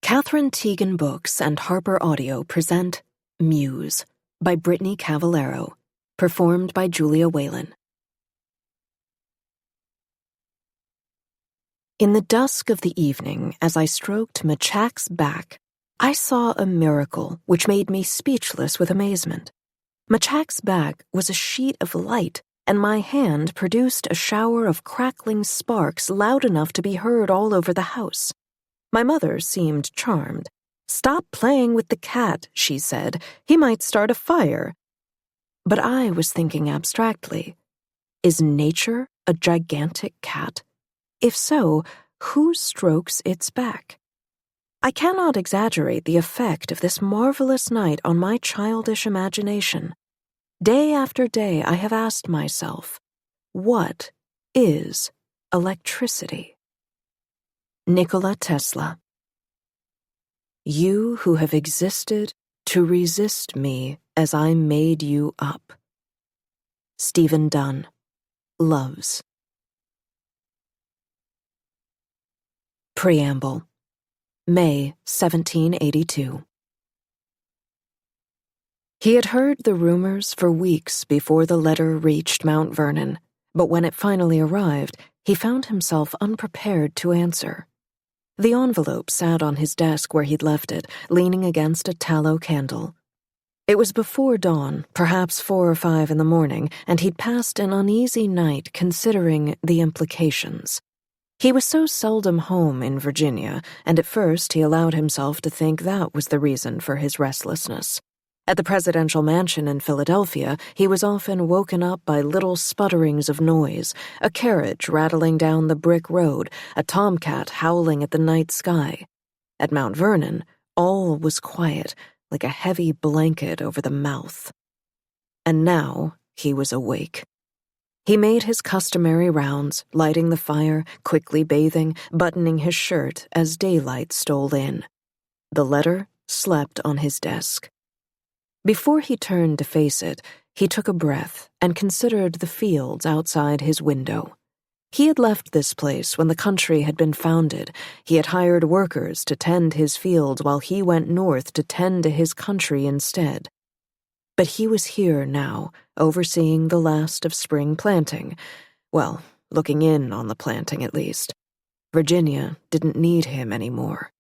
Catherine Teagan Books and Harper Audio present Muse by Brittany Cavallaro, performed by Julia Whalen. In the dusk of the evening, as I stroked Machak's back, I saw a miracle which made me speechless with amazement. Machak's back was a sheet of light, and my hand produced a shower of crackling sparks loud enough to be heard all over the house. My mother seemed charmed. "Stop playing with the cat," she said. "He might start a fire." But I was thinking abstractly. Is nature a gigantic cat? If so, who strokes its back? I cannot exaggerate the effect of this marvelous night on my childish imagination. Day after day I have asked myself, what is electricity? Nikola Tesla. You who have existed to resist me as I made you up. Stephen Dunn. Loves. Preamble. May 1782. He had heard the rumors for weeks before the letter reached Mount Vernon, but when it finally arrived, he found himself unprepared to answer. The envelope sat on his desk where he'd left it, leaning against a tallow candle. It was before dawn, perhaps 4 or 5 in the morning, and he'd passed an uneasy night considering the implications. He was so seldom home in Virginia, and at first he allowed himself to think that was the reason for his restlessness. At the presidential mansion in Philadelphia, he was often woken up by little sputterings of noise, a carriage rattling down the brick road, a tomcat howling at the night sky. At Mount Vernon, all was quiet, like a heavy blanket over the mouth. And now he was awake. He made his customary rounds, lighting the fire, quickly bathing, buttoning his shirt as daylight stole in. The letter slept on his desk. Before he turned to face it, he took a breath and considered the fields outside his window. He had left this place when the country had been founded. He had hired workers to tend his fields while he went north to tend to his country instead. But he was here now, overseeing the last of spring planting. Well, looking in on the planting at least. Virginia didn't need him anymore.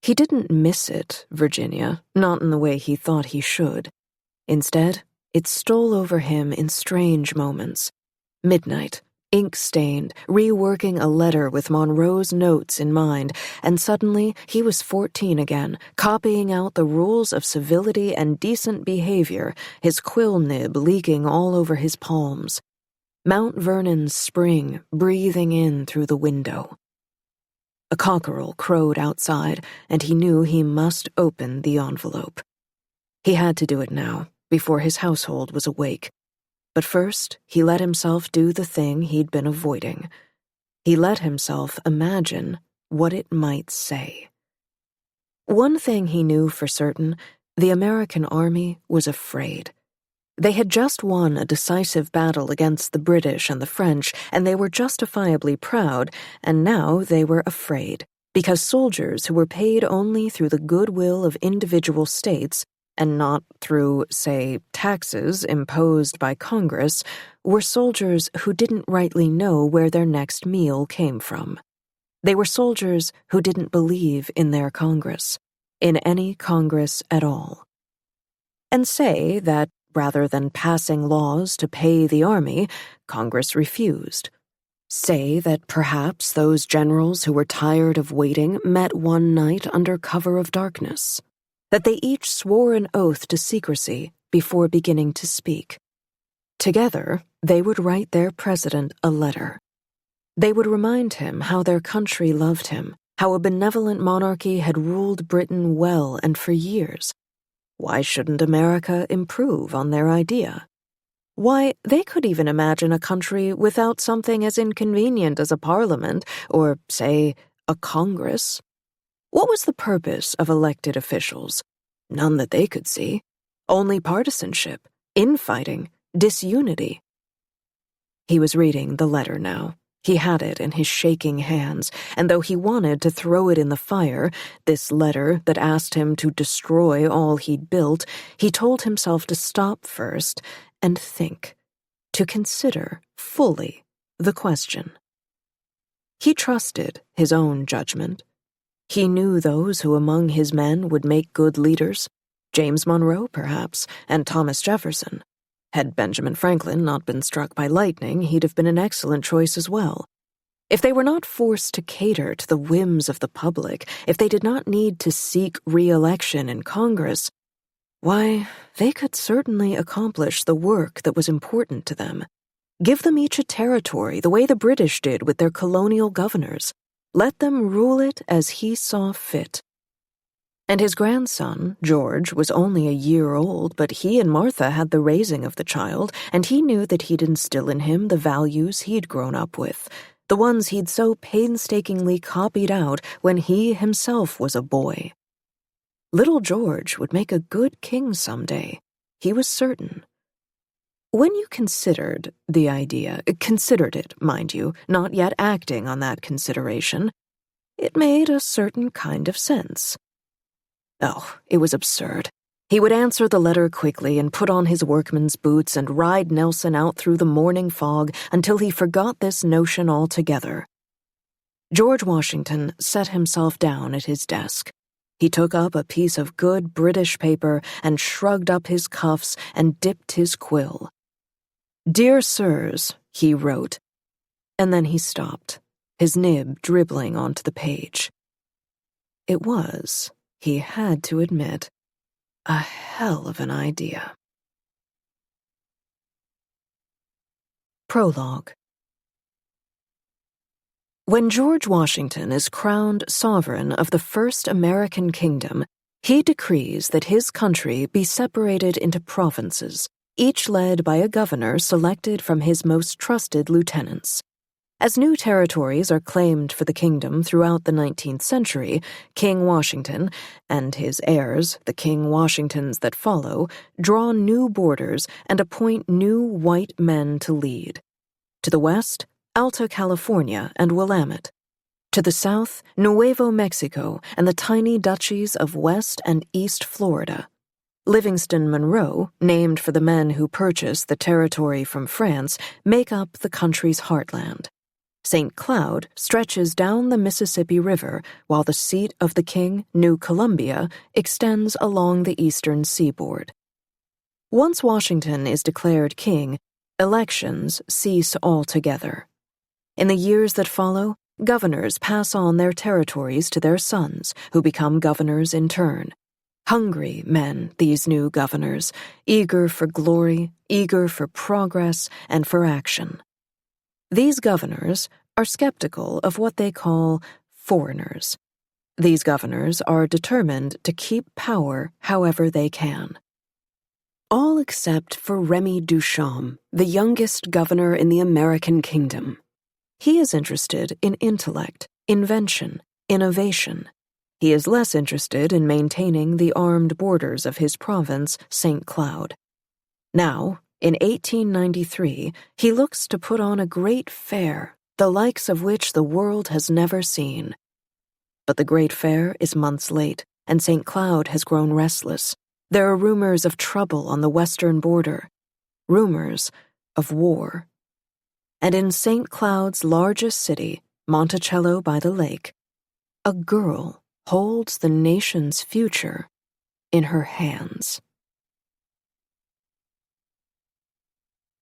He didn't miss it, Virginia, not in the way he thought he should. Instead, it stole over him in strange moments. Midnight, ink-stained, reworking a letter with Monroe's notes in mind, and suddenly he was 14 again, copying out the rules of civility and decent behavior, his quill nib leaking all over his palms. Mount Vernon's spring breathing in through the window. A cockerel crowed outside, and he knew he must open the envelope. He had to do it now, before his household was awake. But first, he let himself do the thing he'd been avoiding. He let himself imagine what it might say. One thing he knew for certain, the American army was afraid. They had just won a decisive battle against the British and the French, and they were justifiably proud, and now they were afraid, because soldiers who were paid only through the goodwill of individual states, and not through, say, taxes imposed by Congress, were soldiers who didn't rightly know where their next meal came from. They were soldiers who didn't believe in their Congress, in any Congress at all. And say that, rather than passing laws to pay the army, Congress refused. Say that perhaps those generals who were tired of waiting met one night under cover of darkness. That they each swore an oath to secrecy before beginning to speak. Together, they would write their president a letter. They would remind him how their country loved him, how a benevolent monarchy had ruled Britain well and for years. Why shouldn't America improve on their idea? Why, they could even imagine a country without something as inconvenient as a parliament or, say, a Congress. What was the purpose of elected officials? None that they could see. Only partisanship, infighting, disunity. He was reading the letter now, He had it in his shaking hands, and though he wanted to throw it in the fire, this letter that asked him to destroy all he'd built, he told himself to stop first and think, to consider fully the question. He trusted his own judgment. He knew those who among his men would make good leaders, James Monroe, perhaps, and Thomas Jefferson. Had Benjamin Franklin not been struck by lightning, he'd have been an excellent choice as well. If they were not forced to cater to the whims of the public, if they did not need to seek re-election in Congress, why, they could certainly accomplish the work that was important to them. Give them each a territory, the way the British did with their colonial governors. Let them rule it as he saw fit. And his grandson, George, was only a year old, but he and Martha had the raising of the child, and he knew that he'd instill in him the values he'd grown up with, the ones he'd so painstakingly copied out when he himself was a boy. Little George would make a good king someday, he was certain. When you considered the idea, considered it, mind you, not yet acting on that consideration, it made a certain kind of sense. Oh, it was absurd. He would answer the letter quickly and put on his workman's boots and ride Nelson out through the morning fog until he forgot this notion altogether. George Washington set himself down at his desk. He took up a piece of good British paper and shrugged up his cuffs and dipped his quill. "Dear Sirs," he wrote, and then he stopped, his nib dribbling onto the page. It was, he had to admit, a hell of an idea. Prologue. When George Washington is crowned sovereign of the first American kingdom, he decrees that his country be separated into provinces, each led by a governor selected from his most trusted lieutenants. As new territories are claimed for the kingdom throughout the 19th century, King Washington and his heirs, the King Washingtons that follow, draw new borders and appoint new white men to lead. To the west, Alta California and Willamette. To the south, Nuevo Mexico and the tiny duchies of West and East Florida. Livingston Monroe, named for the men who purchased the territory from France, make up the country's heartland. St. Cloud stretches down the Mississippi River, while the seat of the king, New Columbia, extends along the eastern seaboard. Once Washington is declared king, elections cease altogether. In the years that follow, governors pass on their territories to their sons, who become governors in turn. Hungry men, these new governors, eager for glory, eager for progress, and for action. These governors are skeptical of what they call foreigners. These governors are determined to keep power however they can. All except for Remy Duchamp, the youngest governor in the American kingdom. He is interested in intellect, invention, innovation. He is less interested in maintaining the armed borders of his province, St. Cloud. Now, in 1893, he looks to put on a great fair, the likes of which the world has never seen. But the great fair is months late, and St. Cloud has grown restless. There are rumors of trouble on the western border, rumors of war. And in St. Cloud's largest city, Monticello by the lake, a girl holds the nation's future in her hands.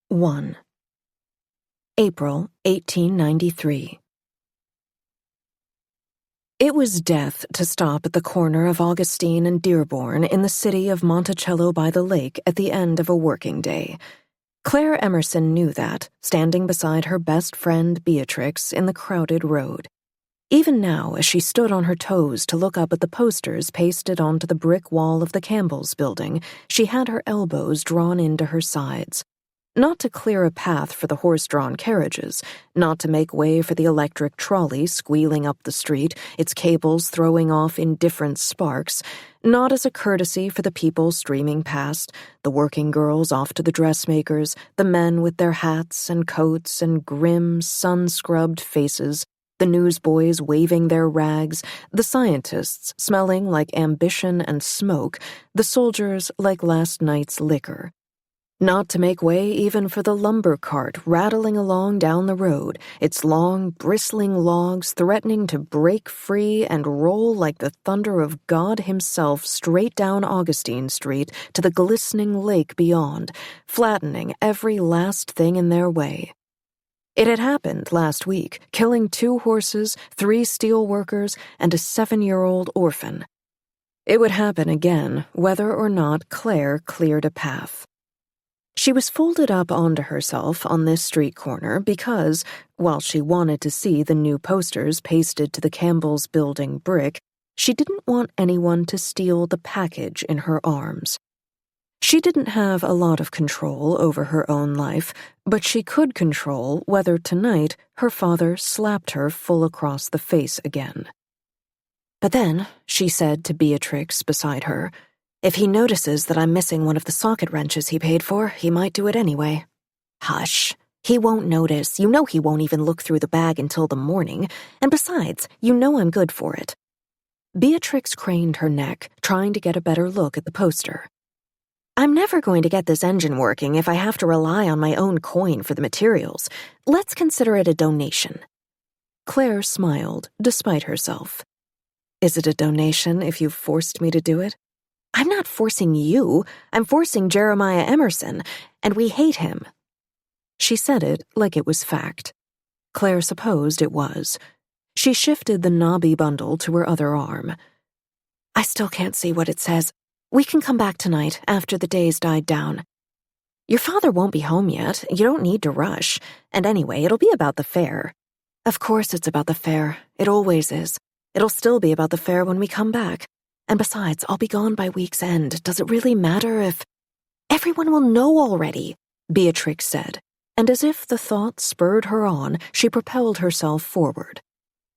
1. April 1893. It was death to stop at the corner of Augustine and Dearborn in the city of Monticello by the lake at the end of a working day. Claire Emerson knew that, standing beside her best friend Beatrix in the crowded road. Even now, as she stood on her toes to look up at the posters pasted onto the brick wall of the Campbell's building, she had her elbows drawn into her sides. Not to clear a path for the horse-drawn carriages, not to make way for the electric trolley squealing up the street, its cables throwing off indifferent sparks, not as a courtesy for the people streaming past, the working girls off to the dressmakers, the men with their hats and coats and grim, sun-scrubbed faces, the newsboys waving their rags, the scientists smelling like ambition and smoke, the soldiers like last night's liquor. Not to make way even for the lumber cart rattling along down the road, its long, bristling logs threatening to break free and roll like the thunder of God himself straight down Augustine Street to the glistening lake beyond, flattening every last thing in their way. It had happened last week, killing 2 horses, 3 steel workers, and a 7-year-old orphan. It would happen again, whether or not Claire cleared a path. She was folded up onto herself on this street corner because, while she wanted to see the new posters pasted to the Campbell's building brick, she didn't want anyone to steal the package in her arms. She didn't have a lot of control over her own life, but she could control whether tonight her father slapped her full across the face again. But then, she said to Beatrix beside her, "If he notices that I'm missing one of the socket wrenches he paid for, he might do it anyway." "Hush. He won't notice. You know he won't even look through the bag until the morning. And besides, you know I'm good for it." Beatrix craned her neck, trying to get a better look at the poster. "I'm never going to get this engine working if I have to rely on my own coin for the materials. Let's consider it a donation." Claire smiled, despite herself. "Is it a donation if you've forced me to do it?" "I'm not forcing you. I'm forcing Jeremiah Emerson, and we hate him." She said it like it was fact. Claire supposed it was. She shifted the knobby bundle to her other arm. "I still can't see what it says. We can come back tonight, after the day's died down. Your father won't be home yet. You don't need to rush. And anyway, it'll be about the fair." "Of course it's about the fair. It always is. It'll still be about the fair when we come back. And besides, I'll be gone by week's end. Does it really matter if—" "Everyone will know already," Beatrix said, and as if the thought spurred her on, she propelled herself forward.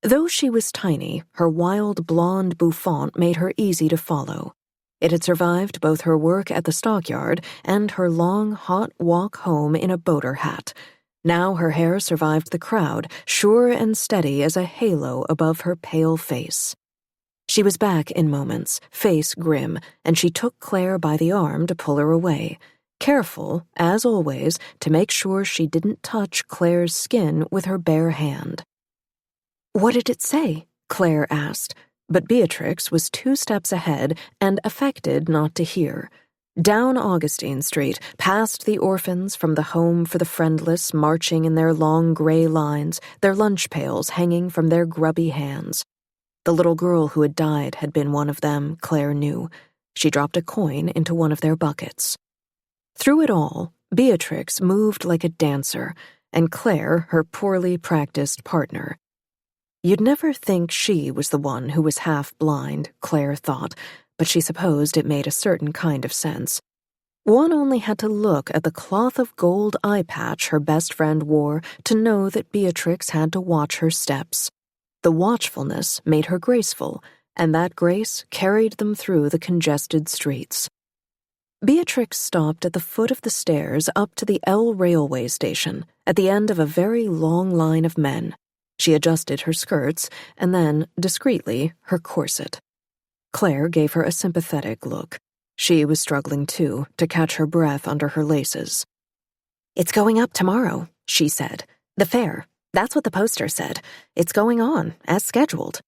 Though she was tiny, her wild blonde bouffant made her easy to follow. It had survived both her work at the stockyard and her long, hot walk home in a boater hat. Now her hair survived the crowd, sure and steady as a halo above her pale face. She was back in moments, face grim, and she took Claire by the arm to pull her away, careful, as always, to make sure she didn't touch Claire's skin with her bare hand. "What did it say?" Claire asked, but Beatrix was 2 steps ahead and affected not to hear. Down Augustine Street, past the orphans from the Home for the Friendless marching in their long gray lines, their lunch pails hanging from their grubby hands. The little girl who had died had been one of them, Claire knew. She dropped a coin into one of their buckets. Through it all, Beatrix moved like a dancer, and Claire her poorly practiced partner. You'd never think she was the one who was half blind, Claire thought, but she supposed it made a certain kind of sense. One only had to look at the cloth of gold eye patch her best friend wore to know that Beatrix had to watch her steps. The watchfulness made her graceful, and that grace carried them through the congested streets. Beatrix stopped at the foot of the stairs up to the L railway station, at the end of a very long line of men. She adjusted her skirts, and then, discreetly, her corset. Claire gave her a sympathetic look. She was struggling, too, to catch her breath under her laces. "It's going up tomorrow," she said. "The fair. That's what the poster said. It's going on, as scheduled."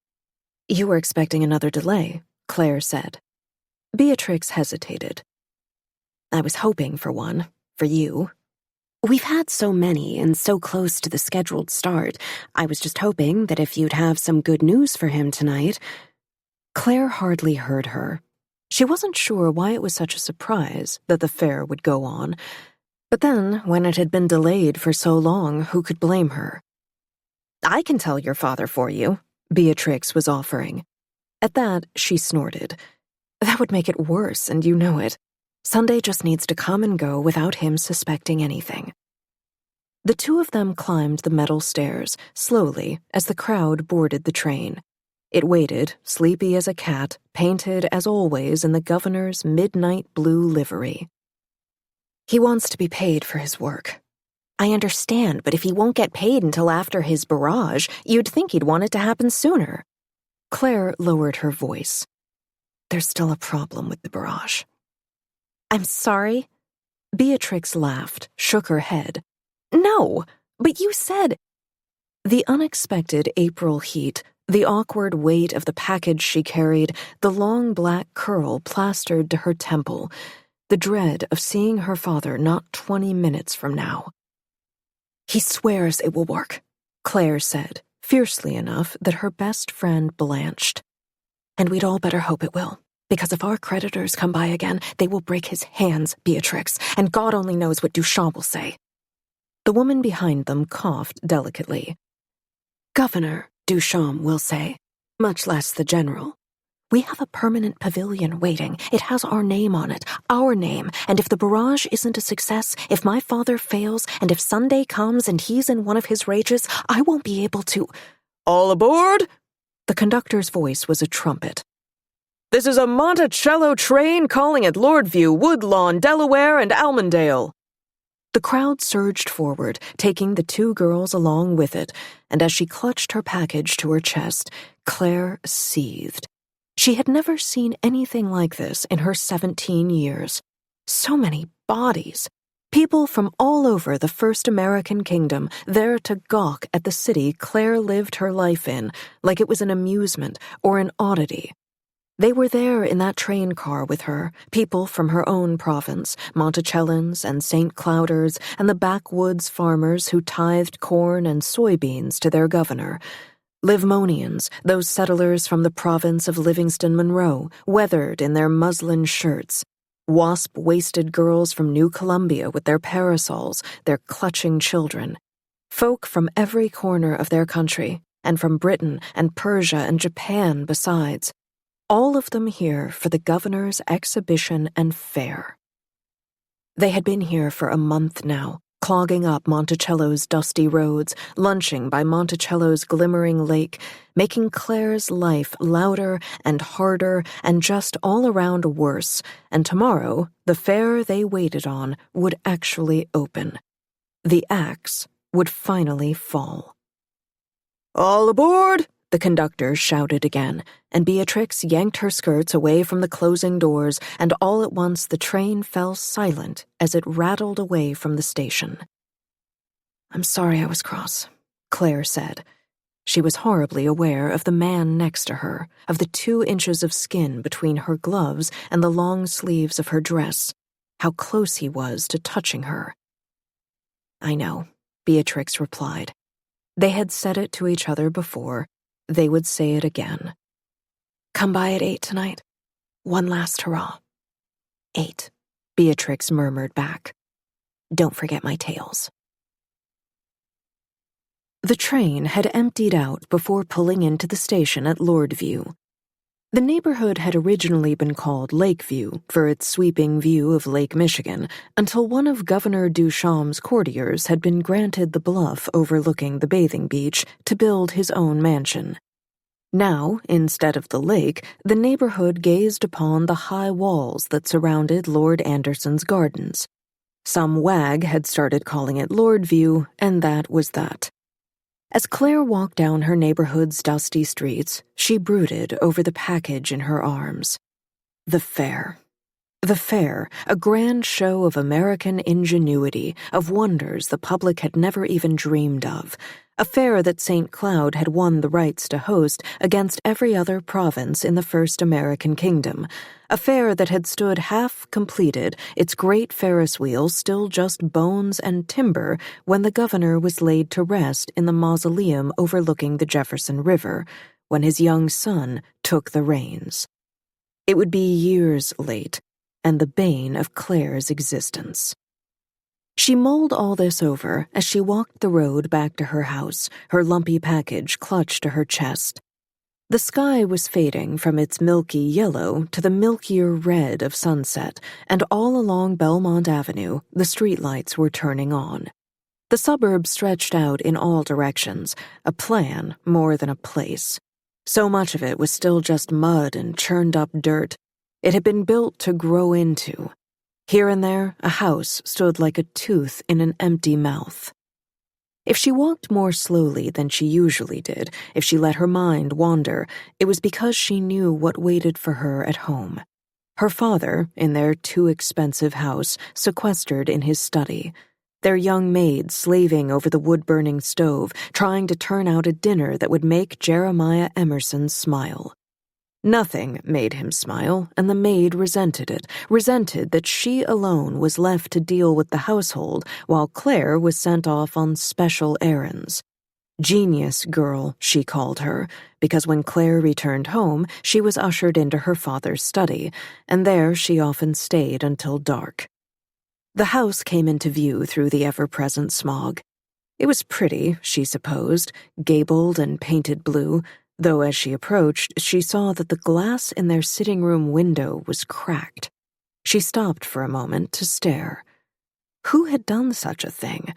"You were expecting another delay," Claire said. Beatrix hesitated. "I was hoping for one, for you. We've had so many and so close to the scheduled start. I was just hoping that if you'd have some good news for him tonight—" Claire hardly heard her. She wasn't sure why it was such a surprise that the fair would go on. But then, when it had been delayed for so long, who could blame her? "I can tell your father for you," Beatrix was offering. At that, she snorted. "That would make it worse, and you know it." Sunday just needs to come and go without him suspecting anything. The two of them climbed the metal stairs, slowly, as the crowd boarded the train. It waited, sleepy as a cat, painted as always in the governor's midnight blue livery. He wants to be paid for his work. I understand, but if he won't get paid until after his barrage, you'd think he'd want it to happen sooner. Claire lowered her voice. There's still a problem with the barrage. I'm sorry? Beatrix laughed, shook her head. No, but you said... The unexpected April heat, the awkward weight of the package she carried, the long black curl plastered to her temple, the dread of seeing her father not 20 minutes from now. He swears it will work, Claire said, fiercely enough that her best friend blanched. And we'd all better hope it will, because if our creditors come by again, they will break his hands, Beatrix, and God only knows what Duchamp will say. The woman behind them coughed delicately. Governor, Duchamp will say, much less the general. We have a permanent pavilion waiting. It has our name on it, our name, and if the barrage isn't a success, if my father fails, and if Sunday comes and he's in one of his rages, I won't be able to... All aboard! The conductor's voice was a trumpet. This is a Monticello train calling at Lordview, Woodlawn, Delaware, and Almondale. The crowd surged forward, taking the two girls along with it, and as she clutched her package to her chest, Claire seethed. She had never seen anything like this in her 17 years. So many bodies. People from all over the first American kingdom there to gawk at the city Claire lived her life in, like it was an amusement or an oddity. They were there in that train car with her, people from her own province, Monticellans and St. Clouders and the backwoods farmers who tithed corn and soybeans to their governor. Livmonians, those settlers from the province of Livingston Monroe, weathered in their muslin shirts. Wasp-waisted girls from New Columbia with their parasols, their clutching children. Folk from every corner of their country, and from Britain and Persia and Japan besides. All of them here for the governor's exhibition and fair. They had been here for a month now, clogging up Monticello's dusty roads, lunching by Monticello's glimmering lake, making Claire's life louder and harder and just all around worse, and tomorrow the fair they waited on would actually open. The axe would finally fall. All aboard! The conductor shouted again, and Beatrix yanked her skirts away from the closing doors, and all at once the train fell silent as it rattled away from the station. I'm sorry I was cross, Claire said. She was horribly aware of the man next to her, of the 2 inches of skin between her gloves and the long sleeves of her dress, how close he was to touching her. I know, Beatrix replied. They had said it to each other before. They would say it again. Come by at 8 tonight. One last hurrah. 8, Beatrix murmured back. Don't forget my tales. The train had emptied out before pulling into the station at Lordview. The neighborhood had originally been called Lakeview for its sweeping view of Lake Michigan until one of Governor Duchamp's courtiers had been granted the bluff overlooking the bathing beach to build his own mansion. Now, instead of the lake, the neighborhood gazed upon the high walls that surrounded Lord Anderson's gardens. Some wag had started calling it Lordview, and that was that. As Claire walked down her neighborhood's dusty streets, she brooded over the package in her arms. The fair. The fair, a grand show of American ingenuity, of wonders the public had never even dreamed of. A fair that St. Cloud had won the rights to host against every other province in the first American kingdom. A fair that had stood half completed, its great Ferris wheel still just bones and timber when the governor was laid to rest in the mausoleum overlooking the Jefferson River, when his young son took the reins. It would be years late, and the bane of Claire's existence. She mulled all this over as she walked the road back to her house, her lumpy package clutched to her chest. The sky was fading from its milky yellow to the milkier red of sunset, and all along Belmont Avenue, the streetlights were turning on. The suburb stretched out in all directions, a plan more than a place. So much of it was still just mud and churned-up dirt. It had been built to grow into. Here and there, a house stood like a tooth in an empty mouth. If she walked more slowly than she usually did, if she let her mind wander, it was because she knew what waited for her at home. Her father, in their too-expensive house, sequestered in his study. Their young maid slaving over the wood-burning stove, trying to turn out a dinner that would make Jeremiah Emerson smile. Nothing made him smile, and the maid resented it, resented that she alone was left to deal with the household while Claire was sent off on special errands. Genius girl, she called her, because when Claire returned home, she was ushered into her father's study, and there she often stayed until dark. The house came into view through the ever-present smog. It was pretty, she supposed, gabled and painted blue, though as she approached, she saw that the glass in their sitting-room window was cracked. She stopped for a moment to stare. Who had done such a thing?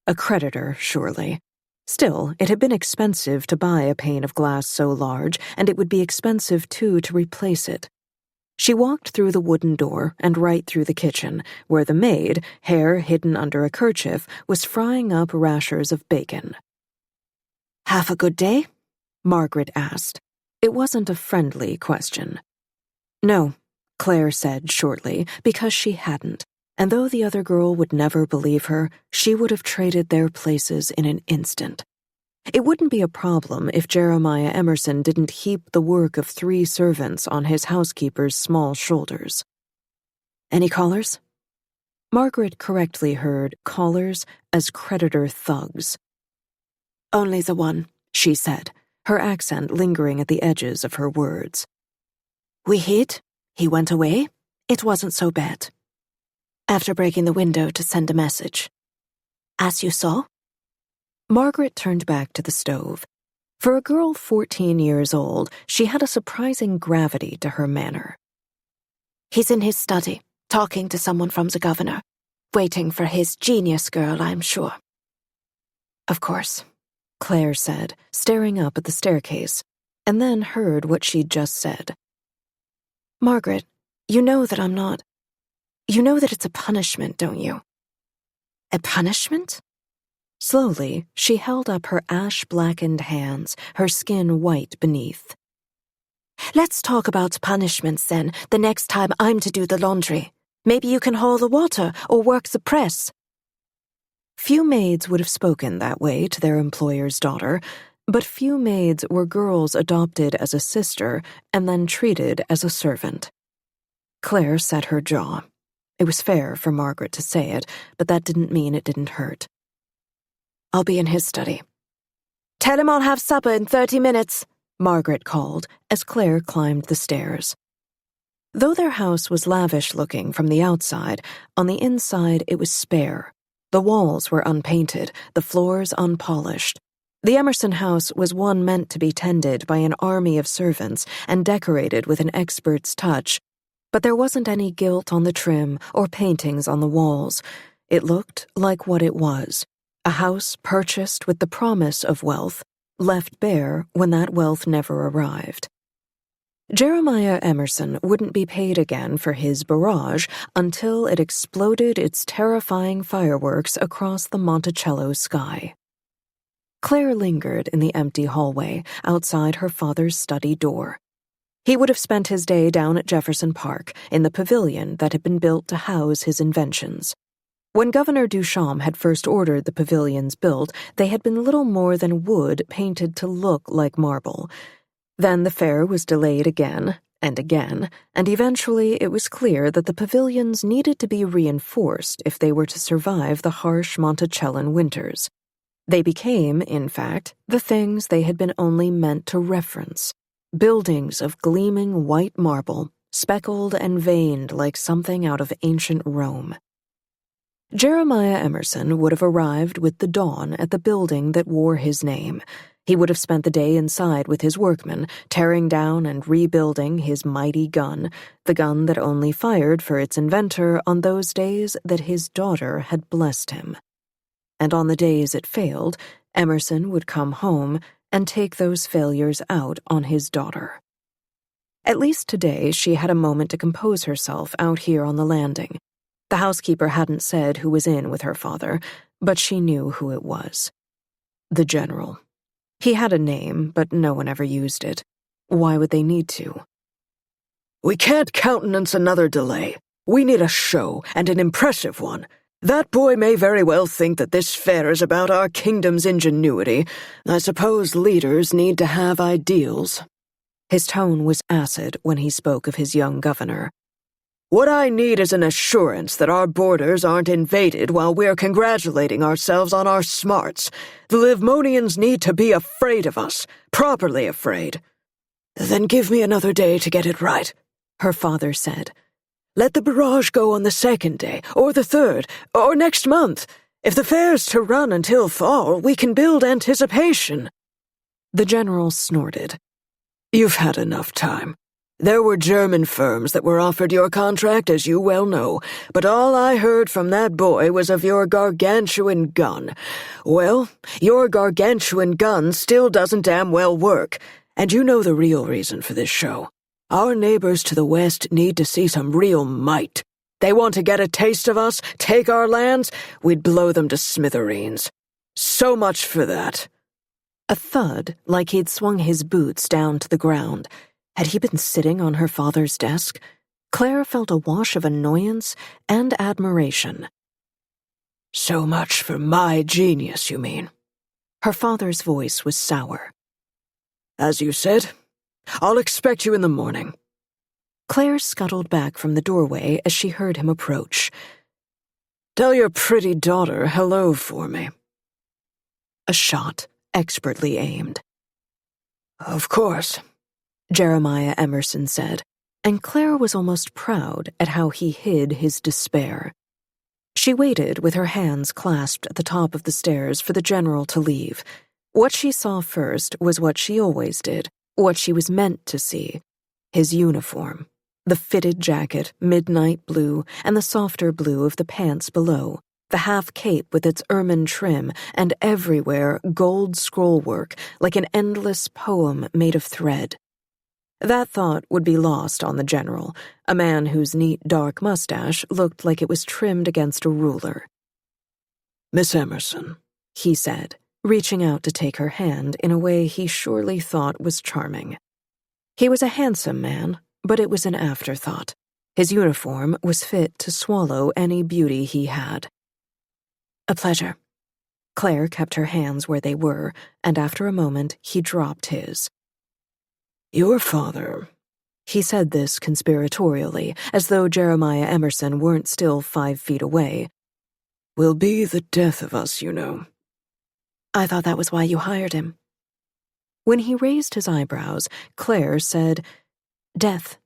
A creditor, surely. Still, it had been expensive to buy a pane of glass so large, and it would be expensive, too, to replace it. She walked through the wooden door and right through the kitchen, where the maid, hair hidden under a kerchief, was frying up rashers of bacon. "Have a good day?" Margaret asked. It wasn't a friendly question. "No," Claire said shortly, because she hadn't, and though the other girl would never believe her, she would have traded their places in an instant. It wouldn't be a problem if Jeremiah Emerson didn't heap the work of 3 servants on his housekeeper's small shoulders. "Any callers?" Margaret correctly heard callers as creditor thugs. "Only the one," she said, her accent lingering at the edges of her words. "We hid. He went away. It wasn't so bad. After breaking the window to send a message. As you saw?" Margaret turned back to the stove. For a girl 14 years old, she had a surprising gravity to her manner. "He's in his study, talking to someone from the governor. Waiting for his genius girl, I'm sure." "Of course," Claire said, staring up at the staircase, and then heard what she'd just said. "Margaret, you know that I'm not. You know that it's a punishment, don't you?" "A punishment?" Slowly, she held up her ash-blackened hands, her skin white beneath. "Let's talk about punishments, then, the next time I'm to do the laundry. Maybe you can haul the water or work the press." Few maids would have spoken that way to their employer's daughter, but few maids were girls adopted as a sister and then treated as a servant. Claire set her jaw. It was fair for Margaret to say it, but that didn't mean it didn't hurt. "I'll be in his study." "Tell him I'll have supper in 30 minutes, Margaret called as Claire climbed the stairs. Though their house was lavish-looking from the outside, on the inside it was spare. The walls were unpainted, the floors unpolished. The Emerson house was one meant to be tended by an army of servants and decorated with an expert's touch, but there wasn't any gilt on the trim or paintings on the walls. It looked like what it was, a house purchased with the promise of wealth, left bare when that wealth never arrived. Jeremiah Emerson wouldn't be paid again for his barrage until it exploded its terrifying fireworks across the Monticello sky. Claire lingered in the empty hallway outside her father's study door. He would have spent his day down at Jefferson Park, in the pavilion that had been built to house his inventions. When Governor Duchamp had first ordered the pavilions built, they had been little more than wood painted to look like marble. Then the fair was delayed again, and eventually it was clear that the pavilions needed to be reinforced if they were to survive the harsh Monticellan winters. They became, in fact, the things they had been only meant to reference. Buildings of gleaming white marble, speckled and veined like something out of ancient Rome. Jeremiah Emerson would have arrived with the dawn at the building that wore his name. He would have spent the day inside with his workmen, tearing down and rebuilding his mighty gun, the gun that only fired for its inventor on those days that his daughter had blessed him. And on the days it failed, Emerson would come home and take those failures out on his daughter. At least today she had a moment to compose herself out here on the landing. The housekeeper hadn't said who was in with her father, but she knew who it was. The General. He had a name, but no one ever used it. Why would they need to? We can't countenance another delay. We need a show, and an impressive one. That boy may very well think that this fair is about our kingdom's ingenuity. I suppose leaders need to have ideals. His tone was acid when he spoke of his young governor. What I need is an assurance that our borders aren't invaded while we're congratulating ourselves on our smarts. The Livmonians need to be afraid of us, properly afraid. Then give me another day to get it right, her father said. Let the barrage go on the second day, or the third, or next month. If the fair's to run until fall, we can build anticipation. The General snorted. You've had enough time. There were German firms that were offered your contract, as you well know, but all I heard from that boy was of your gargantuan gun. Well, your gargantuan gun still doesn't damn well work, and you know the real reason for this show. Our neighbors to the west need to see some real might. They want to get a taste of us, take our lands, we'd blow them to smithereens. So much for that. A thud, like he'd swung his boots down to the ground. Had he been sitting on her father's desk? Claire felt a wash of annoyance and admiration. So much for my genius, you mean? Her father's voice was sour. As you said, I'll expect you in the morning. Claire scuttled back from the doorway as she heard him approach. Tell your pretty daughter hello for me. A shot, expertly aimed. Of course, Jeremiah Emerson said, and Claire was almost proud at how he hid his despair. She waited with her hands clasped at the top of the stairs for the General to leave. What she saw first was what she always did, what she was meant to see. His uniform. The fitted jacket, midnight blue, and the softer blue of the pants below. The half cape with its ermine trim, and everywhere gold scrollwork, like an endless poem made of thread. That thought would be lost on the General, a man whose neat dark mustache looked like it was trimmed against a ruler. Miss Emerson, he said, reaching out to take her hand in a way he surely thought was charming. He was a handsome man, but it was an afterthought. His uniform was fit to swallow any beauty he had. A pleasure. Claire kept her hands where they were, and after a moment he dropped his. Your father, he said this conspiratorially, as though Jeremiah Emerson weren't still 5 feet away, will be the death of us, you know. I thought that was why you hired him. When he raised his eyebrows, Claire said, Death.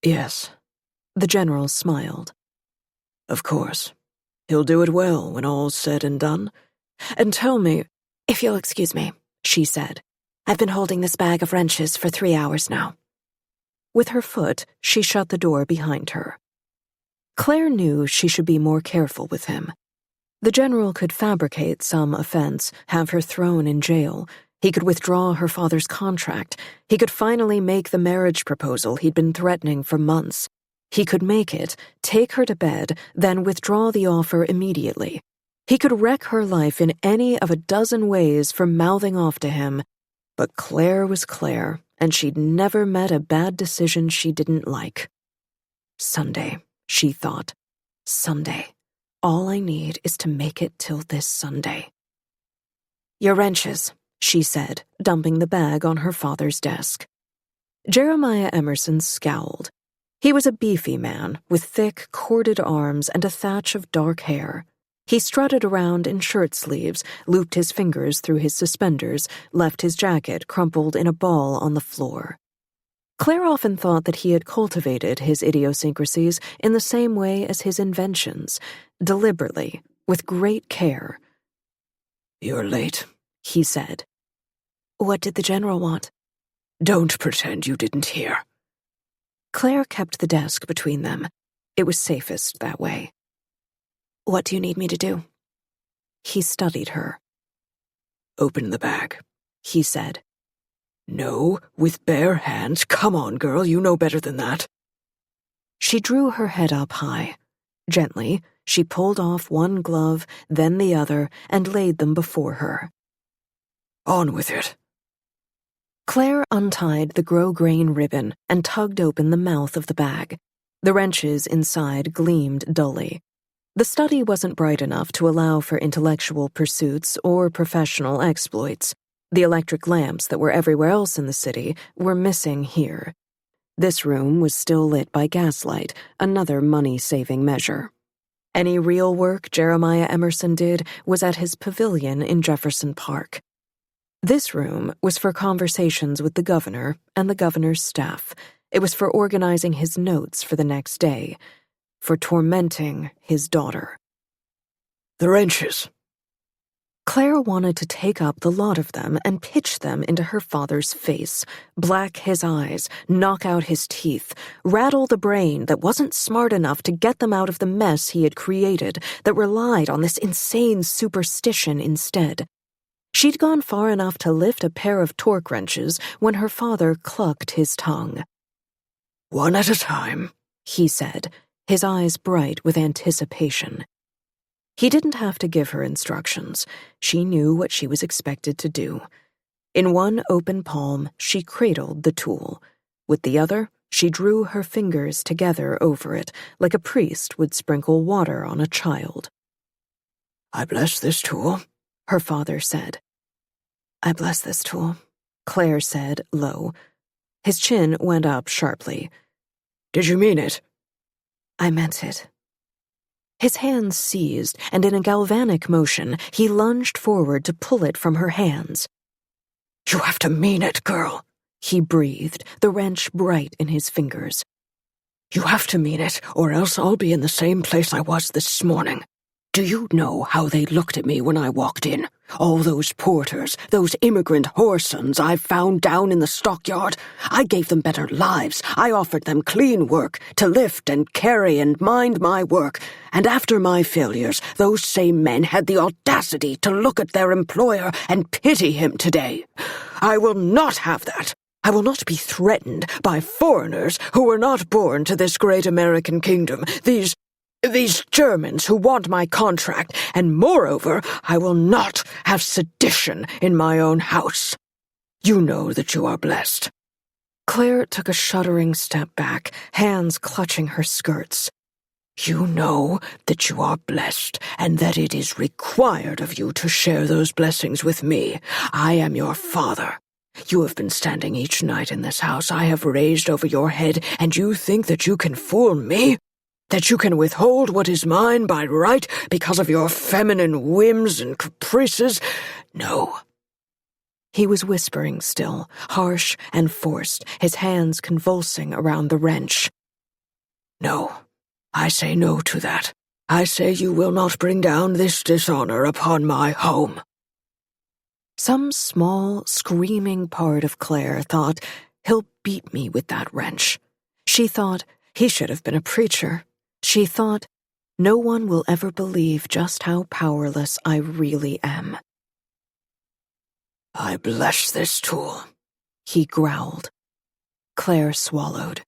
Yes. The General smiled. Of course. He'll do it well when all's said and done. And tell me, if you'll excuse me, she said. I've been holding this bag of wrenches for 3 hours now. With her foot, she shut the door behind her. Claire knew she should be more careful with him. The General could fabricate some offense, have her thrown in jail. He could withdraw her father's contract. He could finally make the marriage proposal he'd been threatening for months. He could make it, take her to bed, then withdraw the offer immediately. He could wreck her life in any of a dozen ways for mouthing off to him. But Claire was Claire, and she'd never met a bad decision she didn't like. Sunday, she thought. Sunday. All I need is to make it till this Sunday. Your wrenches, she said, dumping the bag on her father's desk. Jeremiah Emerson scowled. He was a beefy man with thick, corded arms and a thatch of dark hair. He strutted around in shirt sleeves, looped his fingers through his suspenders, left his jacket crumpled in a ball on the floor. Claire often thought that he had cultivated his idiosyncrasies in the same way as his inventions, deliberately, with great care. You're late, he said. What did the general want? Don't pretend you didn't hear. Claire kept the desk between them. It was safest that way. What do you need me to do? He studied her. Open the bag, he said. No, with bare hands. Come on, girl, you know better than that. She drew her head up high. Gently, she pulled off one glove, then the other, and laid them before her. On with it. Claire untied the grosgrain ribbon and tugged open the mouth of the bag. The wrenches inside gleamed dully. The study wasn't bright enough to allow for intellectual pursuits or professional exploits. The electric lamps that were everywhere else in the city were missing here. This room was still lit by gaslight, another money-saving measure. Any real work Jeremiah Emerson did was at his pavilion in Jefferson Park. This room was for conversations with the governor and the governor's staff. It was for organizing his notes for the next day, for tormenting his daughter. The wrenches. Claire wanted to take up the lot of them and pitch them into her father's face, black his eyes, knock out his teeth, rattle the brain that wasn't smart enough to get them out of the mess he had created that relied on this insane superstition instead. She'd gone far enough to lift a pair of torque wrenches when her father clucked his tongue. One at a time, he said, his eyes bright with anticipation. He didn't have to give her instructions. She knew what she was expected to do. In one open palm, she cradled the tool. With the other, she drew her fingers together over it, like a priest would sprinkle water on a child. I bless this tool, her father said. I bless this tool, Claire said, low. His chin went up sharply. Did you mean it? I meant it. His hands seized, and in a galvanic motion, he lunged forward to pull it from her hands. You have to mean it, girl, he breathed, the wrench bright in his fingers. You have to mean it, or else I'll be in the same place I was this morning. Do you know how they looked at me when I walked in? All those porters, those immigrant whoresons I found down in the stockyard. I gave them better lives. I offered them clean work, to lift and carry and mind my work. And after my failures, those same men had the audacity to look at their employer and pity him today. I will not have that. I will not be threatened by foreigners who were not born to this great American kingdom, these Germans who want my contract, and moreover, I will not have sedition in my own house. You know that you are blessed. Claire took a shuddering step back, hands clutching her skirts. You know that you are blessed, and that it is required of you to share those blessings with me. I am your father. You have been standing each night in this house I have raised over your head, and you think that you can fool me? That you can withhold what is mine by right because of your feminine whims and caprices? No. He was whispering still, harsh and forced, his hands convulsing around the wrench. No, I say no to that. I say you will not bring down this dishonor upon my home. Some small, screaming part of Claire thought, he'll beat me with that wrench. She thought, he should have been a preacher. She thought, no one will ever believe just how powerless I really am. I bless this tool, he growled. Claire swallowed.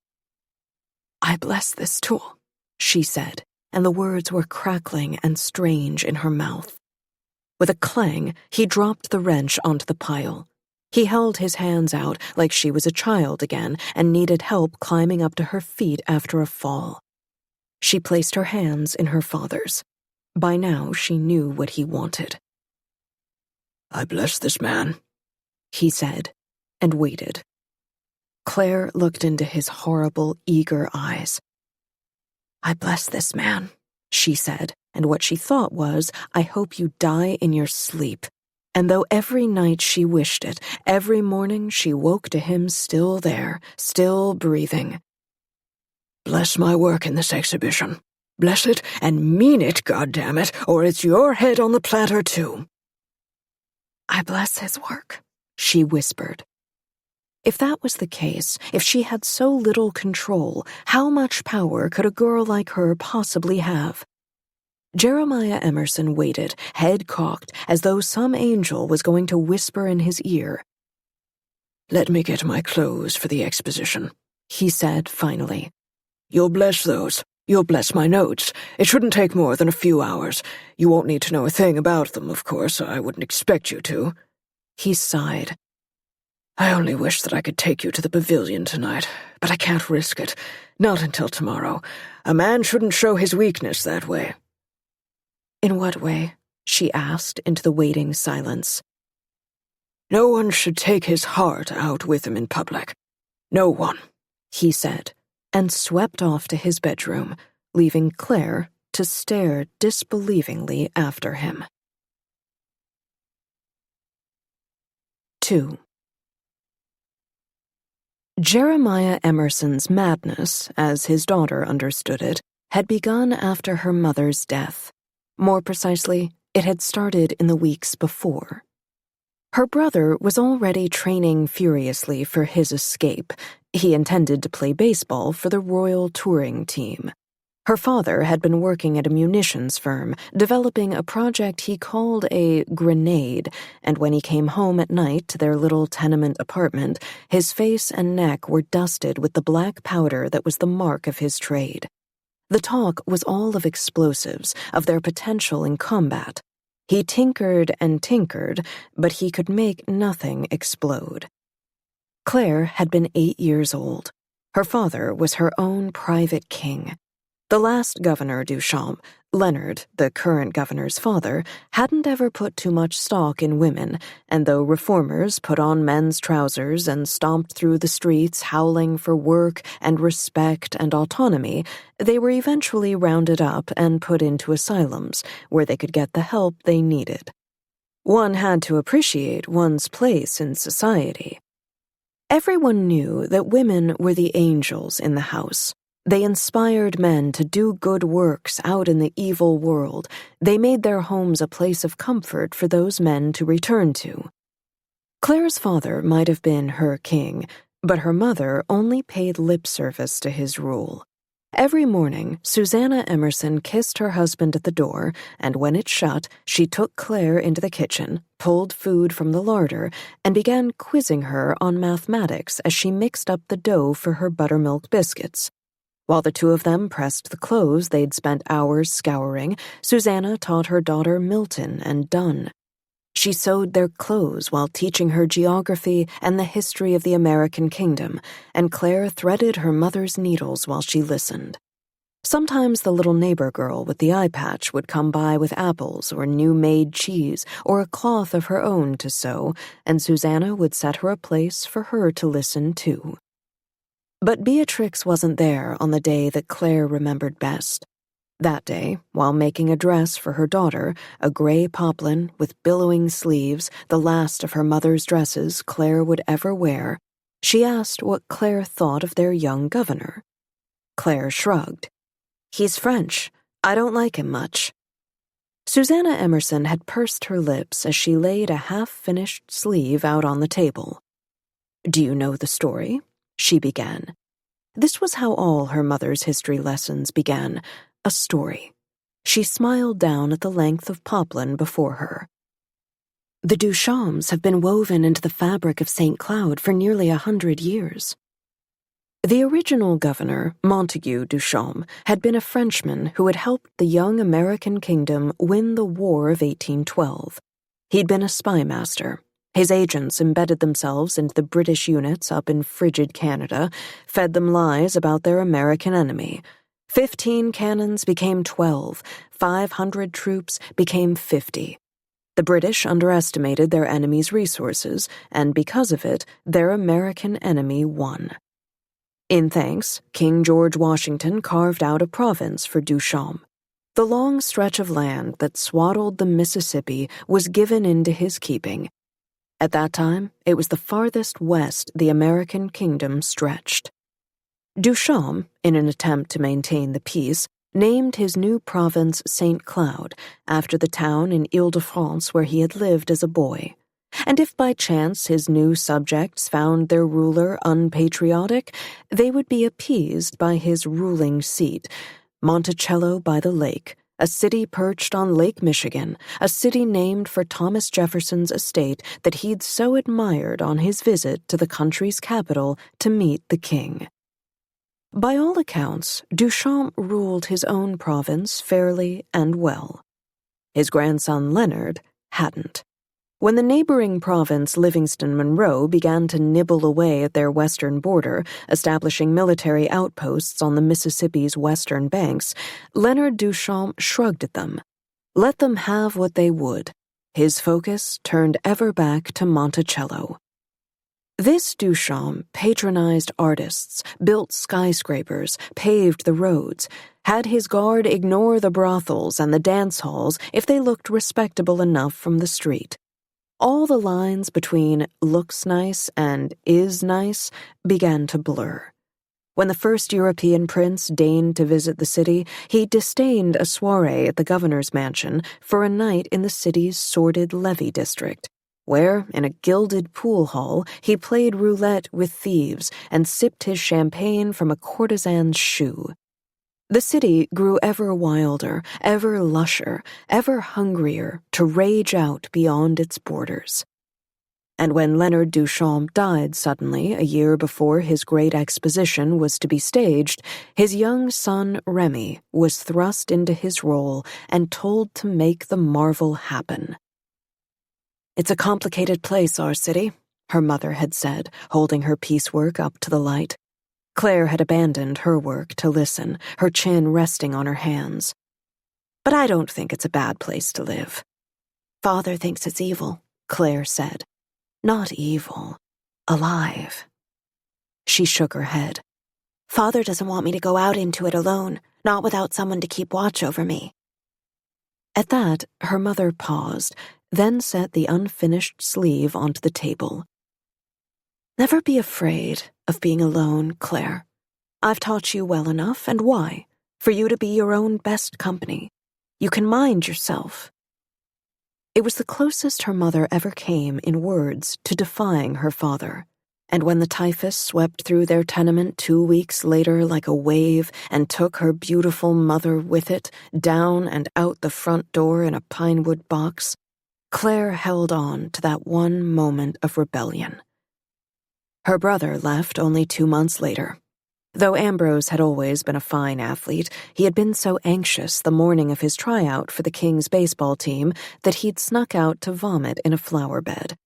I bless this tool, she said, and the words were crackling and strange in her mouth. With a clang, he dropped the wrench onto the pile. He held his hands out like she was a child again and needed help climbing up to her feet after a fall. She placed her hands in her father's. By now, she knew what he wanted. I bless this man, he said, and waited. Claire looked into his horrible, eager eyes. I bless this man, she said, and what she thought was, I hope you die in your sleep. And though every night she wished it, every morning she woke to him still there, still breathing. Bless my work in this exhibition. Bless it and mean it, goddammit, or it's your head on the platter too. I bless his work, she whispered. If that was the case, if she had so little control, how much power could a girl like her possibly have? Jeremiah Emerson waited, head cocked, as though some angel was going to whisper in his ear. "Let me get my clothes for the exposition," he said finally. "You'll bless those. You'll bless my notes. It shouldn't take more than a few hours. You won't need to know a thing about them, of course. I wouldn't expect you to." He sighed. "I only wish that I could take you to the pavilion tonight, but I can't risk it. Not until tomorrow. A man shouldn't show his weakness that way." "In what way?" she asked into the waiting silence. "No one should take his heart out with him in public. No one," he said, and swept off to his bedroom, leaving Claire to stare disbelievingly after him. 2. Jeremiah Emerson's madness, as his daughter understood it, had begun after her mother's death. More precisely, it had started in the weeks before. Her brother was already training furiously for his escape. He intended to play baseball for the Royal Touring Team. Her father had been working at a munitions firm, developing a project he called a grenade, and when he came home at night to their little tenement apartment, his face and neck were dusted with the black powder that was the mark of his trade. The talk was all of explosives, of their potential in combat. He tinkered and tinkered, but he could make nothing explode. Claire had been 8 years old. Her father was her own private king. The last governor, Duchamp, Leonard, the current governor's father, hadn't ever put too much stock in women, and though reformers put on men's trousers and stomped through the streets howling for work and respect and autonomy, they were eventually rounded up and put into asylums, where they could get the help they needed. One had to appreciate one's place in society. Everyone knew that women were the angels in the house. They inspired men to do good works out in the evil world. They made their homes a place of comfort for those men to return to. Claire's father might have been her king, but her mother only paid lip service to his rule. Every morning, Susanna Emerson kissed her husband at the door, and when it shut, she took Claire into the kitchen, pulled food from the larder, and began quizzing her on mathematics as she mixed up the dough for her buttermilk biscuits. While the two of them pressed the clothes they'd spent hours scouring, Susanna taught her daughter Milton and Donne. She sewed their clothes while teaching her geography and the history of the American kingdom, and Claire threaded her mother's needles while she listened. Sometimes the little neighbor girl with the eye patch would come by with apples or new-made cheese or a cloth of her own to sew, and Susanna would set her a place for her to listen too. But Beatrix wasn't there on the day that Claire remembered best. That day, while making a dress for her daughter, a gray poplin with billowing sleeves, the last of her mother's dresses Claire would ever wear, she asked what Claire thought of their young governor. Claire shrugged. "He's French. I don't like him much." Susanna Emerson had pursed her lips as she laid a half-finished sleeve out on the table. "Do you know the story?" she began. This was how all her mother's history lessons began, a story. She smiled down at the length of poplin before her. "The Duchamps have been woven into the fabric of St. Cloud for nearly 100 years. The original governor, Montague Duchamp, had been a Frenchman who had helped the young American kingdom win the War of 1812. He'd been a spy master. His agents embedded themselves into the British units up in frigid Canada, fed them lies about their American enemy. 15 cannons became 12, 500 troops became 50. The British underestimated their enemy's resources, and because of it, their American enemy won. In thanks, King George Washington carved out a province for Duchamp. The long stretch of land that swaddled the Mississippi was given into his keeping. At that time, it was the farthest west the American kingdom stretched. Duchamp, in an attempt to maintain the peace, named his new province St. Cloud, after the town in Ile-de-France where he had lived as a boy. and if by chance his new subjects found their ruler unpatriotic, they would be appeased by his ruling seat, Monticello by the Lake, a city perched on Lake Michigan, a city named for Thomas Jefferson's estate that he'd so admired on his visit to the country's capital to meet the king. By all accounts, Duchamp ruled his own province fairly and well. His grandson Leonard hadn't. When the neighboring province Livingston Monroe began to nibble away at their western border, establishing military outposts on the Mississippi's western banks, Leonard Duchamp shrugged at them. Let them have what they would. His focus turned ever back to Monticello. This Duchamp patronized artists, built skyscrapers, paved the roads, had his guard ignore the brothels and the dance halls if they looked respectable enough from the street. All the lines between looks nice and is nice began to blur. When the first European prince deigned to visit the city, he disdained a soiree at the governor's mansion for a night in the city's sordid levee district, where, in a gilded pool hall, he played roulette with thieves and sipped his champagne from a courtesan's shoe. The city grew ever wilder, ever lusher, ever hungrier to rage out beyond its borders. And when Leonard Duchamp died suddenly a year before his great exposition was to be staged, his young son Remy was thrust into his role and told to make the marvel happen. "It's a complicated place, our city," her mother had said, holding her piecework up to the light. Claire had abandoned her work to listen, her chin resting on her hands. "But I don't think it's a bad place to live." "Father thinks it's evil," Claire said. "Not evil. Alive." She shook her head. "Father doesn't want me to go out into it alone, not without someone to keep watch over me." At that, her mother paused, then set the unfinished sleeve onto the table. "Never be afraid of being alone, Claire. I've taught you well enough, and why? For you to be your own best company. You can mind yourself." It was the closest her mother ever came in words to defying her father. And when the typhus swept through their tenement 2 weeks later like a wave and took her beautiful mother with it, down and out the front door in a pinewood box, Claire held on to that one moment of rebellion. Her brother left only 2 months later. Though Ambrose had always been a fine athlete, he had been so anxious the morning of his tryout for the King's baseball team that he'd snuck out to vomit in a flower bed.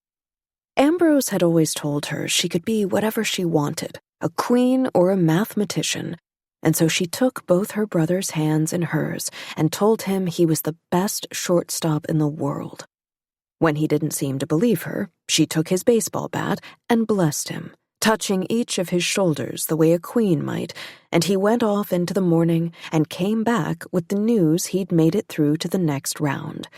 Ambrose had always told her she could be whatever she wanted, a queen or a mathematician, and so she took both her brother's hands in hers and told him he was the best shortstop in the world. When he didn't seem to believe her, she took his baseball bat and blessed him, touching each of his shoulders the way a queen might, and he went off into the morning and came back with the news he'd made it through to the next round.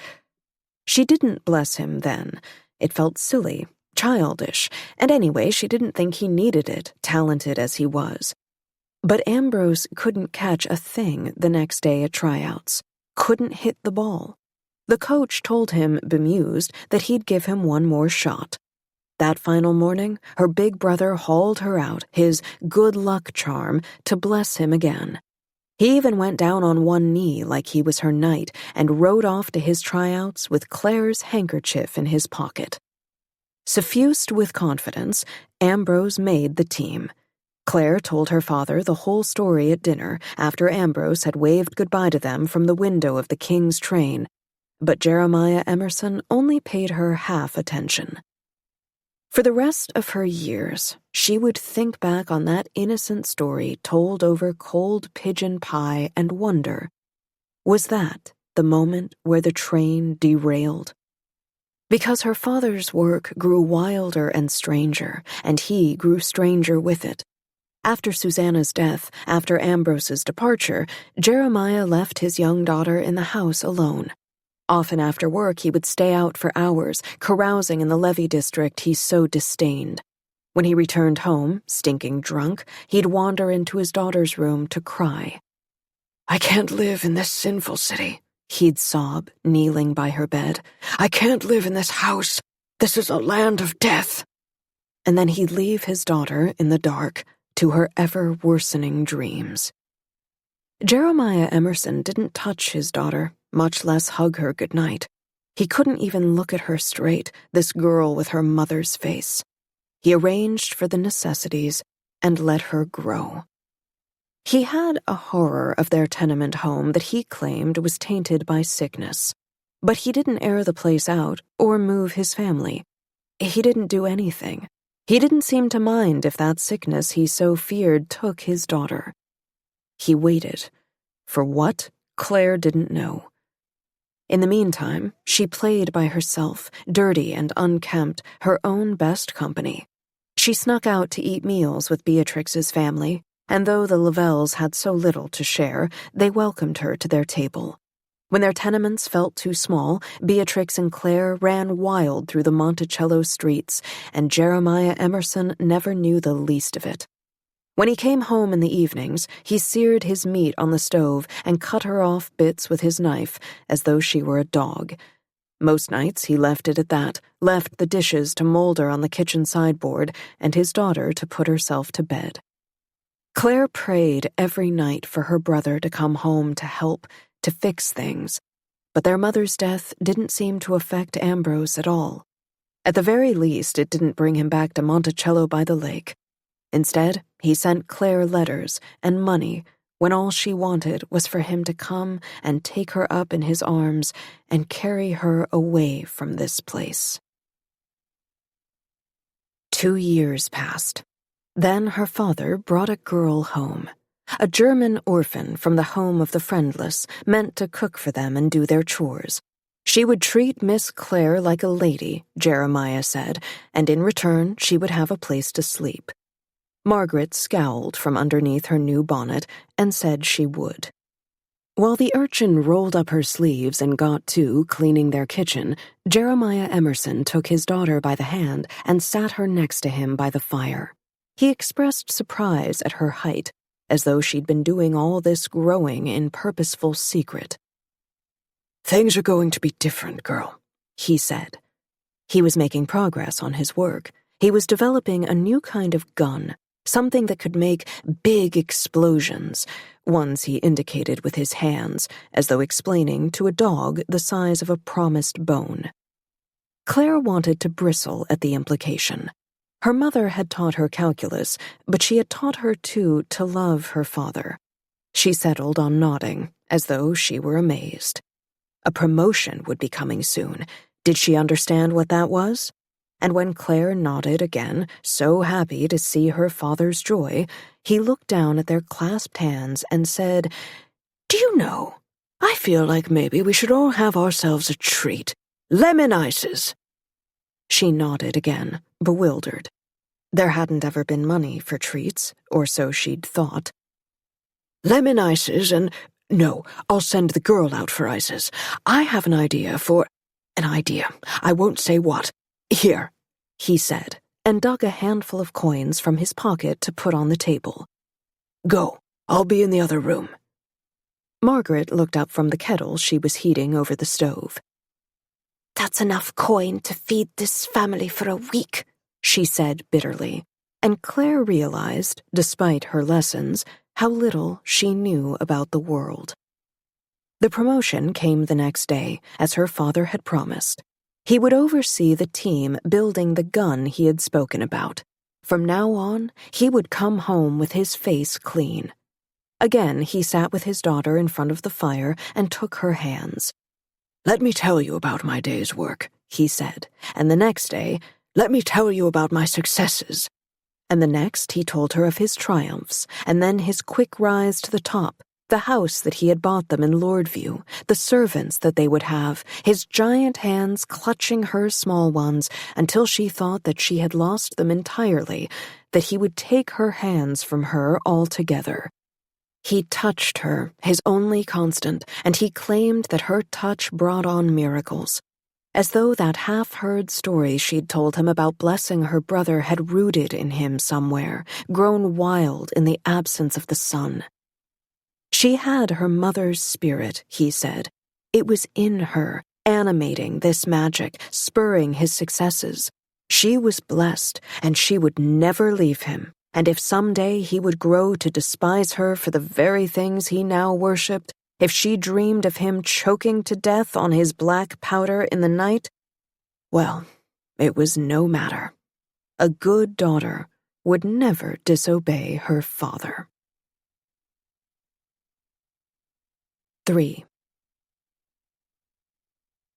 She didn't bless him then. It felt silly, childish, and anyway, she didn't think he needed it, talented as he was. But Ambrose couldn't catch a thing the next day at tryouts, couldn't hit the ball. The coach told him, bemused, that he'd give him one more shot. That final morning, her big brother hauled her out, his good luck charm, to bless him again. He even went down on one knee like he was her knight and rode off to his tryouts with Claire's handkerchief in his pocket. Suffused with confidence, Ambrose made the team. Claire told her father the whole story at dinner after Ambrose had waved goodbye to them from the window of the King's train, but Jeremiah Emerson only paid her half attention. For the rest of her years, she would think back on that innocent story told over cold pigeon pie and wonder, was that the moment where the train derailed? Because her father's work grew wilder and stranger, and he grew stranger with it. After Susanna's death, after Ambrose's departure, Jeremiah left his young daughter in the house alone. Often after work, he would stay out for hours, carousing in the levee district he so disdained. When he returned home, stinking drunk, he'd wander into his daughter's room to cry. "I can't live in this sinful city," he'd sob, kneeling by her bed. "I can't live in this house. This is a land of death." And then he'd leave his daughter in the dark to her ever-worsening dreams. Jeremiah Emerson didn't touch his daughter, much less hug her goodnight. He couldn't even look at her straight, this girl with her mother's face. He arranged for the necessities and let her grow. He had a horror of their tenement home that he claimed was tainted by sickness. But he didn't air the place out or move his family. He didn't do anything. He didn't seem to mind if that sickness he so feared took his daughter. He waited. For what? Claire didn't know. In the meantime, she played by herself, dirty and unkempt, her own best company. She snuck out to eat meals with Beatrix's family, and though the Lavelles had so little to share, they welcomed her to their table. When their tenements felt too small, Beatrix and Claire ran wild through the Monticello streets, and Jeremiah Emerson never knew the least of it. When he came home in the evenings, he seared his meat on the stove and cut her off bits with his knife, as though she were a dog. Most nights he left it at that, left the dishes to molder on the kitchen sideboard, and his daughter to put herself to bed. Claire prayed every night for her brother to come home to help, to fix things, but their mother's death didn't seem to affect Ambrose at all. At the very least, it didn't bring him back to Monticello by the lake. Instead, he sent Claire letters and money when all she wanted was for him to come and take her up in his arms and carry her away from this place. 2 years passed. Then her father brought a girl home. A German orphan from the home of the friendless, meant to cook for them and do their chores. She would treat Miss Claire like a lady, Jeremiah said, and in return she would have a place to sleep. Margaret scowled from underneath her new bonnet and said she would. While the urchin rolled up her sleeves and got to cleaning their kitchen, Jeremiah Emerson took his daughter by the hand and sat her next to him by the fire. He expressed surprise at her height, as though she'd been doing all this growing in purposeful secret. "Things are going to be different, girl," he said. He was making progress on his work. He was developing a new kind of gun, something that could make big explosions, ones he indicated with his hands, as though explaining to a dog the size of a promised bone. Claire wanted to bristle at the implication. Her mother had taught her calculus, but she had taught her, too, to love her father. She settled on nodding, as though she were amazed. A promotion would be coming soon. Did she understand what that was? And when Claire nodded again, so happy to see her father's joy, he looked down at their clasped hands and said, "Do you know, I feel like maybe we should all have ourselves a treat. Lemon ices." She nodded again, bewildered. There hadn't ever been money for treats, or so she'd thought. "Lemon ices and... No, I'll send the girl out for ices. I have an idea for... An idea. I won't say what. Here," he said, and dug a handful of coins from his pocket to put on the table. "Go. I'll be in the other room." Margaret looked up from the kettle she was heating over the stove. "That's enough coin to feed this family for a week," she said bitterly, and Claire realized, despite her lessons, how little she knew about the world. The promotion came the next day, as her father had promised. He would oversee the team building the gun he had spoken about. From now on, he would come home with his face clean. Again, he sat with his daughter in front of the fire and took her hands. "Let me tell you about my day's work," he said, and the next day, "Let me tell you about my successes." And the next he told her of his triumphs, and then his quick rise to the top, the house that he had bought them in Lordview, the servants that they would have, his giant hands clutching her small ones until she thought that she had lost them entirely, that he would take her hands from her altogether. He touched her, his only constant, and he claimed that her touch brought on miracles. As though that half-heard story she'd told him about blessing her brother had rooted in him somewhere, grown wild in the absence of the sun. She had her mother's spirit, he said. It was in her, animating this magic, spurring his successes. She was blessed, and she would never leave him. And if someday he would grow to despise her for the very things he now worshipped, if she dreamed of him choking to death on his black powder in the night, well, it was no matter. A good daughter would never disobey her father. 3.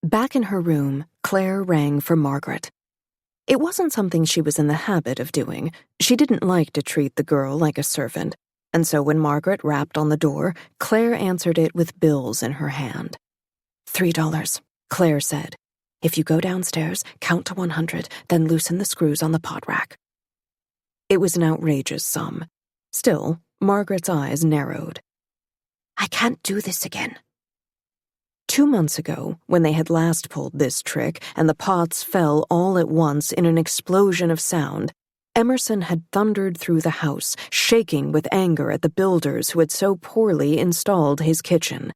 Back in her room, Claire rang for Margaret. It wasn't something she was in the habit of doing. She didn't like to treat the girl like a servant, and so when Margaret rapped on the door, Claire answered it with bills in her hand. $3, Claire said. If you go downstairs, count to 100, then loosen the screws on the pot rack. It was an outrageous sum. Still, Margaret's eyes narrowed. I can't do this again. 2 months ago, when they had last pulled this trick and the pots fell all at once in an explosion of sound, Emerson had thundered through the house, shaking with anger at the builders who had so poorly installed his kitchen.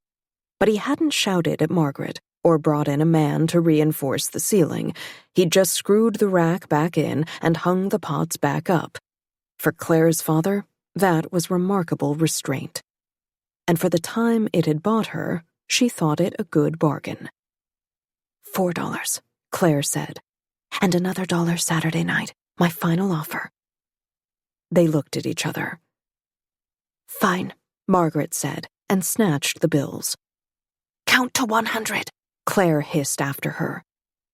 But he hadn't shouted at Margaret or brought in a man to reinforce the ceiling. He'd just screwed the rack back in and hung the pots back up. For Claire's father, that was remarkable restraint. And for the time it had bought her, she thought it a good bargain. $4, Claire said. And another $1 Saturday night, my final offer. They looked at each other. Fine, Margaret said, and snatched the bills. Count to 100, Claire hissed after her.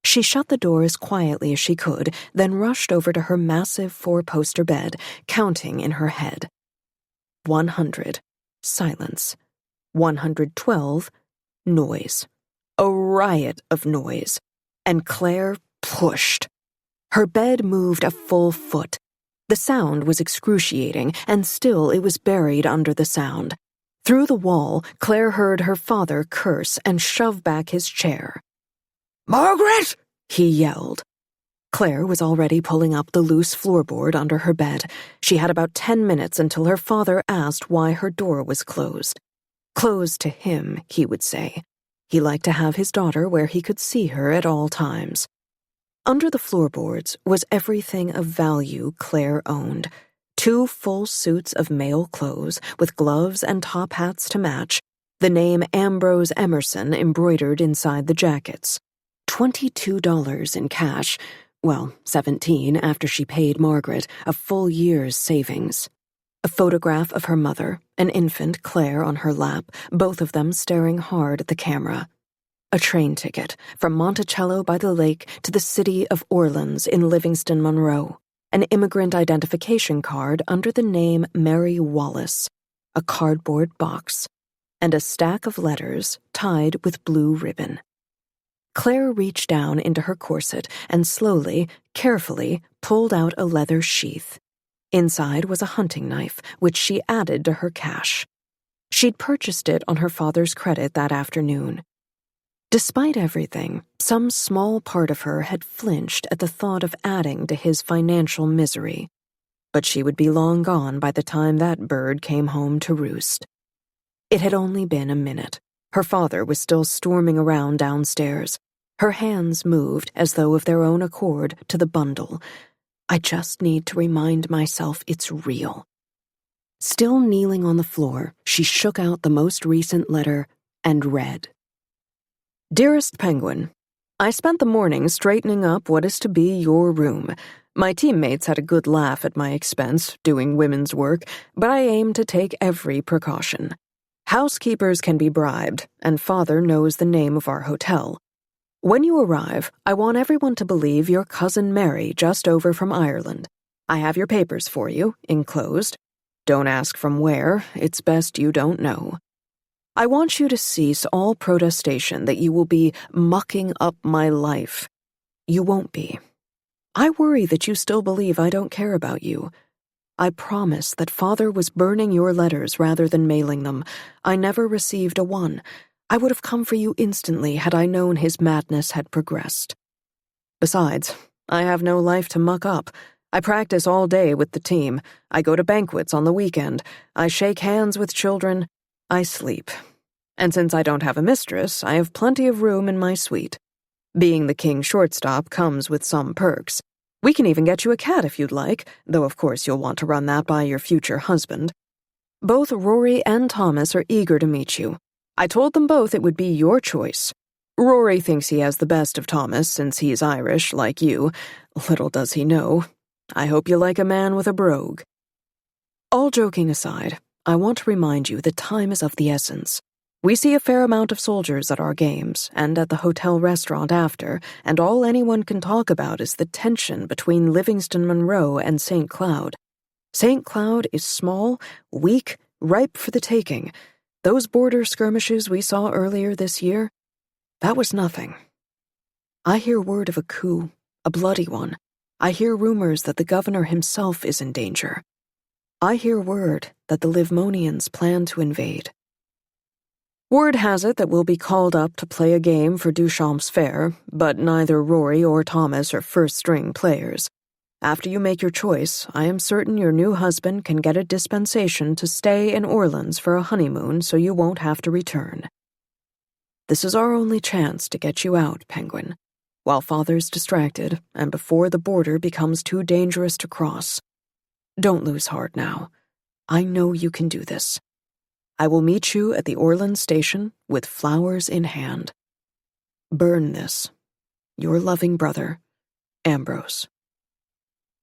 She shut the door as quietly as she could, then rushed over to her massive 4-poster bed, counting in her head. 100. Silence. 112. Noise. A riot of noise. And Claire pushed. Her bed moved a full foot. The sound was excruciating, and still it was buried under the sound. Through the wall, Claire heard her father curse and shove back his chair. Margaret! He yelled. Claire was already pulling up the loose floorboard under her bed. She had about 10 minutes until her father asked why her door was closed. Closed to him, he would say. He liked to have his daughter where he could see her at all times. Under the floorboards was everything of value Claire owned. 2 full suits of male clothes, with gloves and top hats to match, the name Ambrose Emerson embroidered inside the jackets. $22 in cash, well, 17 after she paid Margaret, a full year's savings. A photograph of her mother, an infant Claire on her lap, both of them staring hard at the camera. A train ticket from Monticello by the lake to the city of Orleans in Livingston, Monroe. An immigrant identification card under the name Mary Wallace. A cardboard box. And a stack of letters tied with blue ribbon. Claire reached down into her corset and slowly, carefully, pulled out a leather sheath. Inside was a hunting knife, which she added to her cash. She'd purchased it on her father's credit that afternoon. Despite everything, some small part of her had flinched at the thought of adding to his financial misery. But she would be long gone by the time that bird came home to roost. It had only been a minute. Her father was still storming around downstairs. Her hands moved as though of their own accord to the bundle. I just need to remind myself it's real. Still kneeling on the floor, she shook out the most recent letter and read. Dearest Penguin, I spent the morning straightening up what is to be your room. My teammates had a good laugh at my expense, doing women's work, but I aim to take every precaution. Housekeepers can be bribed, and Father knows the name of our hotel. When you arrive, I want everyone to believe your cousin Mary just over from Ireland. I have your papers for you, enclosed. Don't ask from where, it's best you don't know. I want you to cease all protestation that you will be mucking up my life. You won't be. I worry that you still believe I don't care about you. I promise that Father was burning your letters rather than mailing them. I never received a one. I would have come for you instantly had I known his madness had progressed. Besides, I have no life to muck up. I practice all day with the team. I go to banquets on the weekend. I shake hands with children. I sleep. And since I don't have a mistress, I have plenty of room in my suite. Being the king's shortstop comes with some perks. We can even get you a cat if you'd like, though of course you'll want to run that by your future husband. Both Rory and Thomas are eager to meet you. I told them both it would be your choice. Rory thinks he has the best of Thomas since he's Irish, like you. Little does he know. I hope you like a man with a brogue. All joking aside, I want to remind you that time is of the essence. We see a fair amount of soldiers at our games and at the hotel restaurant after, and all anyone can talk about is the tension between Livingston Monroe and St. Cloud. St. Cloud is small, weak, ripe for the taking. Those border skirmishes we saw earlier this year, that was nothing. I hear word of a coup, a bloody one. I hear rumors that the governor himself is in danger. I hear word that the Livmonians plan to invade. Word has it that we'll be called up to play a game for Duchamp's Fair, but neither Rory or Thomas are first-string players. After you make your choice, I am certain your new husband can get a dispensation to stay in Orleans for a honeymoon so you won't have to return. This is our only chance to get you out, Penguin, while Father's distracted and before the border becomes too dangerous to cross. Don't lose heart now. I know you can do this. I will meet you at the Orleans station with flowers in hand. Burn this. Your loving brother, Ambrose.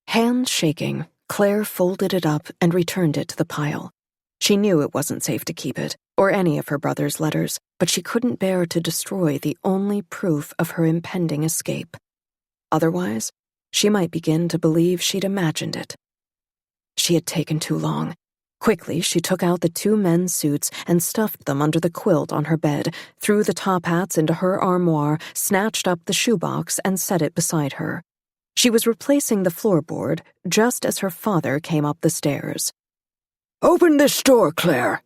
Hands shaking, Claire folded it up and returned it to the pile. She knew it wasn't safe to keep it, or any of her brother's letters, but she couldn't bear to destroy the only proof of her impending escape. Otherwise, she might begin to believe she'd imagined it. She had taken too long. Quickly, she took out the two men's suits and stuffed them under the quilt on her bed, threw the top hats into her armoire, snatched up the shoebox, and set it beside her. She was replacing the floorboard just as her father came up the stairs. "Open this door, Claire."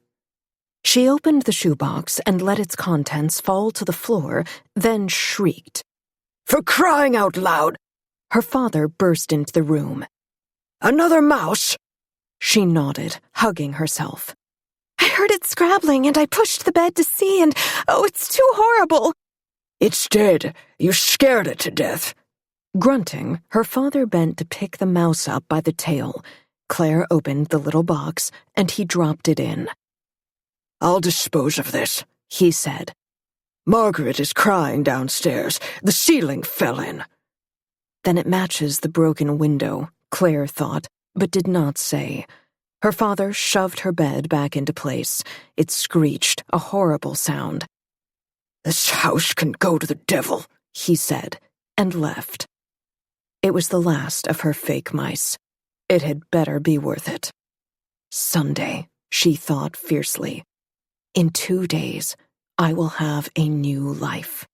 She opened the shoebox and let its contents fall to the floor, then shrieked. "For crying out loud!" Her father burst into the room. "Another mouse?" She nodded, hugging herself. "I heard it scrabbling and I pushed the bed to see and, oh, it's too horrible." "It's dead. You scared it to death." Grunting, her father bent to pick the mouse up by the tail. Claire opened the little box, and he dropped it in. "I'll dispose of this," he said. "Margaret is crying downstairs. The ceiling fell in." Then it matches the broken window, Claire thought, but did not say. Her father shoved her bed back into place. It screeched, a horrible sound. "This house can go to the devil," he said, and left. It was the last of her fake mice. It had better be worth it. Someday, she thought fiercely. In 2 days, I will have a new life.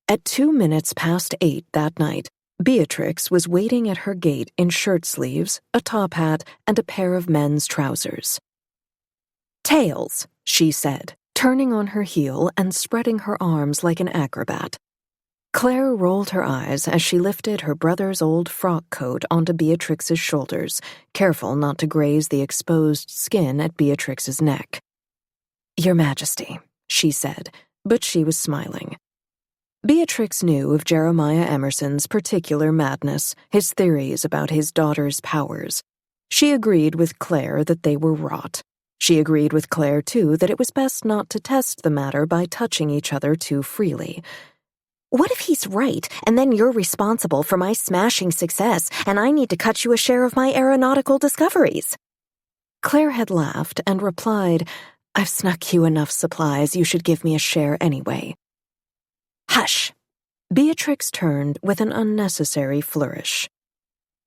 At 8:02 that night, Beatrix was waiting at her gate in shirt sleeves, a top hat, and a pair of men's trousers. "Tails," she said, turning on her heel and spreading her arms like an acrobat. Claire rolled her eyes as she lifted her brother's old frock coat onto Beatrix's shoulders, careful not to graze the exposed skin at Beatrix's neck. "Your Majesty," she said, but she was smiling. Beatrix knew of Jeremiah Emerson's particular madness, his theories about his daughter's powers. She agreed with Claire that they were rot. She agreed with Claire, too, that it was best not to test the matter by touching each other too freely. "What if he's right, and then you're responsible for my smashing success, and I need to cut you a share of my aeronautical discoveries?" Claire had laughed and replied, "I've snuck you enough supplies, you should give me a share anyway." "Hush." Beatrix turned with an unnecessary flourish.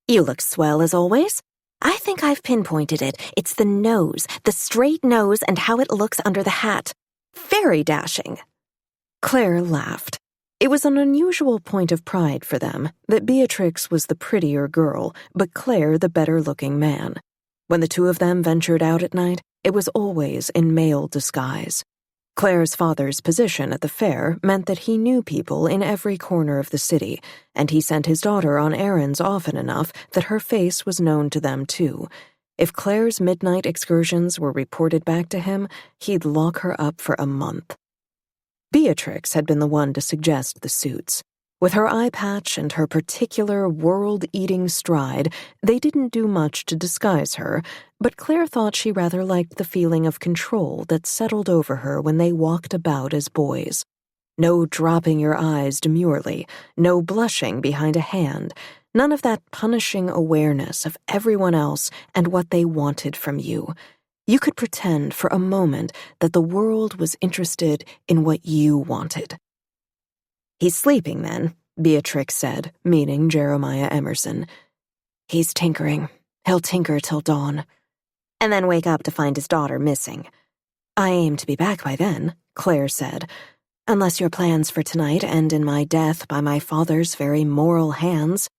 "You look swell as always. I think I've pinpointed it. It's the nose, the straight nose, and how it looks under the hat. Very dashing." Claire laughed. It was an unusual point of pride for them that Beatrix was the prettier girl, but Claire the better-looking man. When the two of them ventured out at night, it was always in male disguise. Claire's father's position at the fair meant that he knew people in every corner of the city, and he sent his daughter on errands often enough that her face was known to them too. If Claire's midnight excursions were reported back to him, he'd lock her up for a month. Beatrix had been the one to suggest the suits. With her eye patch and her particular world-eating stride, they didn't do much to disguise her, but Claire thought she rather liked the feeling of control that settled over her when they walked about as boys. No dropping your eyes demurely, no blushing behind a hand, none of that punishing awareness of everyone else and what they wanted from you. You could pretend for a moment that the world was interested in what you wanted. "He's sleeping, then," Beatrix said, meaning Jeremiah Emerson. "He's tinkering. He'll tinker till dawn. And then wake up to find his daughter missing. I aim to be back by then," Claire said, "unless your plans for tonight end in my death by my father's very moral hands."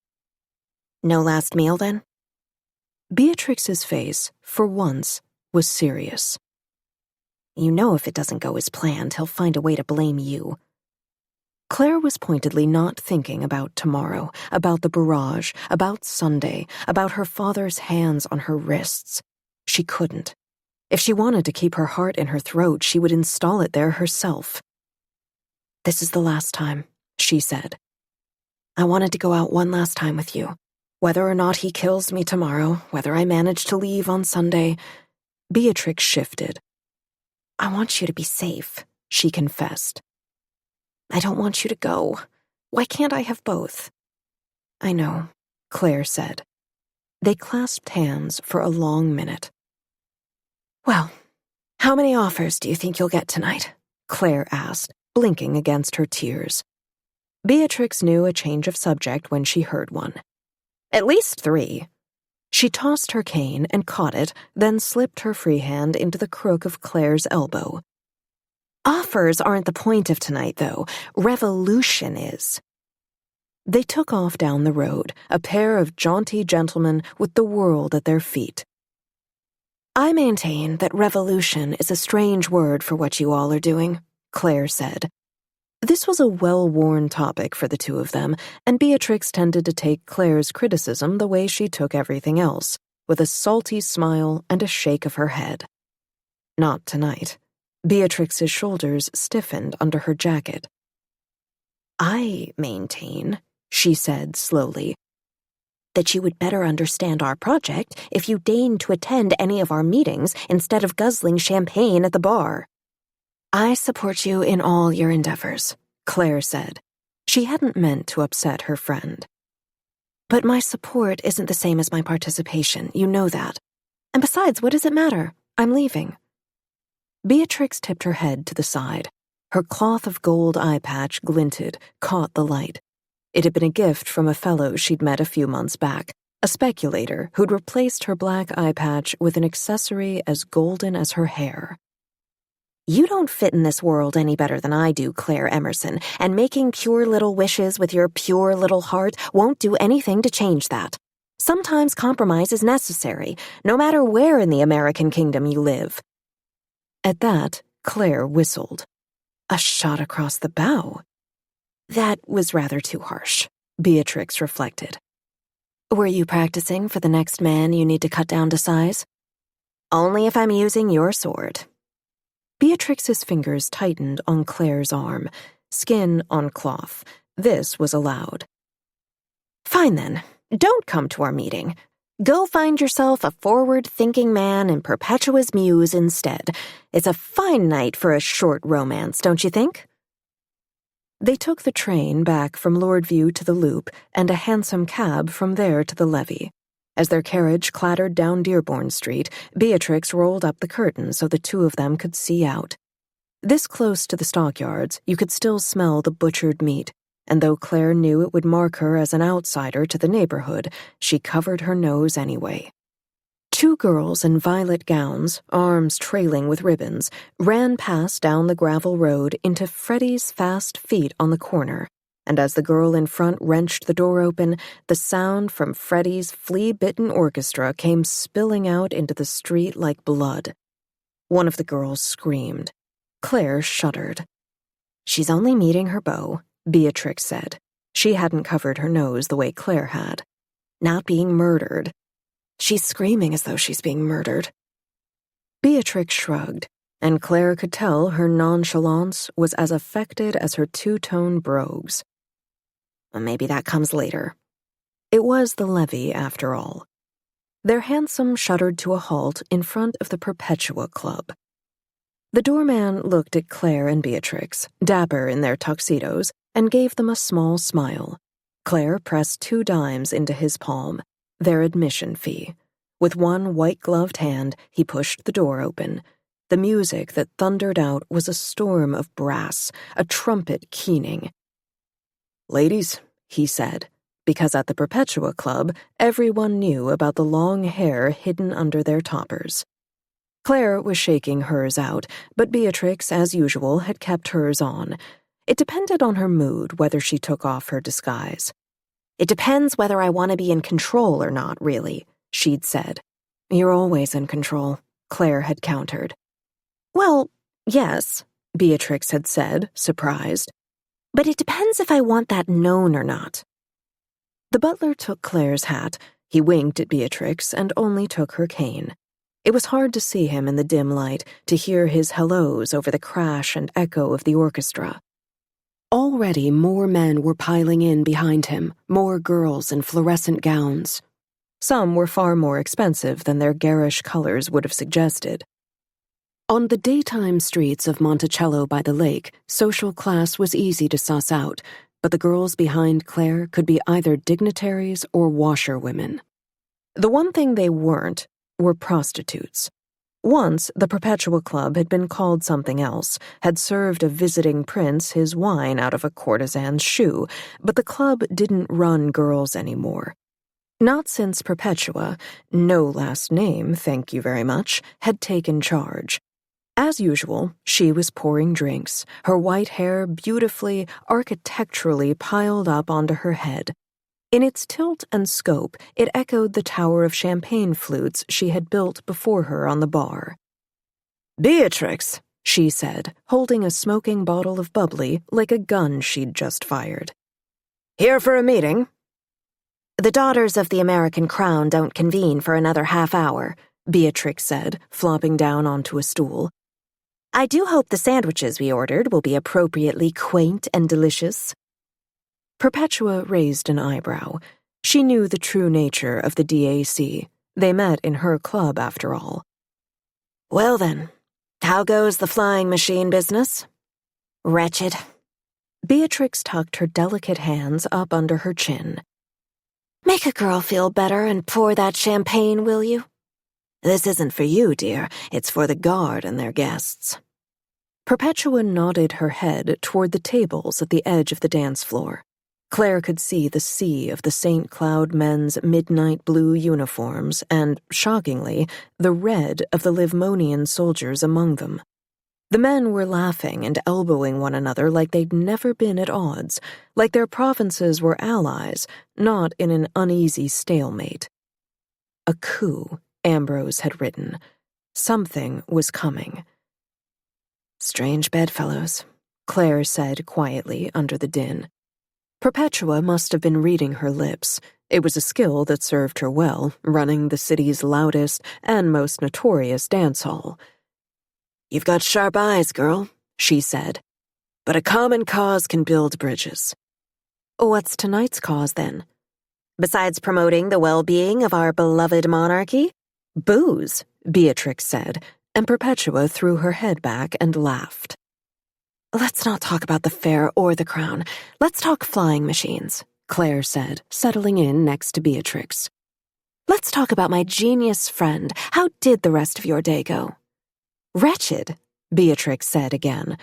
"No last meal, then?" Beatrix's face, for once, was serious. "You know if it doesn't go as planned, he'll find a way to blame you." Claire was pointedly not thinking about tomorrow, about the barrage, about Sunday, about her father's hands on her wrists. She couldn't. If she wanted to keep her heart in her throat, she would install it there herself. "This is the last time," she said. "I wanted to go out one last time with you. Whether or not he kills me tomorrow, whether I manage to leave on Sunday." Beatrix shifted. "I want you to be safe," she confessed. "I don't want you to go. Why can't I have both?" "I know," Claire said. They clasped hands for a long minute. "Well, how many offers do you think you'll get tonight?" Claire asked, blinking against her tears. Beatrix knew a change of subject when she heard one. "At least 3. She tossed her cane and caught it, then slipped her free hand into the crook of Claire's elbow. "Offers aren't the point of tonight, though. Revolution is." They took off down the road, a pair of jaunty gentlemen with the world at their feet. "I maintain that revolution is a strange word for what you all are doing," Claire said. This was a well-worn topic for the two of them, and Beatrix tended to take Claire's criticism the way she took everything else, with a salty smile and a shake of her head. Not tonight. Beatrix's shoulders stiffened under her jacket. "I maintain," she said slowly, "that you would better understand our project if you deigned to attend any of our meetings instead of guzzling champagne at the bar." "I support you in all your endeavors," Claire said. She hadn't meant to upset her friend. "But my support isn't the same as my participation, you know that. And besides, what does it matter? I'm leaving." Beatrix tipped her head to the side. Her cloth of gold eye patch glinted, caught the light. It had been a gift from a fellow she'd met a few months back, a speculator who'd replaced her black eye patch with an accessory as golden as her hair. "You don't fit in this world any better than I do, Claire Emerson, and making pure little wishes with your pure little heart won't do anything to change that. Sometimes compromise is necessary, no matter where in the American kingdom you live." At that, Claire whistled. A shot across the bow. That was rather too harsh, Beatrix reflected. "Were you practicing for the next man you need to cut down to size?" "Only if I'm using your sword." Beatrix's fingers tightened on Claire's arm, skin on cloth. This was allowed. "Fine then, don't come to our meeting. Go find yourself a forward-thinking man in Perpetua's Muse instead. It's a fine night for a short romance, don't you think?" They took the train back from Lordview to the Loop and a hansom cab from there to the levee. As their carriage clattered down Dearborn Street, Beatrix rolled up the curtain so the two of them could see out. This close to the stockyards, you could still smell the butchered meat, and though Claire knew it would mark her as an outsider to the neighborhood, she covered her nose anyway. 2 girls in violet gowns, arms trailing with ribbons, ran past down the gravel road into Freddie's fast feet on the corner, and as the girl in front wrenched the door open, the sound from Freddie's flea-bitten orchestra came spilling out into the street like blood. One of the girls screamed. Claire shuddered. "She's only meeting her beau," Beatrix said. She hadn't covered her nose the way Claire had. "Not being murdered." She's screaming as though she's being murdered. Beatrix shrugged, and Claire could tell her nonchalance was as affected as her two-tone brogues. Maybe that comes later. It was the levee, after all. Their hansom shuddered to a halt in front of the Perpetua Club. The doorman looked at Claire and Beatrix, dapper in their tuxedos, and gave them a small smile. Claire pressed 2 dimes into his palm, their admission fee. With one white-gloved hand, he pushed the door open. The music that thundered out was a storm of brass, a trumpet keening. "Ladies," he said, because at the Perpetua Club, everyone knew about the long hair hidden under their toppers. Claire was shaking hers out, but Beatrix, as usual, had kept hers on. It depended on her mood whether she took off her disguise. "It depends whether I want to be in control or not, really," she'd said. "You're always in control," Claire had countered. "Well, yes," Beatrix had said, surprised. "But it depends if I want that known or not." The butler took Claire's hat. He winked at Beatrix and only took her cane. It was hard to see him in the dim light, to hear his hellos over the crash and echo of the orchestra. Already more men were piling in behind him, more girls in fluorescent gowns. Some were far more expensive than their garish colors would have suggested. On the daytime streets of Monticello by the lake, social class was easy to suss out, but the girls behind Claire could be either dignitaries or washerwomen. The one thing they weren't were prostitutes. Once, the Perpetua Club had been called something else, had served a visiting prince his wine out of a courtesan's shoe, but the club didn't run girls anymore. Not since Perpetua, no last name, thank you very much, had taken charge. As usual, she was pouring drinks, her white hair beautifully, architecturally piled up onto her head. In its tilt and scope, it echoed the tower of champagne flutes she had built before her on the bar. "Beatrix," she said, holding a smoking bottle of bubbly like a gun she'd just fired. "Here for a meeting?" "The daughters of the American Crown don't convene for another half hour," Beatrix said, flopping down onto a stool. "I do hope the sandwiches we ordered will be appropriately quaint and delicious." Perpetua raised an eyebrow. She knew the true nature of the DAC. They met in her club, after all. "Well then, how goes the flying machine business?" "Wretched." Beatrix tucked her delicate hands up under her chin. "Make a girl feel better and pour that champagne, will you?" "This isn't for you, dear. It's for the guard and their guests." Perpetua nodded her head toward the tables at the edge of the dance floor. Claire could see the sea of the St. Cloud men's midnight blue uniforms and, shockingly, the red of the Livmonian soldiers among them. The men were laughing and elbowing one another like they'd never been at odds, like their provinces were allies, not in an uneasy stalemate. A coup, Ambrose had written. Something was coming. "Strange bedfellows," Claire said quietly under the din. Perpetua must have been reading her lips. It was a skill that served her well, running the city's loudest and most notorious dance hall. "You've got sharp eyes, girl," she said. "But a common cause can build bridges." "What's tonight's cause, then?" "Besides promoting the well-being of our beloved monarchy?" "Booze," Beatrix said, and Perpetua threw her head back and laughed. "Let's not talk about the fair or the crown. Let's talk flying machines," Claire said, settling in next to Beatrix. "Let's talk about my genius friend. How did the rest of your day go?" "Wretched," Beatrix said again.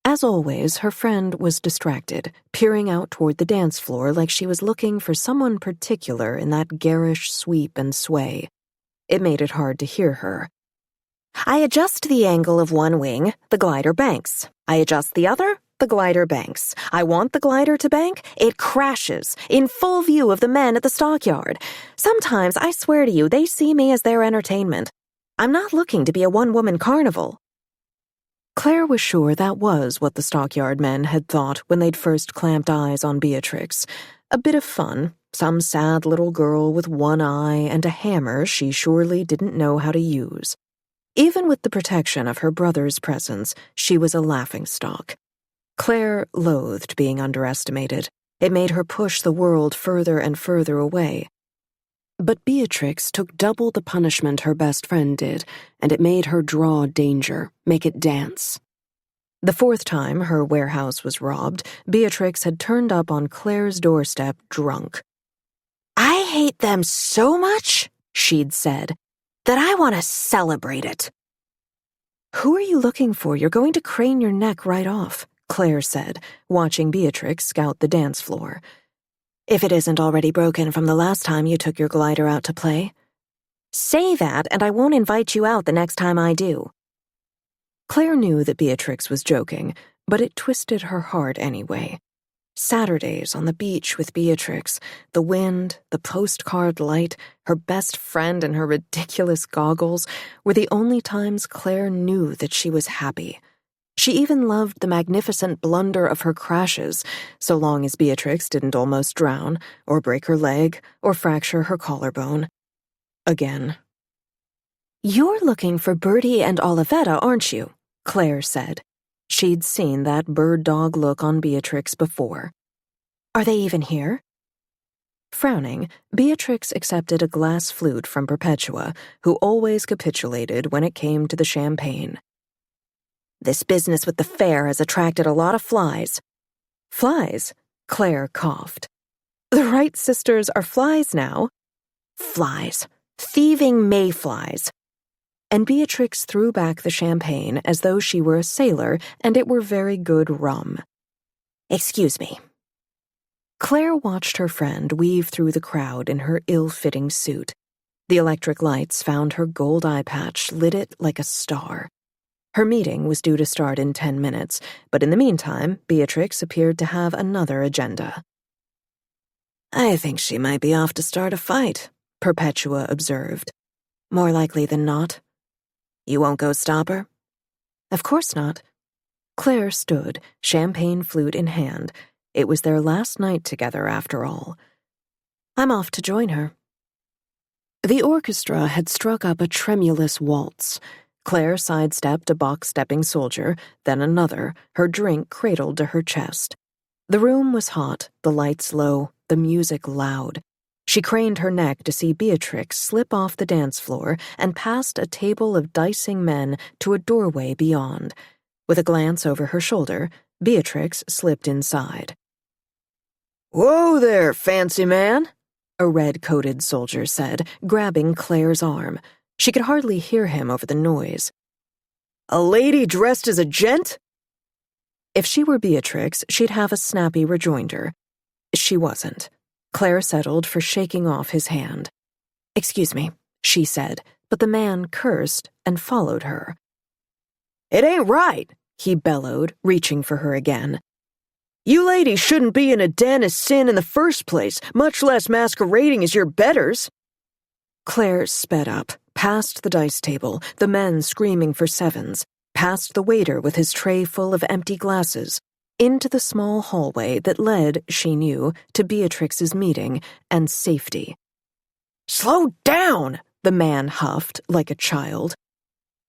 As always, her friend was distracted, peering out toward the dance floor like she was looking for someone particular in that garish sweep and sway. It made it hard to hear her. "I adjust the angle of one wing, the glider banks. I adjust the other, the glider banks. I want the glider to bank, it crashes, in full view of the men at the stockyard. Sometimes, I swear to you, they see me as their entertainment. I'm not looking to be a one-woman carnival." Claire was sure that was what the stockyard men had thought when they'd first clamped eyes on Beatrix. A bit of fun, some sad little girl with one eye and a hammer she surely didn't know how to use. Even with the protection of her brother's presence, she was a laughingstock. Claire loathed being underestimated. It made her push the world further and further away. But Beatrix took double the punishment her best friend did, and it made her draw danger, make it dance. The fourth time her warehouse was robbed, Beatrix had turned up on Claire's doorstep drunk. "I hate them so much," she'd said, "that I want to celebrate it." "Who are you looking for? You're going to crane your neck right off," Claire said, watching Beatrix scout the dance floor. "If it isn't already broken from the last time you took your glider out to play." "Say that, and I won't invite you out the next time I do." Claire knew that Beatrix was joking, but it twisted her heart anyway. Saturdays on the beach with Beatrix, the wind, the postcard light, her best friend and her ridiculous goggles were the only times Claire knew that she was happy. She even loved the magnificent blunder of her crashes, so long as Beatrix didn't almost drown, or break her leg, or fracture her collarbone. Again. "You're looking for Bertie and Olivetta, aren't you?" Claire said. She'd seen that bird-dog look on Beatrix before. "Are they even here?" Frowning, Beatrix accepted a glass flute from Perpetua, who always capitulated when it came to the champagne. "This business with the fair has attracted a lot of flies." "Flies?" Claire coughed. "The Wright sisters are flies now." "Flies. Thieving mayflies." And Beatrix threw back the champagne as though she were a sailor and it were very good rum. "Excuse me." Claire watched her friend weave through the crowd in her ill-fitting suit. The electric lights found her gold eye patch, lit it like a star. Her meeting was due to start in 10 minutes, but in the meantime, Beatrix appeared to have another agenda. "I think she might be off to start a fight," Perpetua observed. "More likely than not." "You won't go stop her?" "Of course not." Claire stood, champagne flute in hand. It was their last night together, after all. "I'm off to join her." The orchestra had struck up a tremulous waltz. Claire sidestepped a box-stepping soldier, then another, her drink cradled to her chest. The room was hot, the lights low, the music loud. She craned her neck to see Beatrix slip off the dance floor and past a table of dicing men to a doorway beyond. With a glance over her shoulder, Beatrix slipped inside. "Whoa there, fancy man," a red-coated soldier said, grabbing Claire's arm. She could hardly hear him over the noise. "A lady dressed as a gent?" If she were Beatrix, she'd have a snappy rejoinder. She wasn't. Claire settled for shaking off his hand. "Excuse me," she said, but the man cursed and followed her. "It ain't right," he bellowed, reaching for her again. "You ladies shouldn't be in a den of sin in the first place, much less masquerading as your betters." Claire sped up, past the dice table, the men screaming for sevens, past the waiter with his tray full of empty glasses, into the small hallway that led, she knew, to Beatrix's meeting and safety. "Slow down," the man huffed like a child.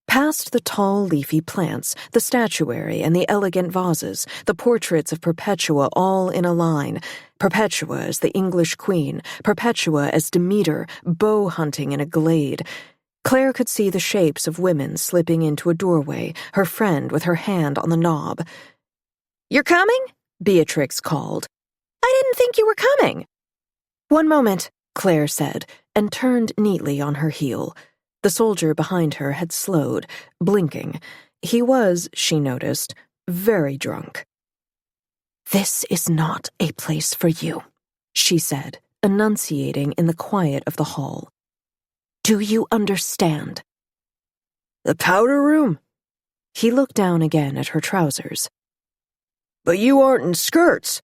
Past the tall leafy plants, the statuary and the elegant vases, the portraits of Perpetua all in a line, Perpetua as the English queen, Perpetua as Demeter, bow hunting in a glade. Claire could see the shapes of women slipping into a doorway, her friend with her hand on the knob. "You're coming?" Beatrix called. "I didn't think you were coming." "One moment," Claire said, and turned neatly on her heel. The soldier behind her had slowed, blinking. He was, she noticed, very drunk. "This is not a place for you," she said, enunciating in the quiet of the hall. "Do you understand?" "The powder room?" He looked down again at her trousers. "But you aren't in skirts."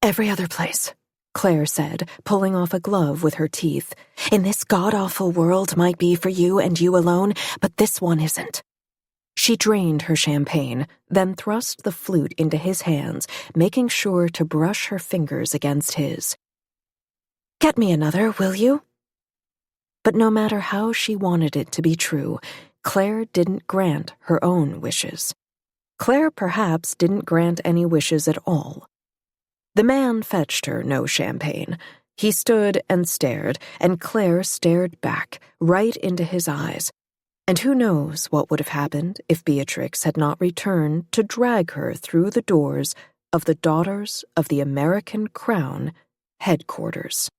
"Every other place," Claire said, pulling off a glove with her teeth. "In this god-awful world might be for you and you alone, but this one isn't." She drained her champagne, then thrust the flute into his hands, making sure to brush her fingers against his. Get me another, will you?" But no matter how she wanted it to be true, Claire didn't grant her own wishes. Claire perhaps didn't grant any wishes at all. The man fetched her no champagne. He stood and stared, and Claire stared back, right into his eyes. And who knows what would have happened if Beatrix had not returned to drag her through the doors of the Daughters of the American Crown headquarters.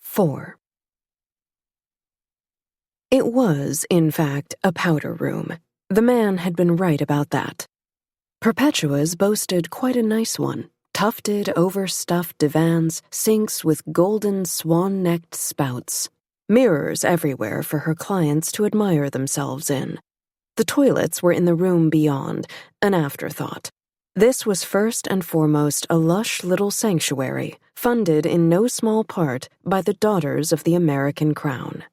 4. It was, in fact, a powder room. The man had been right about that. Perpetua's boasted quite a nice one. Tufted, overstuffed divans, sinks with golden swan-necked spouts. Mirrors everywhere for her clients to admire themselves in. The toilets were in the room beyond, an afterthought. This was first and foremost a lush little sanctuary, funded in no small part by the Daughters of the American Crown.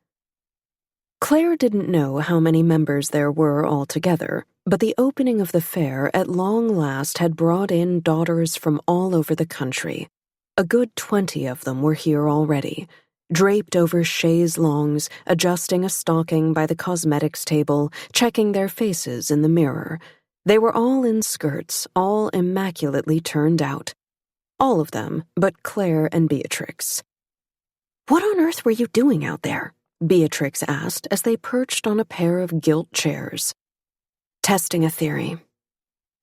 Claire didn't know how many members there were altogether, but the opening of the fair at long last had brought in daughters from all over the country. A good 20 of them were here already, draped over chaise longues, adjusting a stocking by the cosmetics table, checking their faces in the mirror. They were all in skirts, all immaculately turned out. All of them but Claire and Beatrix. "What on earth were you doing out there?" Beatrix asked as they perched on a pair of gilt chairs. "Testing a theory."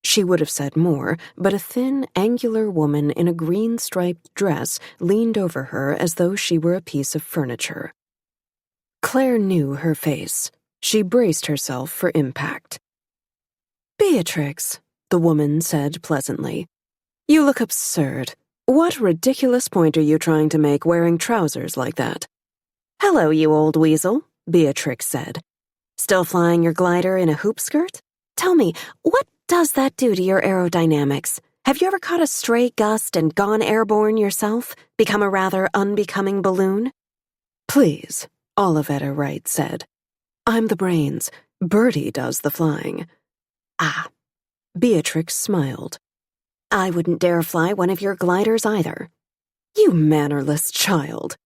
She would have said more, but a thin, angular woman in a green-striped dress leaned over her as though she were a piece of furniture. Claire knew her face. She braced herself for impact. "Beatrix," the woman said pleasantly, "you look absurd. What ridiculous point are you trying to make wearing trousers like that?" "Hello, you old weasel," Beatrix said. "Still flying your glider in a hoop skirt? Tell me, what does that do to your aerodynamics? Have you ever caught a stray gust and gone airborne yourself? Become a rather unbecoming balloon?" "Please," Olivetta Wright said. "I'm the brains. Bertie does the flying." "Ah." Beatrix smiled. "I wouldn't dare fly one of your gliders either." "You mannerless child."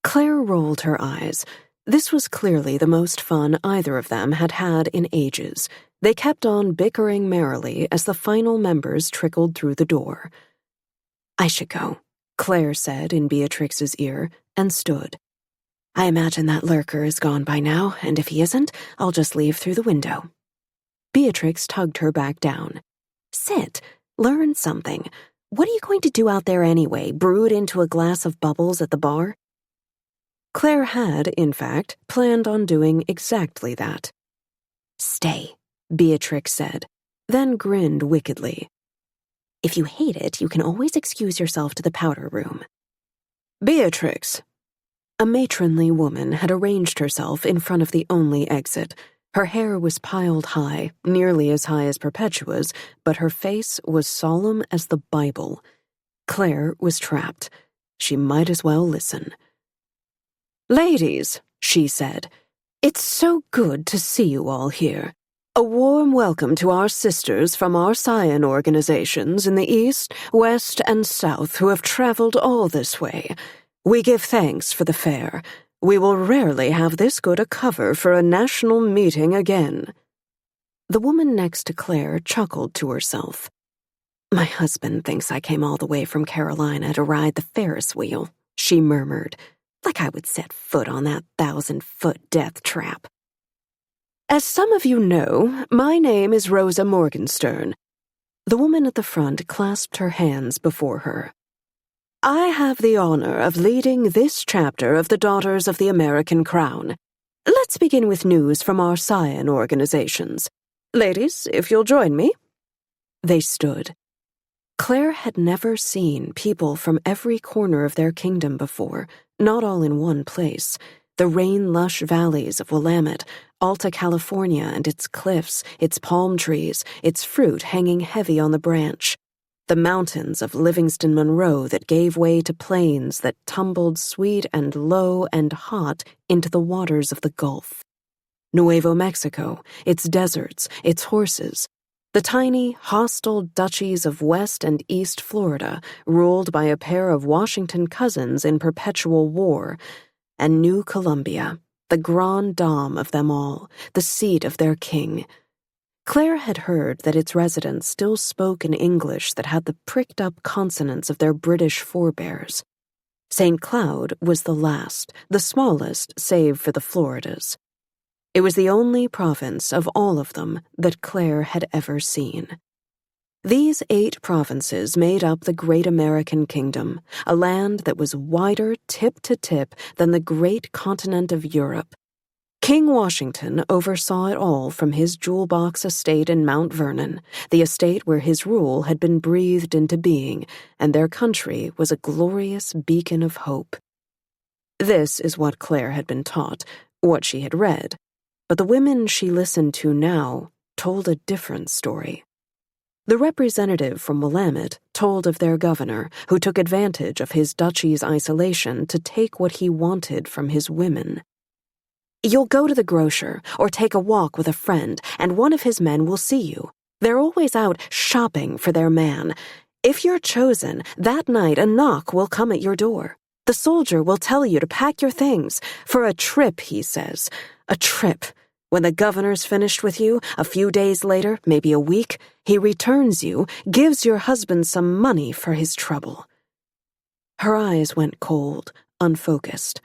Claire rolled her eyes. This was clearly the most fun either of them had had in ages. They kept on bickering merrily as the final members trickled through the door. "I should go," Claire said in Beatrix's ear, and stood. "I imagine that lurker is gone by now, and if he isn't, I'll just leave through the window." Beatrix tugged her back down. "Sit. Learn something. What are you going to do out there anyway, brood into a glass of bubbles at the bar?" Claire had, in fact, planned on doing exactly that. "Stay," Beatrix said, then grinned wickedly. "If you hate it, you can always excuse yourself to the powder room." "Beatrix." A matronly woman had arranged herself in front of the only exit. Her hair was piled high, nearly as high as Perpetua's, but her face was solemn as the Bible. Claire was trapped. She might as well listen. "Ladies," she said, "it's so good to see you all here. A warm welcome to our sisters from our scion organizations in the East, West, and South who have traveled all this way. We give thanks for the fair. We will rarely have this good a cover for a national meeting again." The woman next to Claire chuckled to herself. "My husband thinks I came all the way from Carolina to ride the Ferris wheel," she murmured, "like I would set foot on that 1,000-foot death trap." "As some of you know, my name is Rosa Morgenstern." The woman at the front clasped her hands before her. "I have the honor of leading this chapter of the Daughters of the American Crown. Let's begin with news from our scion organizations. Ladies, if you'll join me." They stood. Claire had never seen people from every corner of their kingdom before, not all in one place. The rain-lush valleys of Willamette, Alta California and its cliffs, its palm trees, its fruit hanging heavy on the branch. The mountains of Livingston Monroe that gave way to plains that tumbled sweet and low and hot into the waters of the Gulf. Nuevo Mexico, its deserts, its horses. The tiny, hostile duchies of West and East Florida, ruled by a pair of Washington cousins in perpetual war, and New Columbia, the grande dame of them all, the seat of their king. Claire had heard that its residents still spoke an English that had the pricked-up consonants of their British forebears. St. Cloud was the last, the smallest, save for the Floridas. It was the only province of all of them that Claire had ever seen. These 8 provinces made up the great American kingdom, a land that was wider tip to tip than the great continent of Europe. King Washington oversaw it all from his jewel box estate in Mount Vernon, the estate where his rule had been breathed into being, and their country was a glorious beacon of hope. This is what Claire had been taught, what she had read. But the women she listened to now told a different story. The representative from Willamette told of their governor, who took advantage of his duchy's isolation to take what he wanted from his women. You'll go to the grocer or take a walk with a friend, and one of his men will see you. They're always out shopping for their man. If you're chosen, that night a knock will come at your door. The soldier will tell you to pack your things. For a trip, he says. A trip. When the governor's finished with you, a few days later, maybe a week, he returns you, gives your husband some money for his trouble. Her eyes went cold, unfocused.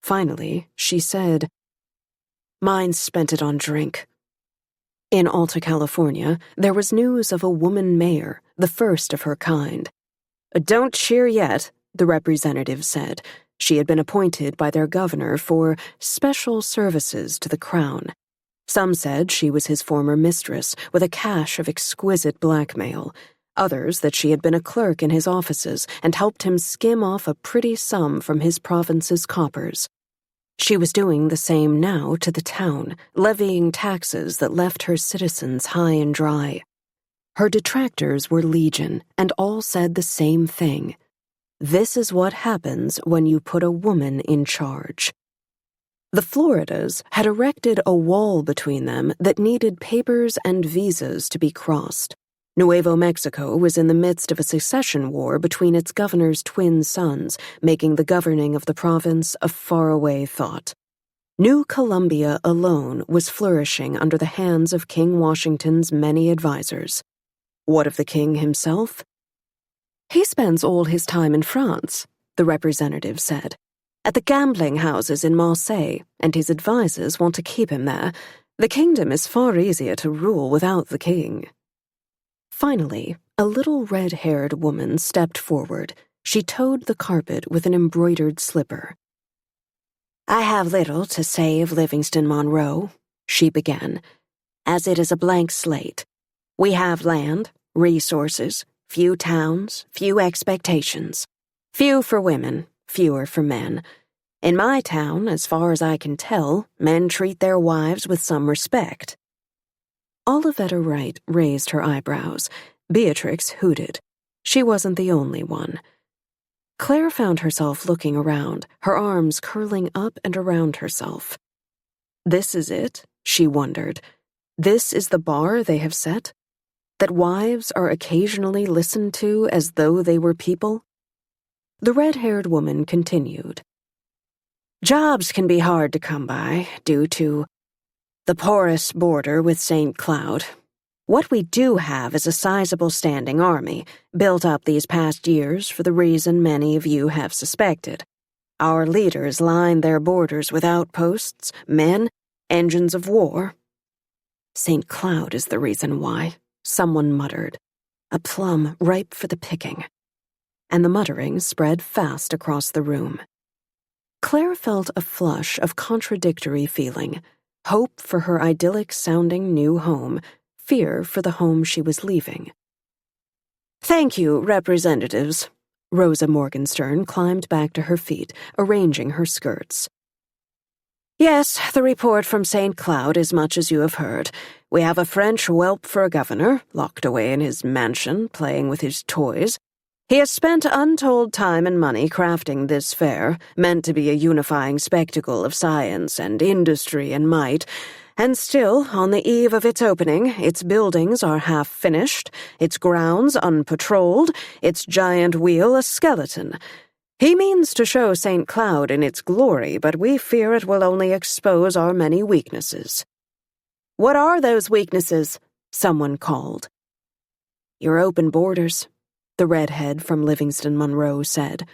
Finally, she said, Mine spent it on drink. In Alta California, there was news of a woman mayor, the first of her kind. Don't cheer yet, the representative said. She had been appointed by their governor for special services to the crown. Some said she was his former mistress, with a cache of exquisite blackmail. Others that she had been a clerk in his offices and helped him skim off a pretty sum from his province's coppers. She was doing the same now to the town, levying taxes that left her citizens high and dry. Her detractors were legion, and all said the same thing. This is what happens when you put a woman in charge. The Floridas had erected a wall between them that needed papers and visas to be crossed. Nuevo Mexico was in the midst of a succession war between its governor's twin sons, making the governing of the province a faraway thought. New Columbia alone was flourishing under the hands of King Washington's many advisers. What of the king himself? He spends all his time in France, the representative said, at the gambling houses in Marseille, and his advisers want to keep him there. The kingdom is far easier to rule without the king. Finally, a little red-haired woman stepped forward. She toed the carpet with an embroidered slipper. I have little to say of Livingston Monroe, she began, as it is a blank slate. We have land, resources, few towns, few expectations. Few for women, fewer for men. In my town, as far as I can tell, men treat their wives with some respect. Olivetta Wright raised her eyebrows. Beatrix hooted. She wasn't the only one. Claire found herself looking around, her arms curling up and around herself. This is it, she wondered. This is the bar they have set? That wives are occasionally listened to as though they were people? The red-haired woman continued. Jobs can be hard to come by due to the porous border with St. Cloud. What we do have is a sizable standing army, built up these past years for the reason many of you have suspected. Our leaders line their borders with outposts, men, engines of war. St. Cloud is the reason why, someone muttered. A plum ripe for the picking. And the muttering spread fast across the room. Claire felt a flush of contradictory feeling. Hope for her idyllic-sounding new home, fear for the home she was leaving. Thank you, representatives. Rosa Morgenstern climbed back to her feet, arranging her skirts. Yes, the report from St. Cloud is much as you have heard. We have a French whelp for a governor, locked away in his mansion, playing with his toys. He has spent untold time and money crafting this fair, meant to be a unifying spectacle of science and industry and might, and still, on the eve of its opening, its buildings are half finished, its grounds unpatrolled, its giant wheel a skeleton. He means to show St. Cloud in its glory, but we fear it will only expose our many weaknesses. What are those weaknesses? Someone called. Your open borders, the redhead from Livingston Monroe said.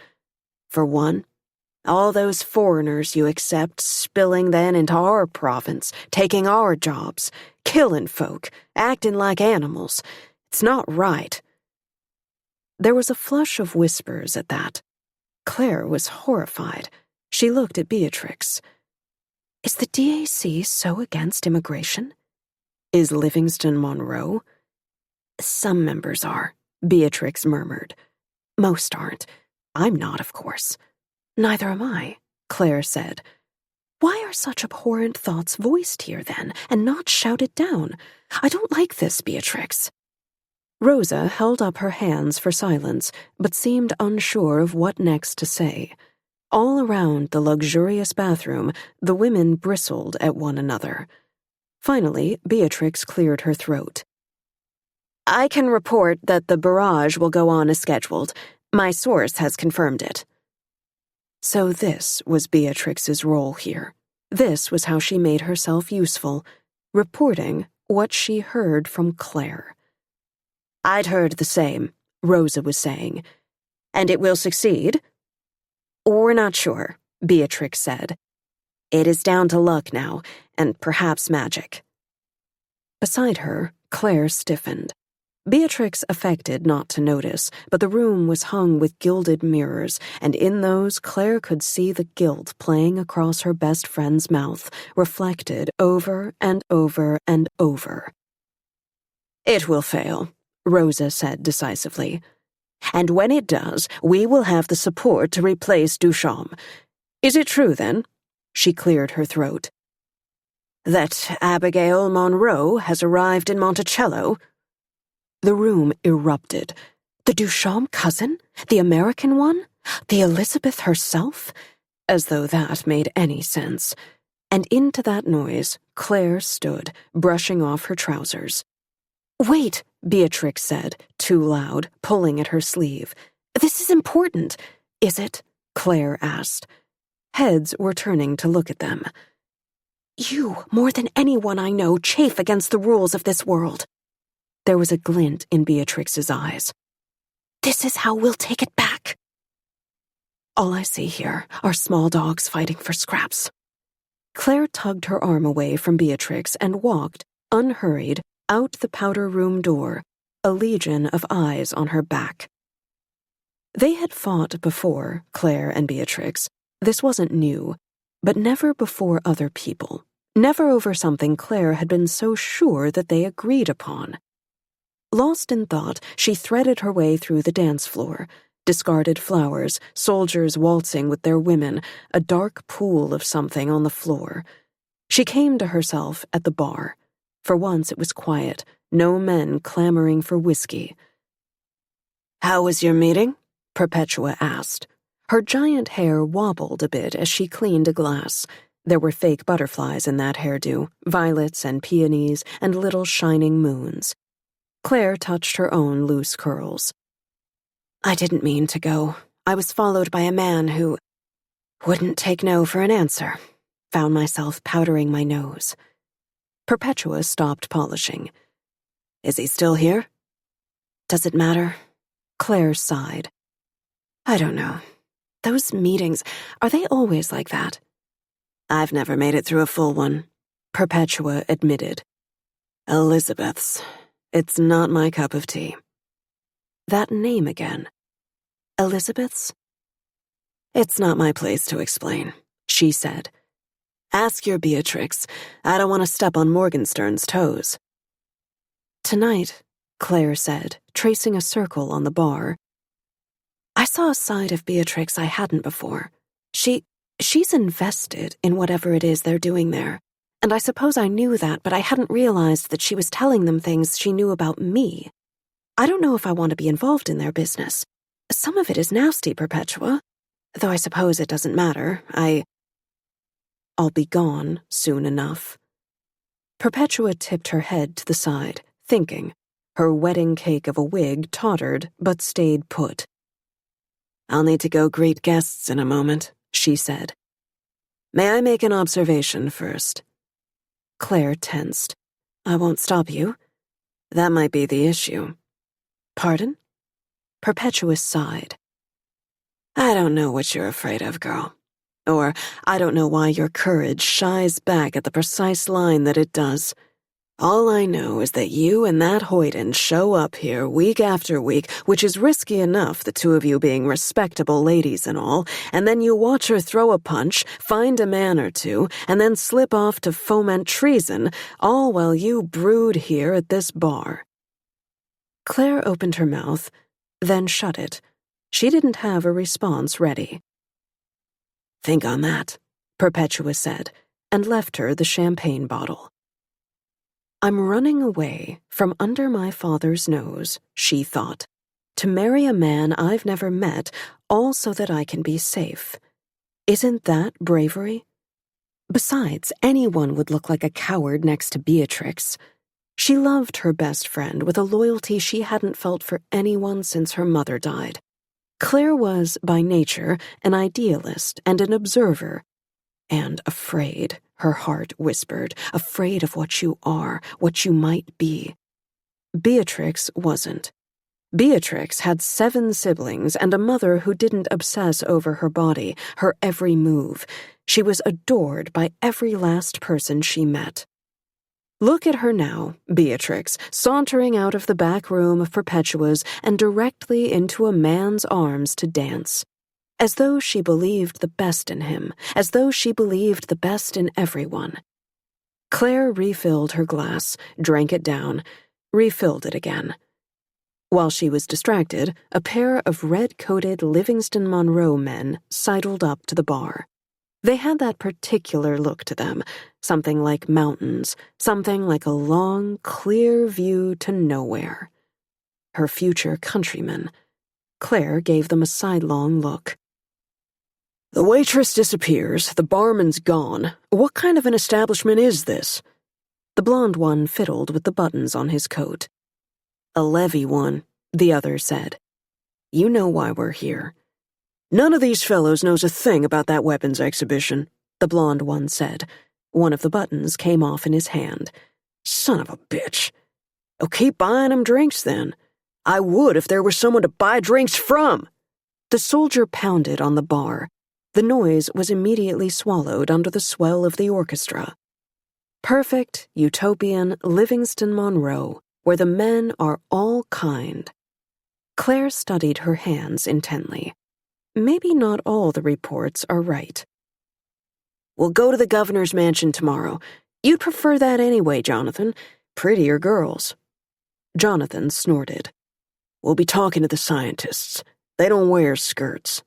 For one, all those foreigners you accept spilling then into our province, taking our jobs, killing folk, acting like animals. It's not right. There was a flush of whispers at that. Claire was horrified. She looked at Beatrix. Is the DAC so against immigration? Is Livingston Monroe? Some members are, Beatrix murmured. Most aren't. I'm not, of course. Neither am I, Claire said. Why are such abhorrent thoughts voiced here, then, and not shouted down? I don't like this, Beatrix. Rosa held up her hands for silence, but seemed unsure of what next to say. All around the luxurious bathroom, the women bristled at one another. Finally, Beatrix cleared her throat. I can report that the barrage will go on as scheduled. My source has confirmed it. So this was Beatrix's role here. This was how she made herself useful, reporting what she heard from Claire. I'd heard the same, Rosa was saying. And it will succeed? We're not sure, Beatrix said. It is down to luck now, and perhaps magic. Beside her, Claire stiffened. Beatrix affected not to notice, but the room was hung with gilded mirrors, and in those Claire could see the gilt playing across her best friend's mouth, reflected over and over and over. It will fail, Rosa said decisively. And when it does, we will have the support to replace Duchamp. Is it true, then? She cleared her throat. That Abigail Monroe has arrived in Monticello? The room erupted. The Duchamp cousin? The American one? The Elizabeth herself? As though that made any sense. And into that noise, Claire stood, brushing off her trousers. Wait, Beatrix said, too loud, pulling at her sleeve. This is important. Is it? Claire asked. Heads were turning to look at them. You, more than anyone I know, chafe against the rules of this world. There was a glint in Beatrix's eyes. This is how we'll take it back. All I see here are small dogs fighting for scraps. Claire tugged her arm away from Beatrix and walked, unhurried, out the powder room door, a legion of eyes on her back. They had fought before, Claire and Beatrix. This wasn't new, but never before other people. Never over something Claire had been so sure that they agreed upon. Lost in thought, she threaded her way through the dance floor, discarded flowers, soldiers waltzing with their women, a dark pool of something on the floor. She came to herself at the bar. For once it was quiet, no men clamoring for whiskey. How was your meeting? Perpetua asked. Her giant hair wobbled a bit as she cleaned a glass. There were fake butterflies in that hairdo, violets and peonies and little shining moons. Claire touched her own loose curls. I didn't mean to go. I was followed by a man who wouldn't take no for an answer. Found myself powdering my nose. Perpetua stopped polishing. Is he still here? Does it matter? Claire sighed. I don't know. Those meetings, are they always like that? I've never made it through a full one, Perpetua admitted. Elizabeth's. It's not my cup of tea. That name again. Elizabeth's? It's not my place to explain, she said. Ask your Beatrix. I don't want to step on Morgenstern's toes. Tonight, Claire said, tracing a circle on the bar. I saw a side of Beatrix I hadn't before. She's invested in whatever it is they're doing there. And I suppose I knew that, but I hadn't realized that she was telling them things she knew about me. I don't know if I want to be involved in their business. Some of it is nasty, Perpetua. Though I suppose it doesn't matter. I'll be gone soon enough. Perpetua tipped her head to the side, thinking. Her wedding cake of a wig tottered, but stayed put. "I'll need to go greet guests in a moment," she said. "May I make an observation first?" Claire tensed. "I won't stop you." "That might be the issue." "Pardon?" Perpetua sighed. "I don't know what you're afraid of, girl. Or I don't know why your courage shies back at the precise line that it does. All I know is that you and that hoyden show up here week after week, which is risky enough, the two of you being respectable ladies and all, and then you watch her throw a punch, find a man or two, and then slip off to foment treason, all while you brood here at this bar." Claire opened her mouth, then shut it. She didn't have a response ready. "Think on that," Perpetua said, and left her the champagne bottle. "I'm running away from under my father's nose," she thought, "to marry a man I've never met, all so that I can be safe. Isn't that bravery? Besides, anyone would look like a coward next to Beatrix. She loved her best friend with a loyalty she hadn't felt for anyone since her mother died. Claire was, by nature, an idealist and an observer, and afraid, her heart whispered, afraid of what you are, what you might be. Beatrix wasn't. Beatrix had 7 siblings and a mother who didn't obsess over her body, her every move. She was adored by every last person she met. Look at her now, Beatrix, sauntering out of the back room of Perpetua's and directly into a man's arms to dance. As though she believed the best in him, as though she believed the best in everyone. Claire refilled her glass, drank it down, refilled it again. While she was distracted, a pair of red-coated Livingston Monroe men sidled up to the bar. They had that particular look to them, something like mountains, something like a long, clear view to nowhere. Her future countrymen. Claire gave them a sidelong look. "The waitress disappears, the barman's gone. What kind of an establishment is this?" The blonde one fiddled with the buttons on his coat. "A levee one," the other said. "You know why we're here." "None of these fellows knows a thing about that weapons exhibition," the blonde one said. One of the buttons came off in his hand. "Son of a bitch. Oh, keep buying 'em drinks, then. I would if there was someone to buy drinks from." The soldier pounded on the bar. The noise was immediately swallowed under the swell of the orchestra. Perfect, utopian Livingston Monroe, where the men are all kind. Claire studied her hands intently. Maybe not all the reports are right. "We'll go to the governor's mansion tomorrow. You'd prefer that anyway, Jonathan. Prettier girls." Jonathan snorted. "We'll be talking to the scientists. They don't wear skirts."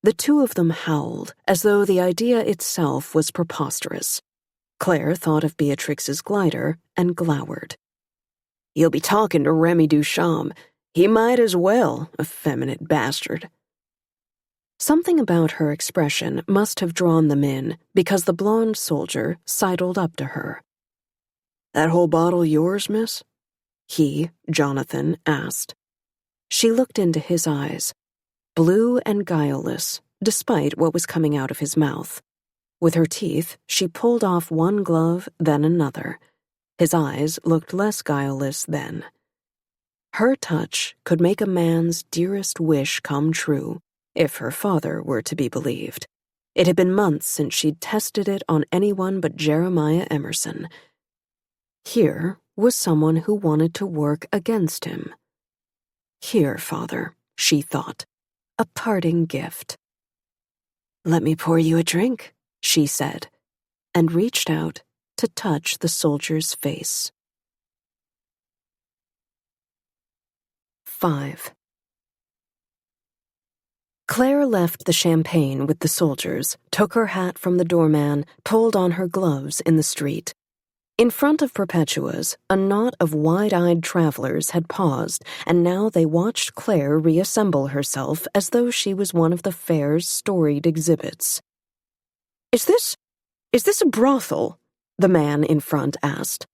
The two of them howled, as though the idea itself was preposterous. Claire thought of Beatrix's glider and glowered. "You'll be talking to Remy Duchamp. He might as well, effeminate bastard." Something about her expression must have drawn them in, because the blonde soldier sidled up to her. "That whole bottle yours, miss?" he, Jonathan, asked. She looked into his eyes, blue and guileless, despite what was coming out of his mouth. With her teeth, she pulled off one glove, then another. His eyes looked less guileless then. Her touch could make a man's dearest wish come true, if her father were to be believed. It had been months since she'd tested it on anyone but Jeremiah Emerson. Here was someone who wanted to work against him. "Here, father," she thought, a parting gift. "Let me pour you a drink," she said, and reached out to touch the soldier's face. 5. Claire left the champagne with the soldiers, took her hat from the doorman, pulled on her gloves in the street. In front of Perpetua's, a knot of wide-eyed travelers had paused, and now they watched Claire reassemble herself as though she was one of the fair's storied exhibits. Is this a brothel?" the man in front asked.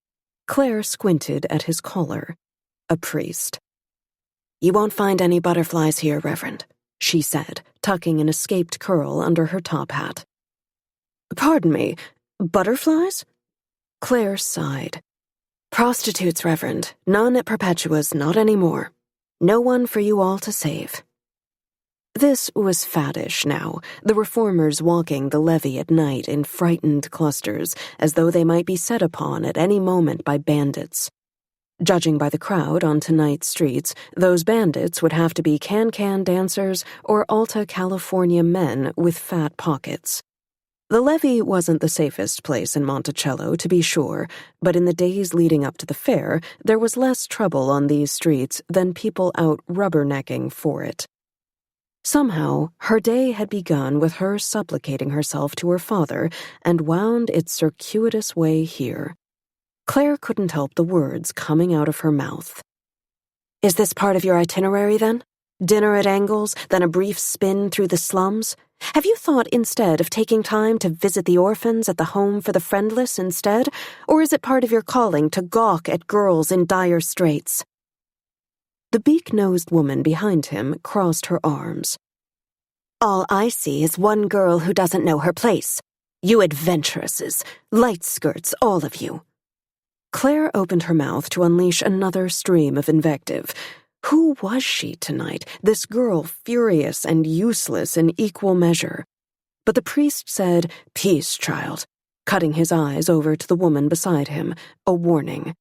Claire squinted at his collar. A priest. "You won't find any butterflies here, Reverend," she said, tucking an escaped curl under her top hat. "Pardon me, butterflies?" Claire sighed. "Prostitutes, Reverend. None at Perpetua's, not anymore. No one for you all to save." This was faddish now, the reformers walking the levee at night in frightened clusters, as though they might be set upon at any moment by bandits. Judging by the crowd on tonight's streets, those bandits would have to be can-can dancers or Alta California men with fat pockets. The levee wasn't the safest place in Monticello, to be sure, but in the days leading up to the fair, there was less trouble on these streets than people out rubbernecking for it. Somehow, her day had begun with her supplicating herself to her father and wound its circuitous way here. Claire couldn't help the words coming out of her mouth. "Is this part of your itinerary, then? Dinner at Angles, then a brief spin through the slums? Have you thought instead of taking time to visit the orphans at the Home for the Friendless instead, or is it part of your calling to gawk at girls in dire straits?" The beak-nosed woman behind him crossed her arms. "All I see is one girl who doesn't know her place. You adventuresses, light skirts, all of you." Claire opened her mouth to unleash another stream of invective. Who was she tonight, this girl furious and useless in equal measure? But the priest said, "Peace, child," cutting his eyes over to the woman beside him, a warning.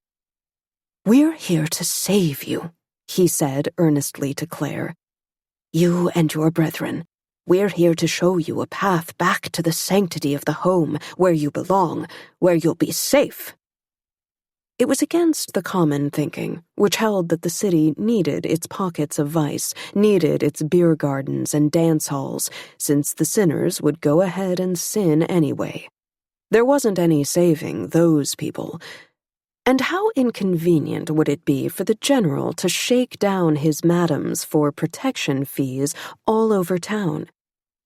"We're here to save you," he said earnestly to Claire. "You and your brethren. We're here to show you a path back to the sanctity of the home, where you belong, where you'll be safe." It was against the common thinking, which held that the city needed its pockets of vice, needed its beer gardens and dance halls, since the sinners would go ahead and sin anyway. There wasn't any saving those people. And how inconvenient would it be for the general to shake down his madams for protection fees all over town?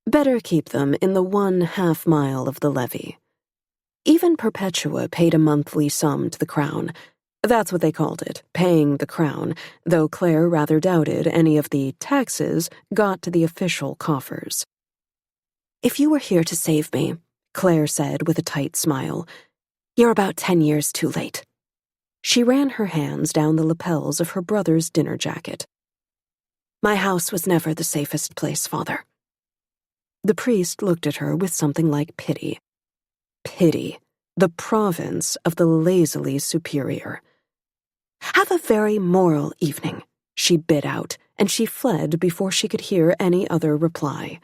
Better keep them in the 1/2 mile of the levee. Even Perpetua paid a monthly sum to the crown. That's what they called it, paying the crown, though Claire rather doubted any of the taxes got to the official coffers. "If you were here to save me," Claire said with a tight smile, "you're about 10 years too late." She ran her hands down the lapels of her brother's dinner jacket. "My house was never the safest place, Father." The priest looked at her with something like pity. Pity, the province of the lazily superior. "Have a very moral evening," she bid out, and she fled before she could hear any other reply.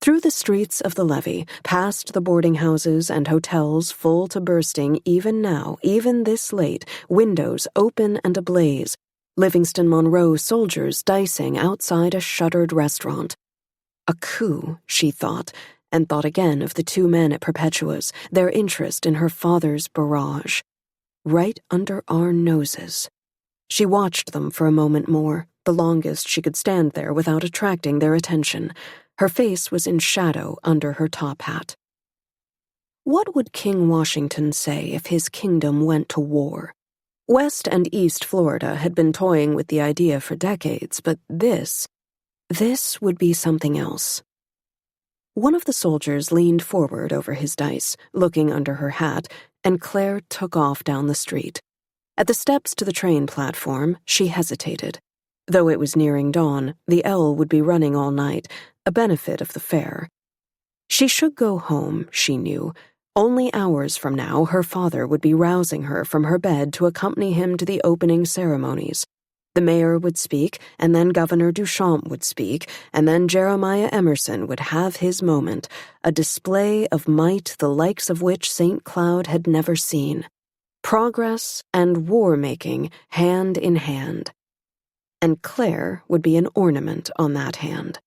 Through the streets of the levee, past the boarding houses and hotels full to bursting even now, even this late, windows open and ablaze, Livingston Monroe soldiers dicing outside a shuttered restaurant. A coup, she thought, and thought again of the 2 men at Perpetua's, their interest in her father's barrage. Right under our noses. She watched them for a moment more, the longest she could stand there without attracting their attention. Her face was in shadow under her top hat. What would King Washington say if his kingdom went to war? West and East Florida had been toying with the idea for decades, but this would be something else. One of the soldiers leaned forward over his dice, looking under her hat, and Claire took off down the street. At the steps to the train platform, she hesitated. Though it was nearing dawn, the L would be running all night, a benefit of the fair. She should go home, she knew. Only hours from now, her father would be rousing her from her bed to accompany him to the opening ceremonies. The mayor would speak, and then Governor Duchamp would speak, and then Jeremiah Emerson would have his moment, a display of might the likes of which St. Cloud had never seen. Progress and war-making hand in hand. And Claire would be an ornament on that hand.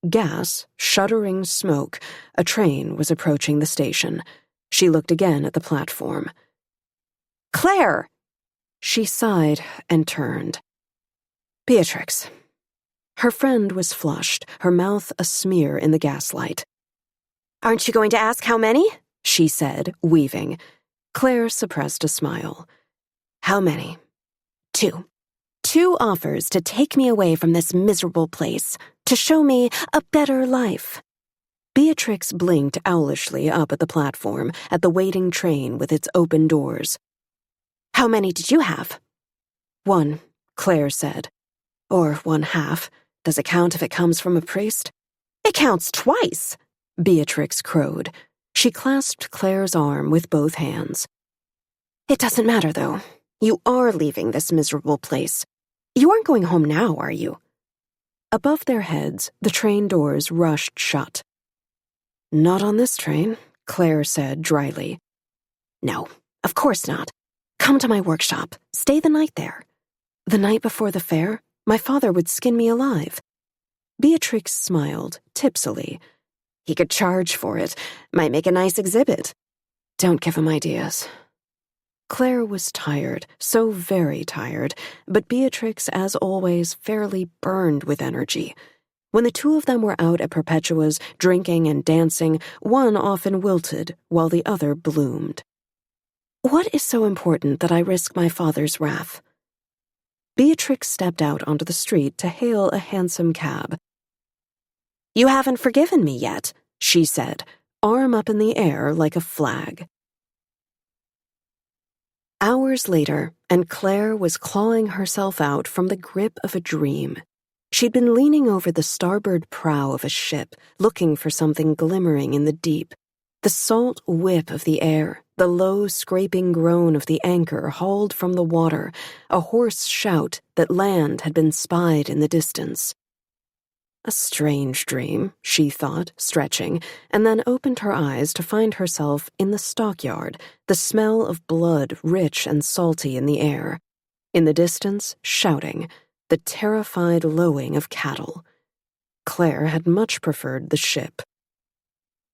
Gas, shuddering smoke, a train was approaching the station. She looked again at the platform. Claire! She sighed and turned. Beatrix. Her friend was flushed, her mouth a smear in the gaslight. Aren't you going to ask how many? She said, weaving. Claire suppressed a smile. How many? 2. 2 offers to take me away from this miserable place, to show me a better life. Beatrix blinked owlishly up at the platform, at the waiting train with its open doors. How many did you have? 1, Claire said. Or 1/2. Does it count if it comes from a priest? It counts twice, Beatrix crowed. She clasped Claire's arm with both hands. It doesn't matter, though. You are leaving this miserable place. You aren't going home now, are you? Above their heads, the train doors rushed shut. Not on this train, Claire said dryly. No, of course not. Come to my workshop. Stay the night there. The night before the fair, my father would skin me alive. Beatrix smiled, tipsily. He could charge for it. Might make a nice exhibit. Don't give him ideas. Claire was tired, so very tired, but Beatrix, as always, fairly burned with energy. When the two of them were out at Perpetua's, drinking and dancing, one often wilted, while the other bloomed. What is so important that I risk my father's wrath? Beatrix stepped out onto the street to hail a hansom cab. You haven't forgiven me yet, she said, arm up in the air like a flag. Hours later, and Claire was clawing herself out from the grip of a dream. She'd been leaning over the starboard prow of a ship, looking for something glimmering in the deep. The salt whip of the air, the low scraping groan of the anchor hauled from the water, a hoarse shout that land had been spied in the distance. A strange dream, she thought, stretching, and then opened her eyes to find herself in the stockyard, the smell of blood rich and salty in the air. In the distance, shouting, the terrified lowing of cattle. Claire had much preferred the ship.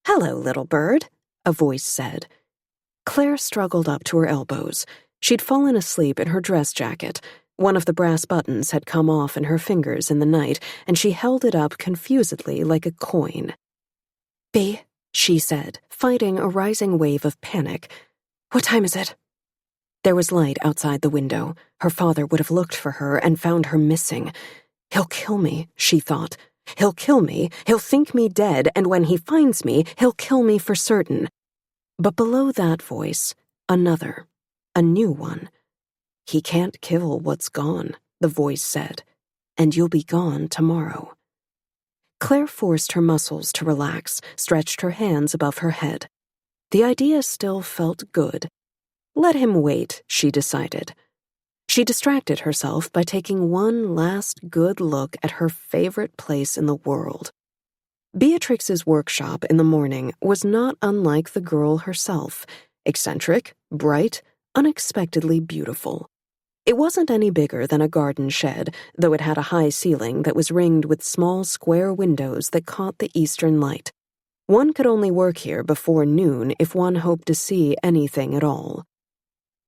Hello, little bird, a voice said. Claire struggled up to her elbows. She'd fallen asleep in her dress jacket. One of the brass buttons had come off in her fingers in the night, and she held it up confusedly like a coin. "Bea," she said, fighting a rising wave of panic. "What time is it?" There was light outside the window. Her father would have looked for her and found her missing. He'll kill me, she thought. He'll kill me, he'll think me dead, and when he finds me, he'll kill me for certain. But below that voice, another, a new one. He can't kill what's gone, the voice said, and you'll be gone tomorrow. Claire forced her muscles to relax, stretched her hands above her head. The idea still felt good. Let him wait, she decided. She distracted herself by taking one last good look at her favorite place in the world. Beatrix's workshop in the morning was not unlike the girl herself, eccentric, bright, unexpectedly beautiful. It wasn't any bigger than a garden shed, though it had a high ceiling that was ringed with small square windows that caught the eastern light. One could only work here before noon if one hoped to see anything at all.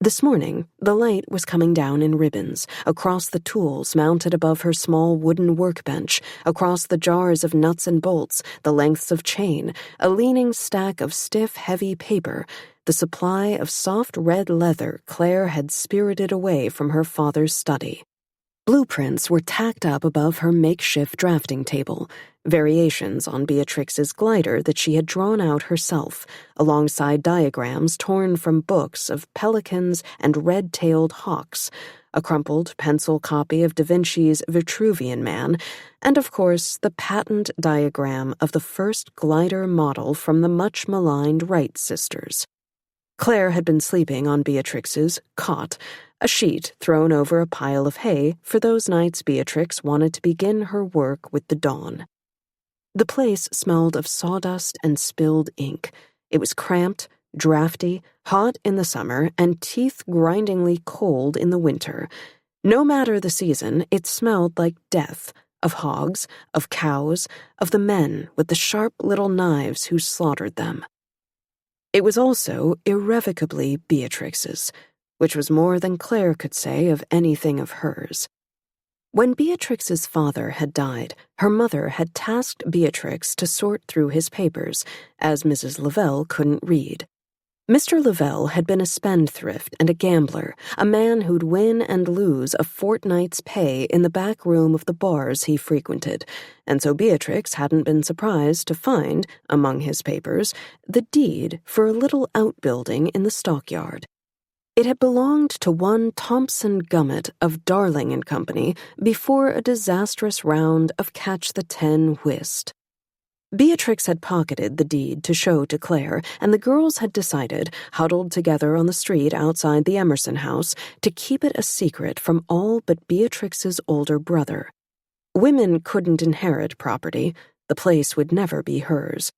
This morning, the light was coming down in ribbons, across the tools mounted above her small wooden workbench, across the jars of nuts and bolts, the lengths of chain, a leaning stack of stiff, heavy paper, the supply of soft red leather Claire had spirited away from her father's study. Blueprints were tacked up above her makeshift drafting table, variations on Beatrix's glider that she had drawn out herself, alongside diagrams torn from books of pelicans and red-tailed hawks, a crumpled pencil copy of Da Vinci's Vitruvian Man, and, of course, the patent diagram of the first glider model from the much-maligned Wright sisters. Claire had been sleeping on Beatrix's cot, a sheet thrown over a pile of hay for those nights Beatrix wanted to begin her work with the dawn. The place smelled of sawdust and spilled ink. It was cramped, drafty, hot in the summer, and teeth-grindingly cold in the winter. No matter the season, it smelled like death, of hogs, of cows, of the men with the sharp little knives who slaughtered them. It was also irrevocably Beatrix's. which was more than Claire could say of anything of hers. When Beatrix's father had died, her mother had tasked Beatrix to sort through his papers, as Mrs. Lavelle couldn't read. Mr. Lavelle had been a spendthrift and a gambler, a man who'd win and lose a fortnight's pay in the back room of the bars he frequented, and so Beatrix hadn't been surprised to find, among his papers, the deed for a little outbuilding in the stockyard. It had belonged to one Thompson Gummit of Darling and Company before a disastrous round of catch-the-10 whist. Beatrix had pocketed the deed to show to Claire, and the girls had decided, huddled together on the street outside the Emerson house, to keep it a secret from all but Beatrix's older brother. Women couldn't inherit property. The place would never be hers.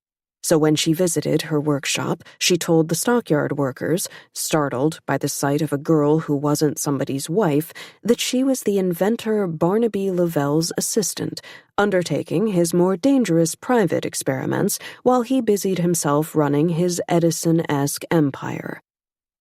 So when she visited her workshop, she told the stockyard workers, startled by the sight of a girl who wasn't somebody's wife, that she was the inventor Barnaby Lavelle's assistant, undertaking his more dangerous private experiments while he busied himself running his Edison-esque empire.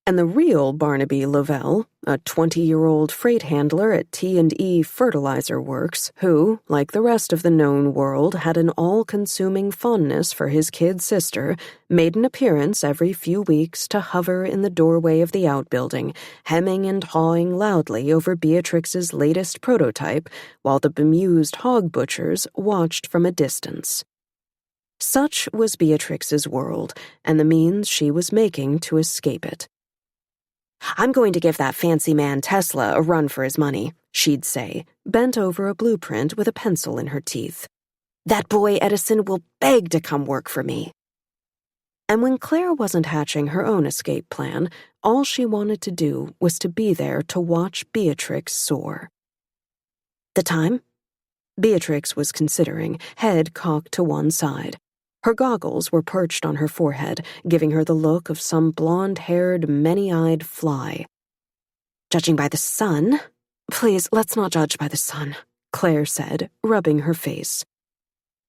And the real Barnaby Lavelle, a 20-year-old freight handler at T&E Fertilizer Works, who, like the rest of the known world, had an all-consuming fondness for his kid sister, made an appearance every few weeks to hover in the doorway of the outbuilding, hemming and hawing loudly over Beatrix's latest prototype, while the bemused hog butchers watched from a distance. Such was Beatrix's world, and the means she was making to escape it. "I'm going to give that fancy man Tesla a run for his money," she'd say, bent over a blueprint with a pencil in her teeth. "That boy Edison will beg to come work for me." And when Claire wasn't hatching her own escape plan, all she wanted to do was to be there to watch Beatrix soar. "The time?" Beatrix was considering, head cocked to one side. Her goggles were perched on her forehead, giving her the look of some blonde-haired, many-eyed fly. "Judging by the sun—" "Please, let's not judge by the sun," Claire said, rubbing her face.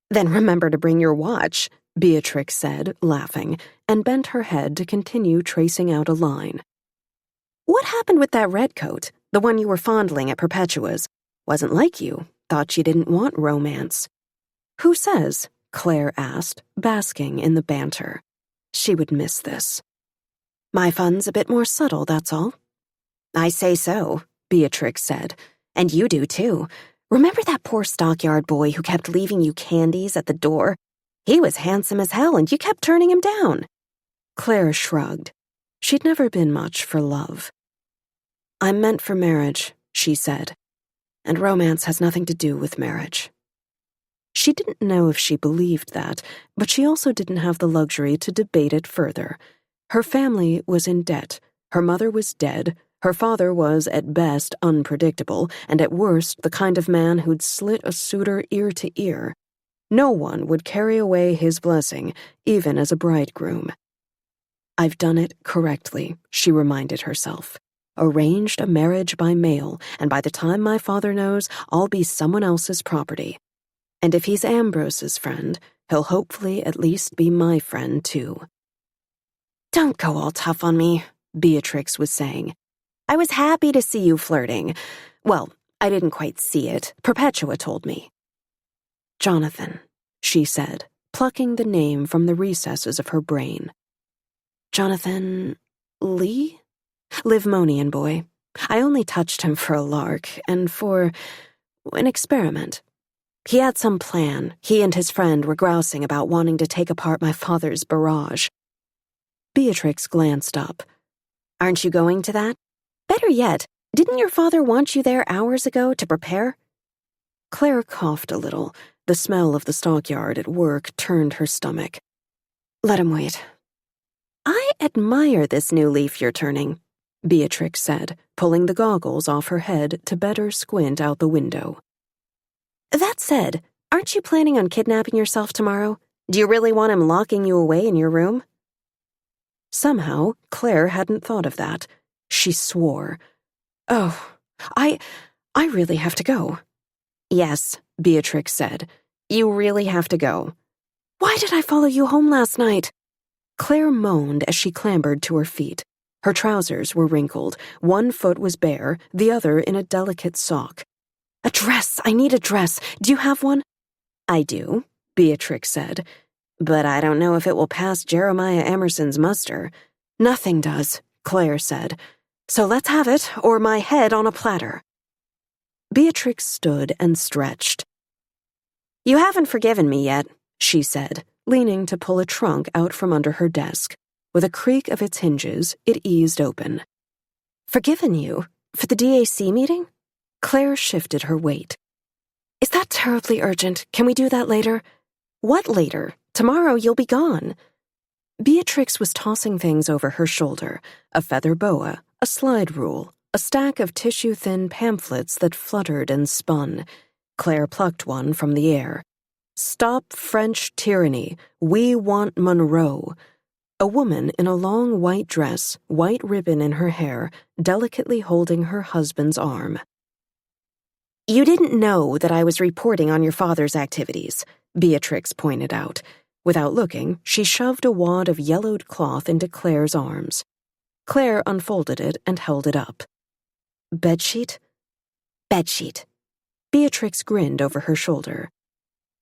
"Then remember to bring your watch," Beatrix said, laughing, and bent her head to continue tracing out a line. "What happened with that redcoat, the one you were fondling at Perpetua's? Wasn't like you. Thought you didn't want romance." "Who says?" Claire asked, basking in the banter. She would miss this. "My fun's a bit more subtle, that's all." "I say so," Beatrix said. "And you do, too. Remember that poor stockyard boy who kept leaving you candies at the door? He was handsome as hell, and you kept turning him down." Claire shrugged. She'd never been much for love. "I'm meant for marriage," she said. "And romance has nothing to do with marriage." She didn't know if she believed that, but she also didn't have the luxury to debate it further. Her family was in debt. Her mother was dead. Her father was, at best, unpredictable, and at worst, the kind of man who'd slit a suitor ear to ear. No one would carry away his blessing, even as a bridegroom. "I've done it correctly," she reminded herself. "Arranged a marriage by mail, and by the time my father knows, I'll be someone else's property. And if he's Ambrose's friend, he'll hopefully at least be my friend, too." "Don't go all tough on me," Beatrix was saying. "I was happy to see you flirting. Well, I didn't quite see it. Perpetua told me." "Jonathan," she said, plucking the name from the recesses of her brain. "Jonathan Lee? Livmonian boy. I only touched him for a lark, and for an experiment. He had some plan. He and his friend were grousing about wanting to take apart my father's barrage." Beatrix glanced up. "Aren't you going to that? Better yet, didn't your father want you there hours ago to prepare?" Claire coughed a little. The smell of the stockyard at work turned her stomach. "Let him wait." "I admire this new leaf you're turning," Beatrix said, pulling the goggles off her head to better squint out the window. "That said, aren't you planning on kidnapping yourself tomorrow? Do you really want him locking you away in your room?" Somehow, Claire hadn't thought of that. She swore. "Oh, I really have to go." "Yes," Beatrix said. "You really have to go." "Why did I follow you home last night?" Claire moaned as she clambered to her feet. Her trousers were wrinkled. One foot was bare, the other in a delicate sock. "A dress! I need a dress. Do you have one?" "I do," Beatrix said. "But I don't know if it will pass Jeremiah Emerson's muster." "Nothing does," Claire said. "So let's have it, or my head on a platter." Beatrix stood and stretched. "You haven't forgiven me yet," she said, leaning to pull a trunk out from under her desk. With a creak of its hinges, it eased open. "Forgiven you? For the DAC meeting?" Claire shifted her weight. "Is that terribly urgent? Can we do that later?" "What later? Tomorrow you'll be gone." Beatrix was tossing things over her shoulder, a feather boa, a slide rule, a stack of tissue-thin pamphlets that fluttered and spun. Claire plucked one from the air. "Stop French tyranny. We want Monroe." A woman in a long white dress, white ribbon in her hair, delicately holding her husband's arm. "You didn't know that I was reporting on your father's activities," Beatrix pointed out. Without looking, she shoved a wad of yellowed cloth into Claire's arms. Claire unfolded it and held it up. "Bedsheet?" "Bedsheet." Beatrix grinned over her shoulder.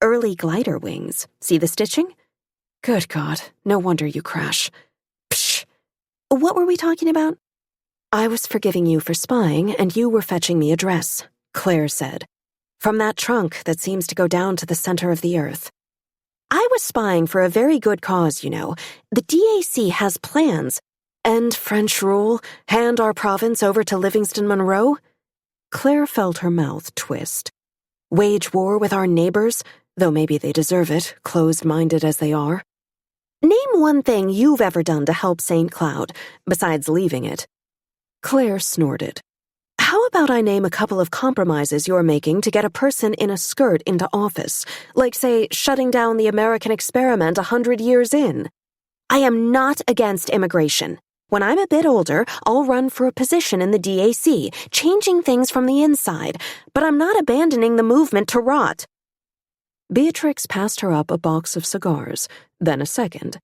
"Early glider wings. See the stitching?" "Good God, no wonder you crash." "Psh! What were we talking about?" "I was forgiving you for spying, and you were fetching me a dress," Claire said. "From that trunk that seems to go down to the center of the earth." "I was spying for a very good cause, you know. The DAC has plans." "And French rule? Hand our province over to Livingston Monroe?" Claire felt her mouth twist. "Wage war with our neighbors? Though maybe they deserve it, closed-minded as they are." "Name one thing you've ever done to help St. Cloud, besides leaving it." Claire snorted. "How about I name a couple of compromises you're making to get a person in a skirt into office, like, say, shutting down the American experiment 100 years in?" "I am not against immigration. When I'm a bit older, I'll run for a position in the DAC, changing things from the inside, but I'm not abandoning the movement to rot." Beatrix passed her up a box of cigars, then a second.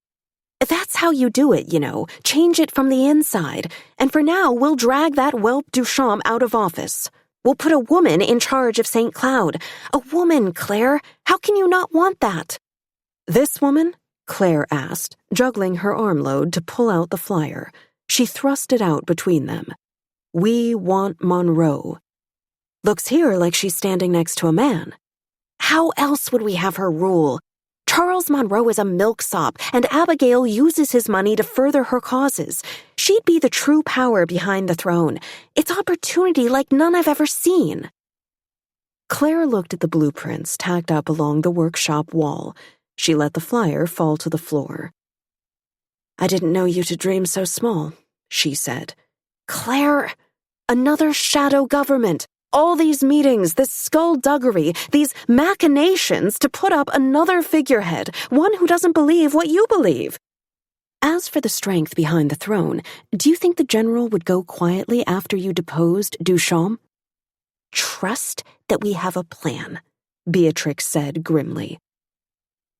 "That's how you do it, you know, change it from the inside. And for now, we'll drag that whelp Duchamp out of office. We'll put a woman in charge of St. Cloud. A woman, Claire. How can you not want that?" "This woman?" Claire asked, juggling her armload to pull out the flyer. She thrust it out between them. "We want Monroe." "Looks here like she's standing next to a man." "How else would we have her rule? Charles Monroe is a milksop, and Abigail uses his money to further her causes. She'd be the true power behind the throne. It's opportunity like none I've ever seen." Claire looked at the blueprints tacked up along the workshop wall. She let the flyer fall to the floor. "I didn't know you to dream so small," she said. "Claire, another shadow government. All these meetings, this skullduggery, these machinations to put up another figurehead, one who doesn't believe what you believe." "As for the strength behind the throne, do you think the general would go quietly after you deposed Duchamp?" "Trust that we have a plan," Beatrix said grimly.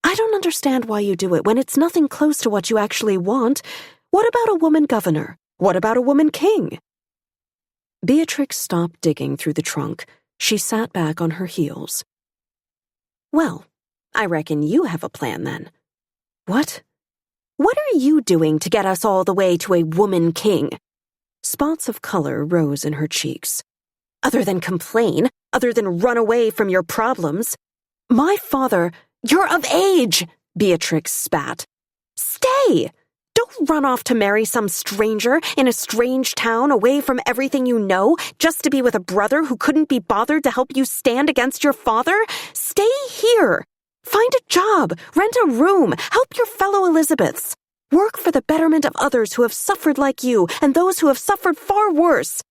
"I don't understand why you do it when it's nothing close to what you actually want. What about a woman governor? What about a woman king?" Beatrix stopped digging through the trunk. She sat back on her heels. "Well, I reckon you have a plan then." "What?" "What are you doing to get us all the way to a woman king?" Spots of color rose in her cheeks. "Other than complain, other than run away from your problems. My father—" "You're of age!" Beatrix spat. "Stay! Don't run off to marry some stranger in a strange town away from everything you know just to be with a brother who couldn't be bothered to help you stand against your father. Stay here. Find a job, rent a room, help your fellow Elizabeths. Work for the betterment of others who have suffered like you and those who have suffered far worse.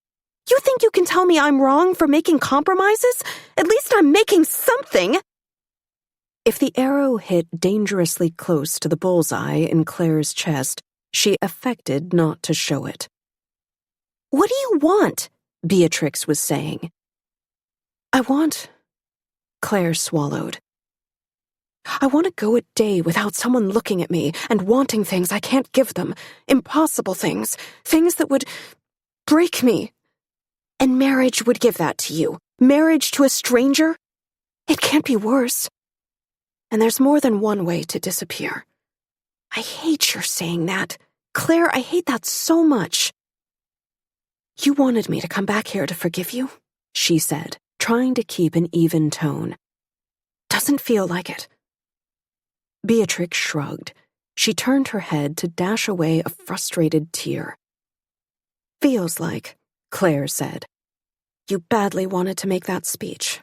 You think you can tell me I'm wrong for making compromises? At least I'm making something." If the arrow hit dangerously close to the bullseye in Claire's chest, she affected not to show it. "What do you want?" Beatrix was saying. "I want—" Claire swallowed. I want to go a day without someone looking at me and wanting things I can't give them. Impossible things. Things that would break me. And marriage would give that to you. Marriage to a stranger? It can't be worse. And there's more than one way to disappear. I hate your saying that. Claire, I hate that so much. You wanted me to come back here to forgive you, she said, trying to keep an even tone. Doesn't feel like it. Beatrix shrugged. She turned her head to dash away a frustrated tear. Feels like, Claire said. You badly wanted to make that speech.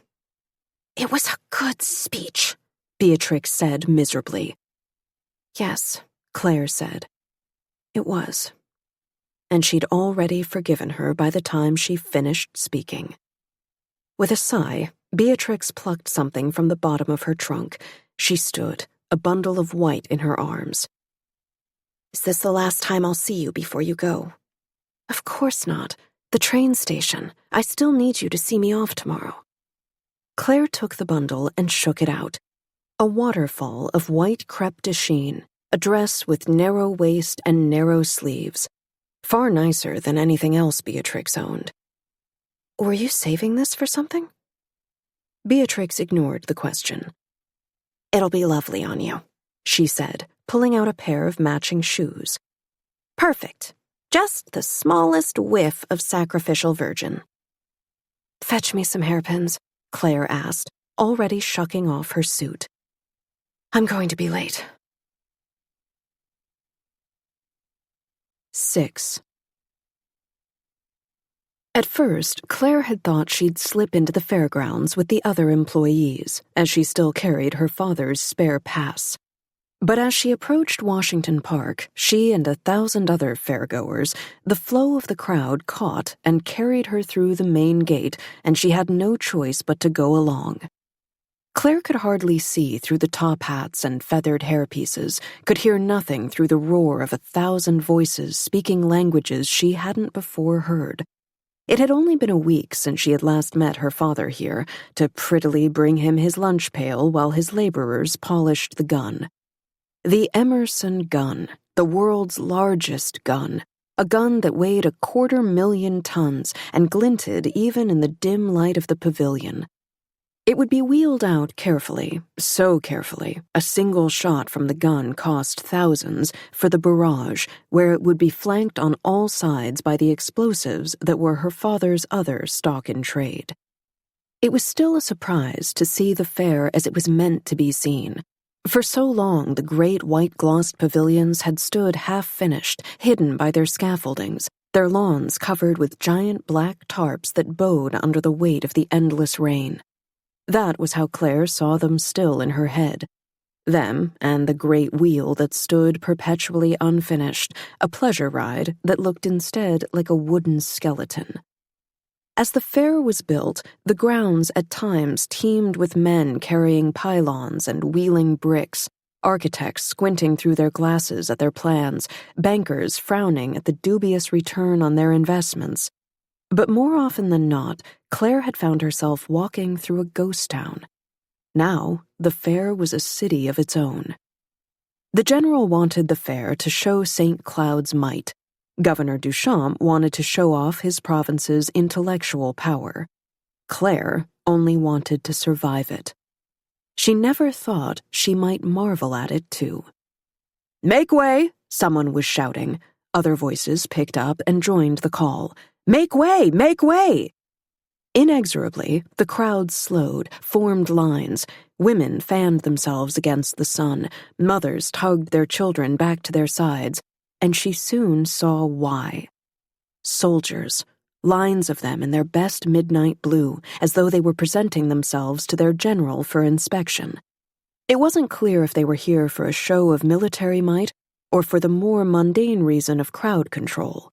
It was a good speech, Beatrix said miserably. Yes, Claire said. It was. And she'd already forgiven her by the time she finished speaking. With a sigh, Beatrix plucked something from the bottom of her trunk. She stood, a bundle of white in her arms. Is this the last time I'll see you before you go? Of course not. The train station. I still need you to see me off tomorrow. Claire took the bundle and shook it out. A waterfall of white crêpe de chine, a dress with narrow waist and narrow sleeves. Far nicer than anything else Beatrix owned. Were you saving this for something? Beatrix ignored the question. It'll be lovely on you, she said, pulling out a pair of matching shoes. Perfect. Just the smallest whiff of sacrificial virgin. Fetch me some hairpins, Claire asked, already shucking off her suit. I'm going to be late. 6. At first, Claire had thought she'd slip into the fairgrounds with the other employees, as she still carried her father's spare pass. But as she approached Washington Park, she and 1,000 other fairgoers, the flow of the crowd caught and carried her through the main gate, and she had no choice but to go along. Claire could hardly see through the top hats and feathered hairpieces, could hear nothing through the roar of 1,000 voices speaking languages she hadn't before heard. It had only been a week since she had last met her father here, to prettily bring him his lunch pail while his laborers polished the gun. The Emerson gun, the world's largest gun, a gun that weighed 250,000 tons and glinted even in the dim light of the pavilion. It would be wheeled out carefully, so carefully, a single shot from the gun cost thousands, for the barrage, where it would be flanked on all sides by the explosives that were her father's other stock in trade. It was still a surprise to see the fair as it was meant to be seen. For so long, the great white-glossed pavilions had stood half-finished, hidden by their scaffoldings, their lawns covered with giant black tarps that bowed under the weight of the endless rain. That was how Claire saw them still in her head. Them and the great wheel that stood perpetually unfinished, a pleasure ride that looked instead like a wooden skeleton. As the fair was built, the grounds at times teemed with men carrying pylons and wheeling bricks, architects squinting through their glasses at their plans, bankers frowning at the dubious return on their investments. But more often than not, Claire had found herself walking through a ghost town. Now, the fair was a city of its own. The general wanted the fair to show St. Cloud's might. Governor Duchamp wanted to show off his province's intellectual power. Claire only wanted to survive it. She never thought she might marvel at it, too. "Make way!" someone was shouting. Other voices picked up and joined the call. "Make way! Make way!" Inexorably, the crowd slowed, formed lines. Women fanned themselves against the sun. Mothers tugged their children back to their sides. And she soon saw why. Soldiers, lines of them in their best midnight blue, as though they were presenting themselves to their general for inspection. It wasn't clear if they were here for a show of military might or for the more mundane reason of crowd control.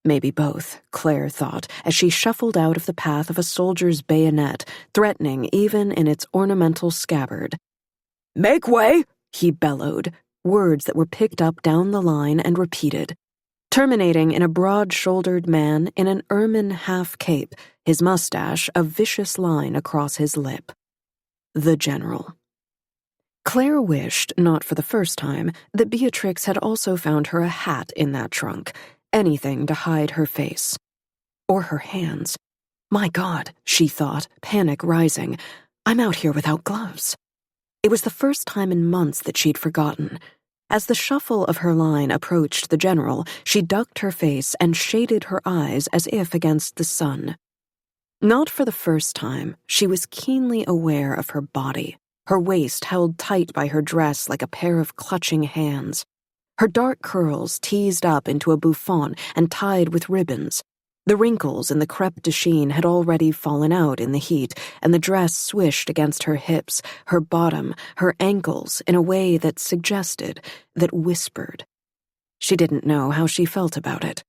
Maybe both, Claire thought, as she shuffled out of the path of a soldier's bayonet, threatening even in its ornamental scabbard. "Make way!" he bellowed, words that were picked up down the line and repeated, terminating in a broad-shouldered man in an ermine half-cape, his mustache a vicious line across his lip. The general. Claire wished, not for the first time, that Beatrix had also found her a hat in that trunk, anything to hide her face. Or her hands. My God, she thought, panic rising. I'm out here without gloves. It was the first time in months that she'd forgotten. As the shuffle of her line approached the general, she ducked her face and shaded her eyes as if against the sun. Not for the first time, she was keenly aware of her body, her waist held tight by her dress like a pair of clutching hands. Her dark curls teased up into a bouffant and tied with ribbons. The wrinkles in the crepe de chine had already fallen out in the heat, and the dress swished against her hips, her bottom, her ankles in a way that suggested, that whispered. She didn't know how she felt about it.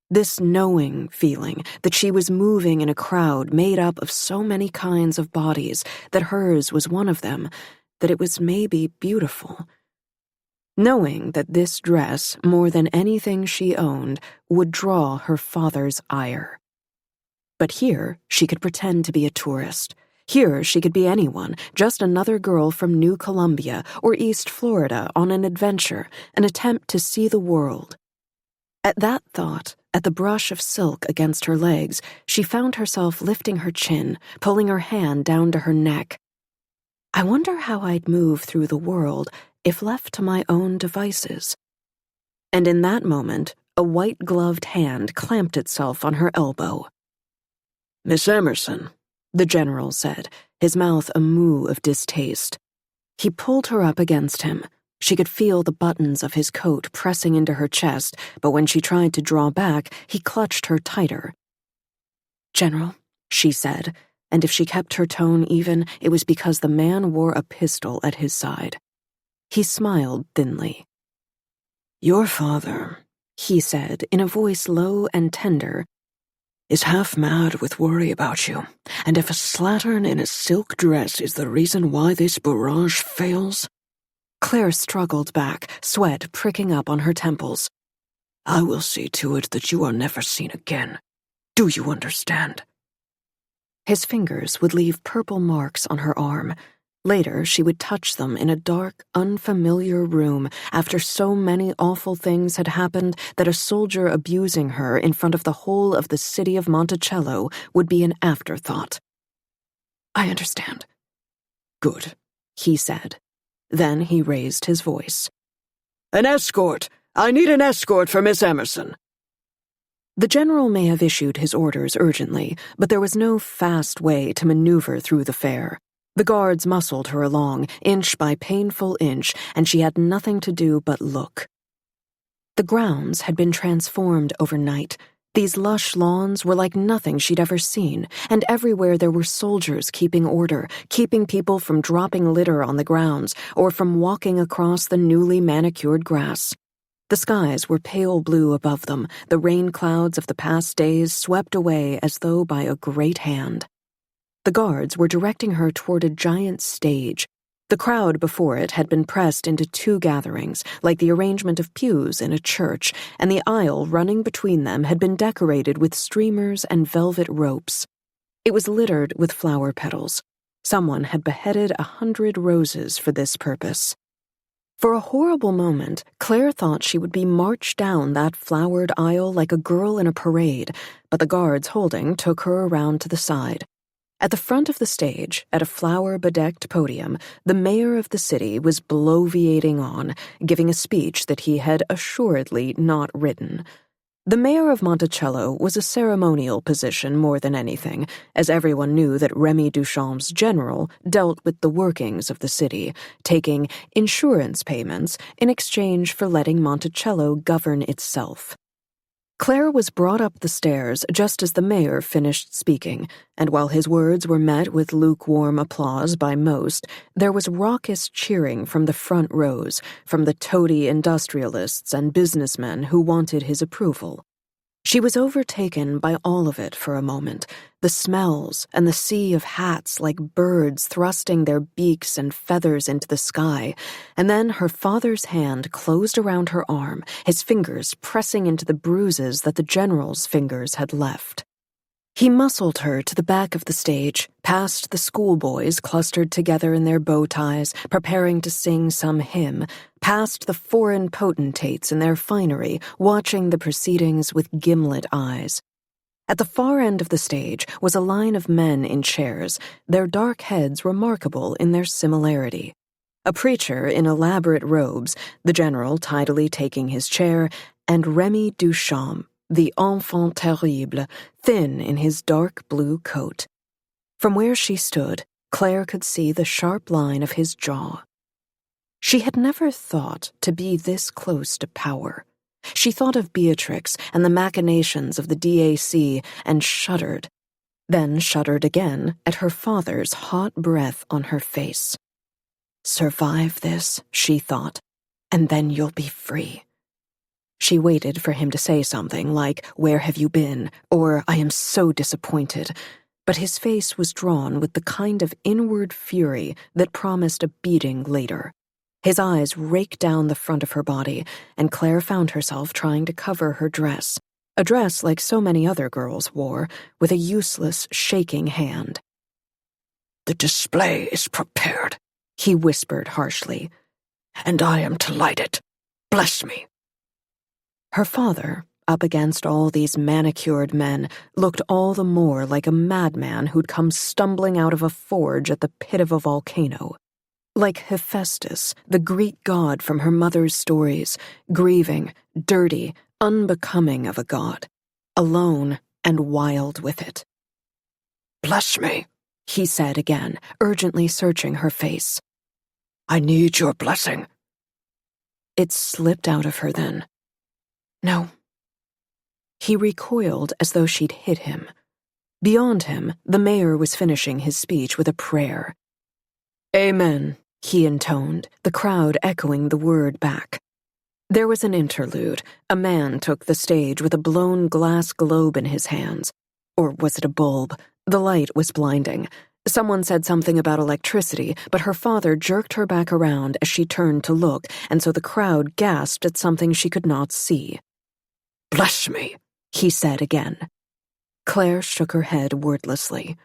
This knowing feeling that she was moving in a crowd made up of so many kinds of bodies, that hers was one of them, that it was maybe beautiful. Knowing that this dress, more than anything she owned, would draw her father's ire. But here she could pretend to be a tourist. Here she could be anyone, just another girl from New Columbia or East Florida on an adventure, an attempt to see the world. At that thought, at the brush of silk against her legs, she found herself lifting her chin, pulling her hand down to her neck. I wonder how I'd move through the world if left to my own devices. And in that moment, a white-gloved hand clamped itself on her elbow. Miss Emerson, the general said, his mouth a moo of distaste. He pulled her up against him. She could feel the buttons of his coat pressing into her chest, but when she tried to draw back, he clutched her tighter. General, she said, and if she kept her tone even, it was because the man wore a pistol at his side. He smiled thinly. Your father, he said in a voice low and tender, is half mad with worry about you, and if a slattern in a silk dress is the reason why this barrage fails... Claire struggled back, sweat pricking up on her temples. I will see to it that you are never seen again. Do you understand? His fingers would leave purple marks on her arm. Later, she would touch them in a dark, unfamiliar room after so many awful things had happened that a soldier abusing her in front of the whole of the city of Monticello would be an afterthought. I understand. Good, he said. Then he raised his voice. An escort! I need an escort for Miss Emerson. The general may have issued his orders urgently, but there was no fast way to maneuver through the fair. The guards muscled her along, inch by painful inch, and she had nothing to do but look. The grounds had been transformed overnight. These lush lawns were like nothing she'd ever seen, and everywhere there were soldiers keeping order, keeping people from dropping litter on the grounds or from walking across the newly manicured grass. The skies were pale blue above them, the rain clouds of the past days swept away as though by a great hand. The guards were directing her toward a giant stage. The crowd before it had been pressed into two gatherings, like the arrangement of pews in a church, and the aisle running between them had been decorated with streamers and velvet ropes. It was littered with flower petals. Someone had beheaded 100 roses for this purpose. For a horrible moment, Claire thought she would be marched down that flowered aisle like a girl in a parade, but the guards holding took her around to the side. At the front of the stage, at a flower-bedecked podium, the mayor of the city was bloviating on, giving a speech that he had assuredly not written. The mayor of Monticello was a ceremonial position more than anything, as everyone knew that Remy Duchamp's general dealt with the workings of the city, taking insurance payments in exchange for letting Monticello govern itself. Claire was brought up the stairs just as the mayor finished speaking, and while his words were met with lukewarm applause by most, there was raucous cheering from the front rows, from the toady industrialists and businessmen who wanted his approval. She was overtaken by all of it for a moment, the smells and the sea of hats like birds thrusting their beaks and feathers into the sky, and then her father's hand closed around her arm, his fingers pressing into the bruises that the general's fingers had left. He muscled her to the back of the stage, past the schoolboys clustered together in their bow ties, preparing to sing some hymn, past the foreign potentates in their finery, watching the proceedings with gimlet eyes. At the far end of the stage was a line of men in chairs, their dark heads remarkable in their similarity. A preacher in elaborate robes, the general tidily taking his chair, and Remy Duchamp, the enfant terrible, thin in his dark blue coat. From where she stood, Claire could see the sharp line of his jaw. She had never thought to be this close to power. She thought of Beatrix and the machinations of the DAC and shuddered, then shuddered again at her father's hot breath on her face. Survive this, she thought, and then you'll be free. She waited for him to say something like, "Where have you been?" or "I am so disappointed," but his face was drawn with the kind of inward fury that promised a beating later. His eyes raked down the front of her body, and Claire found herself trying to cover her dress, a dress like so many other girls wore, with a useless, shaking hand. "The display is prepared," he whispered harshly, "and I am to light it. Bless me." Her father, up against all these manicured men, looked all the more like a madman who'd come stumbling out of a forge at the pit of a volcano. Like Hephaestus, the Greek god from her mother's stories, grieving, dirty, unbecoming of a god, alone and wild with it. "Bless me," he said again, urgently searching her face. "I need your blessing." It slipped out of her then. No. He recoiled as though she'd hit him. Beyond him, the mayor was finishing his speech with a prayer. "Amen," he intoned, the crowd echoing the word back. There was an interlude. A man took the stage with a blown glass globe in his hands. Or was it a bulb? The light was blinding. Someone said something about electricity, but her father jerked her back around as she turned to look, and so the crowd gasped at something she could not see. "Bless me," he said again. Claire shook her head wordlessly.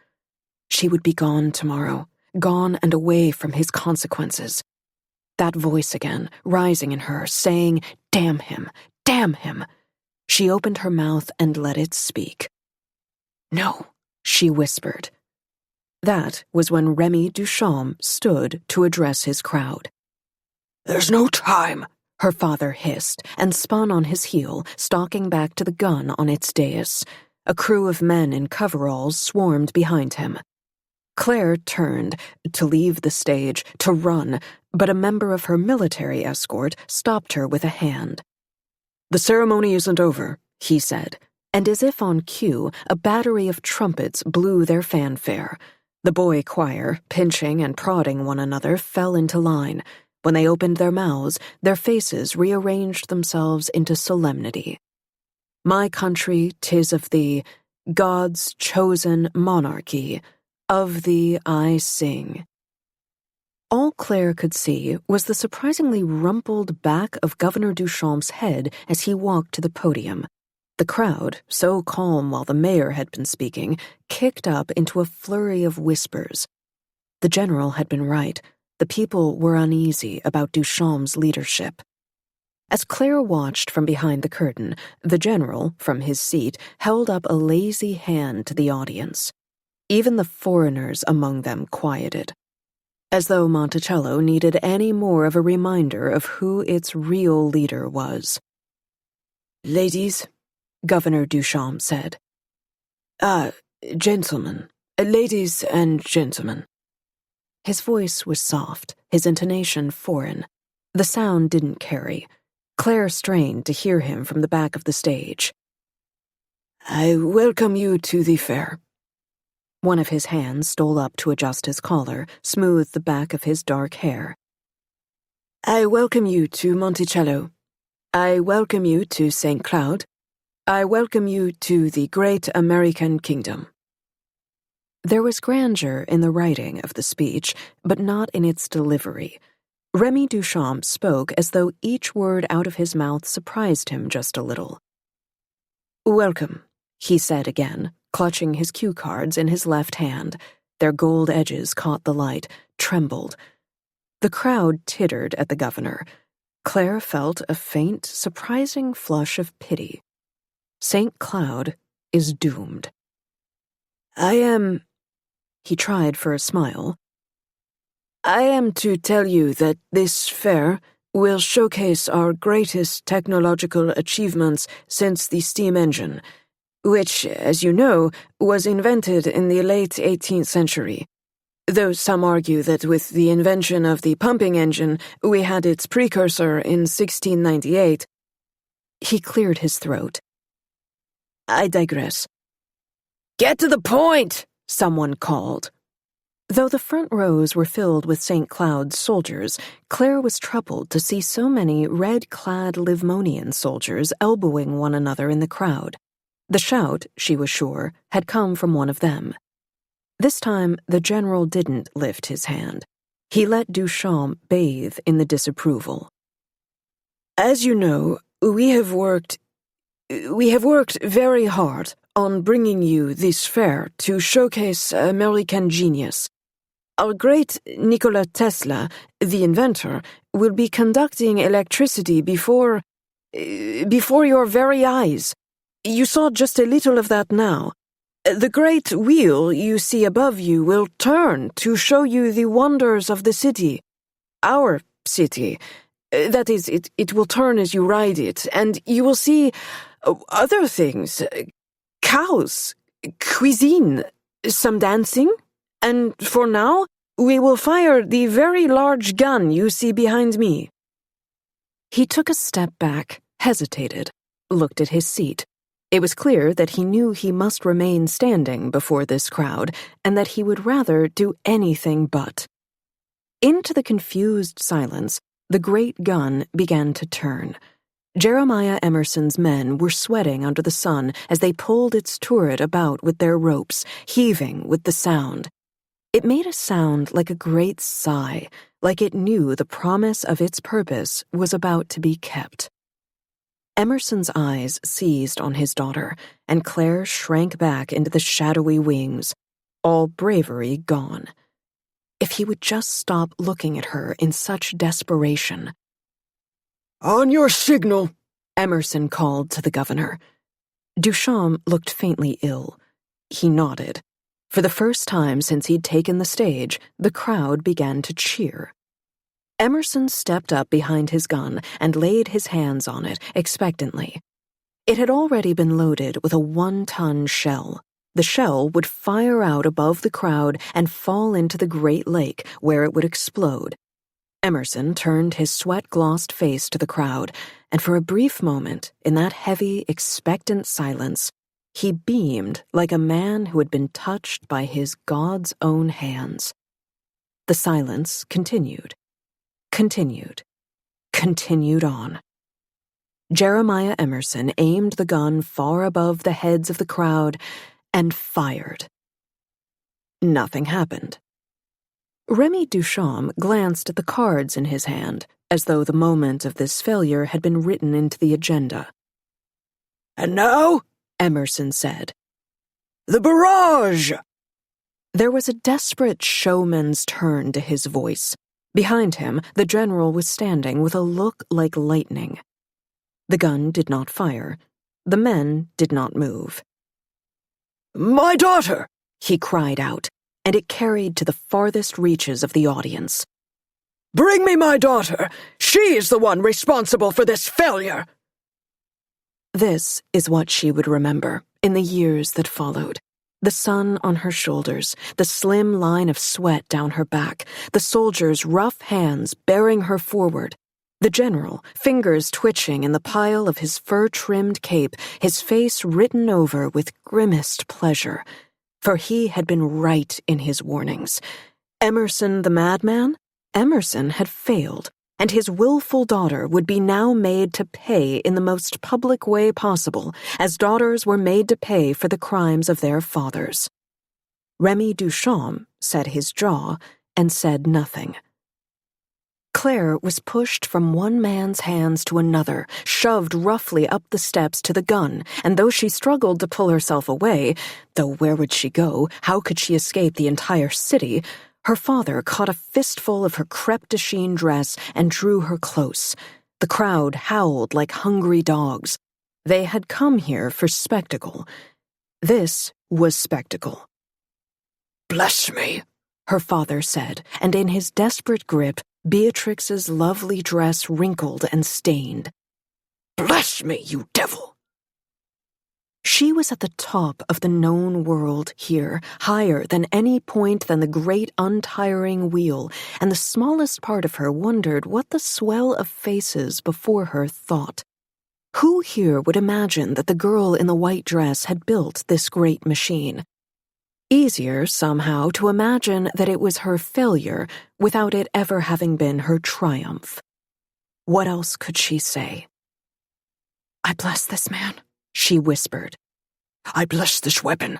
She would be gone tomorrow, gone and away from his consequences. That voice again, rising in her, saying, "Damn him, damn him." She opened her mouth and let it speak. "No," she whispered. That was when Remy Duchamp stood to address his crowd. "There's no time," her father hissed, and spun on his heel, stalking back to the gun on its dais. A crew of men in coveralls swarmed behind him. Claire turned, to leave the stage, to run, but a member of her military escort stopped her with a hand. "The ceremony isn't over," he said, and as if on cue, a battery of trumpets blew their fanfare. The boy choir, pinching and prodding one another, fell into line. When they opened their mouths, their faces rearranged themselves into solemnity. "My country, 'tis of thee, God's chosen monarchy, of thee I sing." All Claire could see was the surprisingly rumpled back of Governor Duchamp's head as he walked to the podium. The crowd, so calm while the mayor had been speaking, kicked up into a flurry of whispers. The general had been right. The people were uneasy about Duchamp's leadership. As Claire watched from behind the curtain, the general, from his seat, held up a lazy hand to the audience. Even the foreigners among them quieted. As though Monticello needed any more of a reminder of who its real leader was. "Ladies," Governor Duchamp said. Gentlemen. Ladies and gentlemen." His voice was soft, his intonation foreign. The sound didn't carry. Claire strained to hear him from the back of the stage. "I welcome you to the fair." One of his hands stole up to adjust his collar, smoothed the back of his dark hair. "I welcome you to Monticello. I welcome you to St. Cloud. I welcome you to the great American kingdom." There was grandeur in the writing of the speech, but not in its delivery. Remy Duchamp spoke as though each word out of his mouth surprised him just a little. "Welcome," he said again, clutching his cue cards in his left hand. Their gold edges caught the light, trembled. The crowd tittered at the governor. Claire felt a faint, surprising flush of pity. St. Cloud is doomed. He tried for a smile. I am to tell you that this fair will showcase our greatest technological achievements since the steam engine, which, as you know, was invented in the late 18th century. Though some argue that with the invention of the pumping engine, we had its precursor in 1698. He cleared his throat. I digress. Get to the point, someone called. Though the front rows were filled with St. Cloud's soldiers, Claire was troubled to see so many red-clad Livmonian soldiers elbowing one another in the crowd. The shout, she was sure, had come from one of them. This time, the general didn't lift his hand. He let Duchamp bathe in the disapproval. As you know, we have worked very hard on bringing you this fair to showcase American genius. Our great Nikola Tesla, the inventor, will be conducting electricity before your very eyes. You saw just a little of that now. The great wheel you see above you will turn to show you the wonders of the city. Our city. That is, it will turn as you ride it, and you will see other things. Cows, cuisine, some dancing, and for now, we will fire the very large gun you see behind me. He took a step back, hesitated, looked at his seat. It was clear that he knew he must remain standing before this crowd, and that he would rather do anything but. Into the confused silence, the great gun began to turn. Jeremiah Emerson's men were sweating under the sun as they pulled its turret about with their ropes, heaving with the sound. It made a sound like a great sigh, like it knew the promise of its purpose was about to be kept. Emerson's eyes seized on his daughter, and Claire shrank back into the shadowy wings, all bravery gone. If he would just stop looking at her in such desperation. On your signal, Emerson called to the governor. Duchamp looked faintly ill. He nodded. For the first time since he'd taken the stage, the crowd began to cheer. Emerson stepped up behind his gun and laid his hands on it expectantly. It had already been loaded with a 1-ton shell. The shell would fire out above the crowd and fall into the Great Lake, where it would explode. Emerson turned his sweat-glossed face to the crowd, and for a brief moment, in that heavy, expectant silence, he beamed like a man who had been touched by his God's own hands. The silence continued on. Jeremiah Emerson aimed the gun far above the heads of the crowd and fired. Nothing happened. Remy Duchamp glanced at the cards in his hand, as though the moment of this failure had been written into the agenda. And now, Emerson said, the barrage! There was a desperate showman's turn to his voice. Behind him, the general was standing with a look like lightning. The gun did not fire. The men did not move. My daughter! He cried out, and it carried to the farthest reaches of the audience. Bring me my daughter! She is the one responsible for this failure! This is what she would remember in the years that followed. The sun on her shoulders, the slim line of sweat down her back, the soldiers' rough hands bearing her forward, the general, fingers twitching in the pile of his fur-trimmed cape, his face written over with grimmest pleasure. For he had been right in his warnings. Emerson the madman? Emerson had failed, and his willful daughter would be now made to pay in the most public way possible, as daughters were made to pay for the crimes of their fathers. Remy Duchamp set his jaw and said nothing. Claire was pushed from one man's hands to another, shoved roughly up the steps to the gun, and though she struggled to pull herself away, though where would she go, how could she escape the entire city, her father caught a fistful of her crepe de chine dress and drew her close. The crowd howled like hungry dogs. They had come here for spectacle. This was spectacle. "Bless me," her father said, and in his desperate grip, Beatrix's lovely dress wrinkled and stained. "Bless me, you devil!" She was at the top of the known world here, higher than any point than the great untiring wheel, and the smallest part of her wondered what the swell of faces before her thought. Who here would imagine that the girl in the white dress had built this great machine? Easier, somehow, to imagine that it was her failure without it ever having been her triumph. What else could she say? "I bless this man," she whispered. "I bless this weapon."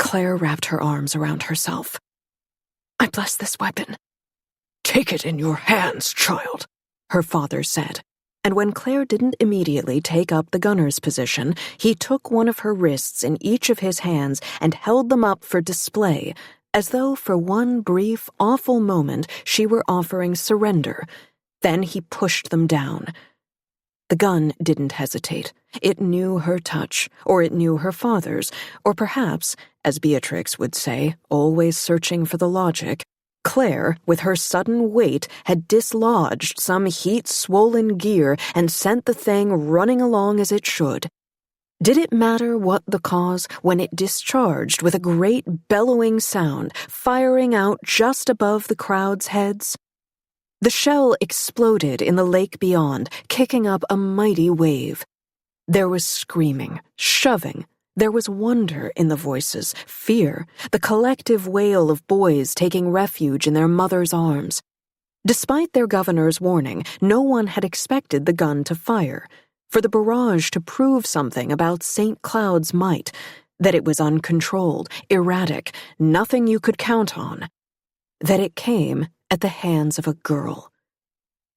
Claire wrapped her arms around herself. "I bless this weapon." "Take it in your hands, child," her father said. And when Claire didn't immediately take up the gunner's position, he took one of her wrists in each of his hands and held them up for display, as though for one brief, awful moment she were offering surrender. Then he pushed them down. The gun didn't hesitate. It knew her touch, or it knew her father's, or perhaps, as Beatrix would say, always searching for the logic, Claire, with her sudden weight, had dislodged some heat-swollen gear and sent the thing running along as it should. Did it matter what the cause when it discharged with a great bellowing sound, firing out just above the crowd's heads? The shell exploded in the lake beyond, kicking up a mighty wave. There was screaming, shoving. There was wonder in the voices, fear, the collective wail of boys taking refuge in their mother's arms. Despite their governor's warning, no one had expected the gun to fire, for the barrage to prove something about St. Cloud's might, that it was uncontrolled, erratic, nothing you could count on, that it came at the hands of a girl.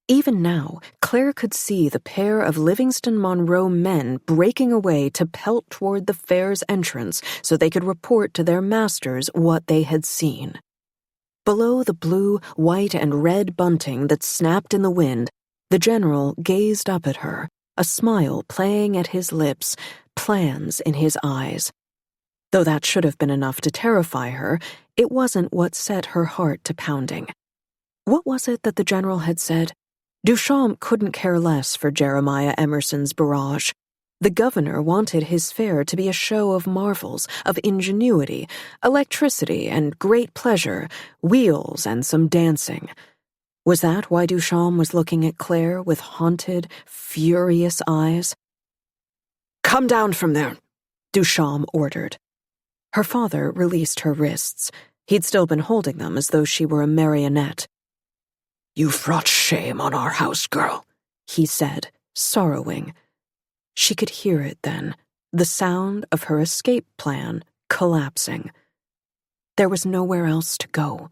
Even now, Claire could see the pair of Livingston Monroe men breaking away to pelt toward the fair's entrance so they could report to their masters what they had seen. Below the blue, white, and red bunting that snapped in the wind, the general gazed up at her, a smile playing at his lips, plans in his eyes. Though that should have been enough to terrify her, it wasn't what set her heart to pounding. What was it that the general had said? Duchamp couldn't care less for Jeremiah Emerson's barrage. The governor wanted his fair to be a show of marvels, of ingenuity, electricity and great pleasure, wheels and some dancing. Was that why Duchamp was looking at Claire with haunted, furious eyes? "Come down from there," Duchamp ordered. Her father released her wrists. He'd still been holding them as though she were a marionette. "You've brought shame on our house, girl," he said, sorrowing. She could hear it then, the sound of her escape plan collapsing. There was nowhere else to go.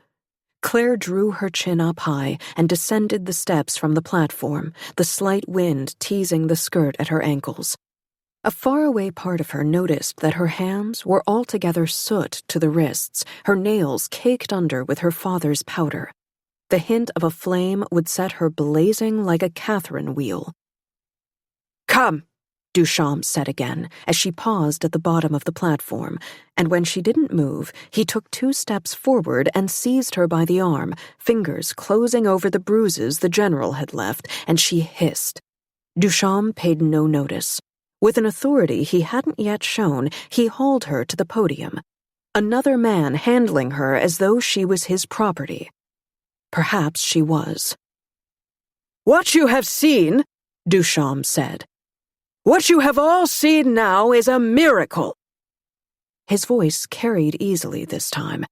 Claire drew her chin up high and descended the steps from the platform, the slight wind teasing the skirt at her ankles. A faraway part of her noticed that her hands were altogether soot to the wrists, her nails caked under with her father's powder. The hint of a flame would set her blazing like a Catherine wheel. "Come," Duchamp said again, as she paused at the bottom of the platform, and when she didn't move, he took 2 steps forward and seized her by the arm, fingers closing over the bruises the general had left, and she hissed. Duchamp paid no notice. With an authority he hadn't yet shown, he hauled her to the podium. Another man handling her as though she was his property. Perhaps she was. "What you have seen," Duchamp said, "what you have all seen now is a miracle." His voice carried easily this time.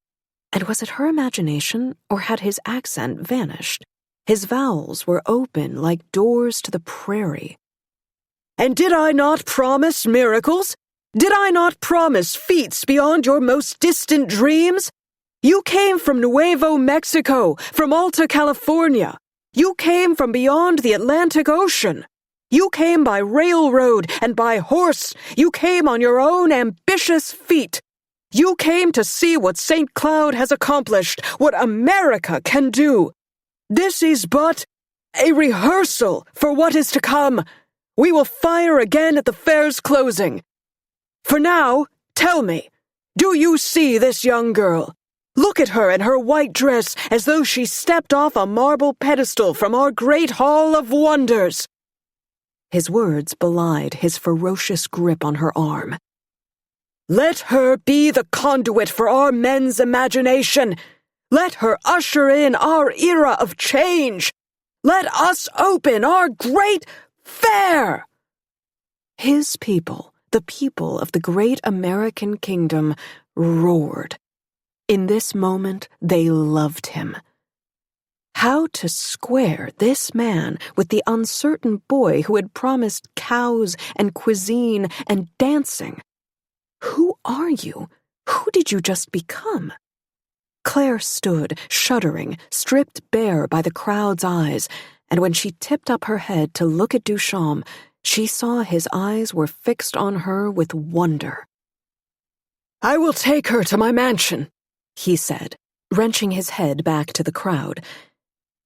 And was it her imagination, or had his accent vanished? His vowels were open like doors to the prairie. "And did I not promise miracles? Did I not promise feats beyond your most distant dreams? You came from Nuevo Mexico, from Alta California. You came from beyond the Atlantic Ocean. You came by railroad and by horse. You came on your own ambitious feet. You came to see what St. Cloud has accomplished, what America can do. This is but a rehearsal for what is to come. We will fire again at the fair's closing. For now, tell me, do you see this young girl? Look at her in her white dress as though she stepped off a marble pedestal from our great hall of wonders." His words belied his ferocious grip on her arm. "Let her be the conduit for our men's imagination. Let her usher in our era of change. Let us open our great fair." His people, the people of the great American kingdom, roared. In this moment, they loved him. How to square this man with the uncertain boy who had promised cows and cuisine and dancing? Who are you? Who did you just become? Claire stood, shuddering, stripped bare by the crowd's eyes, and when she tipped up her head to look at Duchamp, she saw his eyes were fixed on her with wonder. "I will take her to my mansion," he said, wrenching his head back to the crowd.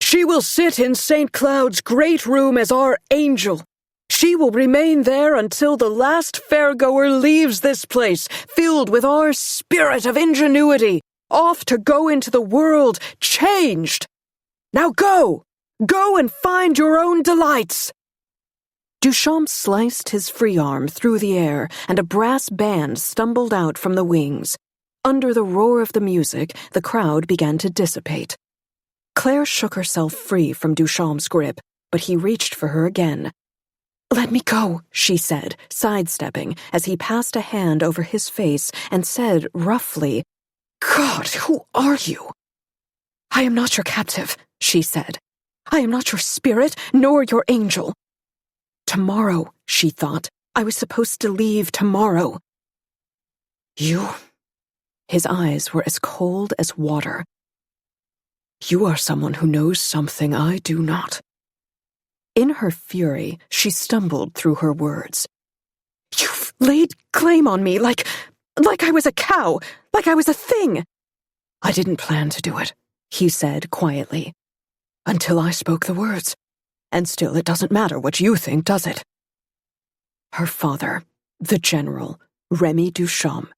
"She will sit in St. Cloud's great room as our angel. She will remain there until the last fairgoer leaves this place, filled with our spirit of ingenuity, off to go into the world changed. Now go! Go and find your own delights!" Duchamp sliced his free arm through the air, and a brass band stumbled out from the wings. Under the roar of the music, the crowd began to dissipate. Claire shook herself free from Duchamp's grip, but he reached for her again. "Let me go," she said, sidestepping, as he passed a hand over his face and said roughly, "God, who are you?" "I am not your captive," she said. "I am not your spirit, nor your angel." Tomorrow, she thought. I was supposed to leave tomorrow. "You..." His eyes were as cold as water. "You are someone who knows something I do not." In her fury, she stumbled through her words. "You've laid claim on me like I was a cow, like I was a thing." "I didn't plan to do it," he said quietly, "until I spoke the words. And still it doesn't matter what you think, does it?" Her father, the general, Remy Duchamp.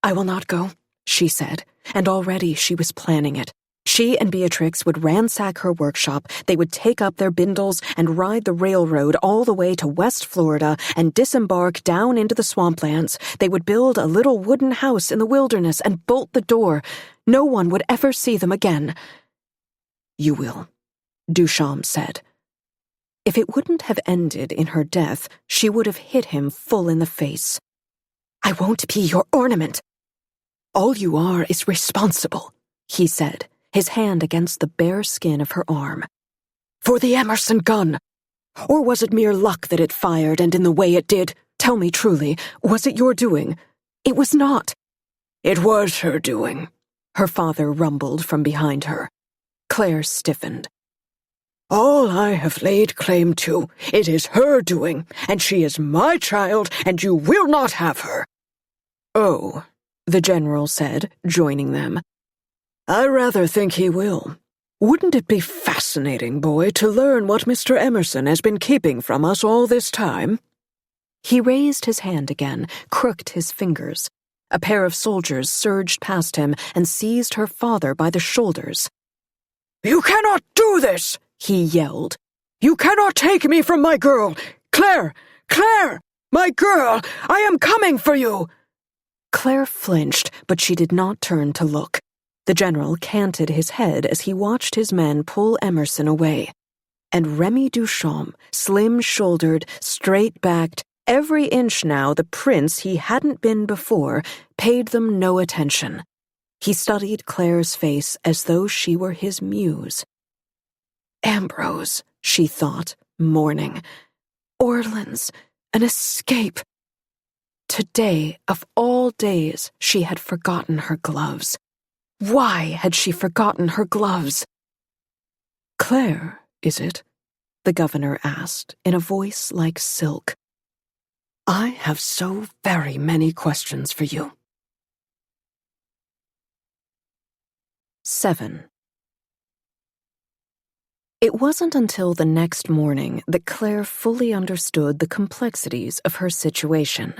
"I will not go," she said, and already she was planning it. She and Beatrix would ransack her workshop, they would take up their bindles and ride the railroad all the way to West Florida and disembark down into the swamplands. They would build a little wooden house in the wilderness and bolt the door. No one would ever see them again. "You will," Duchamp said. If it wouldn't have ended in her death, she would have hit him full in the face. "I won't be your ornament." "All you are is responsible," he said, his hand against the bare skin of her arm. "For the Emerson gun. Or was it mere luck that it fired and in the way it did? Tell me truly, was it your doing?" "It was not." "It was her doing," her father rumbled from behind her. Claire stiffened. "All I have laid claim to, it is her doing, and she is my child, and you will not have her." "Oh," the general said, joining them. "I rather think he will. Wouldn't it be fascinating, boy, to learn what Mr. Emerson has been keeping from us all this time?" He raised his hand again, crooked his fingers. A pair of soldiers surged past him and seized her father by the shoulders. "You cannot do this!" he yelled. "You cannot take me from my girl! Claire! Claire! My girl! I am coming for you!" Claire flinched, but she did not turn to look. The general canted his head as he watched his men pull Emerson away. And Remy Duchamp, slim-shouldered, straight-backed, every inch now the prince he hadn't been before, paid them no attention. He studied Claire's face as though she were his muse. Ambrose, she thought, mourning. Orleans, an escape. Today, of all days, she had forgotten her gloves. Why had she forgotten her gloves? Claire, is it? The governor asked in a voice like silk. I have so very many questions for you. 7. It wasn't until the next morning that Claire fully understood the complexities of her situation.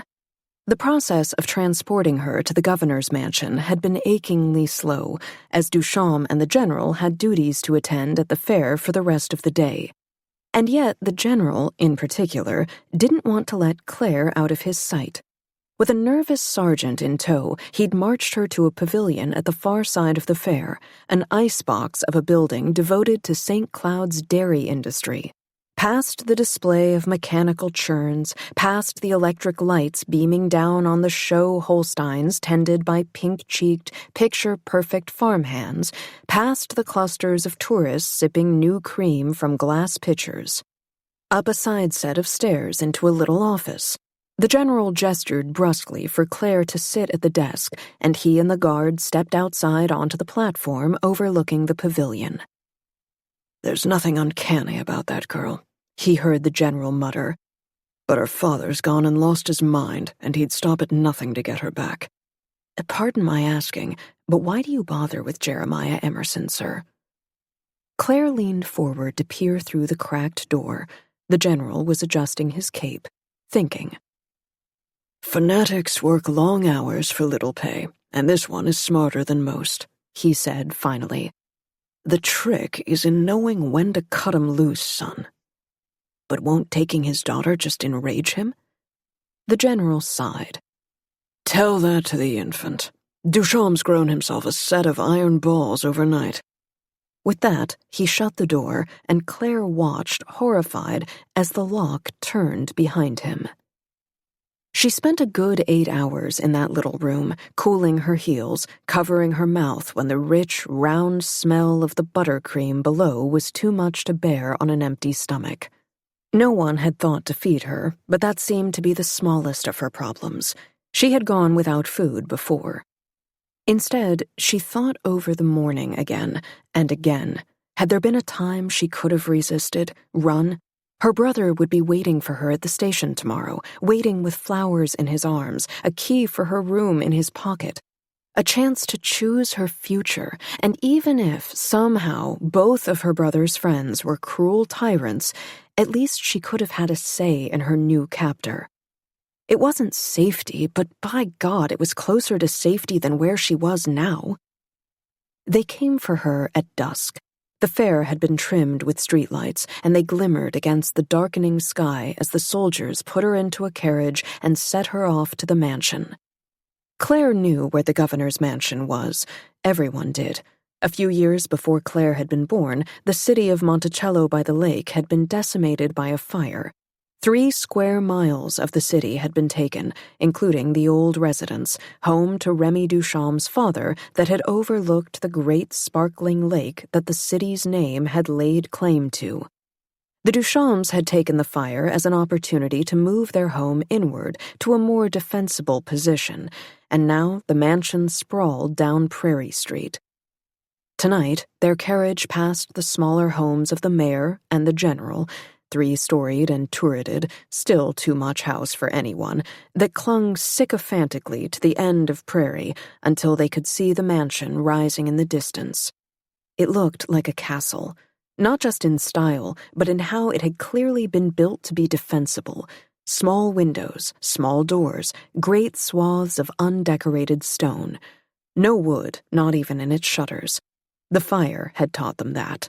The process of transporting her to the governor's mansion had been achingly slow, as Duchamp and the general had duties to attend at the fair for the rest of the day. And yet the general, in particular, didn't want to let Claire out of his sight. With a nervous sergeant in tow, he'd marched her to a pavilion at the far side of the fair, an icebox of a building devoted to St. Cloud's dairy industry. Past the display of mechanical churns, past the electric lights beaming down on the show Holsteins tended by pink-cheeked, picture-perfect farmhands, past the clusters of tourists sipping new cream from glass pitchers. Up a side set of stairs into a little office. The general gestured brusquely for Claire to sit at the desk, and he and the guard stepped outside onto the platform overlooking the pavilion. There's nothing uncanny about that girl, he heard the general mutter. But her father's gone and lost his mind, and he'd stop at nothing to get her back. Pardon my asking, but why do you bother with Jeremiah Emerson, sir? Claire leaned forward to peer through the cracked door. The general was adjusting his cape, thinking. Fanatics work long hours for little pay, and this one is smarter than most, he said finally. The trick is in knowing when to cut him loose, son. But won't taking his daughter just enrage him? The general sighed. Tell that to the infant. Duchamp's grown himself a set of iron balls overnight. With that, he shut the door, and Claire watched, horrified, as the lock turned behind him. She spent a good 8 hours in that little room, cooling her heels, covering her mouth when the rich, round smell of the buttercream below was too much to bear on an empty stomach. No one had thought to feed her, but that seemed to be the smallest of her problems. She had gone without food before. Instead, she thought over the morning again and again. Had there been a time she could have resisted, run? Her brother would be waiting for her at the station tomorrow, waiting with flowers in his arms, a key for her room in his pocket. A chance to choose her future, and even if, somehow, both of her brother's friends were cruel tyrants, at least she could have had a say in her new captor. It wasn't safety, but by God, it was closer to safety than where she was now. They came for her at dusk. The fair had been trimmed with streetlights, and they glimmered against the darkening sky as the soldiers put her into a carriage and set her off to the mansion. Claire knew where the governor's mansion was. Everyone did. A few years before Claire had been born, the city of Monticello by the lake had been decimated by a fire. 3 square miles of the city had been taken, including the old residence, home to Remy Duchamp's father that had overlooked the great sparkling lake that the city's name had laid claim to. The Duchamps had taken the fire as an opportunity to move their home inward to a more defensible position, and now the mansion sprawled down Prairie Street. Tonight, their carriage passed the smaller homes of the mayor and the general, 3-storied and turreted, still too much house for anyone, that clung sycophantically to the end of Prairie until they could see the mansion rising in the distance. It looked like a castle, not just in style, but in how it had clearly been built to be defensible. Small windows, small doors, great swaths of undecorated stone. No wood, not even in its shutters. The fire had taught them that.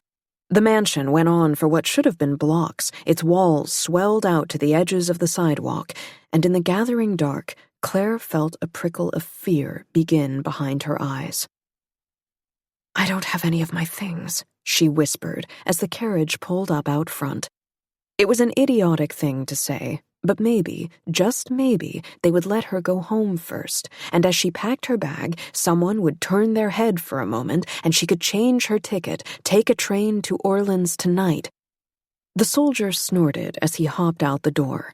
The mansion went on for what should have been blocks, its walls swelled out to the edges of the sidewalk, and in the gathering dark, Claire felt a prickle of fear begin behind her eyes. "I don't have any of my things," she whispered as the carriage pulled up out front. It was an idiotic thing to say, but maybe, just maybe, they would let her go home first, and as she packed her bag, someone would turn their head for a moment and she could change her ticket, take a train to Orleans tonight. The soldier snorted as he hopped out the door.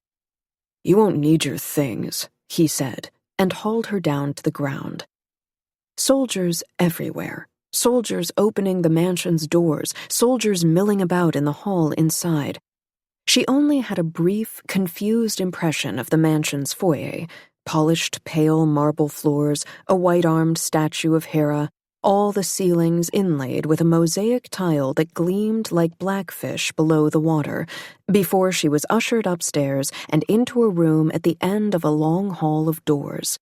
"You won't need your things," he said, and hauled her down to the ground. Soldiers everywhere, Soldiers opening the mansion's doors, soldiers milling about in the hall inside. She only had a brief, confused impression of the mansion's foyer, polished pale marble floors, a white-armed statue of Hera, all the ceilings inlaid with a mosaic tile that gleamed like blackfish below the water, before she was ushered upstairs and into a room at the end of a long hall of doors.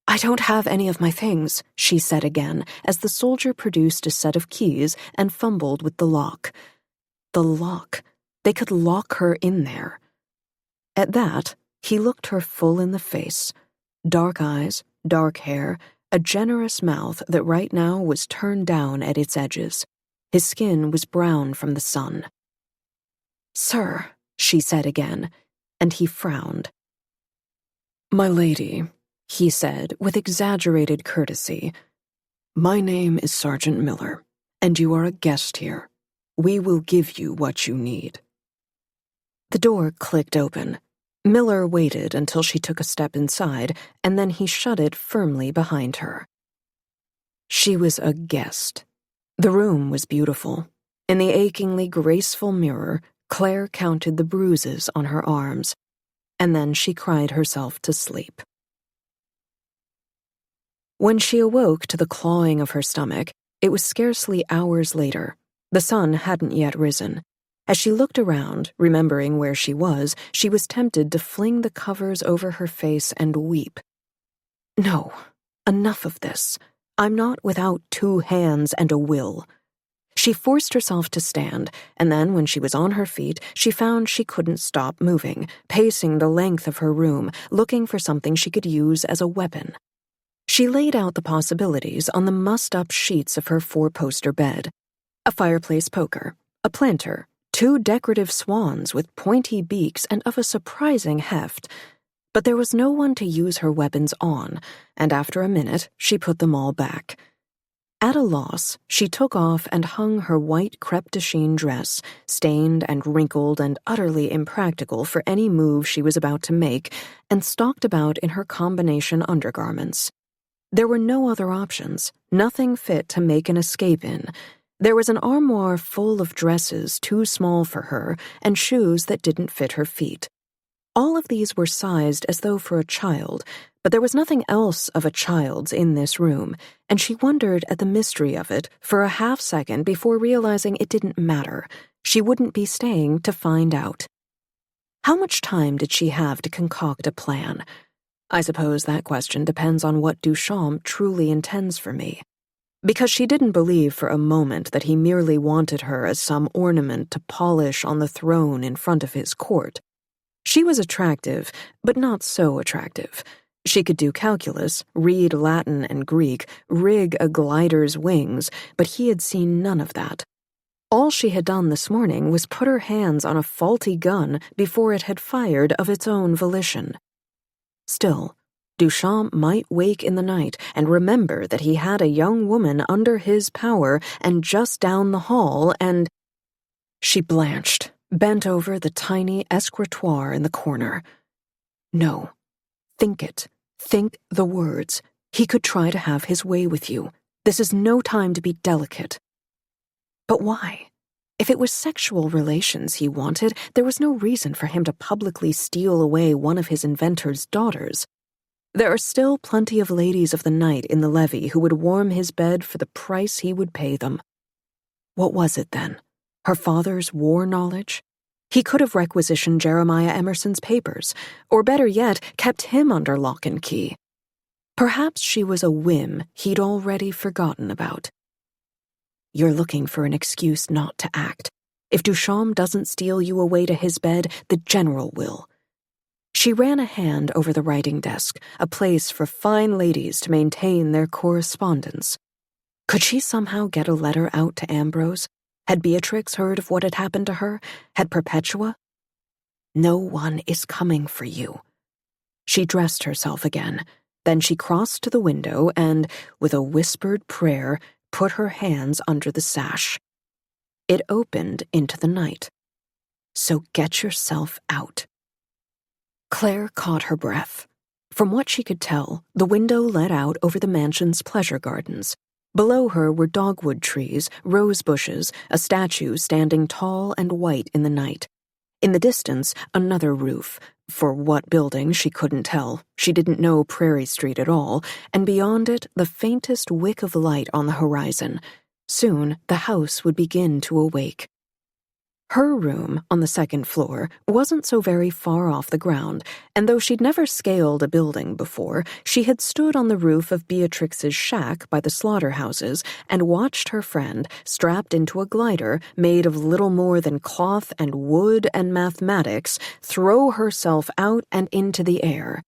"I don't have any of my things," she said again, as the soldier produced a set of keys and fumbled with the lock. The lock. They could lock her in there. At that, he looked her full in the face. Dark eyes, dark hair, a generous mouth that right now was turned down at its edges. His skin was brown from the sun. "Sir," she said again, and he frowned. "My lady," he said with exaggerated courtesy, "my name is Sergeant Miller, and you are a guest here. We will give you what you need." The door clicked open. Miller waited until she took a step inside, and then he shut it firmly behind her. She was a guest. The room was beautiful. In the achingly graceful mirror, Claire counted the bruises on her arms, and then she cried herself to sleep. When she awoke to the clawing of her stomach, it was scarcely hours later. The sun hadn't yet risen. As she looked around, remembering where she was tempted to fling the covers over her face and weep. No, enough of this. I'm not without 2 hands and a will. She forced herself to stand, and then when she was on her feet, she found she couldn't stop moving, pacing the length of her room, looking for something she could use as a weapon. She laid out the possibilities on the mussed-up sheets of her 4-poster bed. A fireplace poker, a planter, 2 decorative swans with pointy beaks and of a surprising heft. But there was no one to use her weapons on, and after a minute she put them all back. At a loss, she took off and hung her white crepe de chine dress, stained and wrinkled and utterly impractical for any move she was about to make, and stalked about in her combination undergarments. There were no other options, nothing fit to make an escape in. There was an armoire full of dresses too small for her and shoes that didn't fit her feet. All of these were sized as though for a child, but there was nothing else of a child's in this room, and she wondered at the mystery of it for a half-second before realizing it didn't matter. She wouldn't be staying to find out. How much time did she have to concoct a plan? I suppose that question depends on what Duchamp truly intends for me. Because she didn't believe for a moment that he merely wanted her as some ornament to polish on the throne in front of his court. She was attractive, but not so attractive. She could do calculus, read Latin and Greek, rig a glider's wings, but he had seen none of that. All she had done this morning was put her hands on a faulty gun before it had fired of its own volition. Still, Duchamp might wake in the night and remember that he had a young woman under his power and just down the hall, and... She blanched, bent over the tiny escritoire in the corner. No. Think it. Think the words. He could try to have his way with you. This is no time to be delicate. But why? If it was sexual relations he wanted, there was no reason for him to publicly steal away one of his inventor's daughters. There are still plenty of ladies of the night in the levee who would warm his bed for the price he would pay them. What was it then? Her father's war knowledge? He could have requisitioned Jeremiah Emerson's papers, or better yet, kept him under lock and key. Perhaps she was a whim he'd already forgotten about. You're looking for an excuse not to act. If Duchamp doesn't steal you away to his bed, the general will. She ran a hand over the writing desk, a place for fine ladies to maintain their correspondence. Could she somehow get a letter out to Ambrose? Had Beatrix heard of what had happened to her? Had Perpetua? No one is coming for you. She dressed herself again. Then she crossed to the window and, with a whispered prayer, put her hands under the sash. It opened into the night. So get yourself out. Claire caught her breath. From what she could tell, the window led out over the mansion's pleasure gardens. Below her were dogwood trees, rose bushes, a statue standing tall and white in the night. In the distance, another roof. For what building, she couldn't tell. She didn't know Prairie Street at all, and beyond it, the faintest wick of light on the horizon. Soon, the house would begin to awake. Her room, on the second floor, wasn't so very far off the ground, and though she'd never scaled a building before, she had stood on the roof of Beatrix's shack by the slaughterhouses and watched her friend, strapped into a glider made of little more than cloth and wood and mathematics, throw herself out and into the air.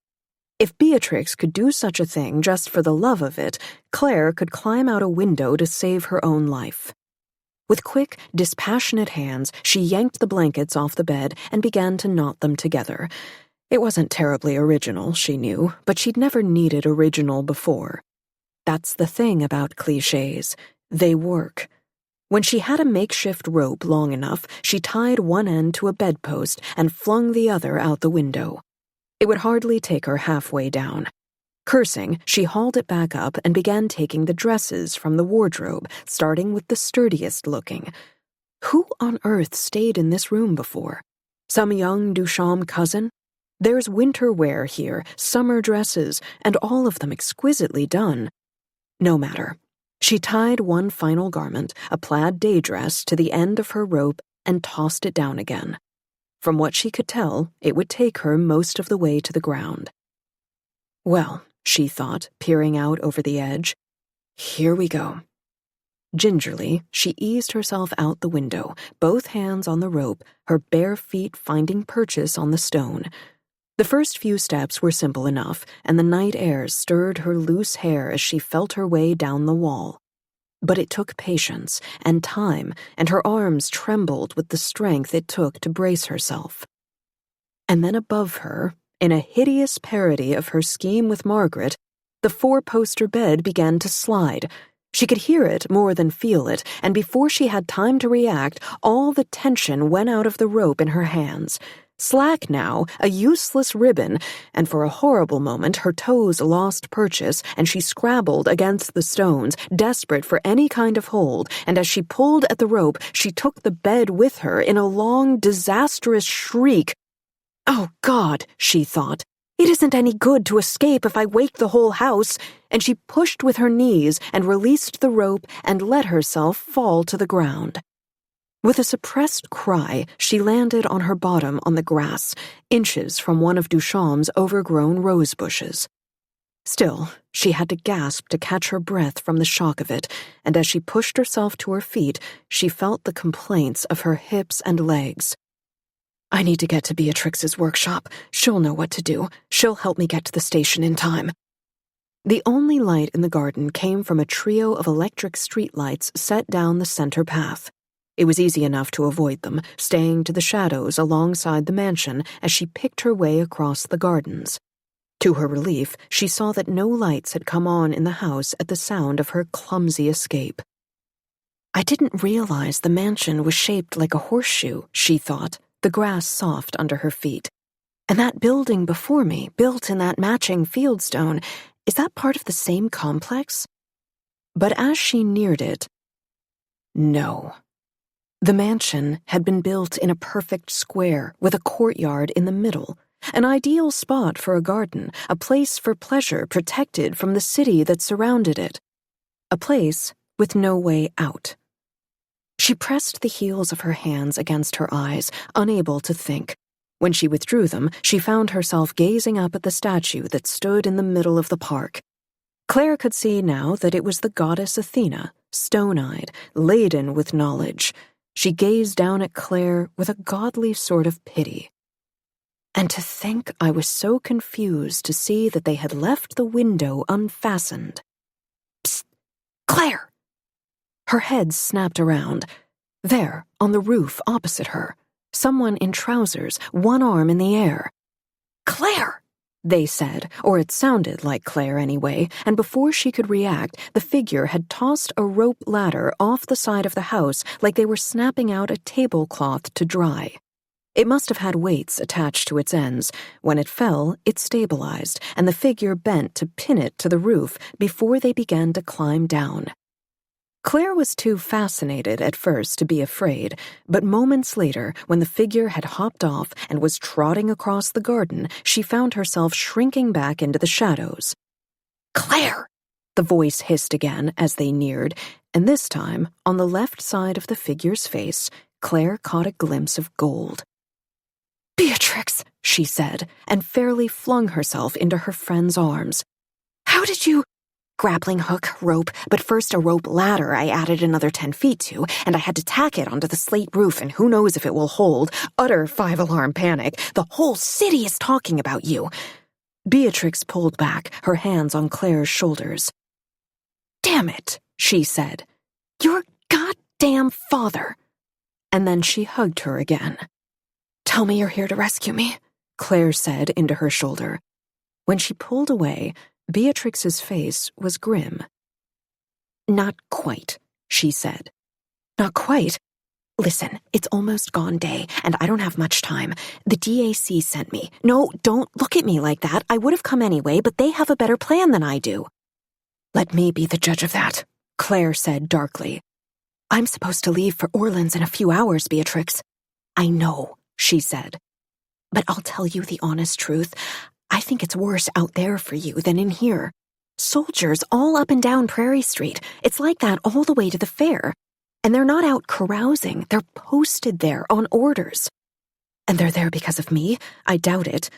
If Beatrix could do such a thing just for the love of it, Claire could climb out a window to save her own life. With quick, dispassionate hands, she yanked the blankets off the bed and began to knot them together. It wasn't terribly original, she knew, but she'd never needed original before. That's the thing about clichés. They work. When she had a makeshift rope long enough, she tied one end to a bedpost and flung the other out the window. It would hardly take her halfway down. Cursing, she hauled it back up and began taking the dresses from the wardrobe, starting with the sturdiest looking. Who on earth stayed in this room before? Some young Duchamp cousin? There's winter wear here, summer dresses, and all of them exquisitely done. No matter. She tied one final garment, a plaid day dress, to the end of her rope and tossed it down again. From what she could tell, it would take her most of the way to the ground. Well, she thought, peering out over the edge, here we go. Gingerly, she eased herself out the window, both hands on the rope, her bare feet finding purchase on the stone. The first few steps were simple enough, and the night air stirred her loose hair as she felt her way down the wall. But it took patience and time, and her arms trembled with the strength it took to brace herself. And then above her, in a hideous parody of her scheme with Margaret, the four-poster bed began to slide. She could hear it more than feel it, and before she had time to react, all the tension went out of the rope in her hands. Slack now, a useless ribbon, and for a horrible moment her toes lost purchase, and she scrabbled against the stones, desperate for any kind of hold, and as she pulled at the rope, she took the bed with her in a long, disastrous shriek. Oh, God, she thought. It isn't any good to escape if I wake the whole house, and she pushed with her knees and released the rope and let herself fall to the ground. With a suppressed cry, she landed on her bottom on the grass, inches from one of Duchamp's overgrown rose bushes. Still, she had to gasp to catch her breath from the shock of it, and as she pushed herself to her feet, she felt the complaints of her hips and legs. I need to get to Beatrix's workshop. She'll know what to do. She'll help me get to the station in time. The only light in the garden came from a trio of electric streetlights set down the center path. It was easy enough to avoid them, staying to the shadows alongside the mansion as she picked her way across the gardens. To her relief, she saw that no lights had come on in the house at the sound of her clumsy escape. I didn't realize the mansion was shaped like a horseshoe, she thought, the grass soft under her feet. And that building before me, built in that matching fieldstone, is that part of the same complex? But as she neared it, no. The mansion had been built in a perfect square with a courtyard in the middle, an ideal spot for a garden, a place for pleasure protected from the city that surrounded it, a place with no way out. She pressed the heels of her hands against her eyes, unable to think. When she withdrew them, she found herself gazing up at the statue that stood in the middle of the park. Claire could see now that it was the goddess Athena, stone-eyed, laden with knowledge. She gazed down at Claire with a godly sort of pity. And to think I was so confused to see that they had left the window unfastened. Psst! Claire! Her head snapped around. There, on the roof opposite her, someone in trousers, one arm in the air. Claire! They said, or it sounded like Claire anyway, and before she could react, the figure had tossed a rope ladder off the side of the house like they were snapping out a tablecloth to dry. It must have had weights attached to its ends. When it fell, it stabilized, and the figure bent to pin it to the roof before they began to climb down. Claire was too fascinated at first to be afraid, but moments later, when the figure had hopped off and was trotting across the garden, she found herself shrinking back into the shadows. "Claire!" the voice hissed again as they neared, and this time, on the left side of the figure's face, Claire caught a glimpse of gold. "Beatrix," she said, and fairly flung herself into her friend's arms. "How did you—" "Grappling hook, rope, but first a rope ladder I added another 10 feet to, and I had to tack it onto the slate roof, and who knows if it will hold. Utter 5-alarm panic. The whole city is talking about you." Beatrix pulled back, her hands on Claire's shoulders. "Damn it," she said. "Your goddamn father." And then she hugged her again. "Tell me you're here to rescue me," Claire said into her shoulder. When she pulled away, Beatrix's face was grim. "Not quite," she said. "Not quite? Listen, it's almost gone day, and I don't have much time. The DAC sent me. No, don't look at me like that. I would have come anyway, but they have a better plan than I do." "Let me be the judge of that," Claire said darkly. "I'm supposed to leave for Orleans in a few hours, Beatrix." "I know," she said. "But I'll tell you the honest truth. I think it's worse out there for you than in here. Soldiers all up and down Prairie Street. It's like that all the way to the fair. And they're not out carousing. They're posted there on orders. And they're there because of me? I doubt it."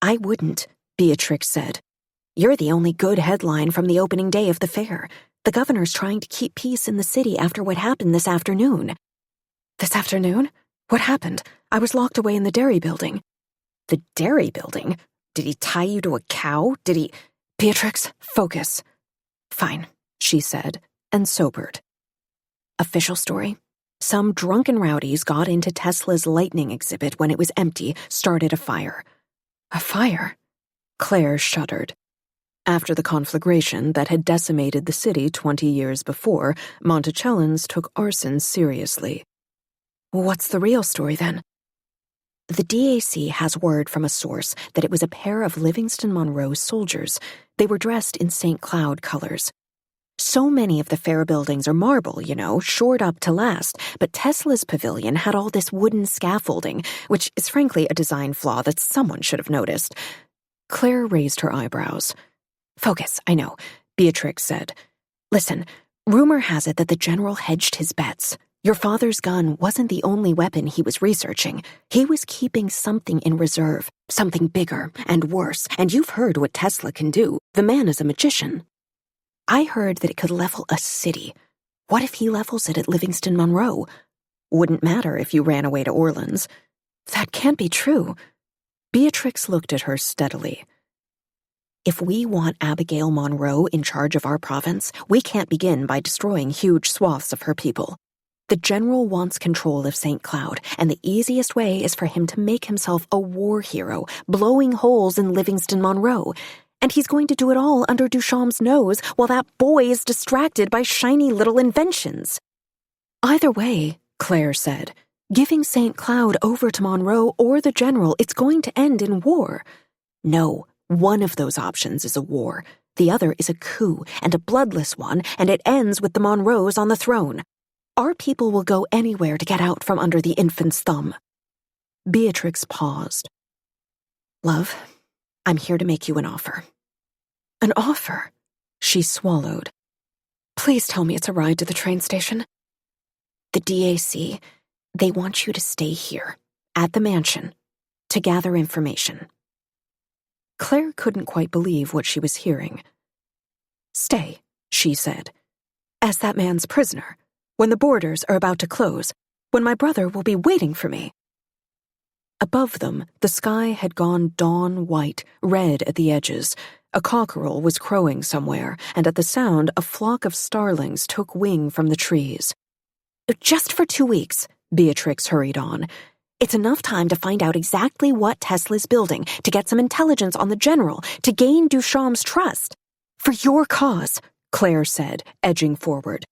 "I wouldn't," Beatrix said. "You're the only good headline from the opening day of the fair. The governor's trying to keep peace in the city after what happened this afternoon." "This afternoon? What happened? I was locked away in the dairy building." "The dairy building? Did he tie you to a cow? Did he—" "Beatrix, focus." "Fine," she said, and sobered. "Official story. Some drunken rowdies got into Tesla's lightning exhibit when it was empty, started a fire." "A fire?" Claire shuddered. After the conflagration that had decimated the city 20 years before, Montecellans took arson seriously. "What's the real story, then?" "The DAC has word from a source that it was a pair of Livingston Monroe soldiers. They were dressed in St. Cloud colors. So many of the fair buildings are marble, shored up to last, but Tesla's pavilion had all this wooden scaffolding, which is frankly a design flaw that someone should have noticed." Claire raised her eyebrows. "Focus, I know," Beatrix said. "Listen, rumor has it that the general hedged his bets. Your father's gun wasn't the only weapon he was researching. He was keeping something in reserve, something bigger and worse, and you've heard what Tesla can do. The man is a magician. I heard that it could level a city. What if he levels it at Livingston Monroe? Wouldn't matter if you ran away to Orleans." "That can't be true." Beatrix looked at her steadily. "If we want Abigail Monroe in charge of our province, we can't begin by destroying huge swaths of her people. The general wants control of St. Cloud, and the easiest way is for him to make himself a war hero, blowing holes in Livingston Monroe. And he's going to do it all under Duchamp's nose while that boy is distracted by shiny little inventions." "Either way," Claire said, "giving St. Cloud over to Monroe or the general, it's going to end in war." "No, one of those options is a war. The other is a coup, and a bloodless one, and it ends with the Monroes on the throne. Our people will go anywhere to get out from under the infant's thumb." Beatrix paused. "Love, I'm here to make you an offer." "An offer?" She swallowed. "Please tell me it's a ride to the train station." "The DAC, they want you to stay here, at the mansion, to gather information." Claire couldn't quite believe what she was hearing. "Stay," she said, "as that man's prisoner, when the borders are about to close, when my brother will be waiting for me." Above them, the sky had gone dawn white, red at the edges. A cockerel was crowing somewhere, and at the sound, a flock of starlings took wing from the trees. "Just for 2 weeks," Beatrix hurried on. "It's enough time to find out exactly what Tesla's building, to get some intelligence on the general, to gain Duchamp's trust." "For your cause," Claire said, edging forward.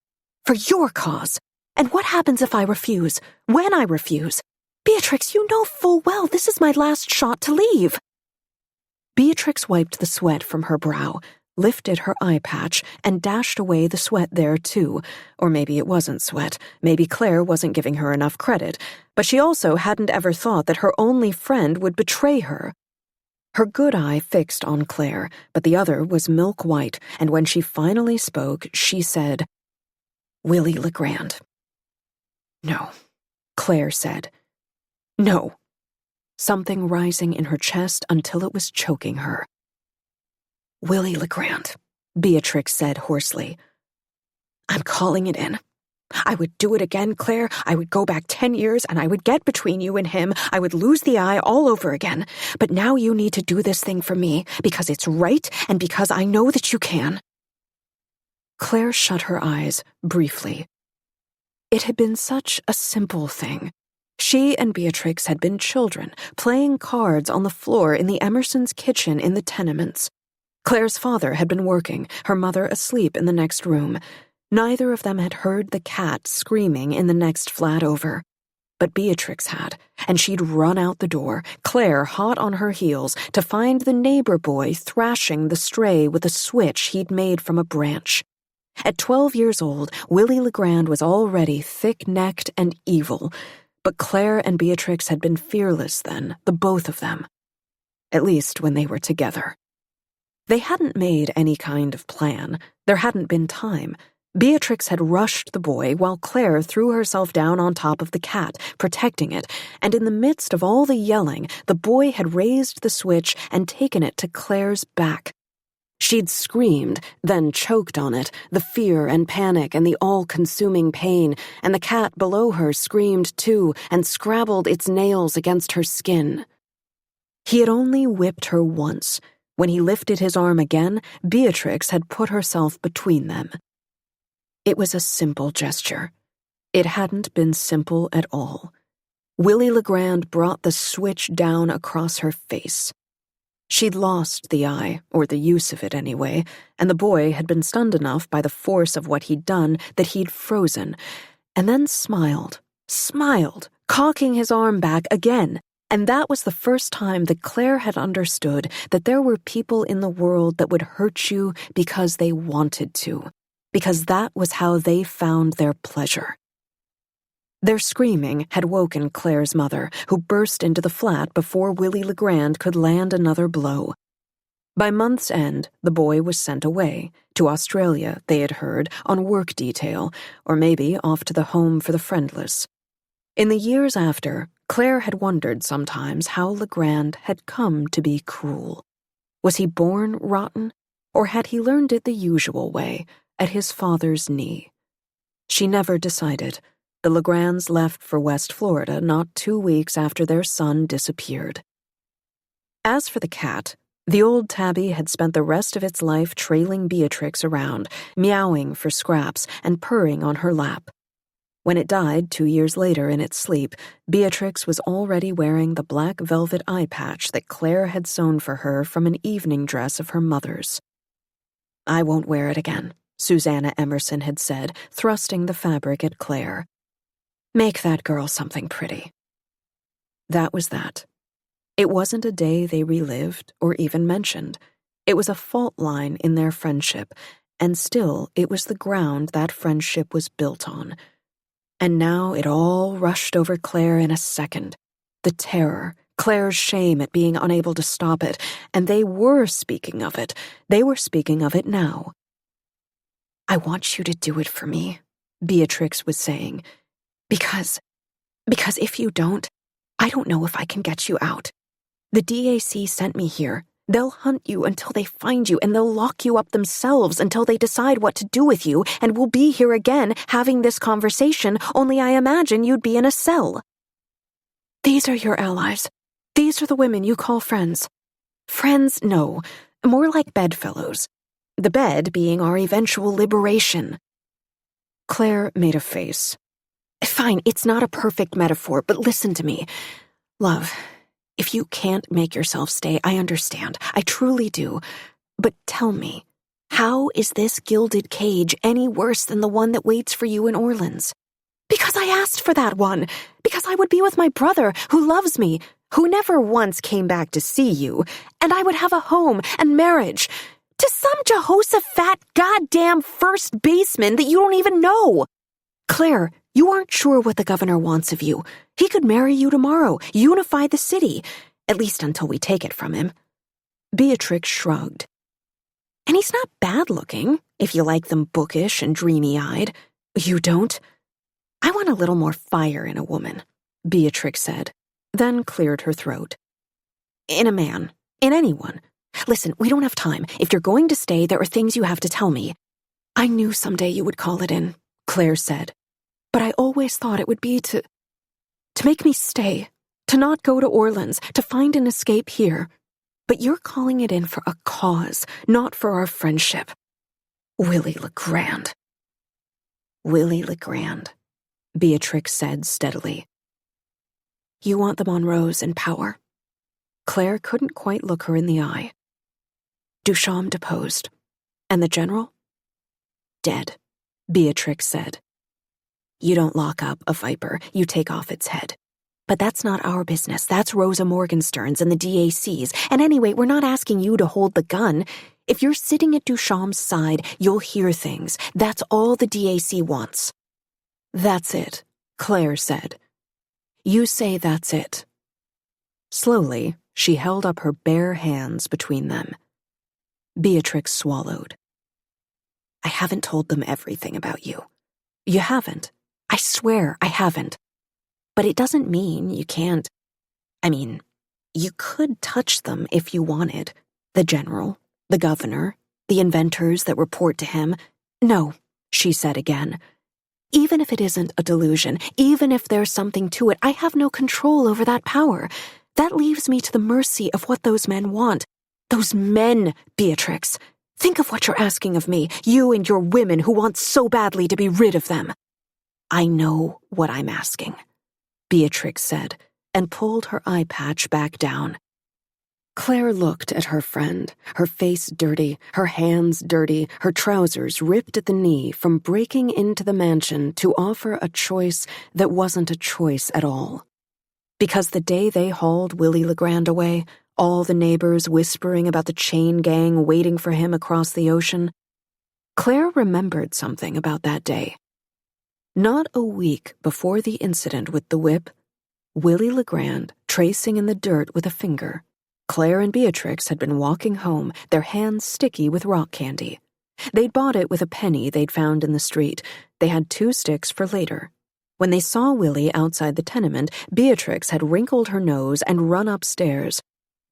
"For your cause. And what happens if I refuse? When I refuse? Beatrix, you know full well this is my last shot to leave." Beatrix wiped the sweat from her brow. lifted her eye patch, and dashed away the sweat there, too. Or maybe it wasn't sweat. Maybe Claire wasn't giving her enough credit. But she also hadn't ever thought that her only friend would betray her. Her good eye fixed on Claire, but the other was milk white, and when she finally spoke, she said, "Willie Legrand." "No," Claire said. "No." Something rising in her chest until it was choking her. "Willie Legrand," Beatrix said hoarsely. "I'm calling it in. I would do it again, Claire. I would go back 10 years and I would get between you and him. I would lose the eye all over again. But now you need to do this thing for me because it's right and because I know that you can." Claire shut her eyes briefly. It had been such a simple thing. She and Beatrix had been children, playing cards on the floor in the Emersons' kitchen in the tenements. Claire's father had been working, her mother asleep in the next room. Neither of them had heard the cat screaming in the next flat over. But Beatrix had, and she'd run out the door, Claire hot on her heels, to find the neighbor boy thrashing the stray with a switch he'd made from a branch. At 12 years old, Willie Legrand was already thick-necked and evil, but Claire and Beatrix had been fearless then, the both of them. At least when they were together. They hadn't made any kind of plan. There hadn't been time. Beatrix had rushed the boy while Claire threw herself down on top of the cat, protecting it, and in the midst of all the yelling, the boy had raised the switch and taken it to Claire's back. She'd screamed, then choked on it, the fear and panic and the all-consuming pain, and the cat below her screamed too and scrabbled its nails against her skin. He had only whipped her once. When he lifted his arm again, Beatrix had put herself between them. It was a simple gesture. It hadn't been simple at all. Willie Legrand brought the switch down across her face. She'd lost the eye, or the use of it anyway, and the boy had been stunned enough by the force of what he'd done that he'd frozen, and then smiled, cocking his arm back again. And that was the first time that Claire had understood that there were people in the world that would hurt you because they wanted to, because that was how they found their pleasure. Their screaming had woken Claire's mother, who burst into the flat before Willie Legrand could land another blow. By month's end, the boy was sent away, to Australia, they had heard, on work detail, or maybe off to the home for the friendless. In the years after, Claire had wondered sometimes how Legrand had come to be cruel. Was he born rotten, or had he learned it the usual way, at his father's knee? She never decided. The Legrands left for West Florida not 2 weeks after their son disappeared. As for the cat, the old tabby had spent the rest of its life trailing Beatrix around, meowing for scraps and purring on her lap. When it died 2 years later in its sleep, Beatrix was already wearing the black velvet eye patch that Claire had sewn for her from an evening dress of her mother's. "I won't wear it again," Susanna Emerson had said, thrusting the fabric at Claire. "Make that girl something pretty." That was that. It wasn't a day they relived or even mentioned. It was a fault line in their friendship, and still it was the ground that friendship was built on. And now it all rushed over Claire in a second. The terror, Claire's shame at being unable to stop it, and they were speaking of it. They were speaking of it now. "I want you to do it for me," Beatrix was saying. Because if you don't, I don't know if I can get you out. The DAC sent me here. They'll hunt you until they find you, and they'll lock you up themselves until they decide what to do with you, and we'll be here again having this conversation, only I imagine you'd be in a cell. These are your allies. These are the women you call friends. Friends, no, more like bedfellows. The bed being our eventual liberation." Claire made a face. "Fine, it's not a perfect metaphor, but listen to me. Love, if you can't make yourself stay, I understand. I truly do. But tell me, how is this gilded cage any worse than the one that waits for you in Orleans? Because I asked for that one. Because I would be with my brother, who loves me, who never once came back to see you, and I would have a home and marriage. To some Jehoshaphat goddamn first baseman that you don't even know. Claire, you aren't sure what the governor wants of you. He could marry you tomorrow, unify the city, at least until we take it from him. Beatrix shrugged. And he's not bad-looking, if you like them bookish and dreamy-eyed. You don't? I want a little more fire in a woman, Beatrix said, then cleared her throat. In a man. In anyone. Listen, we don't have time. If you're going to stay, there are things you have to tell me. I knew someday you would call it in, Claire said. But I always thought it would be to make me stay, to not go to Orleans, to find an escape here. But you're calling it in for a cause, not for our friendship. Willie Legrand. Willie Legrand, Beatrix said steadily. You want the Monroes in power? Claire couldn't quite look her in the eye. Duchamp deposed. And the general? Dead, Beatrix said. You don't lock up a viper, you take off its head. But that's not our business, that's Rosa Morgenstern's and the DAC's. And anyway, we're not asking you to hold the gun. If you're sitting at Duchamp's side, you'll hear things. That's all the DAC wants. That's it, Claire said. You say that's it. Slowly, she held up her bare hands between them. Beatrix swallowed. I haven't told them everything about you. You haven't. I swear I haven't. But it doesn't mean you can't. I mean, you could touch them if you wanted. The general, the governor, the inventors that report to him. No, she said again. Even if it isn't a delusion, even if there's something to it, I have no control over that power. That leaves me to the mercy of what those men want. Those men, Beatrix. Think of what you're asking of me, you and your women who want so badly to be rid of them. I know what I'm asking, Beatrix said, and pulled her eye patch back down. Claire looked at her friend, her face dirty, her hands dirty, her trousers ripped at the knee from breaking into the mansion to offer a choice that wasn't a choice at all. Because the day they hauled Willie Legrand away, all the neighbors whispering about the chain gang waiting for him across the ocean, Claire remembered something about that day. Not a week before the incident with the whip, Willie Legrand tracing in the dirt with a finger, Claire and Beatrix had been walking home, their hands sticky with rock candy. They'd bought it with a penny they'd found in the street. They had 2 sticks for later. When they saw Willie outside the tenement, Beatrix had wrinkled her nose and run upstairs.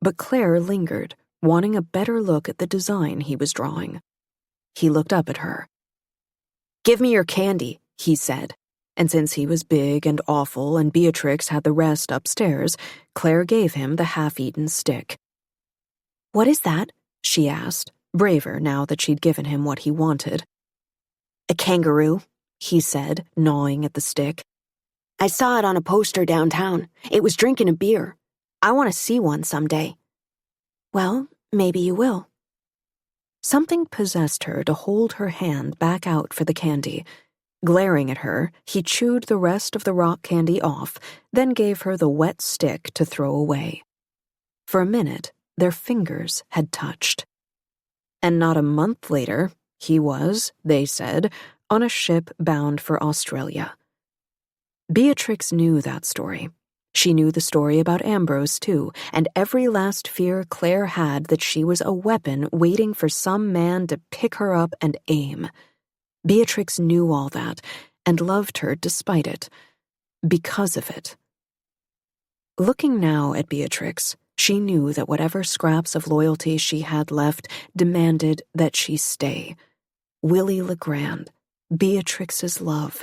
But Claire lingered, wanting a better look at the design he was drawing. He looked up at her. "Give me your candy," he said. And since he was big and awful and Beatrix had the rest upstairs, Claire gave him the half-eaten stick. "What is that?" she asked, braver now that she'd given him what he wanted. "A kangaroo," he said, gnawing at the stick. "I saw it on a poster downtown. It was drinking a beer. I want to see one someday." "Well, maybe you will." Something possessed her to hold her hand back out for the candy. Glaring at her, he chewed the rest of the rock candy off, then gave her the wet stick to throw away. For a minute, their fingers had touched. And not a month later, he was, they said, on a ship bound for Australia. Beatrix knew that story. She knew the story about Ambrose, too, and every last fear Claire had that she was a weapon waiting for some man to pick her up and aim. Beatrix knew all that, and loved her despite it, because of it. Looking now at Beatrix, she knew that whatever scraps of loyalty she had left demanded that she stay. Willie Legrand, Beatrix's love.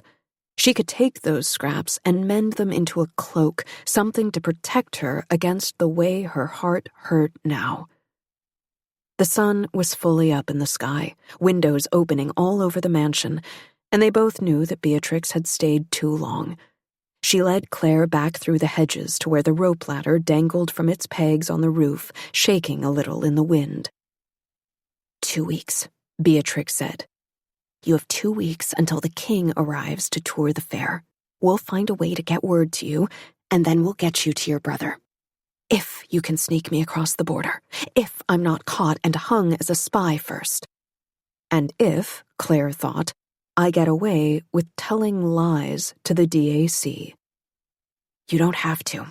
She could take those scraps and mend them into a cloak, something to protect her against the way her heart hurt now. The sun was fully up in the sky, windows opening all over the mansion, and they both knew that Beatrix had stayed too long. She led Claire back through the hedges to where the rope ladder dangled from its pegs on the roof, shaking a little in the wind. 2 weeks, Beatrix said. You have 2 weeks until the king arrives to tour the fair. We'll find a way to get word to you, and then we'll get you to your brother. If you can sneak me across the border. If I'm not caught and hung as a spy first. And if, Claire thought, I get away with telling lies to the DAC. You don't have to.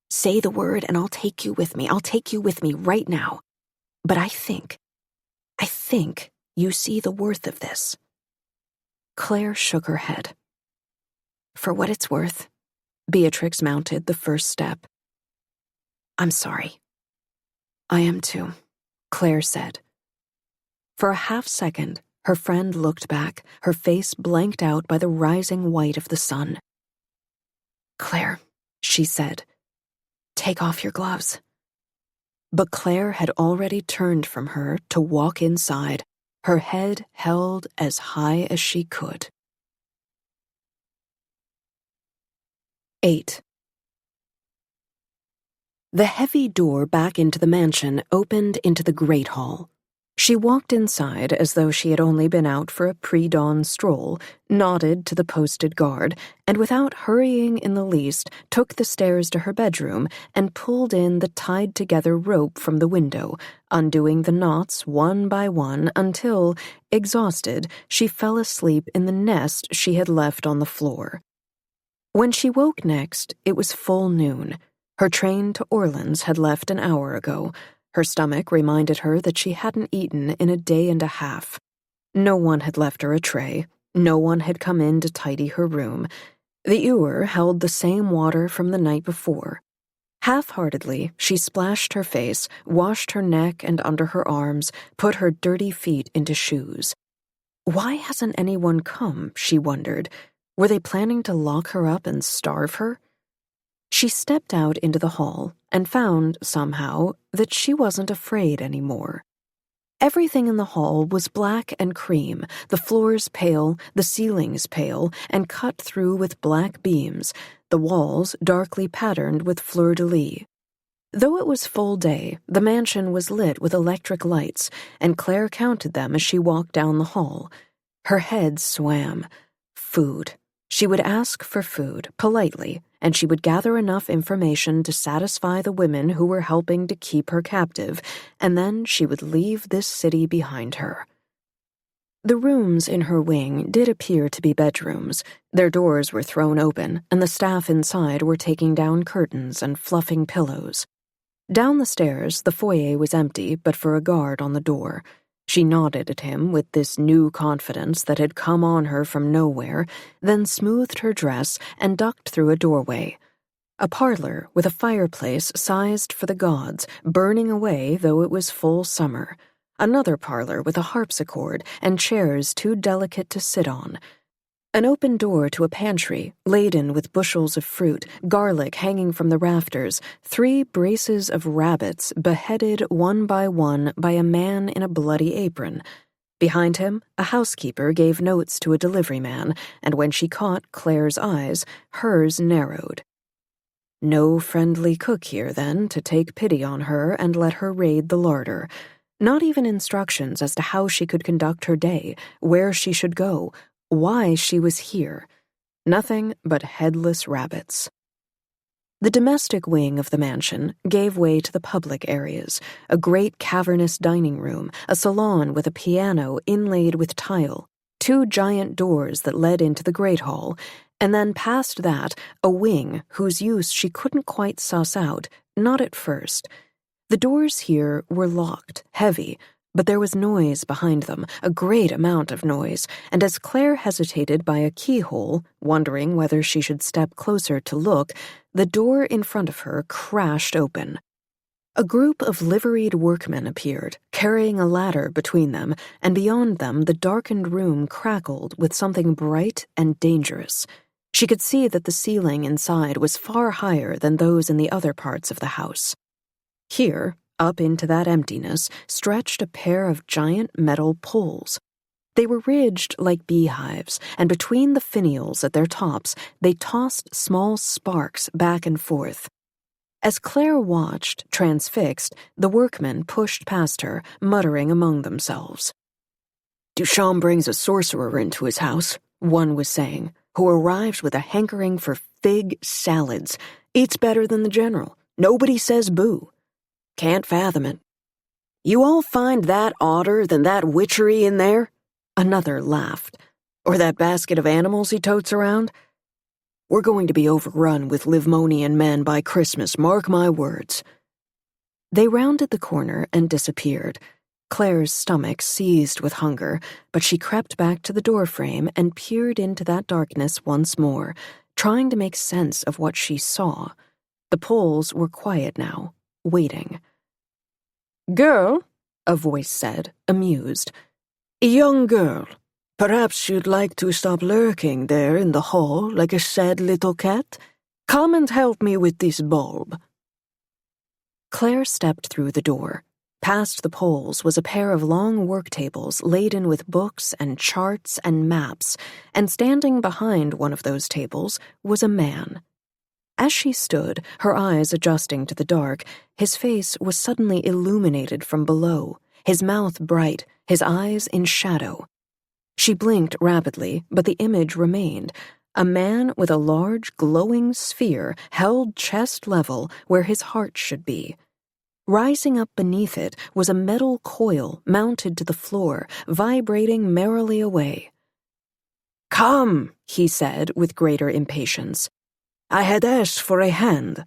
Say the word and I'll take you with me. I'll take you with me right now. But I think you see the worth of this. Claire shook her head. For what it's worth, Beatrix mounted the first step. I'm sorry. I am too, Claire said. For a half-second, her friend looked back, her face blanked out by the rising white of the sun. Claire, she said, take off your gloves. But Claire had already turned from her to walk inside, her head held as high as she could. 8. The heavy door back into the mansion opened into the great hall. She walked inside as though she had only been out for a pre-dawn stroll, nodded to the posted guard, and without hurrying in the least, took the stairs to her bedroom and pulled in the tied-together rope from the window, undoing the knots one by one until, exhausted, she fell asleep in the nest she had left on the floor. When she woke next, it was full noon. Her train to Orleans had left an hour ago. Her stomach reminded her that she hadn't eaten in a day and a half. No one had left her a tray. No one had come in to tidy her room. The ewer held the same water from the night before. Half-heartedly, she splashed her face, washed her neck and under her arms, put her dirty feet into shoes. Why hasn't anyone come, she wondered. Were they planning to lock her up and starve her? She stepped out into the hall and found, somehow, that she wasn't afraid anymore. Everything in the hall was black and cream, the floors pale, the ceilings pale, and cut through with black beams, the walls darkly patterned with fleur-de-lis. Though it was full day, the mansion was lit with electric lights, and Claire counted them as she walked down the hall. Her head swam. Food. She would ask for food, politely, and she would gather enough information to satisfy the women who were helping to keep her captive, and then she would leave this city behind her. The rooms in her wing did appear to be bedrooms. Their doors were thrown open, and the staff inside were taking down curtains and fluffing pillows. Down the stairs, the foyer was empty but for a guard on the door. She nodded at him with this new confidence that had come on her from nowhere, then smoothed her dress and ducked through a doorway. A parlor with a fireplace sized for the gods, burning away though it was full summer. Another parlor with a harpsichord and chairs too delicate to sit on. An open door to a pantry, laden with bushels of fruit, garlic hanging from the rafters, 3 braces of rabbits beheaded one by a man in a bloody apron. Behind him, a housekeeper gave notes to a delivery man, and when she caught Claire's eyes, hers narrowed. No friendly cook here, then, to take pity on her and let her raid the larder. Not even instructions as to how she could conduct her day, where she should go, why she was here. Nothing but headless rabbits. The domestic wing of the mansion gave way to the public areas, a great cavernous dining room, a salon with a piano inlaid with tile, 2 giant doors that led into the great hall, and then past that, a wing whose use she couldn't quite suss out, not at first. The doors here were locked, heavy, but there was noise behind them, a great amount of noise, and as Claire hesitated by a keyhole, wondering whether she should step closer to look, the door in front of her crashed open. A group of liveried workmen appeared, carrying a ladder between them, and beyond them the darkened room crackled with something bright and dangerous. She could see that the ceiling inside was far higher than those in the other parts of the house. Here, up into that emptiness, stretched a pair of giant metal poles. They were ridged like beehives, and between the finials at their tops, they tossed small sparks back and forth. As Claire watched, transfixed, the workmen pushed past her, muttering among themselves. Duchamp brings a sorcerer into his house, one was saying, who arrives with a hankering for fig salads. Eats better than the general. Nobody says boo. Can't fathom it. You all find that odder than that witchery in there? Another laughed. Or that basket of animals he totes around? We're going to be overrun with Livmonian men by Christmas, mark my words. They rounded the corner and disappeared. Claire's stomach seized with hunger, but she crept back to the doorframe and peered into that darkness once more, trying to make sense of what she saw. The Poles were quiet now, waiting. "Girl," a voice said, amused. "Young girl, perhaps you'd like to stop lurking there in the hall like a sad little cat? Come and help me with this bulb." Claire stepped through the door. Past the Poles was a pair of long work tables laden with books and charts and maps, and standing behind one of those tables was a man. As she stood, her eyes adjusting to the dark, his face was suddenly illuminated from below, his mouth bright, his eyes in shadow. She blinked rapidly, but the image remained. A man with a large, glowing sphere held chest level where his heart should be. Rising up beneath it was a metal coil mounted to the floor, vibrating merrily away. "Come," he said with greater impatience. "I had asked for a hand."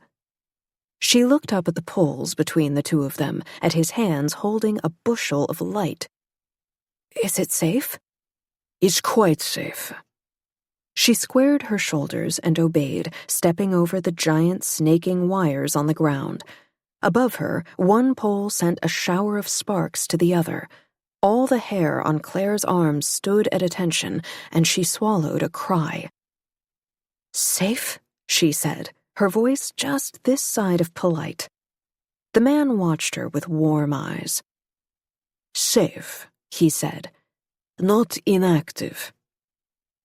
She looked up at the poles between the two of them, at his hands holding a bushel of light. "Is it safe?" "It's quite safe." She squared her shoulders and obeyed, stepping over the giant snaking wires on the ground. Above her, one pole sent a shower of sparks to the other. All the hair on Claire's arms stood at attention, and she swallowed a cry. "Safe?" she said, her voice just this side of polite. The man watched her with warm eyes. "Safe," he said. "Not inactive."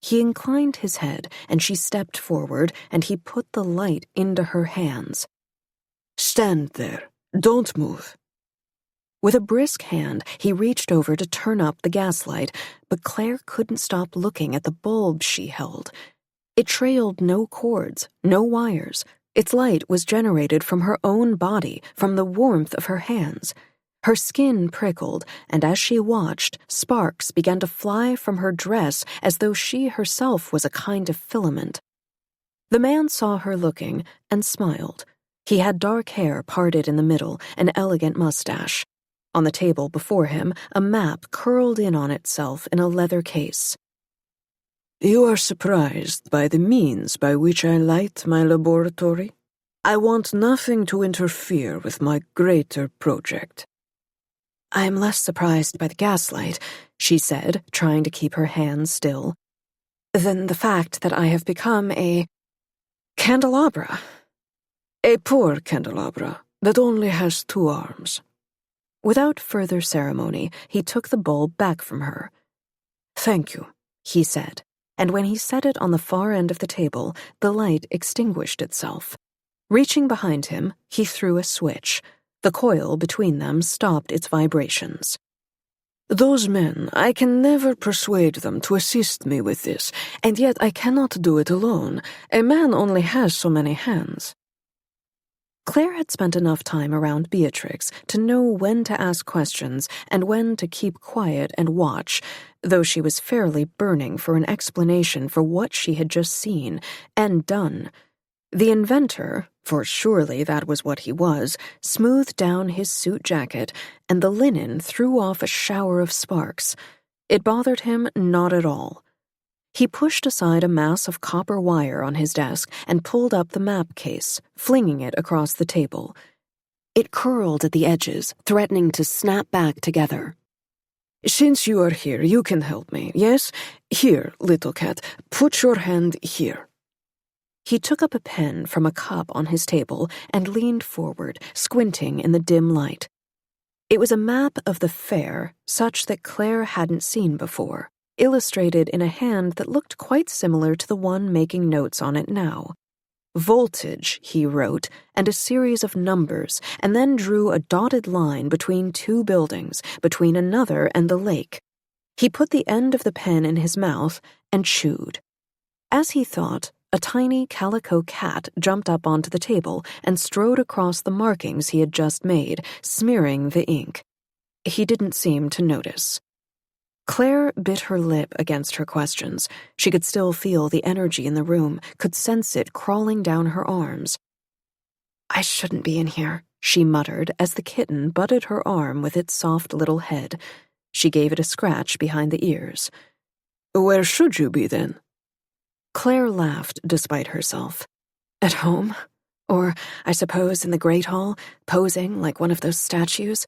He inclined his head, and she stepped forward, and he put the light into her hands. "Stand there. Don't move." With a brisk hand, he reached over to turn up the gaslight, but Claire couldn't stop looking at the bulb she held. It trailed no cords, no wires. Its light was generated from her own body, from the warmth of her hands. Her skin prickled, and as she watched, sparks began to fly from her dress as though she herself was a kind of filament. The man saw her looking and smiled. He had dark hair parted in the middle, an elegant mustache. On the table before him, a map curled in on itself in a leather case. "You are surprised by the means by which I light my laboratory? I want nothing to interfere with my greater project." "I am less surprised by the gaslight," she said, trying to keep her hands still, "than the fact that I have become a candelabra." "A poor candelabra that only has 2 arms." Without further ceremony, he took the bulb back from her. "Thank you," he said, and when he set it on the far end of the table, the light extinguished itself. Reaching behind him, he threw a switch. The coil between them stopped its vibrations. "Those men, I can never persuade them to assist me with this, and yet I cannot do it alone. A man only has so many hands." Claire had spent enough time around Beatrix to know when to ask questions and when to keep quiet and watch, though she was fairly burning for an explanation for what she had just seen and done. The inventor, for surely that was what he was, smoothed down his suit jacket, and the linen threw off a shower of sparks. It bothered him not at all. He pushed aside a mass of copper wire on his desk and pulled up the map case, flinging it across the table. It curled at the edges, threatening to snap back together. "Since you are here, you can help me, yes? Here, little cat, put your hand here." He took up a pen from a cup on his table and leaned forward, squinting in the dim light. It was a map of the fair, such that Claire hadn't seen before, illustrated in a hand that looked quite similar to the one making notes on it now. Voltage, he wrote, and a series of numbers, and then drew a dotted line between 2 buildings, between another and the lake. He put the end of the pen in his mouth and chewed. As he thought, a tiny calico cat jumped up onto the table and strode across the markings he had just made, smearing the ink. He didn't seem to notice. Claire bit her lip against her questions. She could still feel the energy in the room, could sense it crawling down her arms. "I shouldn't be in here," she muttered as the kitten butted her arm with its soft little head. She gave it a scratch behind the ears. "Where should you be, then?" Claire laughed despite herself. "At home? Or, I suppose, in the Great Hall, posing like one of those statues?"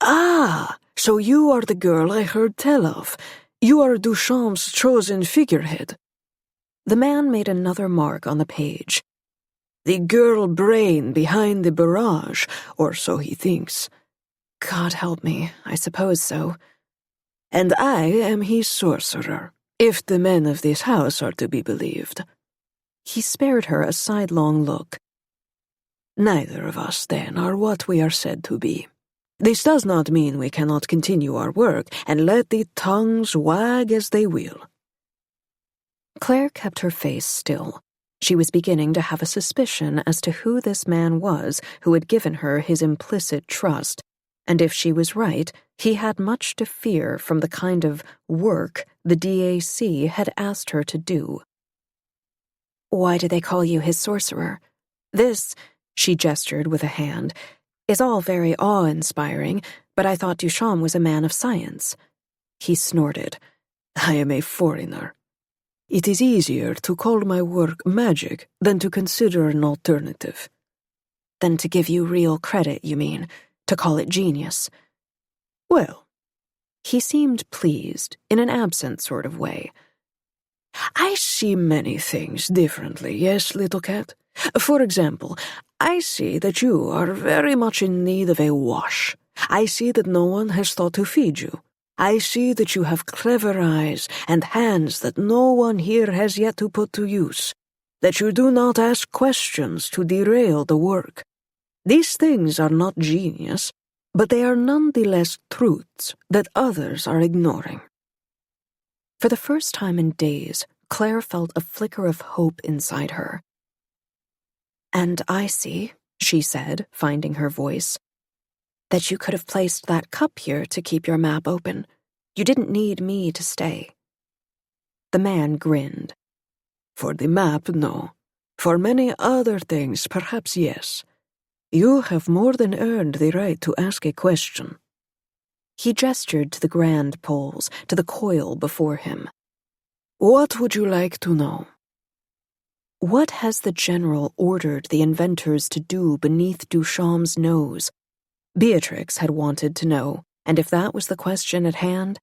"Ah, so you are the girl I heard tell of. You are Duchamp's chosen figurehead." The man made another mark on the page. "The girl brain behind the barrage, or so he thinks." God help me, I suppose so. "And I am his sorcerer, if the men of this house are to be believed." He spared her a sidelong look. "Neither of us, then, are what we are said to be. This does not mean we cannot continue our work and let the tongues wag as they will." Claire kept her face still. She was beginning to have a suspicion as to who this man was who had given her his implicit trust, and if she was right, he had much to fear from the kind of work the DAC had asked her to do. "Why do they call you his sorcerer? This," she gestured with a hand, "is all very awe-inspiring, but I thought Duchamp was a man of science." He snorted. "I am a foreigner. It is easier to call my work magic than to consider an alternative." "Than to give you real credit, you mean? To call it genius?" "Well." He seemed pleased, in an absent sort of way. "I see many things differently, yes, little cat. For example, I see that you are very much in need of a wash. I see that no one has thought to feed you. I see that you have clever eyes and hands that no one here has yet to put to use, that you do not ask questions to derail the work. These things are not genius, but they are nonetheless truths that others are ignoring." For the first time in days, Claire felt a flicker of hope inside her. "And I see," she said, finding her voice, "that you could have placed that cup here to keep your map open. You didn't need me to stay." The man grinned. "For the map, no. For many other things, perhaps yes. You have more than earned the right to ask a question." He gestured to the grand poles, to the coil before him. "What would you like to know?" What has the general ordered the inventors to do beneath Duchamp's nose? Beatrix had wanted to know, and if that was the question at hand...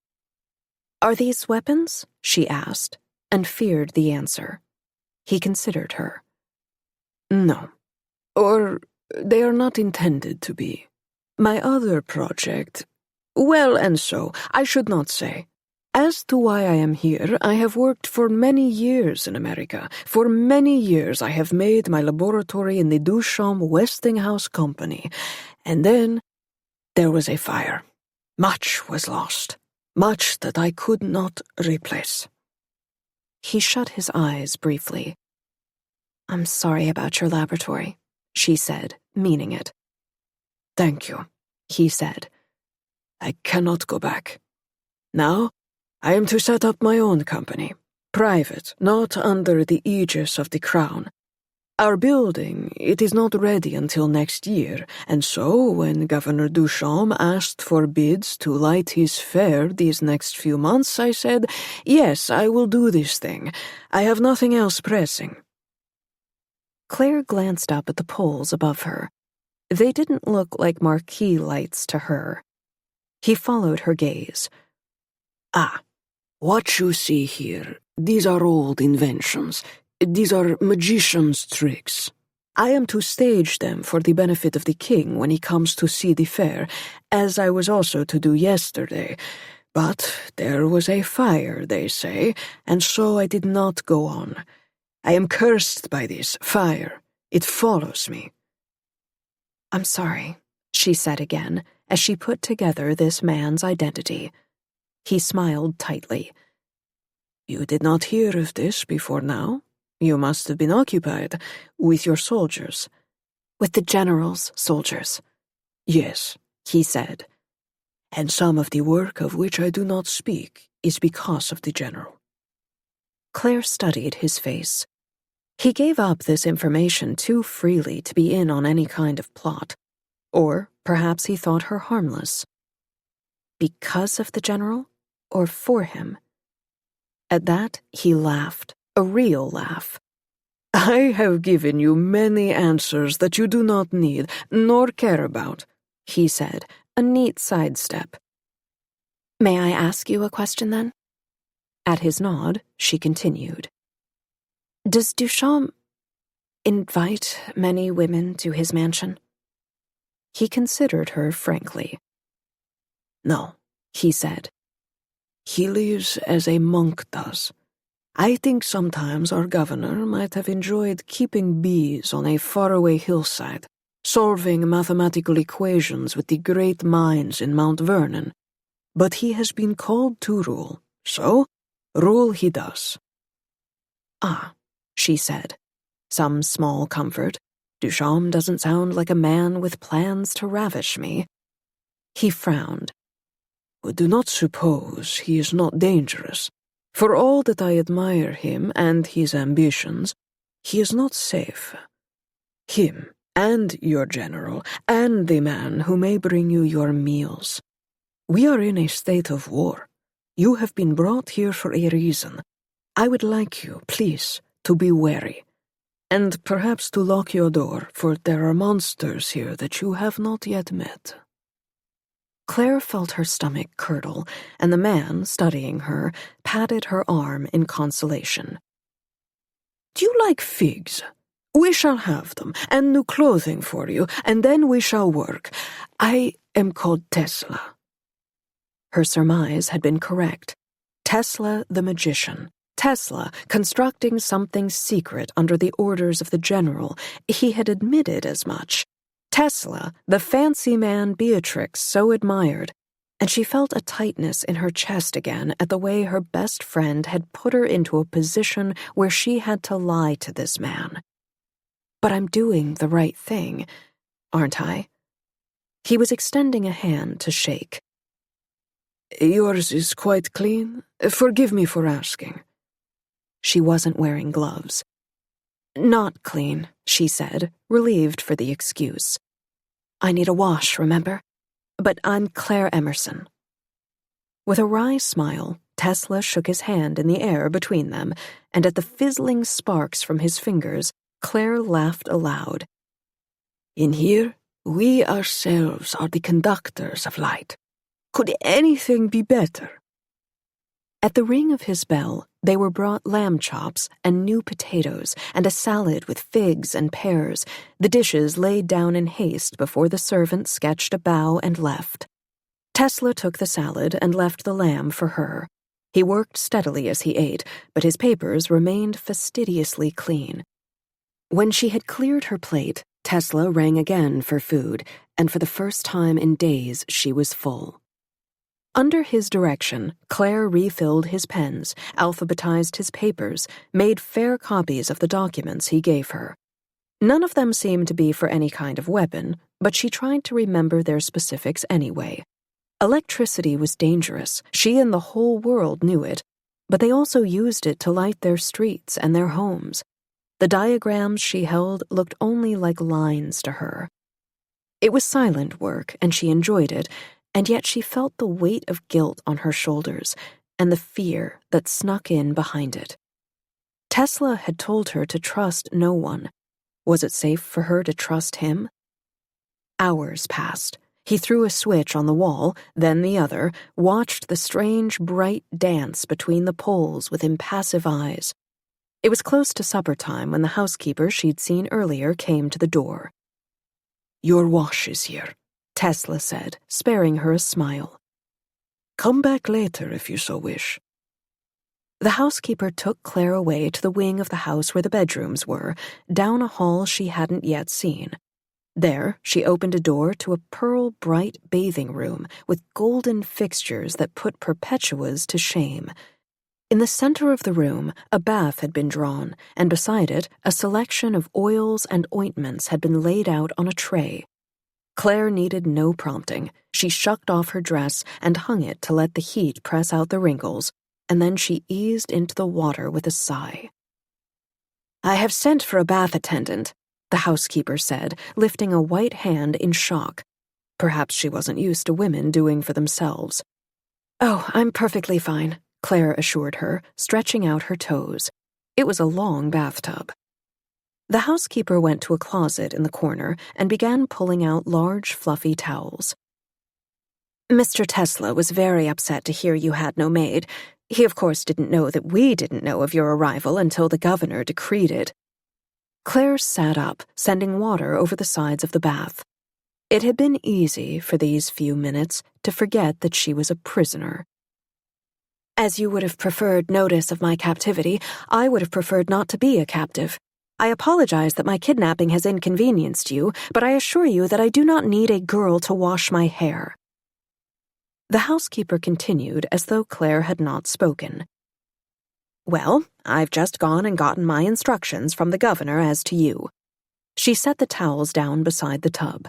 "Are these weapons?" she asked, and feared the answer. He considered her. "No. Or they are not intended to be. My other project... Well, and so, I should not say. As to why I am here, I have worked for many years in America. For many years I have made my laboratory in the Duchamp Westinghouse Company. And then there was a fire. Much was lost. Much that I could not replace." He shut his eyes briefly. "I'm sorry about your laboratory," she said, meaning it. "Thank you," he said. "I cannot go back. Now, I am to set up my own company, private, not under the aegis of the crown. Our building, it is not ready until next year, and so when Governor Duchamp asked for bids to light his fair these next few months, I said, yes, I will do this thing. I have nothing else pressing." Claire glanced up at the poles above her. They didn't look like marquee lights to her. He followed her gaze. "Ah, what you see here, these are old inventions. These are magicians' tricks. I am to stage them for the benefit of the king when he comes to see the fair, as I was also to do yesterday. But there was a fire, they say, and so I did not go on. I am cursed by this fire. It follows me." "I'm sorry," she said again, as she put together this man's identity. He smiled tightly. "You did not hear of this before now?" You must have been occupied with your soldiers. With the general's soldiers. Yes, he said. And some of the work of which I do not speak is because of the general. Claire studied his face. He gave up this information too freely to be in on any kind of plot. Or perhaps he thought her harmless. Because of the general, or for him? At that, he laughed, a real laugh. I have given you many answers that you do not need, nor care about, he said, a neat sidestep. May I ask you a question, then? At his nod, she continued. Does Duchamp invite many women to his mansion? He considered her frankly. No, he said. He lives as a monk does. I think sometimes our governor might have enjoyed keeping bees on a faraway hillside, solving mathematical equations with the great minds in Mount Vernon. But he has been called to rule, so rule he does. Ah, she said. Some small comfort. Duchamp doesn't sound like a man with plans to ravish me. He frowned. Do not suppose he is not dangerous. For all that I admire him and his ambitions, he is not safe. Him and your general and the man who may bring you your meals. We are in a state of war. You have been brought here for a reason. I would like you, please, to be wary. And perhaps to lock your door, for there are monsters here that you have not yet met. Claire felt her stomach curdle, and the man, studying her, patted her arm in consolation. Do you like figs? We shall have them, and new clothing for you, and then we shall work. I am called Tesla. Her surmise had been correct. Tesla the magician. Tesla, constructing something secret under the orders of the general. He had admitted as much. Tesla, the fancy man Beatrix so admired, and she felt a tightness in her chest again at the way her best friend had put her into a position where she had to lie to this man. But I'm doing the right thing, aren't I? He was extending a hand to shake. Yours is quite clean. Forgive me for asking. She wasn't wearing gloves. Not clean, she said, relieved for the excuse. I need a wash, remember? But I'm Claire Emerson. With a wry smile, Tesla shook his hand in the air between them, and at the fizzling sparks from his fingers, Claire laughed aloud. In here, we ourselves are the conductors of light. Could anything be better? At the ring of his bell, they were brought lamb chops and new potatoes and a salad with figs and pears, the dishes laid down in haste before the servant sketched a bow and left. Tesla took the salad and left the lamb for her. He worked steadily as he ate, but his papers remained fastidiously clean. When she had cleared her plate, Tesla rang again for food, and for the first time in days she was full. Under his direction, Claire refilled his pens, alphabetized his papers, made fair copies of the documents he gave her. None of them seemed to be for any kind of weapon, but she tried to remember their specifics anyway. Electricity was dangerous, she and the whole world knew it, but they also used it to light their streets and their homes. The diagrams she held looked only like lines to her. It was silent work, and she enjoyed it, and yet she felt the weight of guilt on her shoulders and the fear that snuck in behind it. Tesla had told her to trust no one. Was it safe for her to trust him? Hours passed. He threw a switch on the wall, then the other, watched the strange, bright dance between the poles with impassive eyes. It was close to supper time when the housekeeper she'd seen earlier came to the door. Your wash is here, Tesla said, sparing her a smile. Come back later if you so wish. The housekeeper took Claire away to the wing of the house where the bedrooms were, down a hall she hadn't yet seen. There, she opened a door to a pearl-bright bathing room with golden fixtures that put Perpetuas to shame. In the center of the room, a bath had been drawn, and beside it, a selection of oils and ointments had been laid out on a tray. Claire needed no prompting. She shucked off her dress and hung it to let the heat press out the wrinkles, and then she eased into the water with a sigh. "I have sent for a bath attendant," the housekeeper said, lifting a white hand in shock. Perhaps she wasn't used to women doing for themselves. "Oh, I'm perfectly fine," Claire assured her, stretching out her toes. It was a long bathtub. The housekeeper went to a closet in the corner and began pulling out large, fluffy towels. "Mr. Tesla was very upset to hear you had no maid. He, of course, didn't know that we didn't know of your arrival until the governor decreed it." Claire sat up, sending water over the sides of the bath. It had been easy for these few minutes to forget that she was a prisoner. "As you would have preferred notice of my captivity, I would have preferred not to be a captive. I apologize that my kidnapping has inconvenienced you, but I assure you that I do not need a girl to wash my hair." The housekeeper continued as though Claire had not spoken. "Well, I've just gone and gotten my instructions from the governor as to you." She set the towels down beside the tub.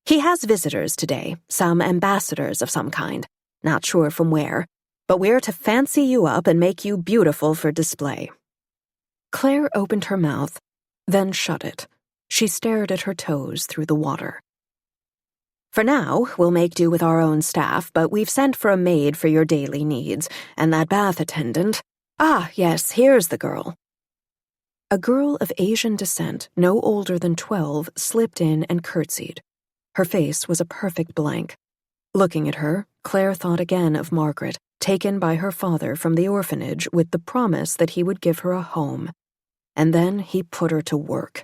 "He has visitors today, some ambassadors of some kind, not sure from where, but we're to fancy you up and make you beautiful for display." Claire opened her mouth, then shut it. She stared at her toes through the water. "For now, we'll make do with our own staff, but we've sent for a maid for your daily needs, and that bath attendant— Ah, yes, here's the girl." A girl of Asian descent, no older than 12, slipped in and curtsied. Her face was a perfect blank. Looking at her, Claire thought again of Margaret, taken by her father from the orphanage with the promise that he would give her a home. And then he put her to work.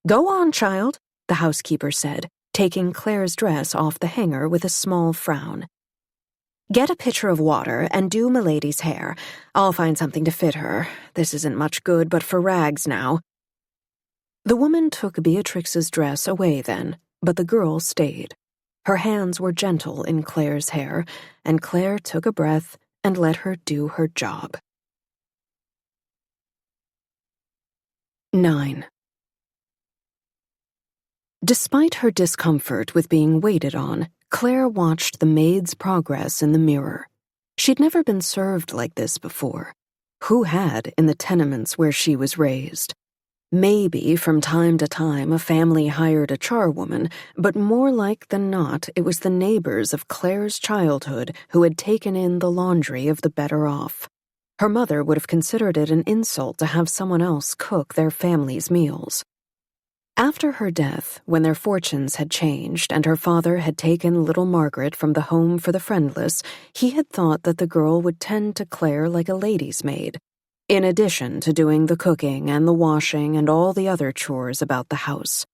"Go on, child," the housekeeper said, taking Claire's dress off the hanger with a small frown. "Get a pitcher of water and do Milady's hair. I'll find something to fit her. This isn't much good but for rags now." The woman took Beatrix's dress away then, but the girl stayed. Her hands were gentle in Claire's hair, and Claire took a breath and let her do her job. 9. Despite her discomfort with being waited on, Claire watched the maid's progress in the mirror. She'd never been served like this before. Who had in the tenements where she was raised? Maybe from time to time a family hired a charwoman, but more like than not it was the neighbors of Claire's childhood who had taken in the laundry of the better off. Her mother would have considered it an insult to have someone else cook their family's meals. After her death, when their fortunes had changed and her father had taken little Margaret from the home for the friendless, he had thought that the girl would tend to Claire like a lady's maid, in addition to doing the cooking and the washing and all the other chores about the house.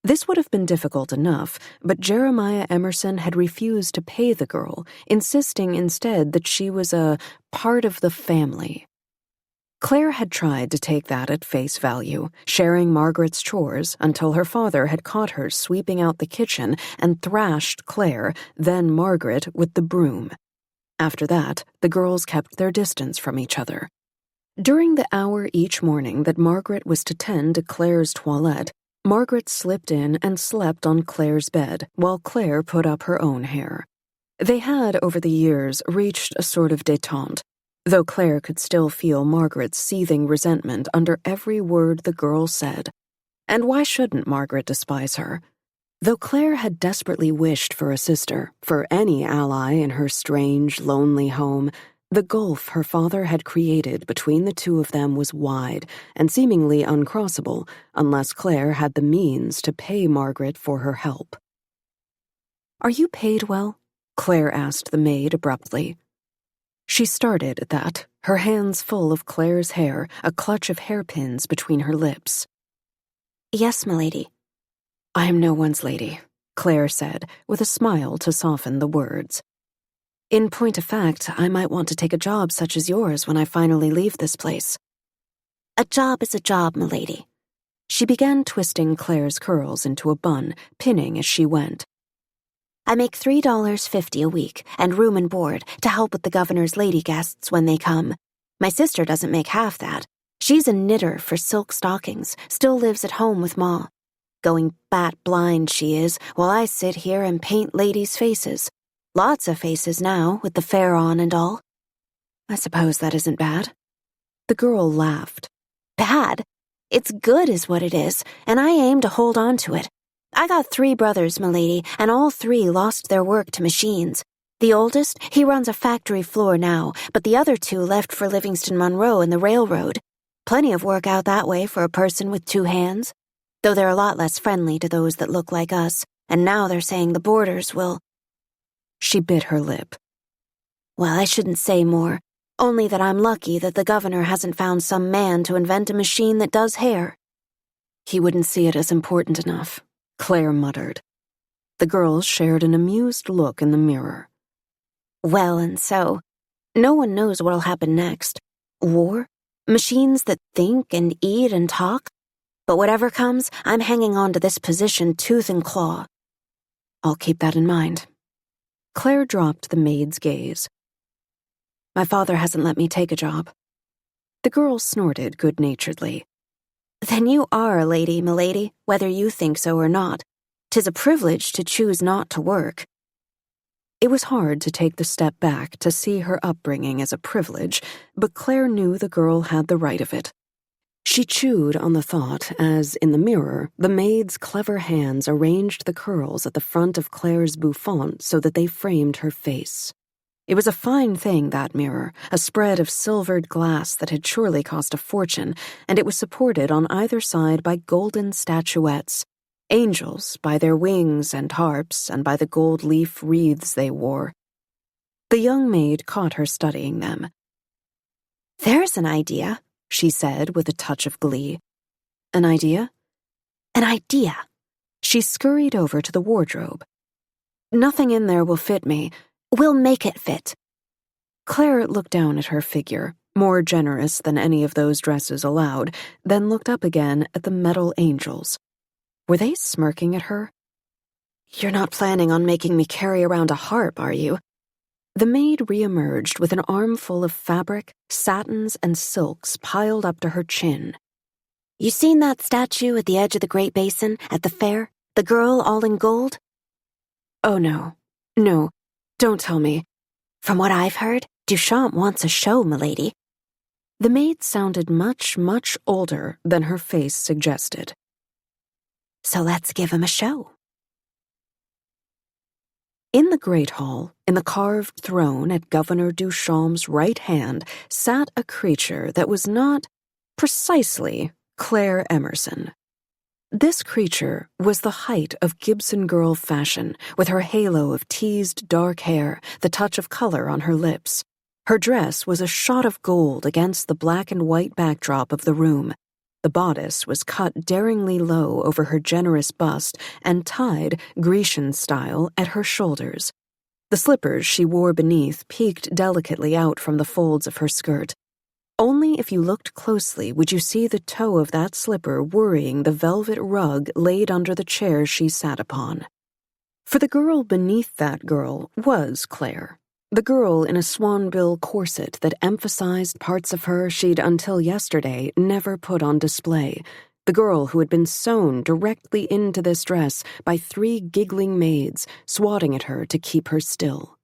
This would have been difficult enough, but Jeremiah Emerson had refused to pay the girl, insisting instead that she was a part of the family. Claire had tried to take that at face value, sharing Margaret's chores until her father had caught her sweeping out the kitchen and thrashed Claire, then Margaret, with the broom. After that, the girls kept their distance from each other. During the hour each morning that Margaret was to tend to Claire's toilette, Margaret slipped in and slept on Claire's bed while Claire put up her own hair. They had, over the years, reached a sort of détente, though Claire could still feel Margaret's seething resentment under every word the girl said. And why shouldn't Margaret despise her? Though Claire had desperately wished for a sister, for any ally in her strange, lonely home, the gulf her father had created between the two of them was wide and seemingly uncrossable unless Claire had the means to pay Margaret for her help. "Are you paid well?" Claire asked the maid abruptly. She started at that, her hands full of Claire's hair, a clutch of hairpins between her lips. "Yes, milady." "I am no one's lady," Claire said, with a smile to soften the words. "In point of fact, I might want to take a job such as yours when I finally leave this place." "A job is a job, milady." She began twisting Claire's curls into a bun, pinning as she went. I make $3.50 a week and room and board to help with the governor's lady guests when they come. My sister doesn't make half that. She's a knitter for silk stockings, still lives at home with Ma. Going bat blind she is, while I sit here and paint ladies' faces. Lots of faces now, with the fair on and all. I suppose that isn't bad. The girl laughed. Bad? It's good is what it is, and I aim to hold on to it. I got 3 brothers, milady, and all 3 lost their work to machines. The oldest, he runs a factory floor now, but the other 2 left for Livingston Monroe and the railroad. Plenty of work out that way for a person with 2 hands. Though they're a lot less friendly to those that look like us, and now they're saying the borders will... She bit her lip. Well, I shouldn't say more, only that I'm lucky that the governor hasn't found some man to invent a machine that does hair. He wouldn't see it as important enough, Claire muttered. The girls shared an amused look in the mirror. Well, and so, no one knows what'll happen next. War? Machines that think and eat and talk? But whatever comes, I'm hanging on to this position tooth and claw. I'll keep that in mind. Claire dropped the maid's gaze. My father hasn't let me take a job. The girl snorted good-naturedly. Then you are a lady, milady, whether you think so or not. 'Tis a privilege to choose not to work. It was hard to take the step back to see her upbringing as a privilege, but Claire knew the girl had the right of it. She chewed on the thought as, in the mirror, the maid's clever hands arranged the curls at the front of Claire's bouffant so that they framed her face. It was a fine thing, that mirror, a spread of silvered glass that had surely cost a fortune, and it was supported on either side by golden statuettes, angels by their wings and harps and by the gold leaf wreaths they wore. The young maid caught her studying them. There's an idea, she said with a touch of glee. An idea? An idea. She scurried over to the wardrobe. Nothing in there will fit me. We'll make it fit. Claire looked down at her figure, more generous than any of those dresses allowed, then looked up again at the metal angels. Were they smirking at her? You're not planning on making me carry around a harp, are you? The maid re-emerged with an armful of fabric, satins, and silks piled up to her chin. You seen that statue at the edge of the Great Basin at the fair? The girl all in gold? Oh, no. No, don't tell me. From what I've heard, Duchamp wants a show, milady. The maid sounded much, much older than her face suggested. So let's give him a show. In the great hall, in the carved throne at Governor Duchamp's right hand, sat a creature that was not, precisely, Claire Emerson. This creature was the height of Gibson girl fashion, with her halo of teased dark hair, the touch of color on her lips. Her dress was a shot of gold against the black and white backdrop of the room. The bodice was cut daringly low over her generous bust and tied, Grecian style, at her shoulders. The slippers she wore beneath peeked delicately out from the folds of her skirt. Only if you looked closely would you see the toe of that slipper worrying the velvet rug laid under the chair she sat upon. For the girl beneath that girl was Claire. The girl in a swanbill corset that emphasized parts of her she'd until yesterday never put on display. The girl who had been sewn directly into this dress by 3 giggling maids, swatting at her to keep her still.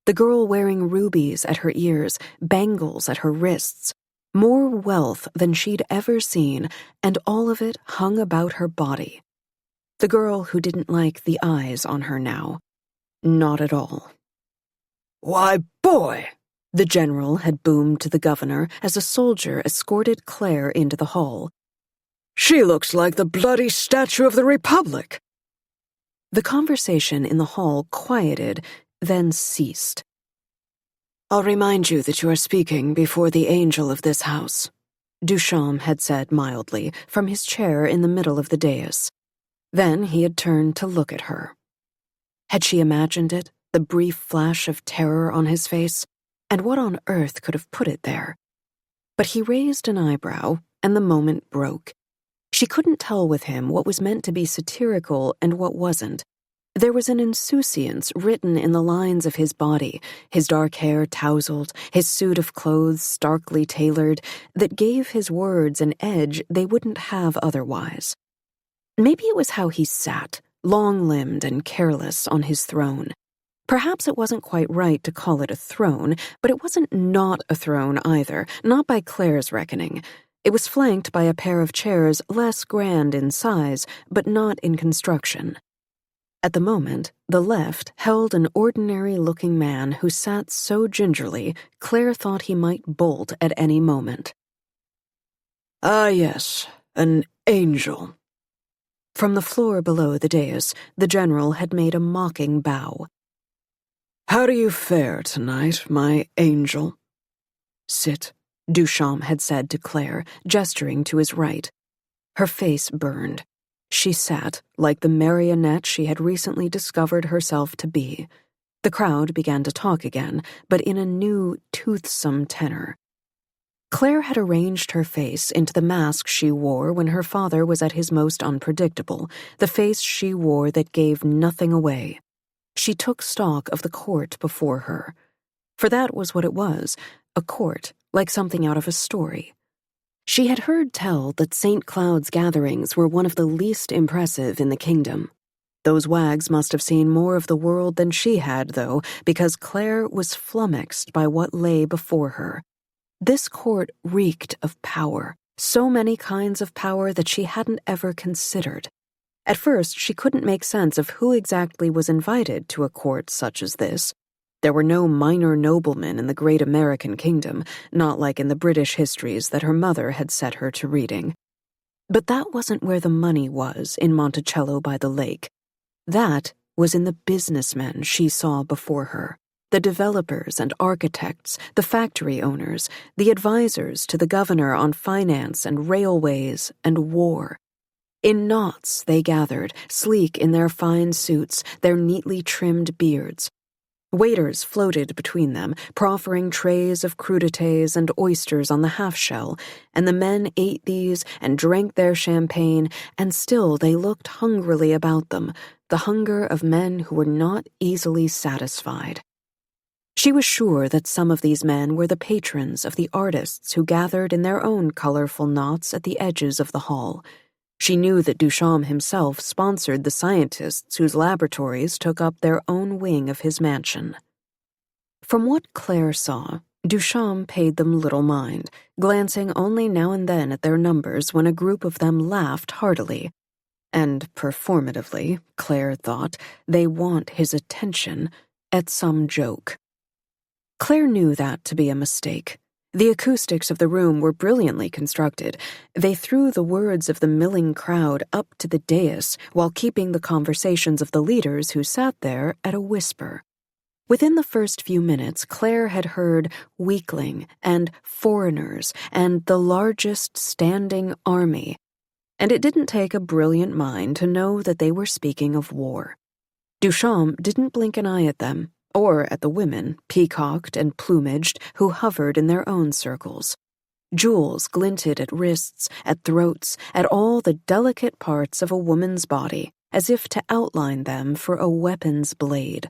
The girl wearing rubies at her ears, bangles at her wrists, more wealth than she'd ever seen, and all of it hung about her body. The girl who didn't like the eyes on her now. Not at all. Why, boy, The general had boomed to the governor as a soldier escorted Claire into the hall. she looks like the bloody statue of the Republic. The conversation in the hall quieted, then ceased. I'll remind you that you are speaking before the angel of this house, Duchamp had said mildly from his chair in the middle of the dais. Then he had turned to look at her. Had she imagined it, the brief flash of terror on his face? And what on earth could have put it there? But he raised an eyebrow, and the moment broke. She couldn't tell with him what was meant to be satirical and what wasn't. There was an insouciance written in the lines of his body, his dark hair tousled, his suit of clothes starkly tailored, that gave his words an edge they wouldn't have otherwise. Maybe it was how he sat, long-limbed and careless, on his throne. Perhaps it wasn't quite right to call it a throne, but it wasn't not a throne either, not by Claire's reckoning. It was flanked by a pair of chairs less grand in size, but not in construction. At the moment, the left held an ordinary-looking man who sat so gingerly, Claire thought he might bolt at any moment. Ah, yes, an angel. From the floor below the dais, the general had made a mocking bow. How do you fare tonight, my angel? Sit, Duchamp had said to Claire, gesturing to his right. Her face burned. She sat like the marionette she had recently discovered herself to be. The crowd began to talk again, but in a new, toothsome tenor. Claire had arranged her face into the mask she wore when her father was at his most unpredictable, the face she wore that gave nothing away. She took stock of the court before her. For that was what it was, a court, like something out of a story. She had heard tell that St. Cloud's gatherings were one of the least impressive in the kingdom. Those wags must have seen more of the world than she had, though, because Claire was flummoxed by what lay before her. This court reeked of power, so many kinds of power that she hadn't ever considered. At first, she couldn't make sense of who exactly was invited to a court such as this. There were no minor noblemen in the great American kingdom, not like in the British histories that her mother had set her to reading. But that wasn't where the money was in Monticello by the lake. That was in the businessmen she saw before her, the developers and architects, the factory owners, the advisors to the governor on finance and railways and war. In knots they gathered, sleek in their fine suits, their neatly trimmed beards. Waiters floated between them, proffering trays of crudités and oysters on the half-shell, and the men ate these and drank their champagne, and still they looked hungrily about them, the hunger of men who were not easily satisfied. She was sure that some of these men were the patrons of the artists who gathered in their own colorful knots at the edges of the hall. She knew that Duchamp himself sponsored the scientists whose laboratories took up their own wing of his mansion. From what Claire saw, Duchamp paid them little mind, glancing only now and then at their numbers when a group of them laughed heartily. And performatively, Claire thought, they want his attention at some joke. Claire knew that to be a mistake. The acoustics of the room were brilliantly constructed. They threw the words of the milling crowd up to the dais while keeping the conversations of the leaders who sat there at a whisper. Within the first few minutes, Claire had heard weakling and foreigners and the largest standing army, and it didn't take a brilliant mind to know that they were speaking of war. Duchamp didn't blink an eye at them, or at the women, peacocked and plumaged, who hovered in their own circles. Jewels glinted at wrists, at throats, at all the delicate parts of a woman's body, as if to outline them for a weapon's blade.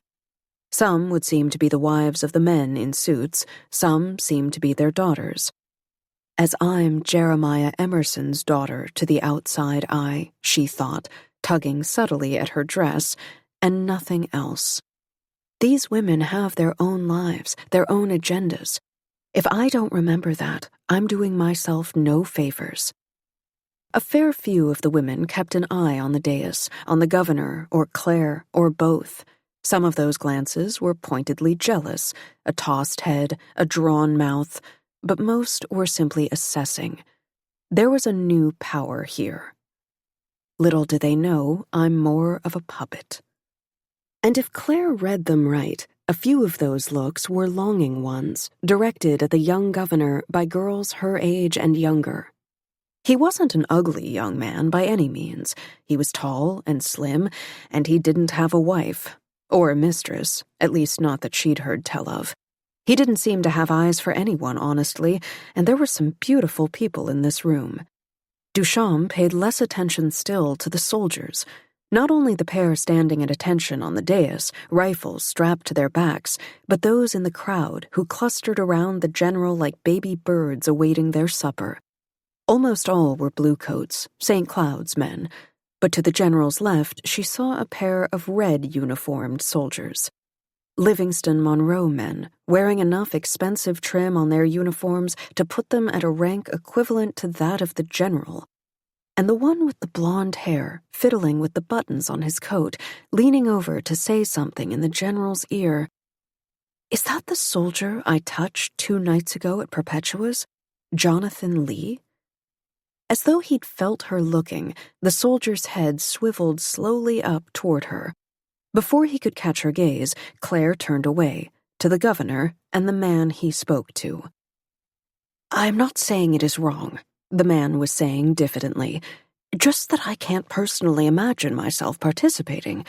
Some would seem to be the wives of the men in suits, some seemed to be their daughters. As I'm Jeremiah Emerson's daughter to the outside eye, she thought, tugging subtly at her dress, and nothing else. These women have their own lives, their own agendas. If I don't remember that, I'm doing myself no favors. A fair few of the women kept an eye on the dais, on the governor, or Claire, or both. Some of those glances were pointedly jealous, a tossed head, a drawn mouth, but most were simply assessing. There was a new power here. Little did they know I'm more of a puppet. And if Claire read them right, a few of those looks were longing ones, directed at the young governor by girls her age and younger. He wasn't an ugly young man by any means. He was tall and slim, and he didn't have a wife, or a mistress, at least not that she'd heard tell of. He didn't seem to have eyes for anyone, honestly, and there were some beautiful people in this room. Duchamp paid less attention still to the soldiers. Not only the pair standing at attention on the dais, rifles strapped to their backs, but those in the crowd who clustered around the general like baby birds awaiting their supper. Almost all were bluecoats, St. Cloud's men, but to the general's left she saw a pair of red uniformed soldiers. Livingston Monroe men, wearing enough expensive trim on their uniforms to put them at a rank equivalent to that of the general. And the one with the blonde hair, fiddling with the buttons on his coat, leaning over to say something in the general's ear. Is that the soldier I touched 2 nights ago at Perpetua's? Jonathan Lee? As though he'd felt her looking, the soldier's head swiveled slowly up toward her. Before he could catch her gaze, Claire turned away, to the governor and the man he spoke to. I'm not saying it is wrong, the man was saying diffidently, just that I can't personally imagine myself participating.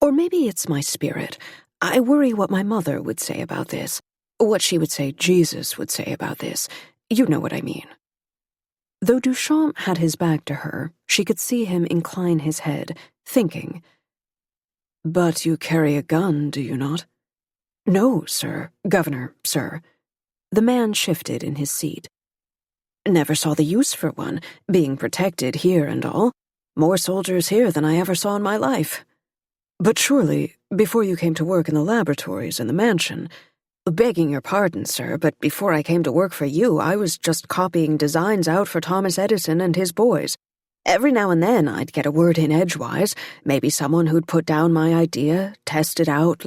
Or maybe it's my spirit. I worry what my mother would say about this, what she would say Jesus would say about this. You know what I mean. Though Duchamp had his back to her, she could see him incline his head, thinking. But you carry a gun, do you not? No, sir, Governor, sir. The man shifted in his seat. Never saw the use for one, being protected here and all. More soldiers here than I ever saw in my life. But surely, before you came to work in the laboratories in the mansion, begging your pardon, sir, but before I came to work for you, I was just copying designs out for Thomas Edison and his boys. Every now and then I'd get a word in edgewise, maybe someone who'd put down my idea, test it out,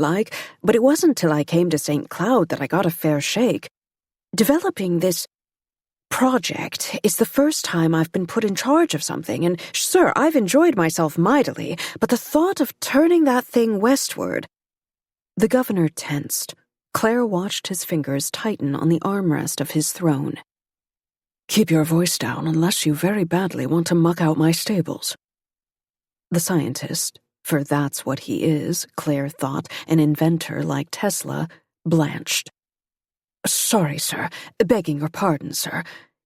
but it wasn't till I came to St. Cloud that I got a fair shake. Developing this project is the first time I've been put in charge of something, and, sir, I've enjoyed myself mightily, but the thought of turning that thing westward— The governor tensed. Claire watched his fingers tighten on the armrest of his throne. Keep your voice down unless you very badly want to muck out my stables. The scientist, for that's what he is, Claire thought, an inventor like Tesla, blanched. Sorry, sir, begging your pardon, sir,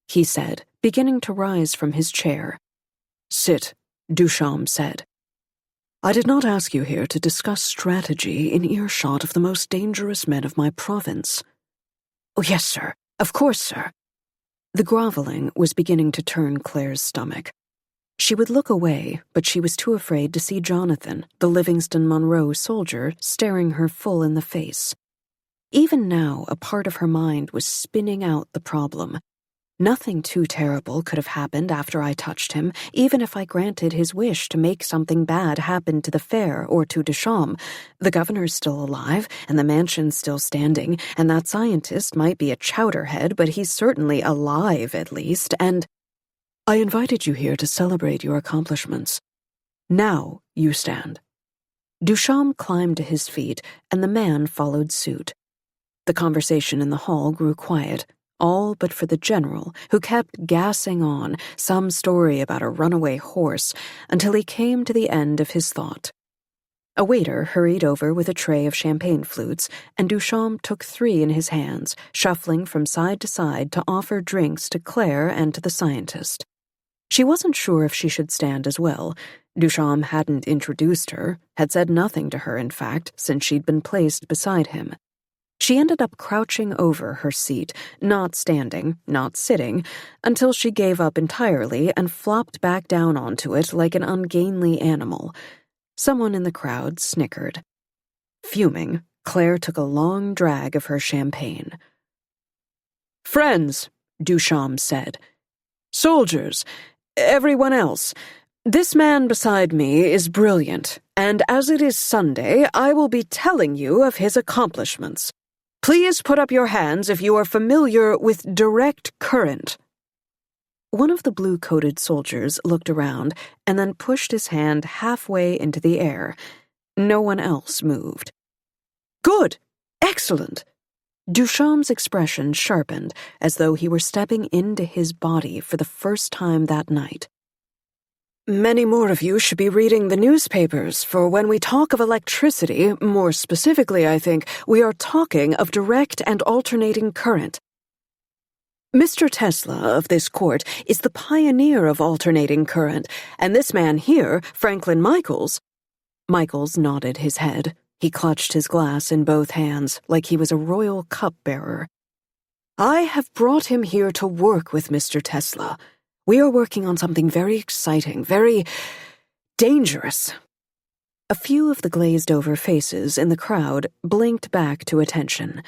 he said, beginning to rise from his chair. Sit, Duchamp said. I did not ask you here to discuss strategy in earshot of the most dangerous men of my province. Oh, yes, sir. Of course, sir. The groveling was beginning to turn Claire's stomach. She would look away, but she was too afraid to see Jonathan, the Livingston Monroe soldier, staring her full in the face. Even now, a part of her mind was spinning out the problem. Nothing too terrible could have happened after I touched him, even if I granted his wish to make something bad happen to the fair or to Duchamp. The governor's still alive, and the mansion's still standing, and that scientist might be a chowderhead, but he's certainly alive at least, and— I invited you here to celebrate your accomplishments. Now you stand. Duchamp climbed to his feet, and the man followed suit. The conversation in the hall grew quiet, all but for the general, who kept gassing on some story about a runaway horse until he came to the end of his thought. A waiter hurried over with a tray of champagne flutes, and Duchamp took 3 in his hands, shuffling from side to side to offer drinks to Claire and to the scientist. She wasn't sure if she should stand as well. Duchamp hadn't introduced her, had said nothing to her, in fact, since she'd been placed beside him. She ended up crouching over her seat, not standing, not sitting, until she gave up entirely and flopped back down onto it like an ungainly animal. Someone in the crowd snickered. Fuming, Claire took a long drag of her champagne. Friends, Duchamp said. Soldiers, everyone else. This man beside me is brilliant, and as it is Sunday, I will be telling you of his accomplishments. Please put up your hands if you are familiar with direct current. One of the blue-coated soldiers looked around and then pushed his hand halfway into the air. No one else moved. Good! Excellent! Duchamp's expression sharpened, as though he were stepping into his body for the first time that night. Many more of you should be reading the newspapers, for when we talk of electricity, more specifically, I think, we are talking of direct and alternating current. Mr. Tesla of this court is the pioneer of alternating current, and this man here, Franklin Michaels—" Michaels nodded his head. He clutched his glass in both hands, like he was a royal cupbearer. "I have brought him here to work with Mr. Tesla. We are working on something very exciting, very dangerous." A few of the glazed-over faces in the crowd blinked back to attention.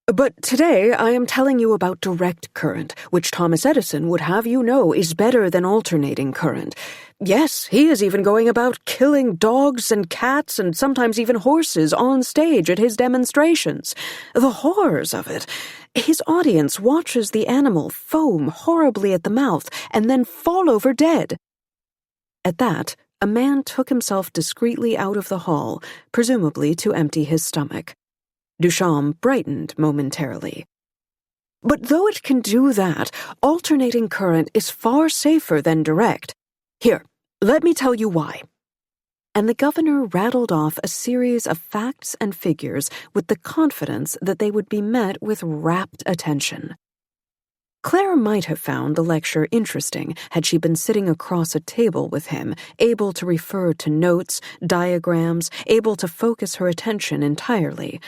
"But today I am telling you about direct current, which Thomas Edison would have you know is better than alternating current. Yes, he is even going about killing dogs and cats and sometimes even horses on stage at his demonstrations. The horrors of it. His audience watches the animal foam horribly at the mouth and then fall over dead." At that, a man took himself discreetly out of the hall, presumably to empty his stomach. Duchamp brightened momentarily. "But though it can do that, alternating current is far safer than direct. Here, let me tell you why." And the governor rattled off a series of facts and figures with the confidence that they would be met with rapt attention. Claire might have found the lecture interesting had she been sitting across a table with him, able to refer to notes, diagrams, able to focus her attention entirely.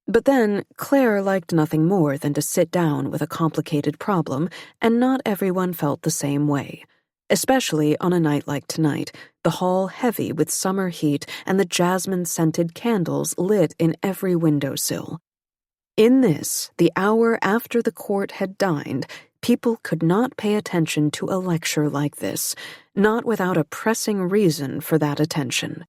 But then, Claire liked nothing more than to sit down with a complicated problem, and not everyone felt the same way. Especially on a night like tonight, the hall heavy with summer heat and the jasmine-scented candles lit in every windowsill. In this, the hour after the court had dined, people could not pay attention to a lecture like this, not without a pressing reason for that attention.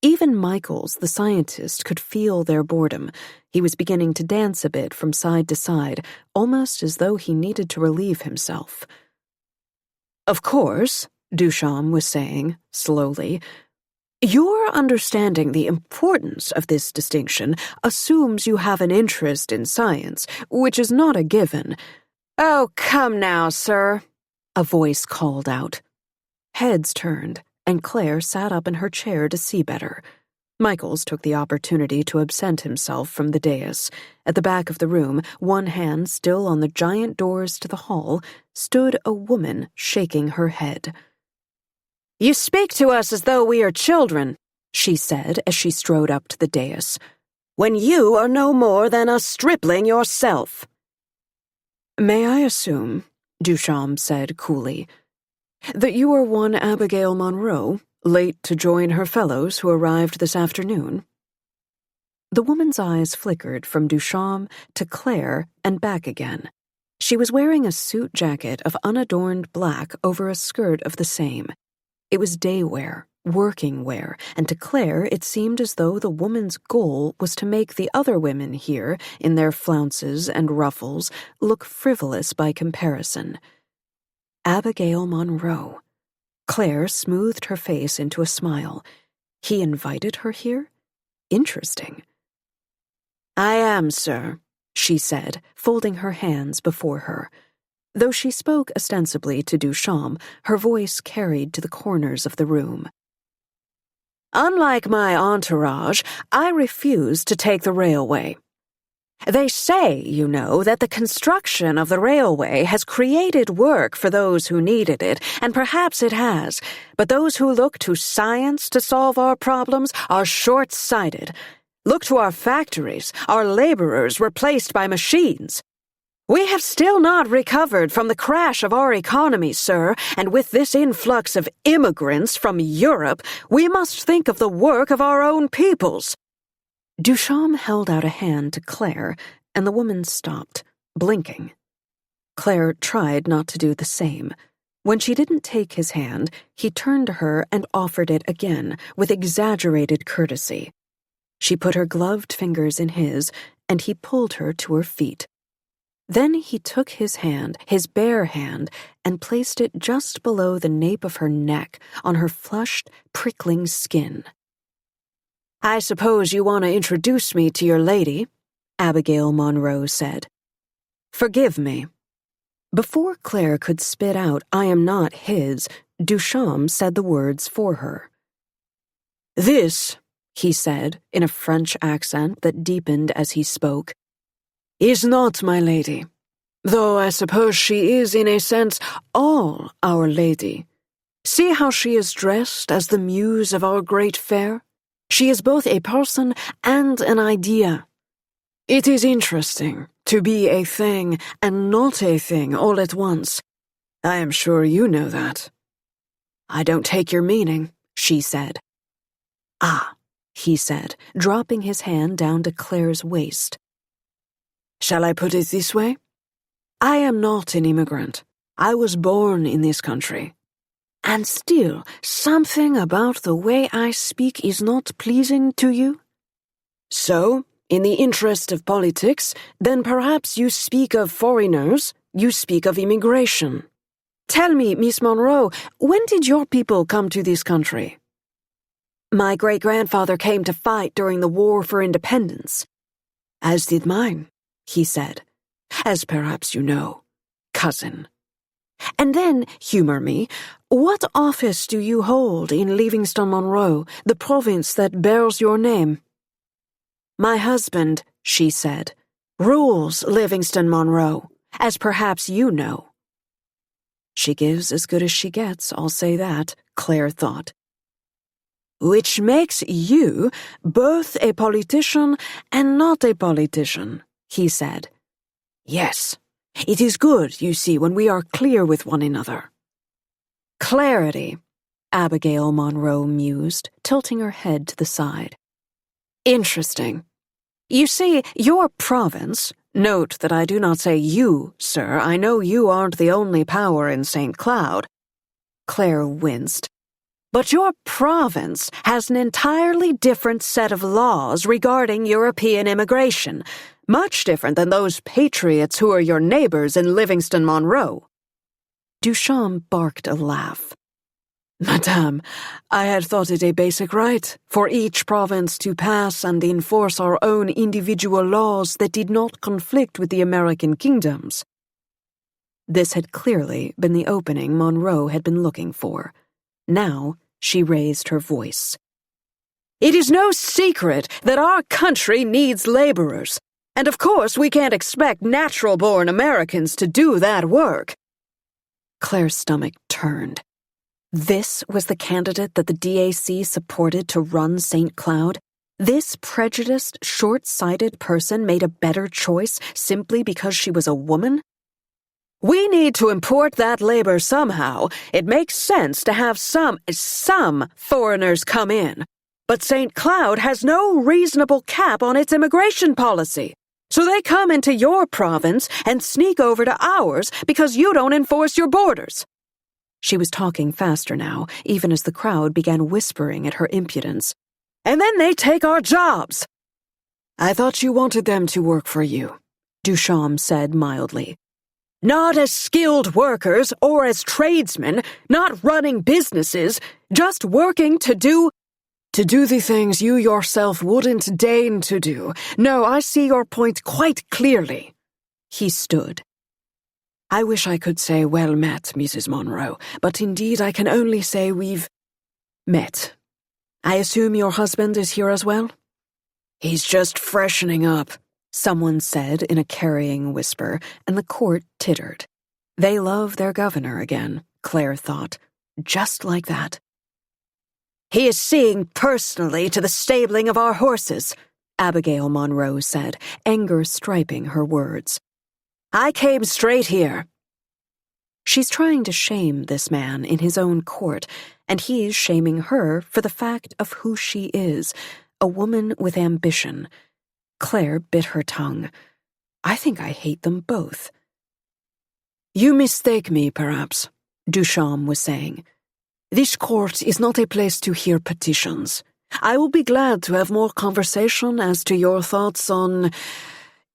Even Michaels, the scientist, could feel their boredom. He was beginning to dance a bit from side to side, almost as though he needed to relieve himself. "Of course," Duchamp was saying, slowly, "your understanding the importance of this distinction assumes you have an interest in science, which is not a given." "Oh, come now, sir," a voice called out. Heads turned, and Claire sat up in her chair to see better. Michaels took the opportunity to absent himself from the dais. At the back of the room, one hand still on the giant doors to the hall, stood a woman shaking her head. "You speak to us as though we are children," she said as she strode up to the dais, "when you are no more than a stripling yourself." "May I assume," Duchamp said coolly, "that you are one Abigail Monroe, late to join her fellows who arrived this afternoon?" The woman's eyes flickered from Duchamp to Claire and back again. She was wearing a suit jacket of unadorned black over a skirt of the same. It was day wear, working wear, and to Claire it seemed as though the woman's goal was to make the other women here, in their flounces and ruffles, look frivolous by comparison. Abigail Monroe. Claire smoothed her face into a smile. He invited her here? Interesting. "I am, sir," she said, folding her hands before her. Though she spoke ostensibly to Duchamp, her voice carried to the corners of the room. "Unlike my entourage, I refuse to take the railway. They say, you know, that the construction of the railway has created work for those who needed it, and perhaps it has, but those who look to science to solve our problems are short-sighted. Look to our factories, our laborers replaced by machines. We have still not recovered from the crash of our economy, sir, and with this influx of immigrants from Europe, we must think of the work of our own peoples." Duchamp held out a hand to Claire, and the woman stopped, blinking. Claire tried not to do the same. When she didn't take his hand, he turned to her and offered it again, with exaggerated courtesy. She put her gloved fingers in his, and he pulled her to her feet. Then he took his hand, his bare hand, and placed it just below the nape of her neck, on her flushed, prickling skin. "I suppose you want to introduce me to your lady," Abigail Monroe said. "Forgive me." Before Claire could spit out, "I am not his," Duchamp said the words for her. "This," he said, in a French accent that deepened as he spoke, "is not my lady. Though I suppose she is, in a sense, all Our Lady. See how she is dressed as the muse of our great fair? She is both a person and an idea. It is interesting to be a thing and not a thing all at once. I am sure you know that. I don't take your meaning, she said. Ah, he said, dropping his hand down to Claire's waist. Shall I put it this way? I am not an immigrant. I was born in this country. And still, something about the way I speak is not pleasing to you? So, in the interest of politics, then perhaps you speak of foreigners, you speak of immigration. Tell me, Miss Monroe, when did your people come to this country? My great-grandfather came to fight during the War for Independence. As did mine, he said. As perhaps you know, cousin. And then, humor me, what office do you hold in Livingston-Monroe, the province that bears your name? My husband, she said, rules Livingston-Monroe, as perhaps you know. She gives as good as she gets, I'll say that, Claire thought. Which makes you both a politician and not a politician, he said. Yes, it is good, you see, when we are clear with one another. Clarity, Abigail Monroe mused, tilting her head to the side. Interesting. You see, your province, note that I do not say you, sir, I know you aren't the only power in St. Cloud. Claire winced. But your province has an entirely different set of laws regarding European immigration, much different than those patriots who are your neighbors in Livingston-Monroe. Duchamp barked a laugh. Madame, I had thought it a basic right for each province to pass and enforce our own individual laws that did not conflict with the American kingdoms. This had clearly been the opening Monroe had been looking for. Now she raised her voice. It is no secret that our country needs laborers, and of course we can't expect natural-born Americans to do that work. Claire's stomach turned. This was the candidate that the DAC supported to run St. Cloud? This prejudiced, short-sighted person made a better choice simply because she was a woman? We need to import that labor somehow. It makes sense to have some foreigners come in. But St. Cloud has no reasonable cap on its immigration policy. So they come into your province and sneak over to ours because you don't enforce your borders. She was talking faster now, even as the crowd began whispering at her impudence. And then they take our jobs. I thought you wanted them to work for you, Duchamp said mildly. Not as skilled workers or as tradesmen, not running businesses, just working to do the things you yourself wouldn't deign to do. No, I see your point quite clearly. He stood. I wish I could say well met, Mrs. Monroe, but indeed I can only say we've met. I assume your husband is here as well? He's just freshening up, someone said in a carrying whisper, and the court tittered. They love their governor again, Claire thought, just like that. He is seeing personally to the stabling of our horses, Abigail Monroe said, anger striping her words. I came straight here. She's trying to shame this man in his own court, and he's shaming her for the fact of who she is, a woman with ambition. Claire bit her tongue. I think I hate them both. You mistake me, perhaps, Duchamp was saying. This court is not a place to hear petitions. I will be glad to have more conversation as to your thoughts on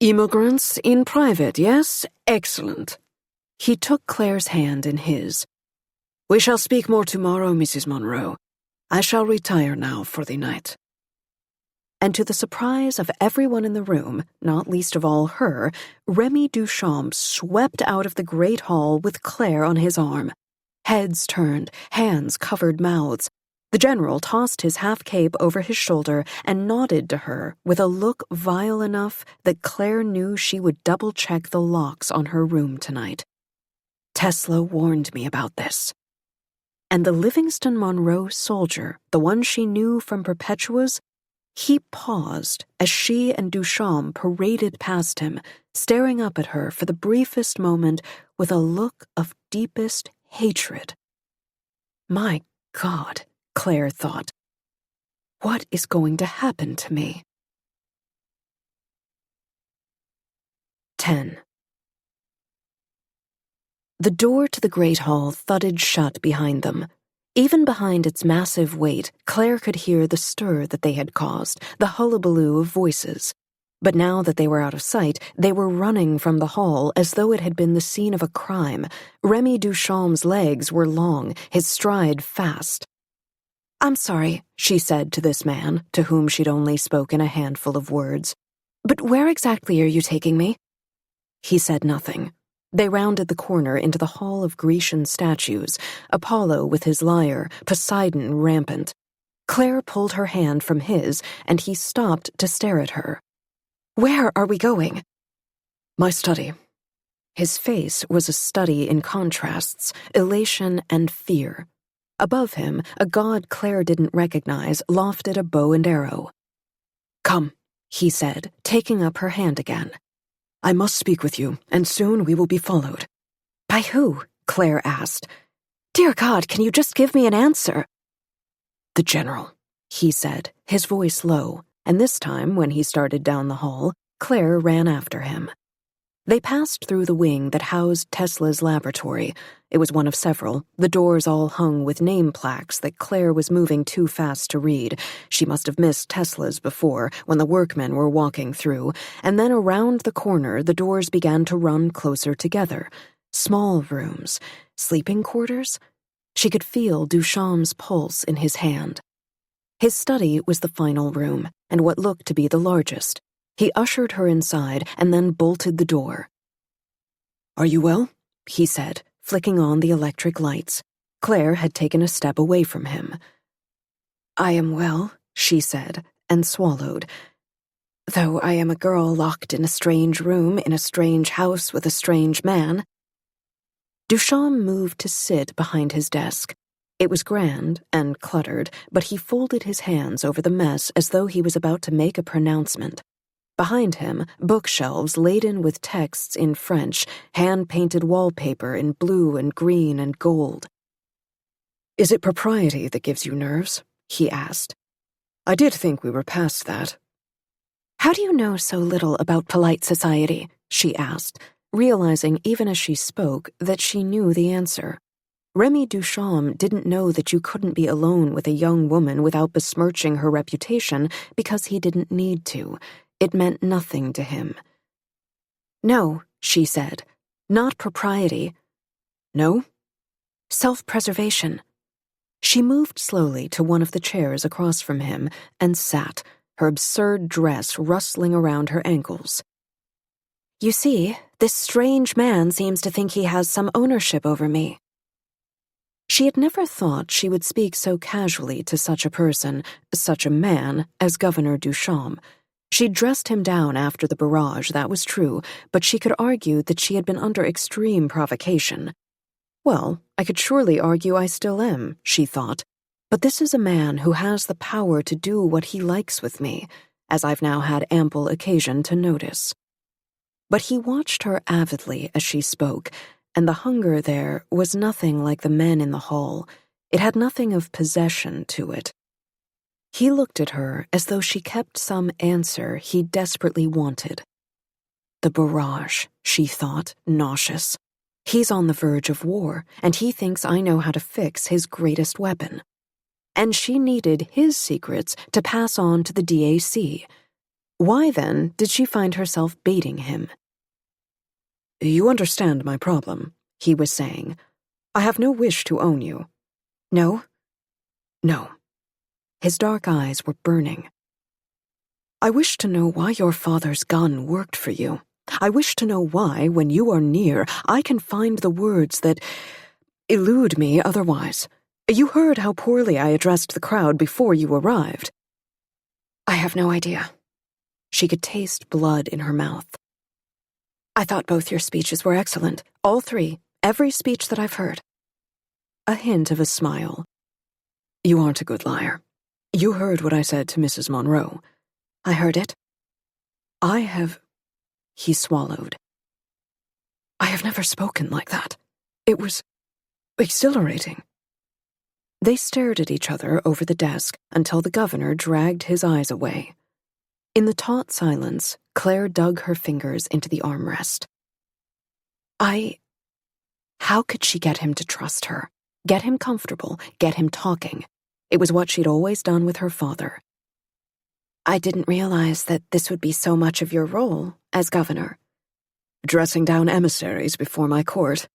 immigrants in private, yes? Excellent. He took Claire's hand in his. We shall speak more tomorrow, Mrs. Monroe. I shall retire now for the night. And to the surprise of everyone in the room, not least of all her, Remy Duchamp swept out of the great hall with Claire on his arm. Heads turned, hands covered mouths. The general tossed his half-cape over his shoulder and nodded to her with a look vile enough that Claire knew she would double-check the locks on her room tonight. Tesla warned me about this. And the Livingston Monroe soldier, the one she knew from Perpetua's, he paused as she and Duchamp paraded past him, staring up at her for the briefest moment with a look of deepest hatred. My God, Claire thought. What is going to happen to me? 10. The door to the great hall thudded shut behind them. Even behind its massive weight, Claire could hear the stir that they had caused, the hullabaloo of voices. But now that they were out of sight, they were running from the hall as though it had been the scene of a crime. Remy Duchamp's legs were long, his stride fast. "I'm sorry," she said to this man, to whom she'd only spoken a handful of words. "But where exactly are you taking me?" He said nothing. They rounded the corner into the hall of Grecian statues, Apollo with his lyre, Poseidon rampant. Claire pulled her hand from his, and he stopped to stare at her. "Where are we going?" "My study." His face was a study in contrasts, elation and fear. Above him, a god Claire didn't recognize lofted a bow and arrow. "Come," he said, taking up her hand again. "I must speak with you, and soon we will be followed." "By who?" Claire asked. "Dear God, can you just give me an answer?" "The general," he said, his voice low, and this time, when he started down the hall, Claire ran after him. They passed through the wing that housed Tesla's laboratory. It was one of several, the doors all hung with name plaques that Claire was moving too fast to read. She must have missed Tesla's before, when the workmen were walking through, and then around the corner the doors began to run closer together. Small rooms, sleeping quarters? She could feel Duchamp's pulse in his hand. His study was the final room, and what looked to be the largest. He ushered her inside and then bolted the door. "Are you well?" he said, flicking on the electric lights. Claire had taken a step away from him. "I am well," she said, and swallowed. "Though I am a girl locked in a strange room in a strange house with a strange man." Duchamp moved to sit behind his desk. It was grand and cluttered, but he folded his hands over the mess as though he was about to make a pronouncement. Behind him, bookshelves laden with texts in French, hand-painted wallpaper in blue and green and gold. "Is it propriety that gives you nerves?" he asked. "I did think we were past that." "How do you know so little about polite society?" she asked, realizing even as she spoke that she knew the answer. Remy Duchamp didn't know that you couldn't be alone with a young woman without besmirching her reputation because he didn't need to. It meant nothing to him. "No," she said. "Not propriety." "No?" "Self-preservation." She moved slowly to one of the chairs across from him and sat, her absurd dress rustling around her ankles. "You see, this strange man seems to think he has some ownership over me." She had never thought she would speak so casually to such a person, such a man, as Governor Duchamp. She'd dressed him down after the barrage, that was true, but she could argue that she had been under extreme provocation. Well, I could surely argue I still am, she thought, but this is a man who has the power to do what he likes with me, as I've now had ample occasion to notice. But he watched her avidly as she spoke, and the hunger there was nothing like the men in the hall. It had nothing of possession to it. He looked at her as though she kept some answer he desperately wanted. The barrage, she thought, nauseous. He's on the verge of war, and he thinks I know how to fix his greatest weapon. And she needed his secrets to pass on to the DAC. Why, then, did she find herself baiting him? "You understand my problem," he was saying. "I have no wish to own you." "No?" "No." His dark eyes were burning. "I wish to know why your father's gun worked for you. I wish to know why, when you are near, I can find the words that elude me otherwise. You heard how poorly I addressed the crowd before you arrived. I have no idea. She could taste blood in her mouth. I thought both your speeches were excellent. All three. Every speech that I've heard. A hint of a smile. You aren't a good liar. You heard what I said to Mrs. Monroe. I heard it. He swallowed. I have never spoken like that. It was exhilarating. They stared at each other over the desk until the governor dragged his eyes away. In the taut silence, Claire dug her fingers into the armrest. How could she get him to trust her? Get him comfortable, get him talking. It was what she'd always done with her father. I didn't realize that this would be so much of your role as governor. Dressing down emissaries before my court.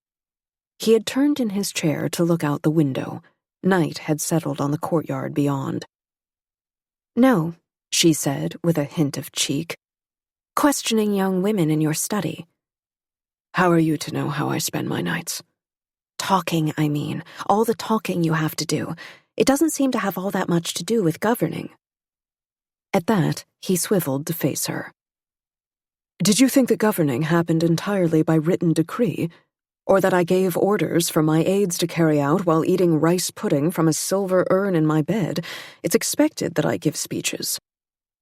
He had turned in his chair to look out the window. Night had settled on the courtyard beyond. No, she said with a hint of cheek. Questioning young women in your study. How are you to know how I spend my nights? Talking, I mean. All the talking you have to do. It doesn't seem to have all that much to do with governing. At that, he swiveled to face her. Did you think that governing happened entirely by written decree, or that I gave orders for my aides to carry out while eating rice pudding from a silver urn in my bed? It's expected that I give speeches.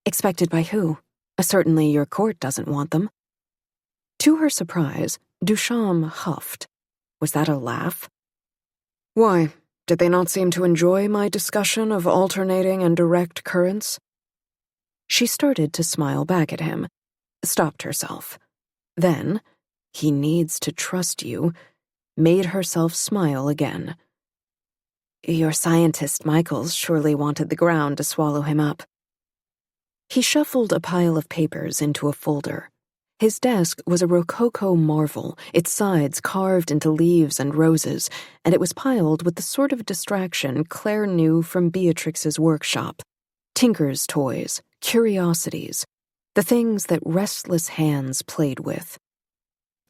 Expected by who? Certainly your court doesn't want them. To her surprise, Duchamp huffed. Was that a laugh? Why, did they not seem to enjoy my discussion of alternating and direct currents? She started to smile back at him, stopped herself. Then, he needs to trust you, made herself smile again. Your scientist Michaels surely wanted the ground to swallow him up. He shuffled a pile of papers into a folder. His desk was a rococo marvel, its sides carved into leaves and roses, and it was piled with the sort of distraction Claire knew from Beatrix's workshop. Tinker's toys, curiosities, the things that restless hands played with.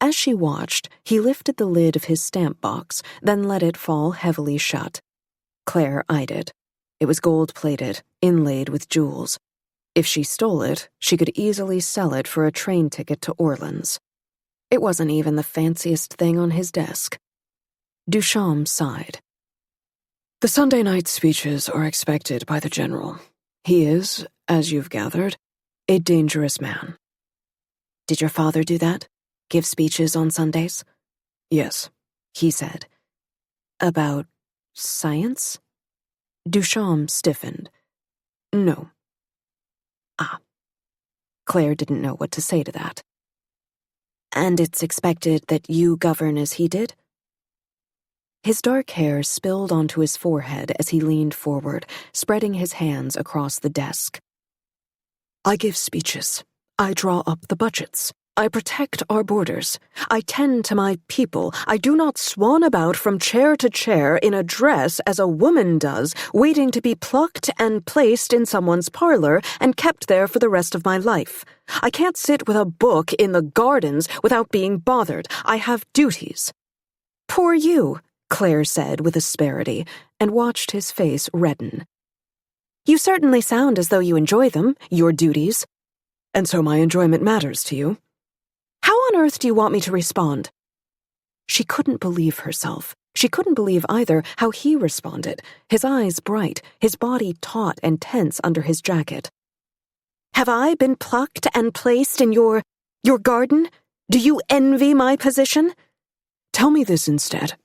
As she watched, he lifted the lid of his stamp box, then let it fall heavily shut. Claire eyed it. It was gold-plated, inlaid with jewels. If she stole it, she could easily sell it for a train ticket to Orleans. It wasn't even the fanciest thing on his desk. Duchamp sighed. The Sunday night speeches are expected by the general. He is, as you've gathered, a dangerous man. Did your father do that? Give speeches on Sundays? Yes, he said. About science? Duchamp stiffened. No. Ah. Claire didn't know what to say to that. And it's expected that you govern as he did? His dark hair spilled onto his forehead as he leaned forward, spreading his hands across the desk. I give speeches. I draw up the budgets. I protect our borders. I tend to my people. I do not swan about from chair to chair in a dress as a woman does, waiting to be plucked and placed in someone's parlor and kept there for the rest of my life. I can't sit with a book in the gardens without being bothered. I have duties. Poor you, Claire said with asperity, and watched his face redden. You certainly sound as though you enjoy them, your duties. And so my enjoyment matters to you. How on earth do you want me to respond? She couldn't believe herself. She couldn't believe either how he responded, his eyes bright, his body taut and tense under his jacket. Have I been plucked and placed in your garden? Do you envy my position? Tell me this instead.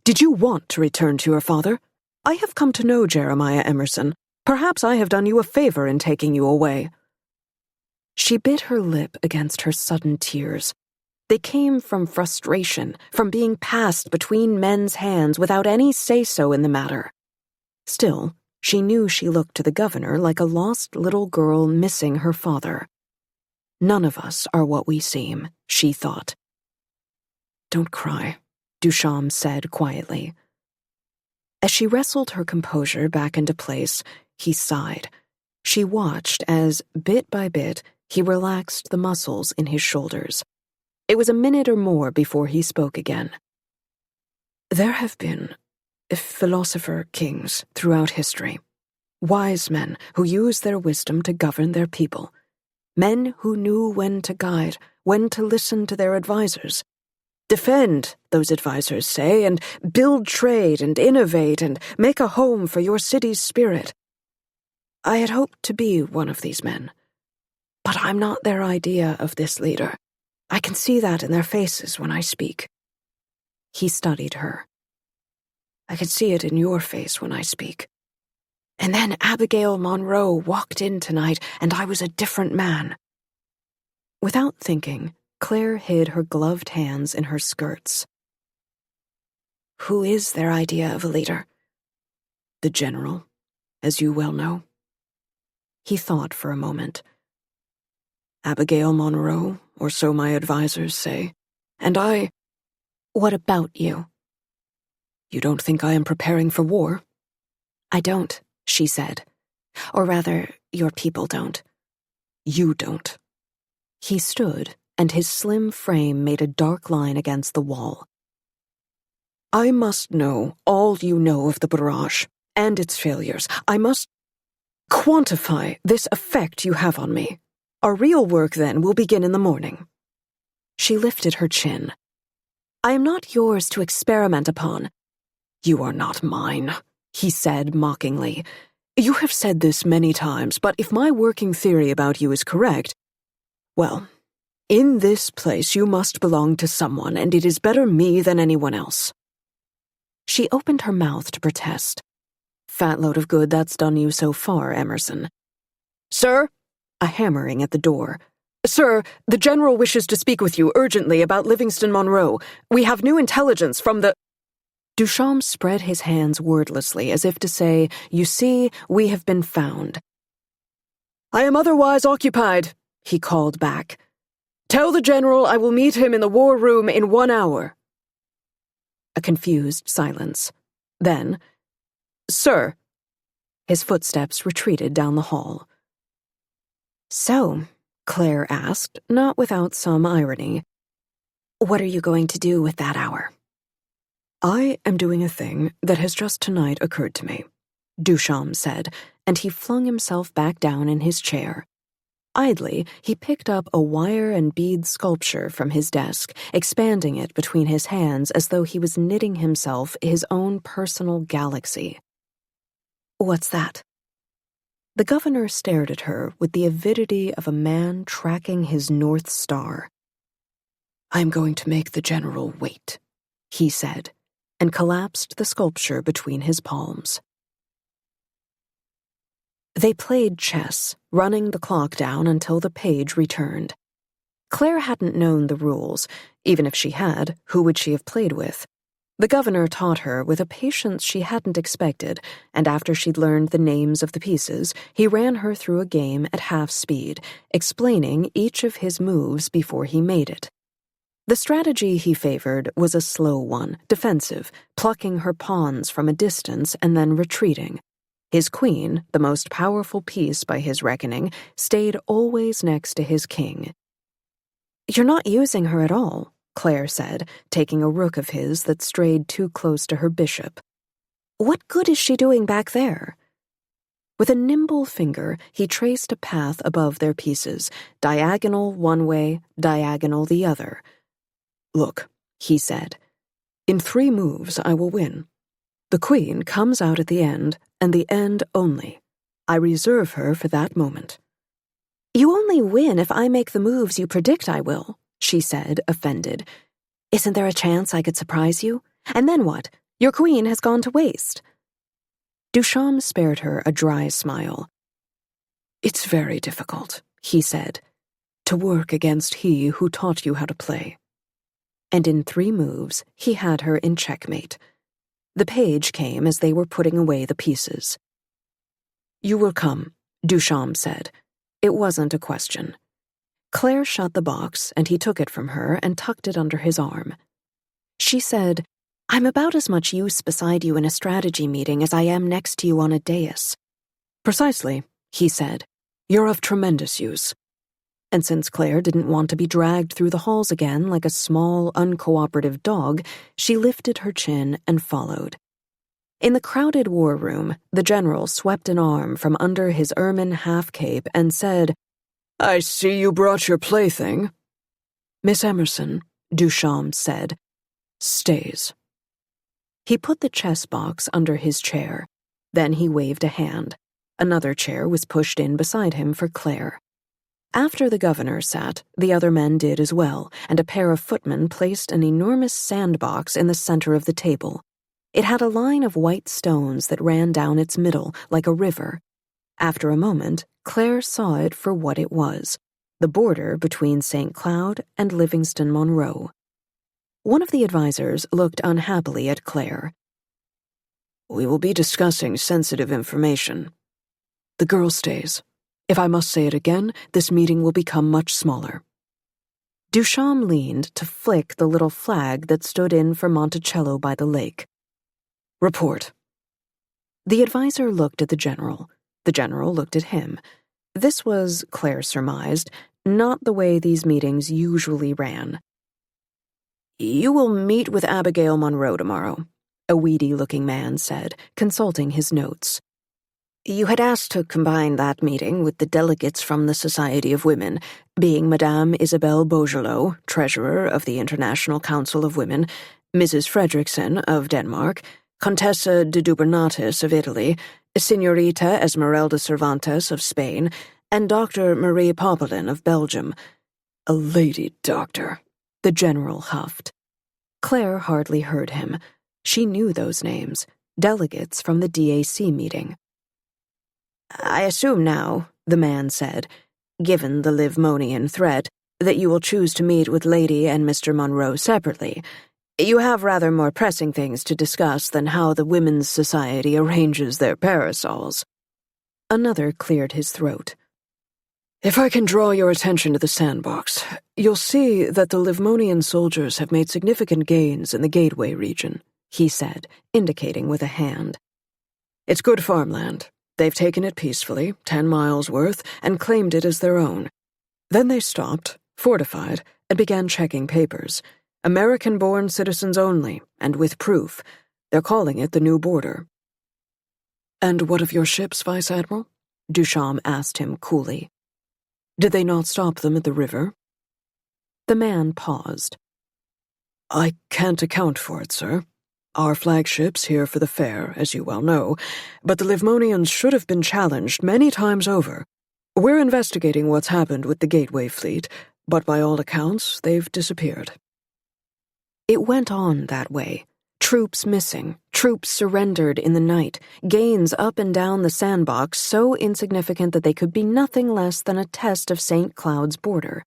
Did you want to return to your father? I have come to know Jeremiah Emerson. Perhaps I have done you a favor in taking you away. She bit her lip against her sudden tears. They came from frustration, from being passed between men's hands without any say-so in the matter. Still, she knew she looked to the governor like a lost little girl missing her father. None of us are what we seem, she thought. Don't cry, Duchamp said quietly. As she wrestled her composure back into place, he sighed. She watched as, bit by bit, he relaxed the muscles in his shoulders. It was a minute or more before he spoke again. There have been philosopher kings throughout history. Wise men who use their wisdom to govern their people. Men who knew when to guide, when to listen to their advisors. Defend, those advisors say, and build trade and innovate and make a home for your city's spirit. I had hoped to be one of these men. But I'm not their idea of this leader. I can see that in their faces when I speak. He studied her. I can see it in your face when I speak. And then Abigail Monroe walked in tonight, and I was a different man. Without thinking, Claire hid her gloved hands in her skirts. Who is their idea of a leader? The general, as you well know. He thought for a moment. Abigail Monroe, or so my advisors say. And I... What about you? You don't think I am preparing for war? I don't, she said. Or rather, your people don't. You don't. He stood, and his slim frame made a dark line against the wall. I must know all you know of the barrage, and its failures. I must quantify this effect you have on me. Our real work, then, will begin in the morning. She lifted her chin. I am not yours to experiment upon. You are not mine, he said mockingly. You have said this many times, but if my working theory about you is correct, well, in this place you must belong to someone, and it is better me than anyone else. She opened her mouth to protest. Fat load of good that's done you so far, Emerson. Sir? A hammering at the door. Sir, the general wishes to speak with you urgently about Livingston Monroe. We have new intelligence from the... Duchamp spread his hands wordlessly as if to say, you see, we have been found. I am otherwise occupied, he called back. Tell the general I will meet him in the war room in 1 hour. A confused silence. Then, Sir. His footsteps retreated down the hall. So, Claire asked, not without some irony, what are you going to do with that hour? I am doing a thing that has just tonight occurred to me, Duchamp said, and he flung himself back down in his chair. Idly, he picked up a wire and bead sculpture from his desk, expanding it between his hands as though he was knitting himself his own personal galaxy. What's that? The governor stared at her with the avidity of a man tracking his North Star. I am going to make the general wait, he said, and collapsed the sculpture between his palms. They played chess, running the clock down until the page returned. Claire hadn't known the rules. Even if she had, who would she have played with? The governor taught her with a patience she hadn't expected, and after she'd learned the names of the pieces, he ran her through a game at half speed, explaining each of his moves before he made it. The strategy he favored was a slow one, defensive, plucking her pawns from a distance and then retreating. His queen, the most powerful piece by his reckoning, stayed always next to his king. You're not using her at all, Claire said, taking a rook of his that strayed too close to her bishop. What good is she doing back there? With a nimble finger, he traced a path above their pieces, diagonal one way, diagonal the other. Look, he said, in 3 moves I will win. The queen comes out at the end, and the end only. I reserve her for that moment. You only win if I make the moves you predict I will, she said, offended. Isn't there a chance I could surprise you? And then what? Your queen has gone to waste. Duchamp spared her a dry smile. It's very difficult, he said, to work against he who taught you how to play. And in 3 moves, he had her in checkmate. The page came as they were putting away the pieces. You will come, Duchamp said. It wasn't a question. Claire shut the box, and he took it from her and tucked it under his arm. She said, I'm about as much use beside you in a strategy meeting as I am next to you on a dais. Precisely, he said. You're of tremendous use. And since Claire didn't want to be dragged through the halls again like a small, uncooperative dog, she lifted her chin and followed. In the crowded war room, the general swept an arm from under his ermine half-cape and said, "I see you brought your plaything." "Miss Emerson," Duchamp said, "stays." He put the chess box under his chair. Then he waved a hand. Another chair was pushed in beside him for Claire. After the governor sat, the other men did as well, and a pair of footmen placed an enormous sandbox in the center of the table. It had a line of white stones that ran down its middle like a river. After a moment, Claire saw it for what it was, the border between St. Cloud and Livingston Monroe. One of the advisers looked unhappily at Claire. "We will be discussing sensitive information." "The girl stays. If I must say it again, this meeting will become much smaller." Duchamp leaned to flick the little flag that stood in for Monticello by the lake. "Report." The adviser looked at the general. The general looked at him. This was, Claire surmised, not the way these meetings usually ran. "You will meet with Abigail Monroe tomorrow," a weedy-looking man said, consulting his notes. "You had asked to combine that meeting with the delegates from the Society of Women, being Madame Isabelle Beaugelot, Treasurer of the International Council of Women, Mrs. Fredrickson of Denmark, Contessa de Dubernatis of Italy, Signorita Esmeralda Cervantes of Spain, and Dr. Marie Popelin of Belgium." "A lady doctor," the general huffed. Claire hardly heard him. She knew those names, delegates from the DAC meeting. "I assume now," the man said, "given the Livmonian threat, that you will choose to meet with Lady and Mr. Monroe separately. You have rather more pressing things to discuss than how the Women's Society arranges their parasols." Another cleared his throat. "If I can draw your attention to the sandbox, you'll see that the Livmonian soldiers have made significant gains in the Gateway region," he said, indicating with a hand. "It's good farmland. They've taken it peacefully, 10 miles worth, and claimed it as their own. Then they stopped, fortified, and began checking papers. American-born citizens only, and with proof. They're calling it the New Border." "And what of your ships, Vice Admiral?" Duchamp asked him coolly. "Did they not stop them at the river?" The man paused. "I can't account for it, sir. Our flagship's here for the fair, as you well know, but the Livmonians should have been challenged many times over. We're investigating what's happened with the Gateway fleet, but by all accounts, they've disappeared." It went on that way. Troops missing, troops surrendered in the night, gains up and down the sandbox so insignificant that they could be nothing less than a test of St. Cloud's border.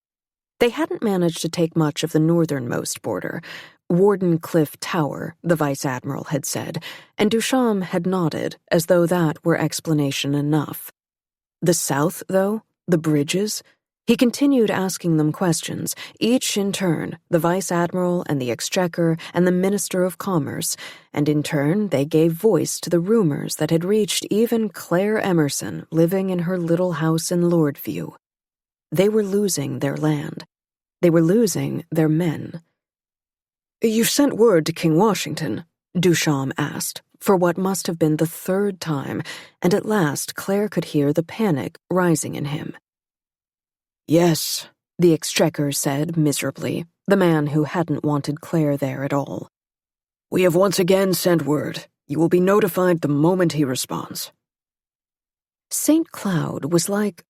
They hadn't managed to take much of the northernmost border. Warden Cliff Tower, the Vice Admiral had said, and Duchamp had nodded as though that were explanation enough. The south, though, the bridges? He continued asking them questions, each in turn, the Vice Admiral and the Exchequer and the Minister of Commerce, and in turn they gave voice to the rumors that had reached even Claire Emerson living in her little house in Lordview. They were losing their land. They were losing their men. "You've sent word to King Washington?" Duchamp asked, for what must have been the third time, and at last Claire could hear the panic rising in him. "Yes," the Exchequer said miserably, the man who hadn't wanted Claire there at all. "We have once again sent word. You will be notified the moment he responds." St. Cloud was like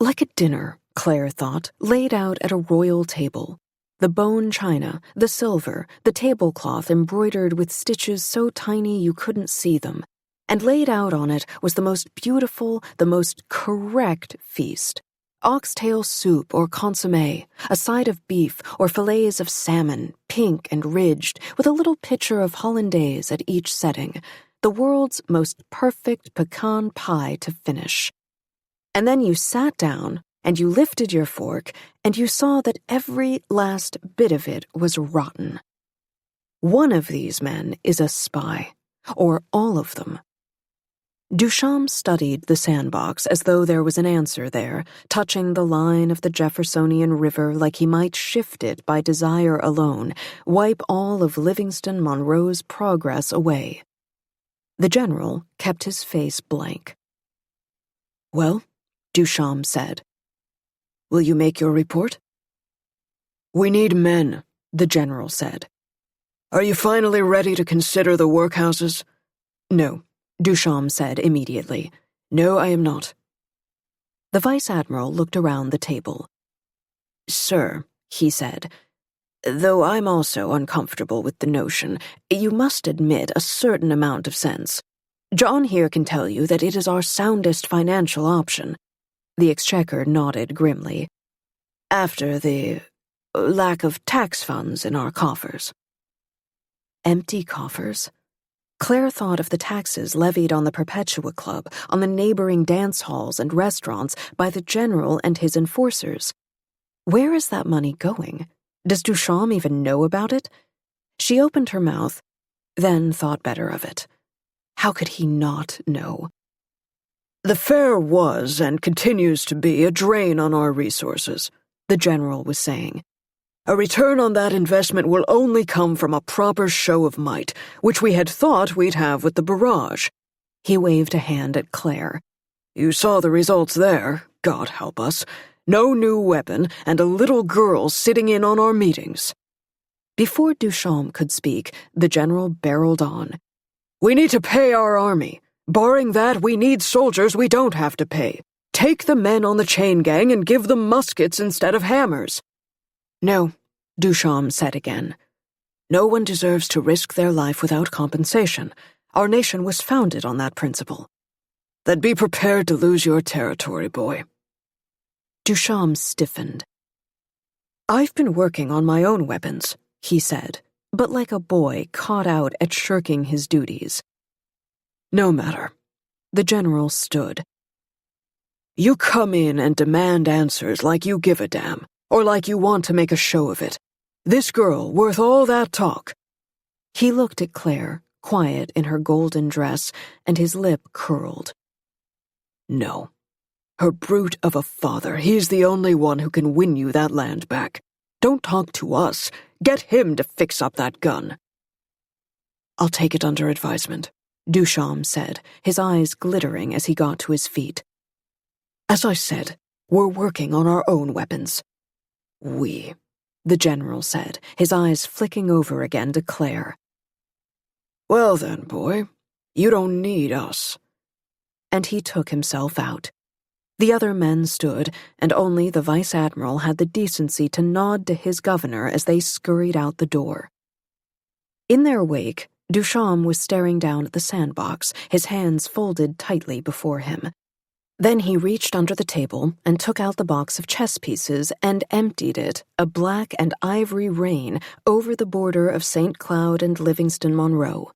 a dinner, Claire thought, laid out at a royal table. The bone china, the silver, the tablecloth embroidered with stitches so tiny you couldn't see them, and laid out on it was the most beautiful, the most correct feast. Oxtail soup or consommé, a side of beef or fillets of salmon, pink and ridged, with a little pitcher of hollandaise at each setting, the world's most perfect pecan pie to finish. And then you sat down, and you lifted your fork, and you saw that every last bit of it was rotten. One of these men is a spy, or all of them. Duchamp studied the sandbox as though there was an answer there, touching the line of the Jeffersonian River like he might shift it by desire alone, wipe all of Livingston Monroe's progress away. The general kept his face blank. "Well," Duchamp said, "will you make your report?" "We need men," the general said. "Are you finally ready to consider the workhouses?" "No," Duchamp said immediately. "No, I am not." The vice admiral looked around the table. "Sir," he said, "though I'm also uncomfortable with the notion, you must admit a certain amount of sense. John here can tell you that it is our soundest financial option." The exchequer nodded grimly. "After the lack of tax funds in our coffers." Empty coffers? Claire thought of the taxes levied on the Perpetua Club, on the neighboring dance halls and restaurants by the general and his enforcers. Where is that money going? Does Duchamp even know about it? She opened her mouth, then thought better of it. How could he not know? "The fair was and continues to be a drain on our resources," the general was saying. "A return on that investment will only come from a proper show of might, which we had thought we'd have with the barrage." He waved a hand at Claire. "You saw the results there, God help us. No new weapon, and a little girl sitting in on our meetings." Before Duchamp could speak, the general barreled on. "We need to pay our army. Barring that, we need soldiers we don't have to pay. Take the men on the chain gang and give them muskets instead of hammers." "No," Duchamp said again. "No one deserves to risk their life without compensation. Our nation was founded on that principle. Then be prepared to lose your territory, boy." Duchamp stiffened. "I've been working on my own weapons," he said, but like a boy caught out at shirking his duties. "No matter." The general stood. "You come in and demand answers like you give a damn, or like you want to make a show of it. This girl worth all that talk?" He looked at Claire, quiet in her golden dress, and his lip curled. "No. Her brute of a father, he's the only one who can win you that land back. Don't talk to us. Get him to fix up that gun." "I'll take it under advisement," Duchamp said, his eyes glittering as he got to his feet. "As I said, we're working on our own weapons." "We," the general said, his eyes flicking over again to Claire. "Well then, boy, you don't need us." And he took himself out. The other men stood, and only the vice admiral had the decency to nod to his governor as they scurried out the door. In their wake, Duchamp was staring down at the sandbox, his hands folded tightly before him. Then he reached under the table and took out the box of chess pieces and emptied it, a black and ivory rain, over the border of St. Cloud and Livingston Monroe.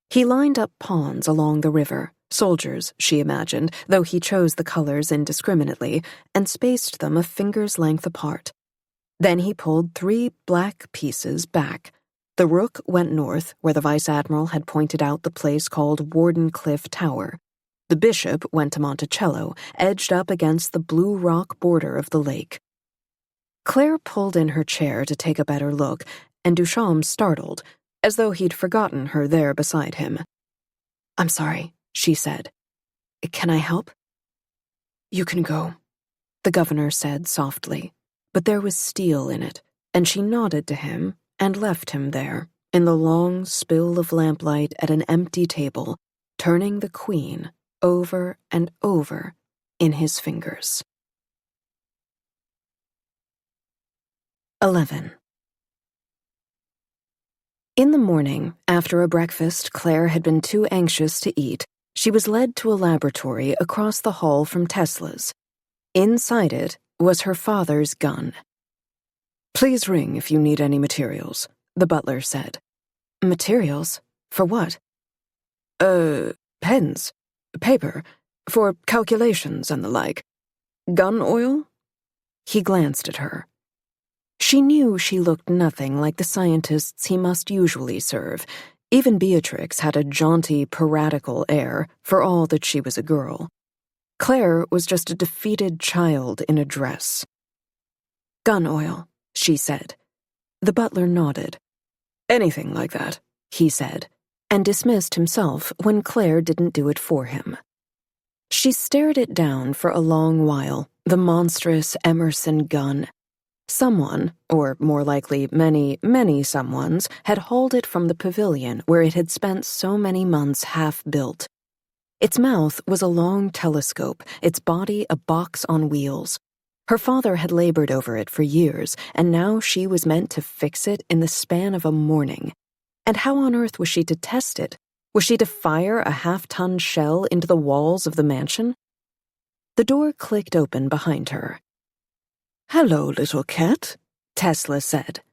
He lined up pawns along the river, soldiers, she imagined, though he chose the colors indiscriminately, and spaced them a finger's length apart. Then he pulled 3 black pieces back. The rook went north, where the vice admiral had pointed out the place called Warden Cliff Tower. The bishop went to Monticello, edged up against the blue rock border of the lake. Claire pulled in her chair to take a better look, and Duchamp startled, as though he'd forgotten her there beside him. "I'm sorry," she said. "Can I help?" "You can go," the governor said softly, but there was steel in it, and she nodded to him and left him there, in the long spill of lamplight at an empty table, turning the queen over and over in his fingers. 11. In the morning, after a breakfast Claire had been too anxious to eat, she was led to a laboratory across the hall from Tesla's. Inside it was her father's gun. "Please ring if you need any materials," the butler said. "Materials? For what?" Pens. Paper. For calculations and the like. Gun oil?" He glanced at her. She knew she looked nothing like the scientists he must usually serve. Even Beatrix had a jaunty, piratical air, for all that she was a girl. Claire was just a defeated child in a dress. "Gun oil," she said. The butler nodded. "Anything like that," he said. and dismissed himself when Claire didn't do it for him. She stared it down for a long while, the monstrous Emerson gun. Someone, or more likely many, many someones, had hauled it from the pavilion where it had spent so many months half-built. Its mouth was a long telescope, its body a box on wheels. Her father had labored over it for years, and now she was meant to fix it in the span of a morning. And how on earth was she to test it? Was she to fire a half-ton shell into the walls of the mansion? The door clicked open behind her. "Hello, little cat," Tesla said.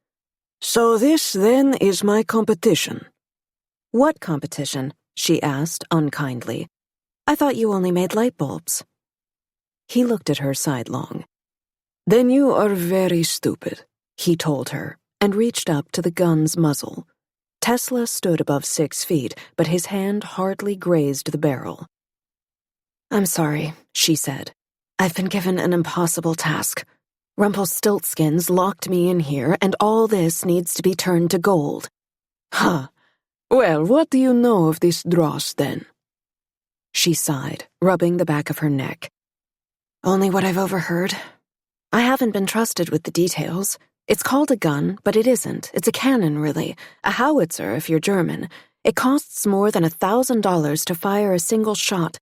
"So this, then, is my competition." "What competition?" she asked unkindly. "I thought you only made light bulbs." He looked at her sidelong. "Then you are very stupid," he told her, and reached up to the gun's muzzle. Tesla stood above 6 feet, but his hand hardly grazed the barrel. "I'm sorry," she said. "I've been given an impossible task. Rumpelstiltskins locked me in here, and all this needs to be turned to gold." "Ha! Well, what do you know of this dross, then?" She sighed, rubbing the back of her neck. "Only what I've overheard. I haven't been trusted with the details. It's called a gun, but it isn't. It's a cannon, really. A howitzer, if you're German. It costs more than $1,000 to fire a single shot.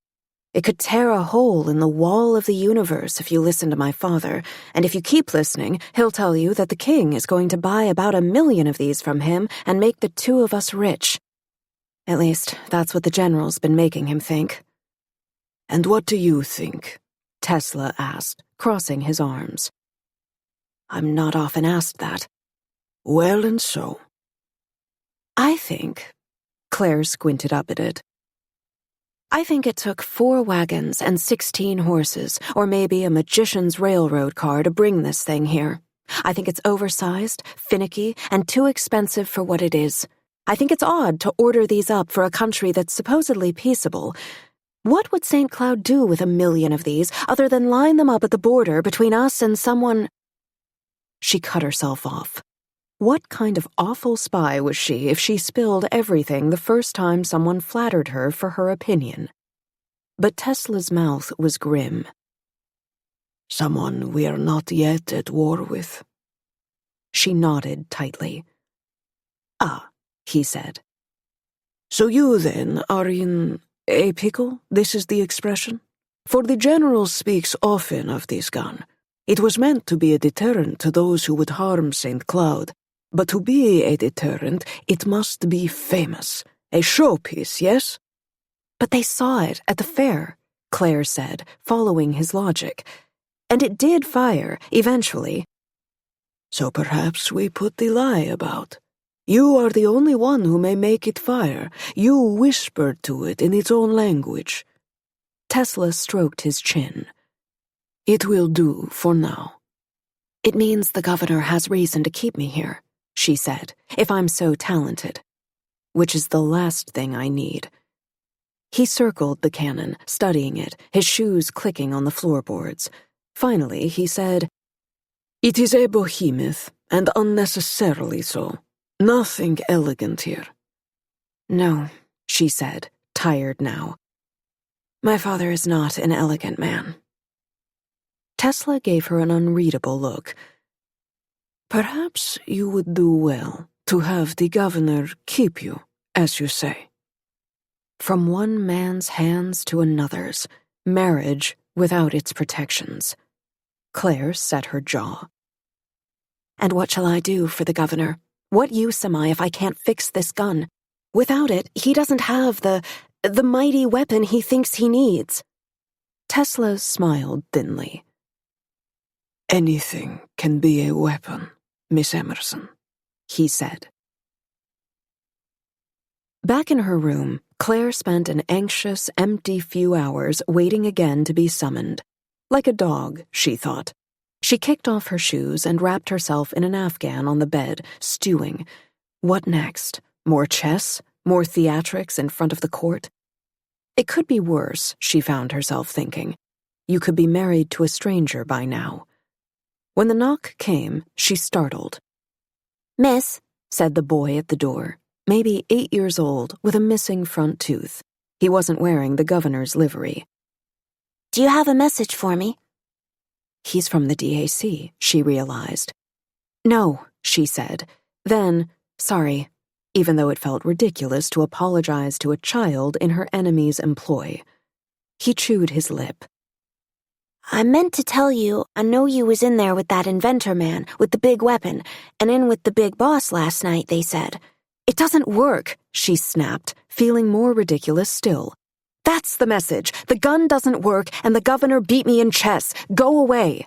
It could tear a hole in the wall of the universe if you listen to my father, and if you keep listening, he'll tell you that the king is going to buy about 1 million of these from him and make the two of us rich. At least, that's what the general's been making him think." "And what do you think?" Tesla asked, crossing his arms. "I'm not often asked that." "Well, and so?" "I think," Claire squinted up at it, "I think it took 4 wagons and 16 horses, or maybe a magician's railroad car to bring this thing here. I think it's oversized, finicky, and too expensive for what it is. I think it's odd to order these up for a country that's supposedly peaceable. What would St. Cloud do with 1 million of these, other than line them up at the border between us and someone—" She cut herself off. What kind of awful spy was she if she spilled everything the first time someone flattered her for her opinion? But Tesla's mouth was grim. "Someone we are not yet at war with." She nodded tightly. "Ah," he said. "So you, then, are in a pickle? This is the expression? For the general speaks often of this gun. It was meant to be a deterrent to those who would harm St. Cloud. But to be a deterrent, it must be famous. A showpiece, yes?" "But they saw it at the fair," Claire said, following his logic. "And it did fire, eventually." "So perhaps we put the lie about. You are the only one who may make it fire. You whispered to it in its own language." Tesla stroked his chin. "It will do for now." "It means the governor has reason to keep me here," she said, "if I'm so talented. Which is the last thing I need." He circled the cannon, studying it, his shoes clicking on the floorboards. Finally, he said, "It is a behemoth, and unnecessarily so. Nothing elegant here." "No," she said, tired now. "My father is not an elegant man." Tesla gave her an unreadable look. "Perhaps you would do well to have the governor keep you, as you say." From one man's hands to another's, marriage without its protections. Claire set her jaw. "And what shall I do for the governor? What use am I if I can't fix this gun? Without it, he doesn't have the mighty weapon he thinks he needs." Tesla smiled thinly. "Anything can be a weapon, Miss Emerson," he said. Back in her room, Claire spent an anxious, empty few hours waiting again to be summoned. Like a dog, she thought. She kicked off her shoes and wrapped herself in an afghan on the bed, stewing. What next? More chess? More theatrics in front of the court? It could be worse, she found herself thinking. You could be married to a stranger by now. When the knock came, she startled. "Miss," said the boy at the door. maybe 8 years old, with a missing front tooth. He wasn't wearing the governor's livery. "Do you have a message for me?" He's from the DAC, she realized. "No," she said. Then, "Sorry," even though it felt ridiculous to apologize to a child in her enemy's employ. He chewed his lip. "I meant to tell you, I know you was in there with that inventor man, with the big weapon, and in with the big boss last night, they said." "It doesn't work," she snapped, feeling more ridiculous still. "That's the message. The gun doesn't work, and the governor beat me in chess. Go away."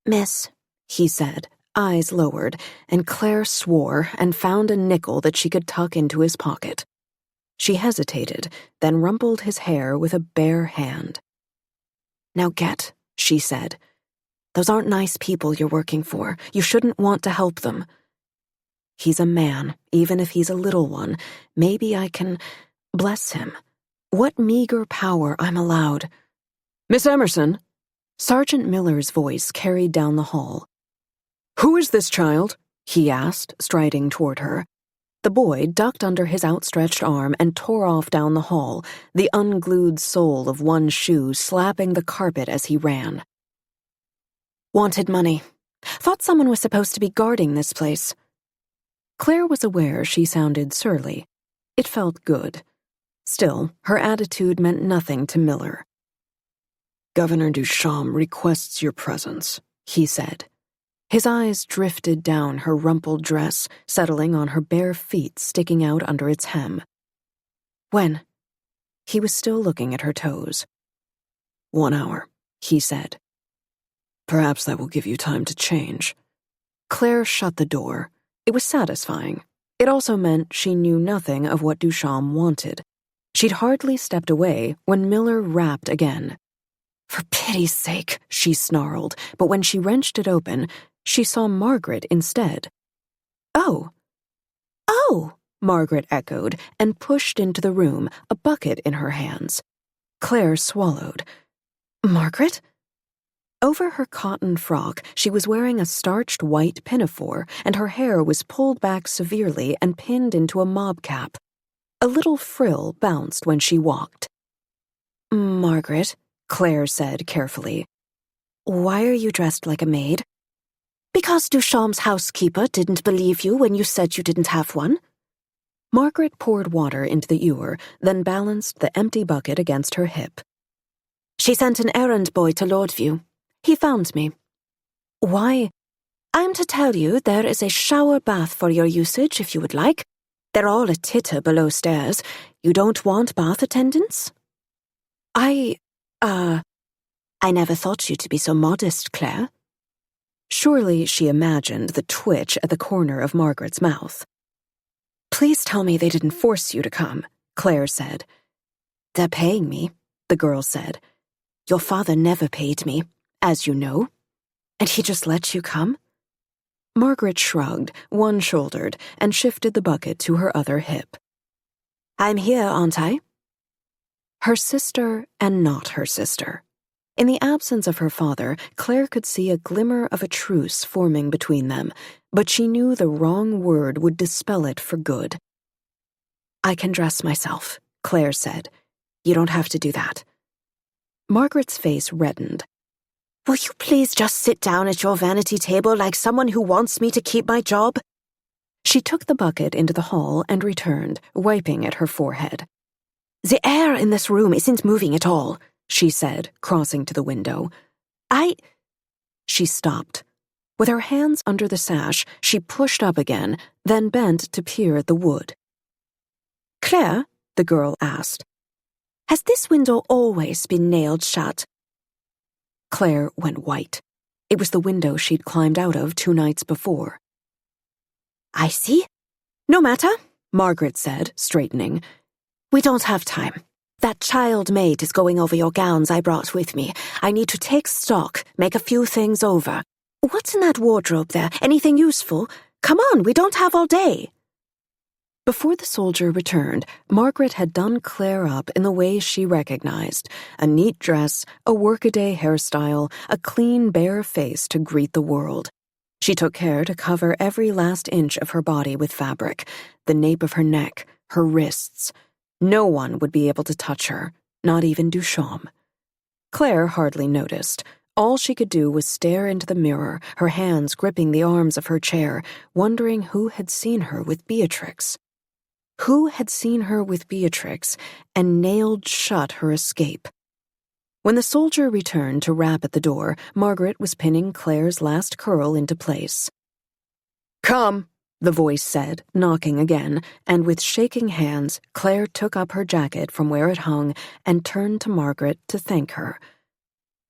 "Miss," he said, eyes lowered, and Claire swore and found a nickel that she could tuck into his pocket. She hesitated, then rumpled his hair with a bare hand. "Now get," she said. "Those aren't nice people you're working for. You shouldn't want to help them." "He's a man, even if he's a little one. Maybe I can bless him. What meager power I'm allowed." "Miss Emerson!" Sergeant Miller's voice carried down the hall. "Who is this child?" he asked, striding toward her. The boy ducked under his outstretched arm and tore off down the hall, the unglued sole of one shoe slapping the carpet as he ran. "Wanted money. Thought someone was supposed to be guarding this place." Claire was aware she sounded surly. It felt good. Still, her attitude meant nothing to Miller. "Governor Duchamp requests your presence," he said. His eyes drifted down her rumpled dress, settling on her bare feet sticking out under its hem. "When?" He was still looking at her toes. "1 hour," he said. "Perhaps that will give you time to change." Claire shut the door. It was satisfying. It also meant she knew nothing of what Duchamp wanted. She'd hardly stepped away when Miller rapped again. "For pity's sake," she snarled, but when she wrenched it open, she saw Margaret instead. "Oh." "Oh," Margaret echoed and pushed into the room, a bucket in her hands. Claire swallowed. "Margaret?" Over her cotton frock, she was wearing a starched white pinafore, and her hair was pulled back severely and pinned into a mob cap. A little frill bounced when she walked. "Margaret," Claire said carefully, "why are you dressed like a maid?" "Because Duchamp's housekeeper didn't believe you when you said you didn't have one." Margaret poured water into the ewer, then balanced the empty bucket against her hip. "She sent an errand boy to Lordview. He found me." "Why?" "I'm to tell you there is a shower bath for your usage if you would like. They're all a titter below stairs. You don't want bath attendants?" I never thought you to be so modest, Claire." Surely she imagined the twitch at the corner of Margaret's mouth. "Please tell me they didn't force you to come," Claire said. "They're paying me," the girl said. "Your father never paid me, as you know. And he just let you come?" Margaret shrugged, one-shouldered, and shifted the bucket to her other hip. "I'm here, aren't I?" Her sister and not her sister. In the absence of her father, Claire could see a glimmer of a truce forming between them, but she knew the wrong word would dispel it for good. "I can dress myself," Claire said. "You don't have to do that." Margaret's face reddened. "Will you please just sit down at your vanity table like someone who wants me to keep my job?" She took the bucket into the hall and returned, wiping at her forehead. "The air in this room isn't moving at all," she said, crossing to the window. She stopped. With her hands under the sash, she pushed up again, then bent to peer at the wood. "Claire," the girl asked, "has this window always been nailed shut?" Claire went white. It was the window she'd climbed out of 2 nights before. "I see. No matter," Margaret said, straightening. "We don't have time. That child maid is going over your gowns I brought with me. I need to take stock, make a few things over. What's in that wardrobe there? Anything useful? Come on, we don't have all day." Before the soldier returned, Margaret had done Claire up in the way she recognized: a neat dress, a workaday hairstyle, a clean, bare face to greet the world. She took care to cover every last inch of her body with fabric, the nape of her neck, her wrists. No one would be able to touch her, not even Duchamp. Claire hardly noticed. All she could do was stare into the mirror, her hands gripping the arms of her chair, wondering who had seen her with Beatrix. Who had seen her with Beatrix and nailed shut her escape? When the soldier returned to rap at the door, Margaret was pinning Claire's last curl into place. "Come," the voice said, knocking again, and with shaking hands, Claire took up her jacket from where it hung and turned to Margaret to thank her.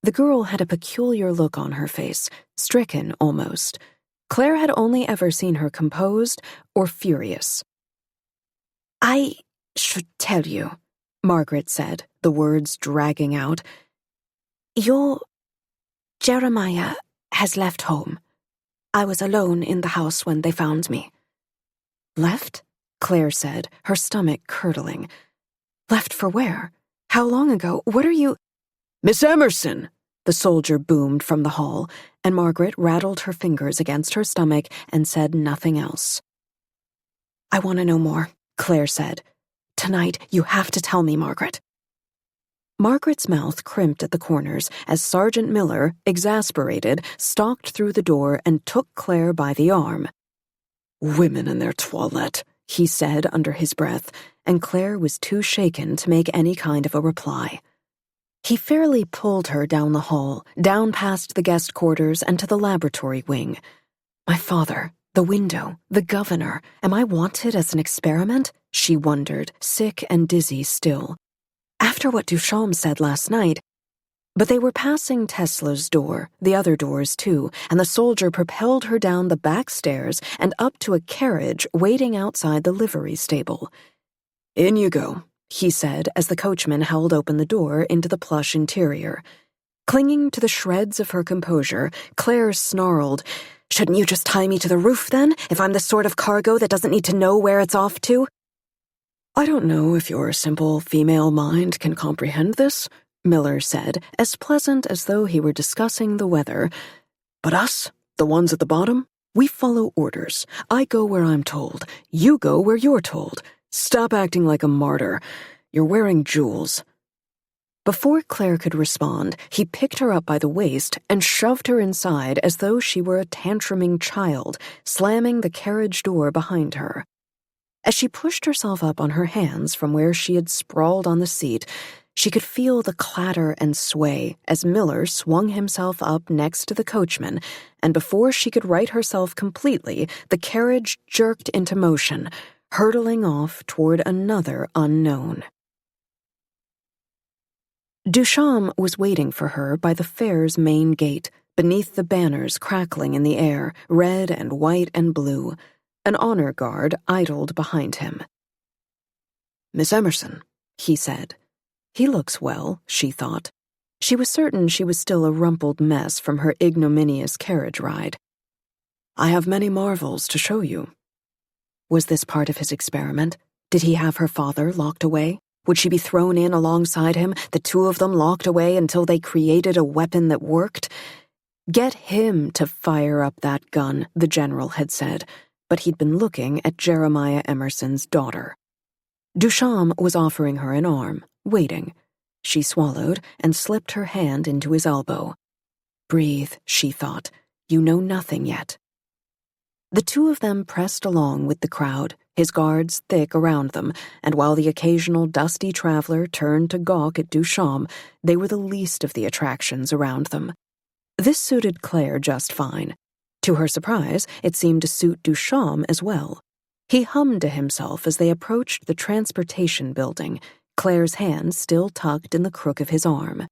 The girl had a peculiar look on her face, stricken almost. Claire had only ever seen her composed or furious. "I should tell you," Margaret said, the words dragging out. "Your Jeremiah has left home. I was alone in the house when they found me." "Left?" Claire said, her stomach curdling. "Left for where? How long ago? What are you—" "Miss Emerson!" the soldier boomed from the hall, and Margaret rattled her fingers against her stomach and said nothing else. "I want to know more," Claire said. "Tonight, you have to tell me, Margaret." Margaret's mouth crimped at the corners as Sergeant Miller, exasperated, stalked through the door and took Claire by the arm. "Women and their toilette," he said under his breath, and Claire was too shaken to make any kind of a reply. He fairly pulled her down the hall, down past the guest quarters and to the laboratory wing. My father, the window, the governor, am I wanted as an experiment? She wondered, sick and dizzy still. After what Duchamp said last night. But they were passing Tesla's door, the other doors too, and the soldier propelled her down the back stairs and up to a carriage waiting outside the livery stable. "In you go," he said as the coachman held open the door into the plush interior. Clinging to the shreds of her composure, Claire snarled, "Shouldn't you just tie me to the roof then, if I'm the sort of cargo that doesn't need to know where it's off to?" "I don't know if your simple female mind can comprehend this," Miller said, as pleasant as though he were discussing the weather. "But us, the ones at the bottom, we follow orders. I go where I'm told. You go where you're told. Stop acting like a martyr. You're wearing jewels." Before Claire could respond, he picked her up by the waist and shoved her inside as though she were a tantruming child, slamming the carriage door behind her. As she pushed herself up on her hands from where she had sprawled on the seat, she could feel the clatter and sway as Miller swung himself up next to the coachman, and before she could right herself completely, the carriage jerked into motion, hurtling off toward another unknown. Duchamp was waiting for her by the fair's main gate, beneath the banners crackling in the air, red and white and blue. An honor guard idled behind him. "Miss Emerson," he said. He looks well, she thought. She was certain she was still a rumpled mess from her ignominious carriage ride. "I have many marvels to show you." Was this part of his experiment? Did he have her father locked away? Would she be thrown in alongside him, the two of them locked away until they created a weapon that worked? Get him to fire up that gun, the general had said, but he'd been looking at Jeremiah Emerson's daughter. Duchamp was offering her an arm, waiting. She swallowed and slipped her hand into his elbow. Breathe, she thought. You know nothing yet. The two of them pressed along with the crowd, his guards thick around them, and while the occasional dusty traveler turned to gawk at Duchamp, they were the least of the attractions around them. This suited Claire just fine. To her surprise, it seemed to suit Duchamp as well. He hummed to himself as they approached the transportation building, Claire's hand still tucked in the crook of his arm.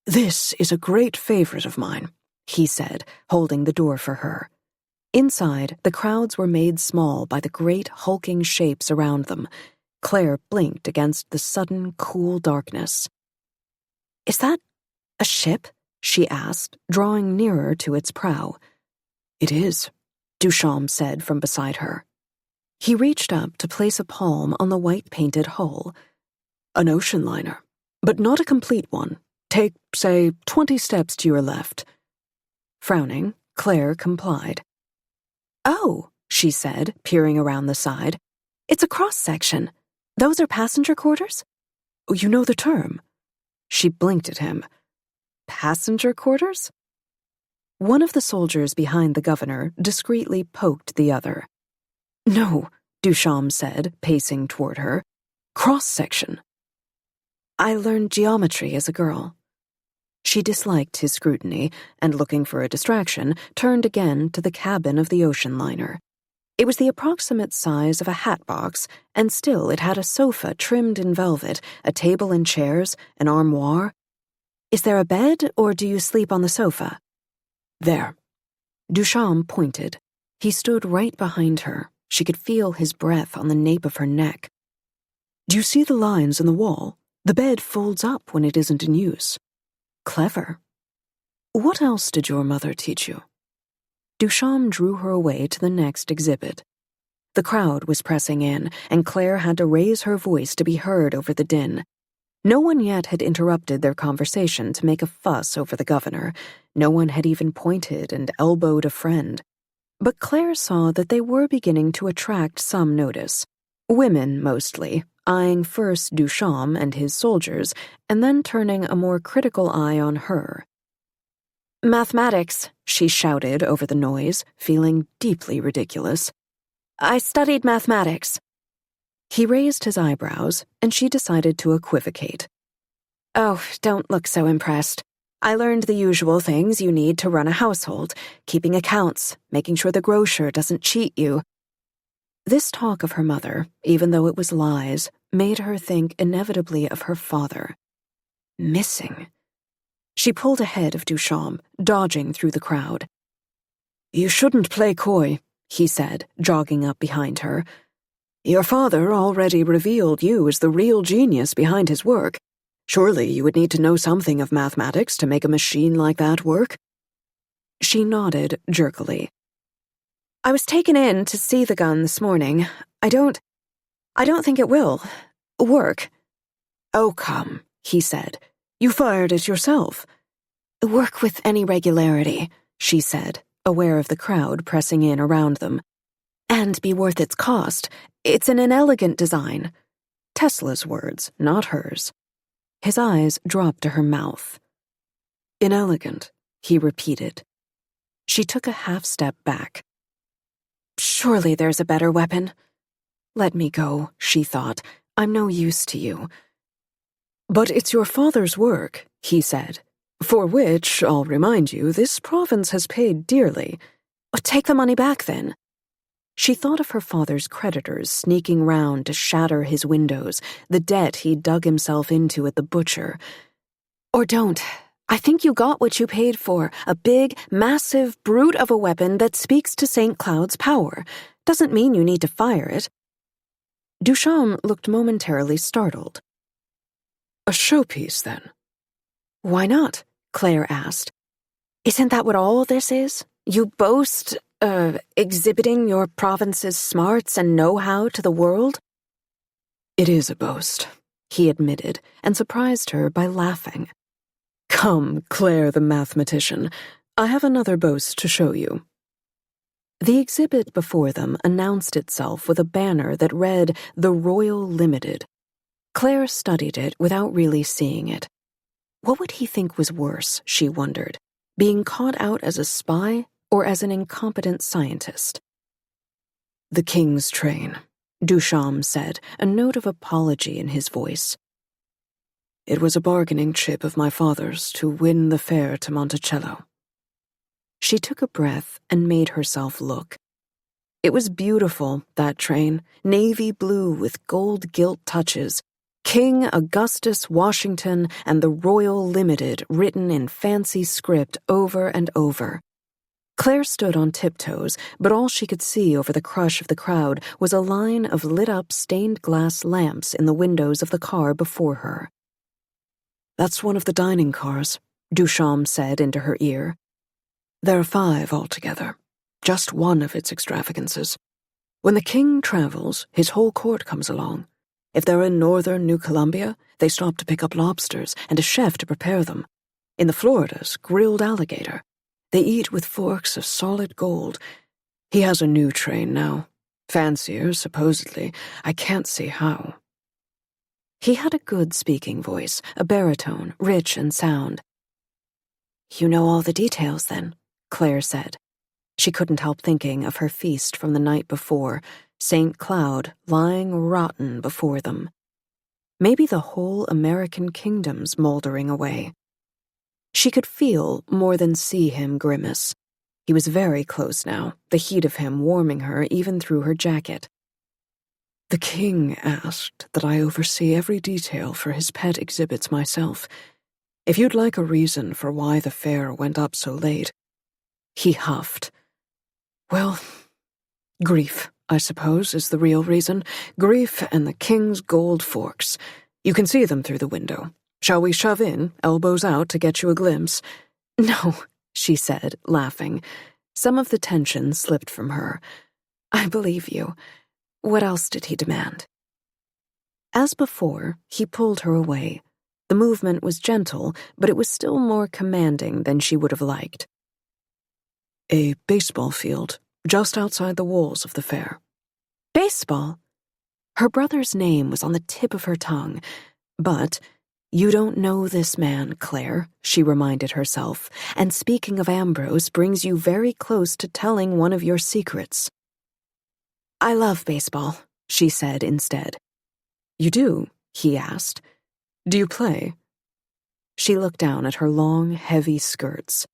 "This is a great favorite of mine," he said, holding the door for her. Inside, the crowds were made small by the great hulking shapes around them. Claire blinked against the sudden, cool darkness. "Is that a ship?" she asked, drawing nearer to its prow. "It is," Duchamp said from beside her. He reached up to place a palm on the white-painted hull. "An ocean liner, but not a complete one. Take, say, 20 steps to your left." Frowning, Claire complied. Oh, she said, peering around the side. It's a cross-section. Those are passenger quarters? You know the term? She blinked at him. Passenger quarters? One of the soldiers behind the governor discreetly poked the other. No, Duchamp said, pacing toward her. Cross-section. I learned geometry as a girl. She disliked his scrutiny and, looking for a distraction, turned again to the cabin of the ocean liner. It was the approximate size of a hat box, and still it had a sofa trimmed in velvet, a table and chairs, an armoire. Is there a bed, or do you sleep on the sofa? There. Duchamp pointed. He stood right behind her. She could feel his breath on the nape of her neck. Do you see the lines in the wall? The bed folds up when it isn't in use. Clever. What else did your mother teach you? Duchamp drew her away to the next exhibit. The crowd was pressing in, and Claire had to raise her voice to be heard over the din. No one yet had interrupted their conversation to make a fuss over the governor. No one had even pointed and elbowed a friend. But Claire saw that they were beginning to attract some notice. Women, mostly, eyeing first Duchamp and his soldiers, and then turning a more critical eye on her. Mathematics, she shouted over the noise, feeling deeply ridiculous. I studied mathematics. He raised his eyebrows, and she decided to equivocate. Oh, don't look so impressed. I learned the usual things you need to run a household, keeping accounts, making sure the grocer doesn't cheat you. This talk of her mother, even though it was lies, made her think inevitably of her father. Missing. She pulled ahead of Duchamp, dodging through the crowd. You shouldn't play coy, he said, jogging up behind her. Your father already revealed you as the real genius behind his work. Surely you would need to know something of mathematics to make a machine like that work. She nodded jerkily. I was taken in to see the gun this morning. I don't think it will work. Oh, come, he said. You fired it yourself. Work with any regularity, she said, aware of the crowd pressing in around them. And be worth its cost. It's an inelegant design. Tesla's words, not hers. His eyes dropped to her mouth. Inelegant, he repeated. She took a half-step back. Surely there's a better weapon. Let me go, she thought. I'm no use to you. But it's your father's work, he said, for which, I'll remind you, this province has paid dearly. Take the money back, then. She thought of her father's creditors sneaking round to shatter his windows, the debt he'd dug himself into at the butcher. Or don't. I think you got what you paid for, a big, massive brute of a weapon that speaks to St. Cloud's power. Doesn't mean you need to fire it. Duchamp looked momentarily startled. A showpiece, then? Why not? Claire asked. Isn't that what all this is? You boast, exhibiting your province's smarts and know-how to the world? It is a boast, he admitted, and surprised her by laughing. Come, Claire the mathematician, I have another boast to show you. The exhibit before them announced itself with a banner that read, The Royal Limited. Claire studied it without really seeing it. What would he think was worse, she wondered, being caught out as a spy or as an incompetent scientist? The King's train, Duchamp said, a note of apology in his voice. It was a bargaining chip of my father's to win the fare to Monticello. She took a breath and made herself look. It was beautiful, that train, navy blue with gold gilt touches, King Augustus Washington and the Royal Limited written in fancy script over and over. Claire stood on tiptoes, but all she could see over the crush of the crowd was a line of lit-up stained glass lamps in the windows of the car before her. That's one of the dining cars, Duchamp said into her ear. There are 5 altogether, just one of its extravagances. When the king travels, his whole court comes along. If they're in northern New Columbia, they stop to pick up lobsters and a chef to prepare them. In the Floridas, grilled alligator. They eat with forks of solid gold. He has a new train now. Fancier, supposedly. I can't see how. He had a good speaking voice, a baritone, rich and sound. "You know all the details, then," Claire said. She couldn't help thinking of her feast from the night before, St. Cloud lying rotten before them. Maybe the whole American kingdom's moldering away. She could feel more than see him grimace. He was very close now, the heat of him warming her even through her jacket. The king asked that I oversee every detail for his pet exhibits myself. If you'd like a reason for why the fair went up so late. He huffed. Well, grief, I suppose, is the real reason. Grief and the king's gold forks. You can see them through the window. Shall we shove in, elbows out, to get you a glimpse? "No," she said, laughing. Some of the tension slipped from her. "I believe you. What else did he demand?" As before, he pulled her away. The movement was gentle, but it was still more commanding than she would have liked. A baseball field, just outside the walls of the fair. Baseball? Her brother's name was on the tip of her tongue, but you don't know this man, Claire, she reminded herself, and speaking of Ambrose brings you very close to telling one of your secrets. "I love baseball," she said instead. "You do?" he asked. "Do you play?" She looked down at her long, heavy skirts.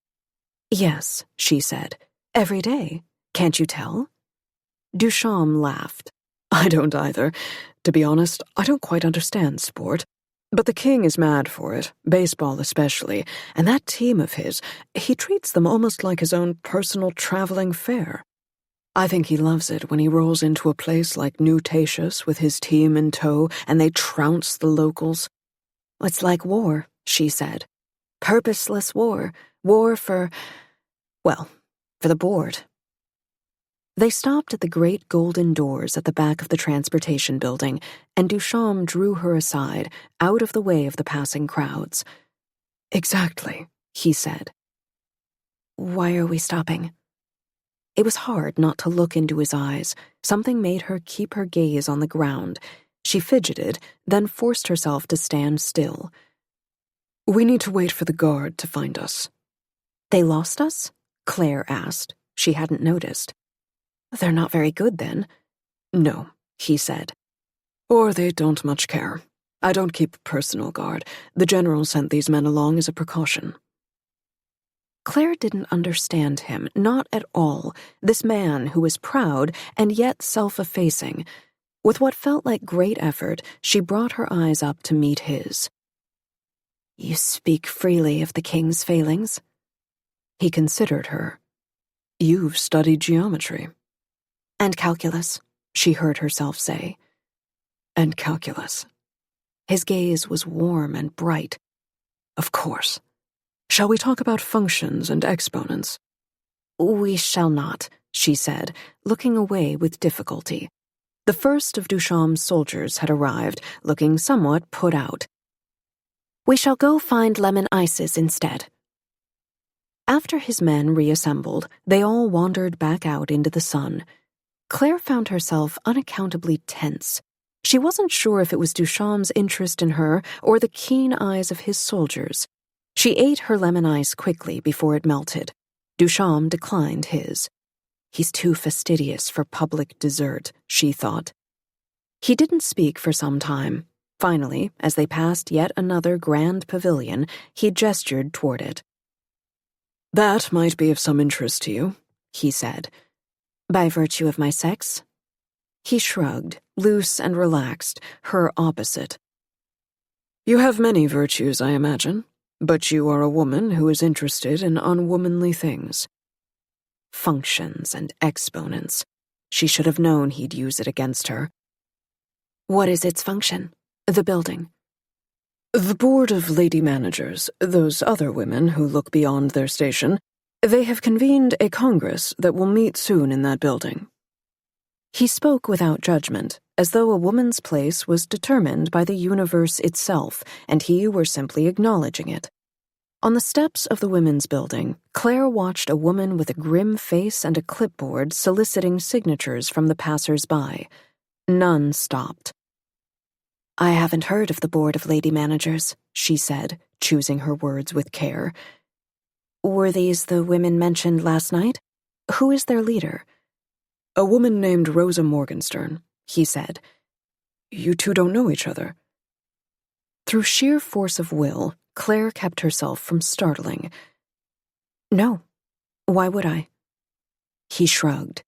"Yes," she said. "Every day. Can't you tell?" Duchamp laughed. "I don't either. To be honest, I don't quite understand sport. But the king is mad for it, baseball especially, and that team of his, he treats them almost like his own personal traveling fair. I think he loves it when he rolls into a place like New Tatius with his team in tow and they trounce the locals." "It's like war," she said. "Purposeless war. War for the board." They stopped at the great golden doors at the back of the transportation building, and Duchamp drew her aside, out of the way of the passing crowds. "Exactly," he said. "Why are we stopping?" It was hard not to look into his eyes. Something made her keep her gaze on the ground. She fidgeted, then forced herself to stand still. "We need to wait for the guard to find us." "They lost us?" Claire asked. She hadn't noticed. "They're not very good, then." "No," he said. "Or they don't much care. I don't keep personal guard. The general sent these men along as a precaution." Claire didn't understand him, not at all, this man who was proud and yet self-effacing. With what felt like great effort, she brought her eyes up to meet his. "You speak freely of the king's failings?" He considered her. "You've studied geometry." "And calculus," she heard herself say. "And calculus." His gaze was warm and bright. "Of course. Shall we talk about functions and exponents?" "We shall not," she said, looking away with difficulty. The first of Duchamp's soldiers had arrived, looking somewhat put out. "We shall go find lemon ices instead." After his men reassembled, they all wandered back out into the sun. Claire found herself unaccountably tense. She wasn't sure if it was Duchamp's interest in her or the keen eyes of his soldiers. She ate her lemon ice quickly before it melted. Duchamp declined his. He's too fastidious for public dessert, she thought. He didn't speak for some time. Finally, as they passed yet another grand pavilion, he gestured toward it. "That might be of some interest to you," he said. "By virtue of my sex?" He shrugged, loose and relaxed, her opposite. "You have many virtues, I imagine, but you are a woman who is interested in unwomanly things." Functions and exponents. She should have known he'd use it against her. "What is its function? The building?" "The board of lady managers, those other women who look beyond their station, they have convened a congress that will meet soon in that building." He spoke without judgment, as though a woman's place was determined by the universe itself, and he were simply acknowledging it. On the steps of the women's building, Claire watched a woman with a grim face and a clipboard soliciting signatures from the passers-by. None stopped. "I haven't heard of the Board of Lady Managers," she said, choosing her words with care. "Were these the women mentioned last night? Who is their leader?" "A woman named Rosa Morgenstern," he said. "You two don't know each other." Through sheer force of will, Claire kept herself from startling. "No. Why would I?" He shrugged.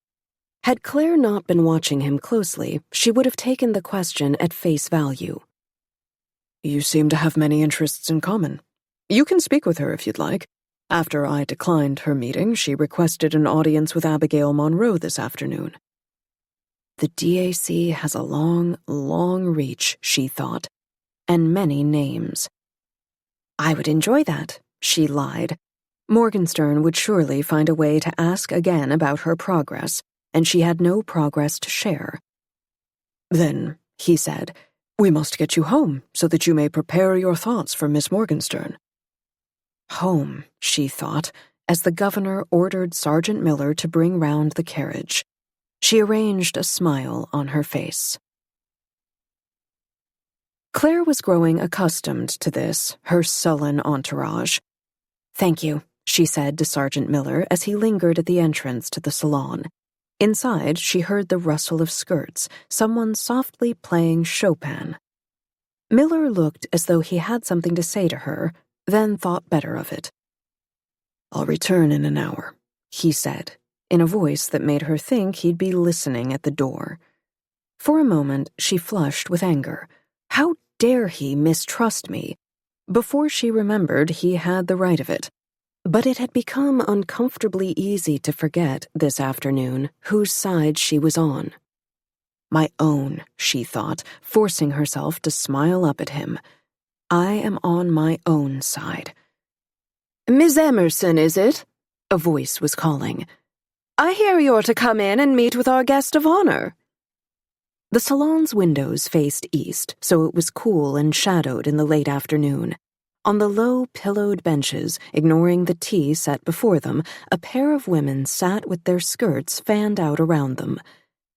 Had Claire not been watching him closely, she would have taken the question at face value. "You seem to have many interests in common. You can speak with her if you'd like. After I declined her meeting, she requested an audience with Abigail Monroe this afternoon." The DAC has a long, long reach, she thought, and many names. "I would enjoy that," she lied. Morgenstern would surely find a way to ask again about her progress, and she had no progress to share. "Then," he said, "we must get you home so that you may prepare your thoughts for Miss Morgenstern." Home, she thought, as the governor ordered Sergeant Miller to bring round the carriage. She arranged a smile on her face. Claire was growing accustomed to this, her sullen entourage. "Thank you," she said to Sergeant Miller as he lingered at the entrance to the salon. Inside, she heard the rustle of skirts, someone softly playing Chopin. Miller looked as though he had something to say to her, then thought better of it. "I'll return in an hour," he said, in a voice that made her think he'd be listening at the door. For a moment, she flushed with anger. How dare he mistrust me? Before she remembered, he had the right of it. But it had become uncomfortably easy to forget, this afternoon, whose side she was on. My own, she thought, forcing herself to smile up at him. I am on my own side. "Miss Emerson, is it?" A voice was calling. "I hear you're to come in and meet with our guest of honor." The salon's windows faced east, so it was cool and shadowed in the late afternoon. On the low, pillowed benches, ignoring the tea set before them, a pair of women sat with their skirts fanned out around them.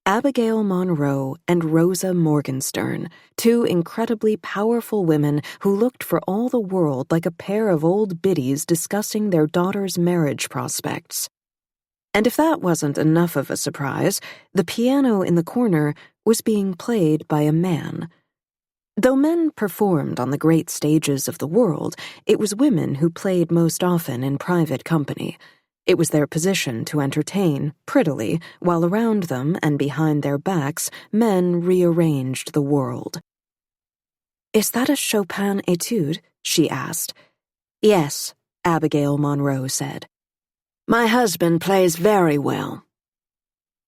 Abigail Monroe and Rosa Morgenstern, two incredibly powerful women who looked for all the world like a pair of old biddies discussing their daughter's marriage prospects. And if that wasn't enough of a surprise, the piano in the corner was being played by a man. Though men performed on the great stages of the world, it was women who played most often in private company. It was their position to entertain, prettily, while around them and behind their backs, men rearranged the world. "Is that a Chopin etude?" she asked. "Yes," Abigail Monroe said. "My husband plays very well."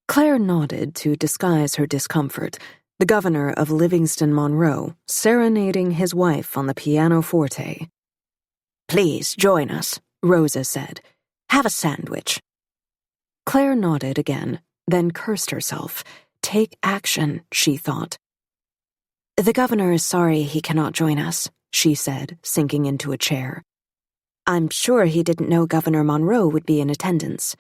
Claire nodded to disguise her discomfort. The governor of Livingston Monroe, serenading his wife on the pianoforte. "Please join us," Rosa said. "Have a sandwich." Claire nodded again, then cursed herself. Take action, she thought. "The governor is sorry he cannot join us," she said, sinking into a chair. "I'm sure he didn't know Governor Monroe would be in attendance."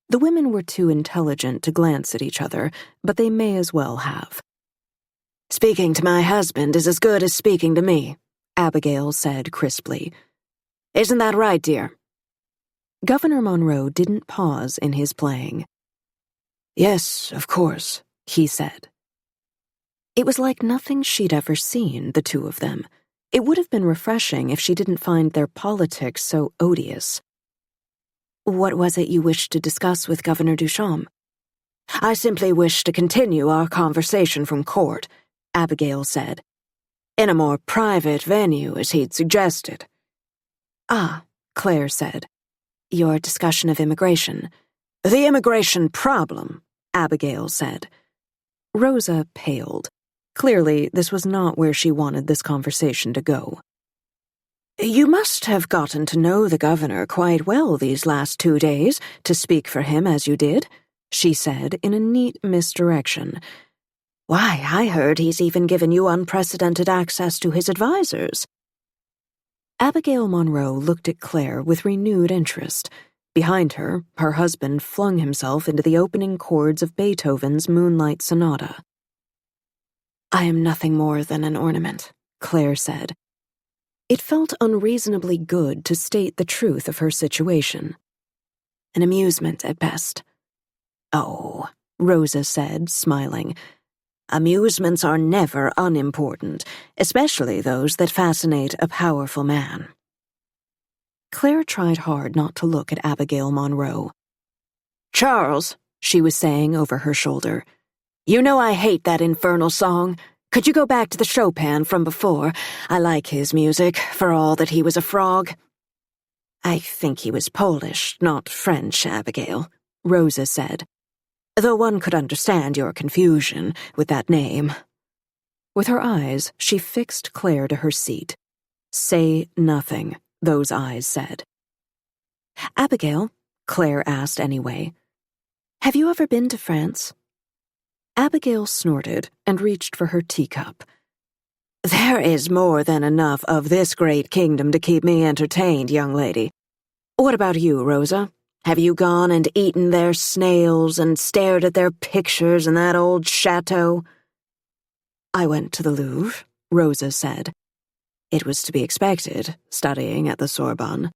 The women were too intelligent to glance at each other, but they may as well have. "Speaking to my husband is as good as speaking to me," Abigail said crisply. "Isn't that right, dear?" Governor Monroe didn't pause in his playing. "Yes, of course," he said. It was like nothing she'd ever seen, the two of them. It would have been refreshing if she didn't find their politics so odious. "What was it you wished to discuss with Governor Duchamp?" "I simply wish to continue our conversation from court," Abigail said. "In a more private venue, as he'd suggested." "Ah," Claire said. "Your discussion of immigration." "The immigration problem," Abigail said. Rosa paled. Clearly, this was not where she wanted this conversation to go. "You must have gotten to know the governor quite well these last 2 days, to speak for him as you did," she said in a neat misdirection. Why, I heard he's even given you unprecedented access to his advisors. Abigail Monroe looked at Claire with renewed interest. Behind her, her husband flung himself into the opening chords of Beethoven's Moonlight Sonata. "I am nothing more than an ornament," Claire said. It felt unreasonably good to state the truth of her situation. An amusement at best. "Oh," Rosa said, smiling. "Amusements are never unimportant, especially those that fascinate a powerful man." Claire tried hard not to look at Abigail Monroe. "Charles," she was saying over her shoulder, "you know I hate that infernal song. Could you go back to the Chopin from before? I like his music, for all that he was a frog." "I think he was Polish, not French, Abigail," Rosa said. "Though one could understand your confusion with that name." With her eyes, she fixed Claire to her seat. "Say nothing," those eyes said. "Abigail," Claire asked anyway, "have you ever been to France?" Abigail snorted and reached for her teacup. "There is more than enough of this great kingdom to keep me entertained, young lady. What about you, Rosa? Have you gone and eaten their snails and stared at their pictures in that old chateau?" "I went to the Louvre," Rosa said. It was to be expected, studying at the Sorbonne.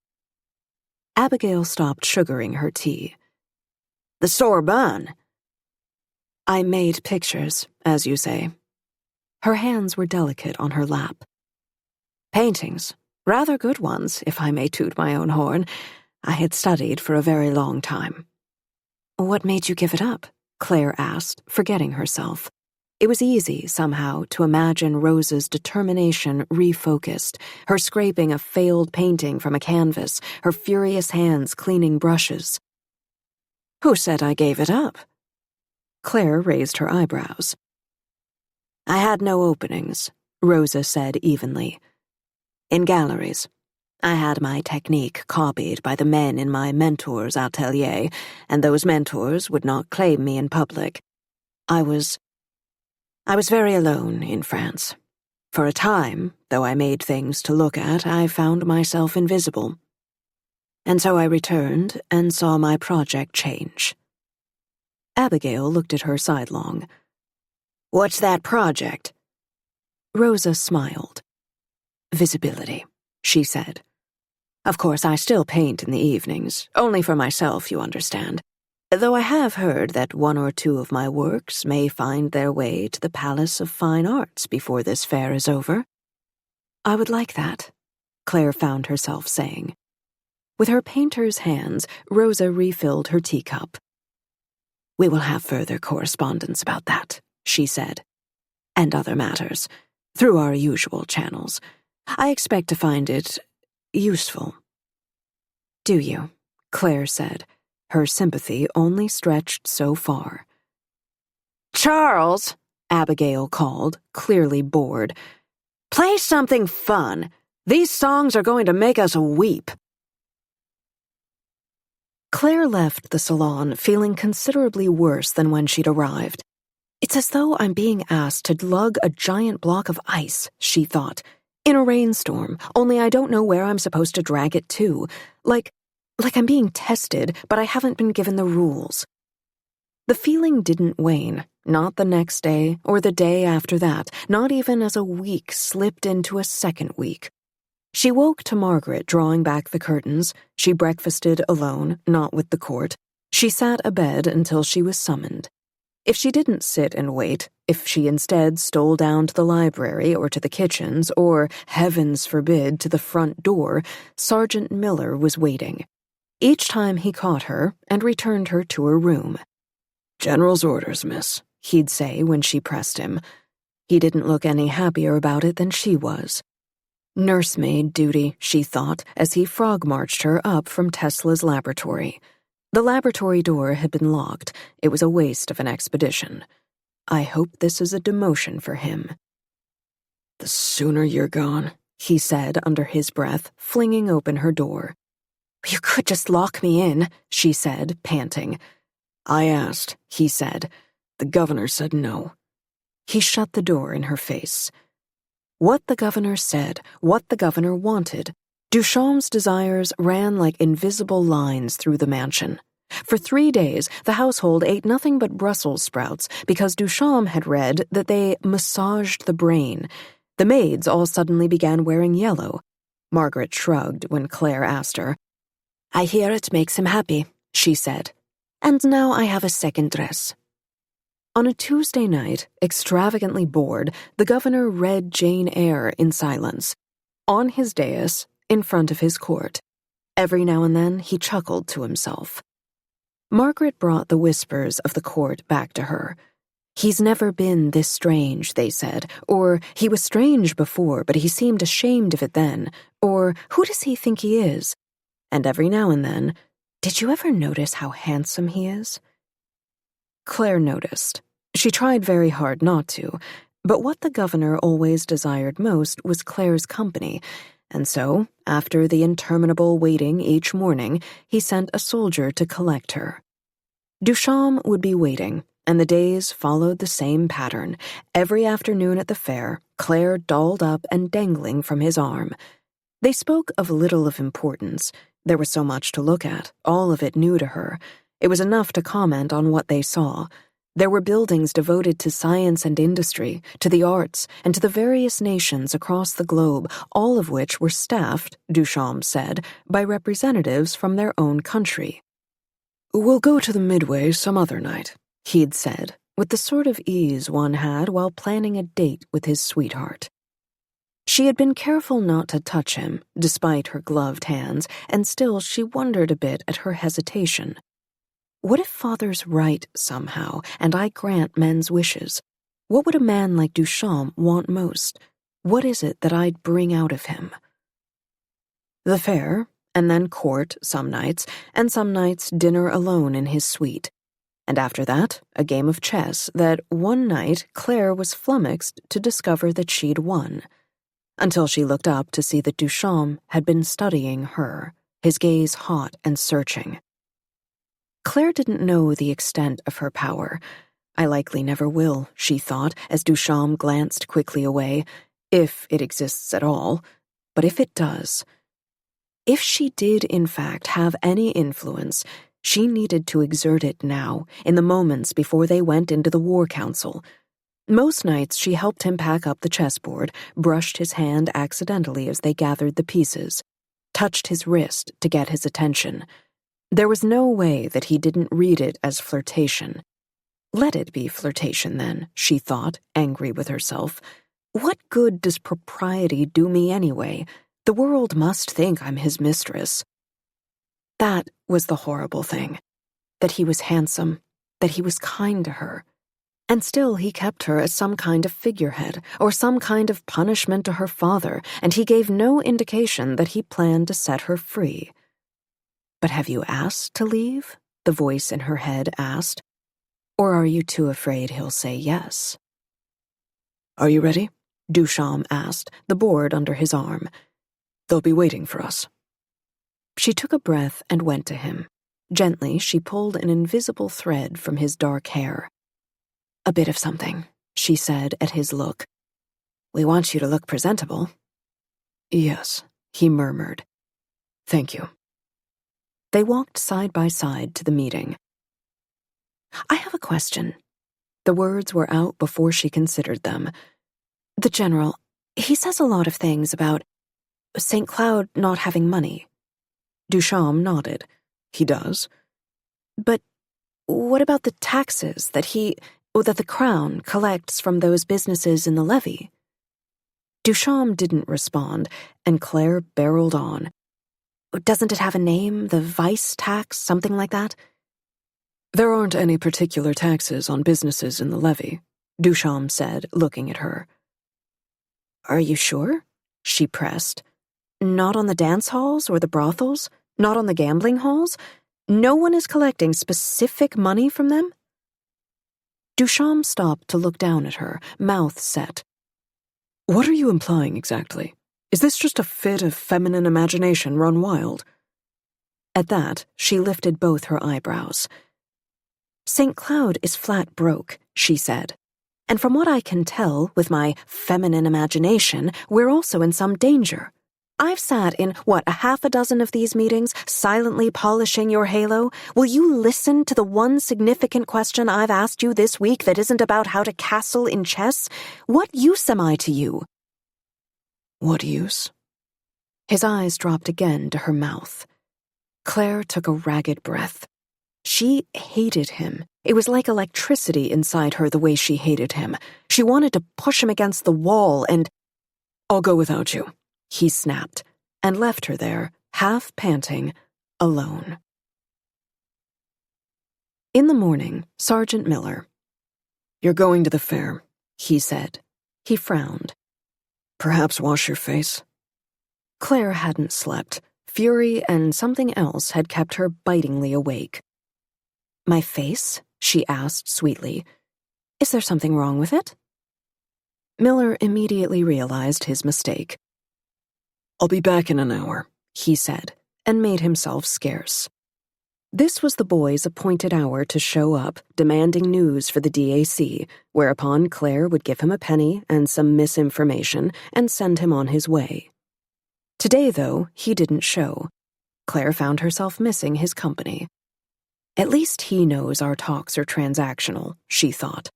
Abigail stopped sugaring her tea. "The Sorbonne?" "I made pictures, as you say." Her hands were delicate on her lap. "Paintings. Rather good ones, if I may toot my own horn. I had studied for a very long time." "What made you give it up?" Claire asked, forgetting herself. It was easy, somehow, to imagine Rosa's determination refocused, her scraping a failed painting from a canvas, her furious hands cleaning brushes. "Who said I gave it up?" Claire raised her eyebrows. "I had no openings," Rosa said evenly. "In galleries. I had my technique copied by the men in my mentor's atelier, and those mentors would not claim me in public. I was very alone in France. For a time, though I made things to look at, I found myself invisible. And so I returned and saw my project change." Abigail looked at her sidelong. "What's that project?" Rosa smiled. "Visibility," she said. "Of course, I still paint in the evenings, only for myself, you understand. Though I have heard that one or two of my works may find their way to the Palace of Fine Arts before this fair is over." "I would like that," Claire found herself saying. With her painter's hands, Rosa refilled her teacup. "We will have further correspondence about that," she said. "And other matters, through our usual channels. I expect to find it useful." "Do you?" Claire said. Her sympathy only stretched so far. "Charles," Abigail called, clearly bored. "Play something fun. These songs are going to make us weep." Claire left the salon feeling considerably worse than when she'd arrived. "It's as though I'm being asked to lug a giant block of ice," she thought, "in a rainstorm, only I don't know where I'm supposed to drag it to. Like I'm being tested, but I haven't been given the rules." The feeling didn't wane, not the next day or the day after that, not even as a week slipped into a second week. She woke to Margaret drawing back the curtains. She breakfasted alone, not with the court. She sat abed until she was summoned. If she didn't sit and wait, if she instead stole down to the library or to the kitchens or, heavens forbid, to the front door, Sergeant Miller was waiting. Each time he caught her and returned her to her room. "General's orders, miss," he'd say when she pressed him. He didn't look any happier about it than she was. Nursemaid duty, she thought, as he frog-marched her up from Tesla's laboratory. The laboratory door had been locked. It was a waste of an expedition. I hope this is a demotion for him. "The sooner you're gone," he said under his breath, flinging open her door. "You could just lock me in," she said, panting. "I asked," he said. "The governor said no." He shut the door in her face. What the governor said, what the governor wanted, Duchamp's desires ran like invisible lines through the mansion. For 3 days, the household ate nothing but Brussels sprouts because Duchamp had read that they massaged the brain. The maids all suddenly began wearing yellow. Margaret shrugged when Claire asked her. "I hear it makes him happy," she said. "And now I have a second dress." On a Tuesday night, extravagantly bored, the governor read Jane Eyre in silence, on his dais, in front of his court. Every now and then he chuckled to himself. Margaret brought the whispers of the court back to her. "He's never been this strange," they said, or "He was strange before, but he seemed ashamed of it then," or "Who does he think he is?" And every now and then, "Did you ever notice how handsome he is?" Claire noticed. She tried very hard not to, but what the governor always desired most was Claire's company, and so, after the interminable waiting each morning, he sent a soldier to collect her. Duchamp would be waiting, and the days followed the same pattern. Every afternoon at the fair, Claire dolled up and dangling from his arm. They spoke of little of importance. There was so much to look at, all of it new to her. It was enough to comment on what they saw. There were buildings devoted to science and industry, to the arts, and to the various nations across the globe, all of which were staffed, Duchamp said, by representatives from their own country. "We'll go to the Midway some other night," he'd said, with the sort of ease one had while planning a date with his sweetheart. She had been careful not to touch him, despite her gloved hands, and still she wondered a bit at her hesitation. What if Father's right somehow, and I grant men's wishes? What would a man like Duchamp want most? What is it that I'd bring out of him? The fair, and then court some nights, and some nights dinner alone in his suite. And after that, a game of chess that one night Claire was flummoxed to discover that she'd won. Until she looked up to see that Duchamp had been studying her, his gaze hot and searching. Claire didn't know the extent of her power. I likely never will, she thought, as Duchamp glanced quickly away, if it exists at all. But if it does, if she did in fact have any influence, she needed to exert it now, in the moments before they went into the War Council. Most nights she helped him pack up the chessboard, brushed his hand accidentally as they gathered the pieces, touched his wrist to get his attention. There was no way that he didn't read it as flirtation. Let it be flirtation, then, she thought, angry with herself. What good does propriety do me anyway? The world must think I'm his mistress. That was the horrible thing. That he was handsome, that he was kind to her. And still he kept her as some kind of figurehead, or some kind of punishment to her father, and he gave no indication that he planned to set her free. "But have you asked to leave?" the voice in her head asked. "Or are you too afraid he'll say yes?" "Are you ready?" Duchamp asked, the board under his arm. "They'll be waiting for us." She took a breath and went to him. Gently, she pulled an invisible thread from his dark hair. "A bit of something," she said at his look. "We want you to look presentable." "Yes," he murmured. "Thank you." They walked side by side to the meeting. "I have a question." The words were out before she considered them. "The General, he says a lot of things about St. Cloud not having money." Duchamp nodded. "He does?" "But what about the taxes that the Crown collects from those businesses in the levy?" Duchamp didn't respond, and Claire barreled on. "Doesn't it have a name, the vice tax, something like that?" "There aren't any particular taxes on businesses in the levy," Duchamp said, looking at her. "Are you sure?" she pressed. "Not on the dance halls or the brothels? Not on the gambling halls? No one is collecting specific money from them?" Duchamp stopped to look down at her, mouth set. "What are you implying exactly? Is this just a fit of feminine imagination run wild?" At that, she lifted both her eyebrows. "St. Cloud is flat broke," she said. "And from what I can tell, with my feminine imagination, we're also in some danger." I've sat in, a half a dozen of these meetings, silently polishing your halo. Will you listen to the one significant question I've asked you this week that isn't about how to castle in chess? What use am I to you? What use? His eyes dropped again to her mouth. Claire took a ragged breath. She hated him. It was like electricity inside her the way she hated him. She wanted to push him against the wall and... I'll go without you, he snapped, and left her there, half panting, alone. In the morning, Sergeant Miller. You're going to the fair, he said. He frowned. Perhaps wash your face. Claire hadn't slept. Fury and something else had kept her bitingly awake. My face? She asked sweetly. Is there something wrong with it? Miller immediately realized his mistake. I'll be back in an hour, he said, and made himself scarce. This was the boy's appointed hour to show up, demanding news for the DAC, whereupon Claire would give him a penny and some misinformation and send him on his way. Today, though, he didn't show. Claire found herself missing his company. At least he knows our talks are transactional, she thought.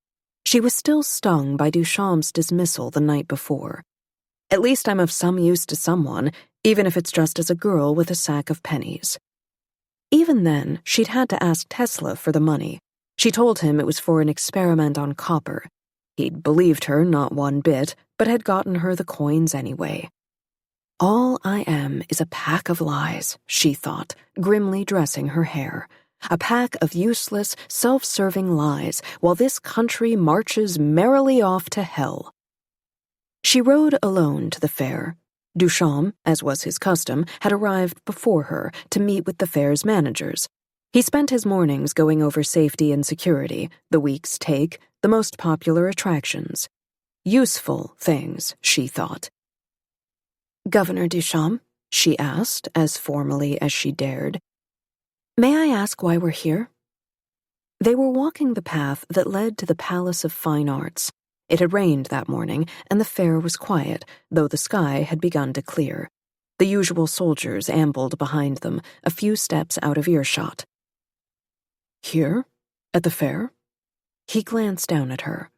She was still stung by Duchamp's dismissal the night before. At least I'm of some use to someone, even if it's just as a girl with a sack of pennies. Even then, she'd had to ask Tesla for the money. She told him it was for an experiment on copper. He'd believed her not one bit, but had gotten her the coins anyway. All I am is a pack of lies, she thought, grimly dressing her hair. A pack of useless, self-serving lies, while this country marches merrily off to hell. She rode alone to the fair. Duchamp, as was his custom, had arrived before her to meet with the fair's managers. He spent his mornings going over safety and security, the week's take, the most popular attractions. Useful things, she thought. Governor Duchamp, she asked, as formally as she dared. May I ask why we're here? They were walking the path that led to the Palace of Fine Arts. It had rained that morning, and the fair was quiet, though the sky had begun to clear. The usual soldiers ambled behind them, a few steps out of earshot. Here? At the fair? He glanced down at her.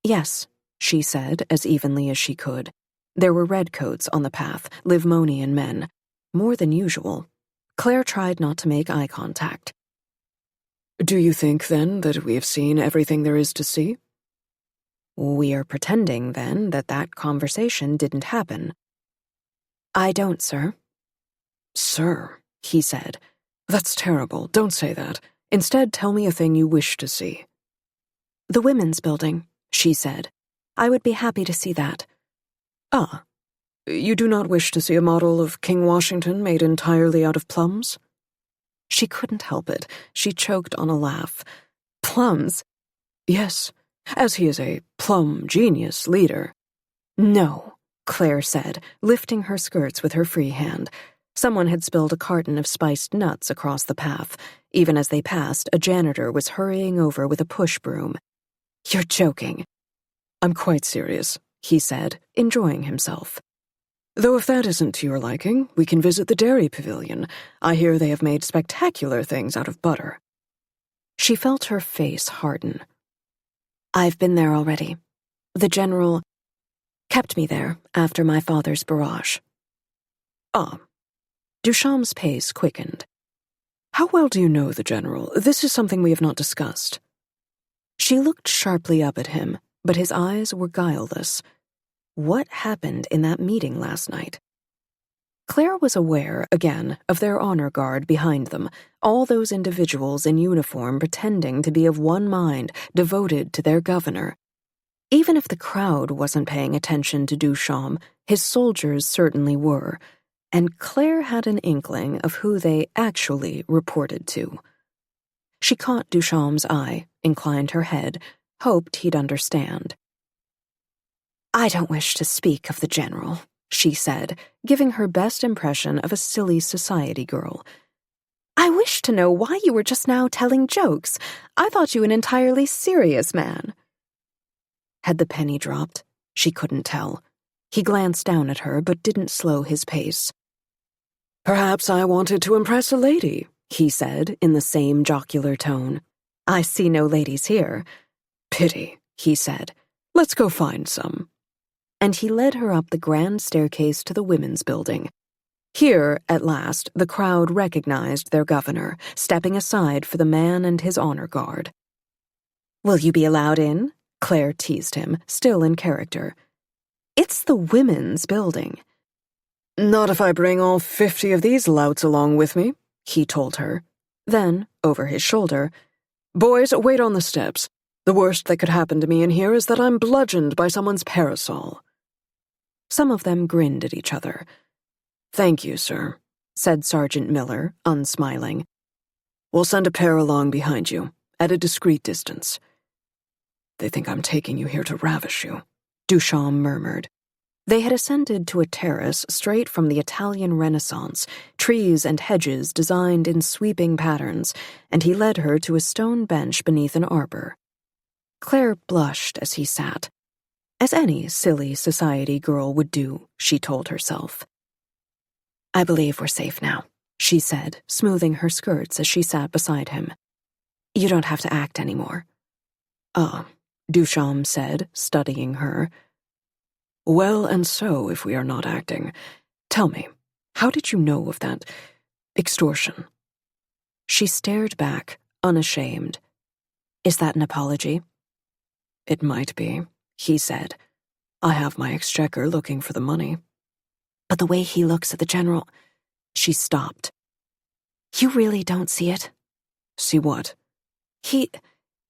Yes, she said, as evenly as she could. There were redcoats on the path, Livmonian men. More than usual. Claire tried not to make eye contact. Do you think, then, that we have seen everything there is to see? We are pretending, then, that conversation didn't happen. I don't, sir. Sir, he said. That's terrible. Don't say that. Instead, tell me a thing you wish to see. The women's building, she said. I would be happy to see that. Ah, you do not wish to see a model of King Washington made entirely out of plums? She couldn't help it. She choked on a laugh. Plums? Yes, as he is a plum genius leader. No, Claire said, lifting her skirts with her free hand. Someone had spilled a carton of spiced nuts across the path. Even as they passed, a janitor was hurrying over with a push broom. You're joking. I'm quite serious, he said, enjoying himself. Though if that isn't to your liking, we can visit the dairy pavilion. I hear they have made spectacular things out of butter. She felt her face harden. I've been there already. The general kept me there after my father's barrage. Ah. Duchamp's pace quickened. How well do you know the general? This is something we have not discussed. She looked sharply up at him, but his eyes were guileless. What happened in that meeting last night? Claire was aware, again, of their honor guard behind them, all those individuals in uniform pretending to be of one mind, devoted to their governor. Even if the crowd wasn't paying attention to Duchamp, his soldiers certainly were, and Claire had an inkling of who they actually reported to. She caught Duchamp's eye, inclined her head, hoped he'd understand. I don't wish to speak of the general, she said, giving her best impression of a silly society girl. I wish to know why you were just now telling jokes. I thought you an entirely serious man. Had the penny dropped? She couldn't tell. He glanced down at her but didn't slow his pace. "Perhaps I wanted to impress a lady," he said in the same jocular tone. "I see no ladies here." "Pity," he said. "Let's go find some." And he led her up the grand staircase to the women's building. Here, at last, the crowd recognized their governor, stepping aside for the man and his honor guard. "Will you be allowed in?" Claire teased him, still in character. "It's the women's building." "Not if I bring all 50 of these louts along with me," he told her. Then, over his shoulder, "Boys, wait on the steps. The worst that could happen to me in here is that I'm bludgeoned by someone's parasol." Some of them grinned at each other. "Thank you, sir," said Sergeant Miller, unsmiling. "We'll send a pair along behind you, at a discreet distance." "They think I'm taking you here to ravish you," Duchamp murmured. They had ascended to a terrace straight from the Italian Renaissance, trees and hedges designed in sweeping patterns, and he led her to a stone bench beneath an arbor. Claire blushed as he sat. As any silly society girl would do, she told herself. "I believe we're safe now," she said, smoothing her skirts as she sat beside him. "You don't have to act anymore." "Ah," Duchamp said, studying her. "Well, and so, if we are not acting, tell me, how did you know of that extortion?" She stared back, unashamed. "Is that an apology?" "It might be," he said. "I have my exchequer looking for the money." "But the way he looks at the general—" She stopped. "You really don't see it?" "See what?" "He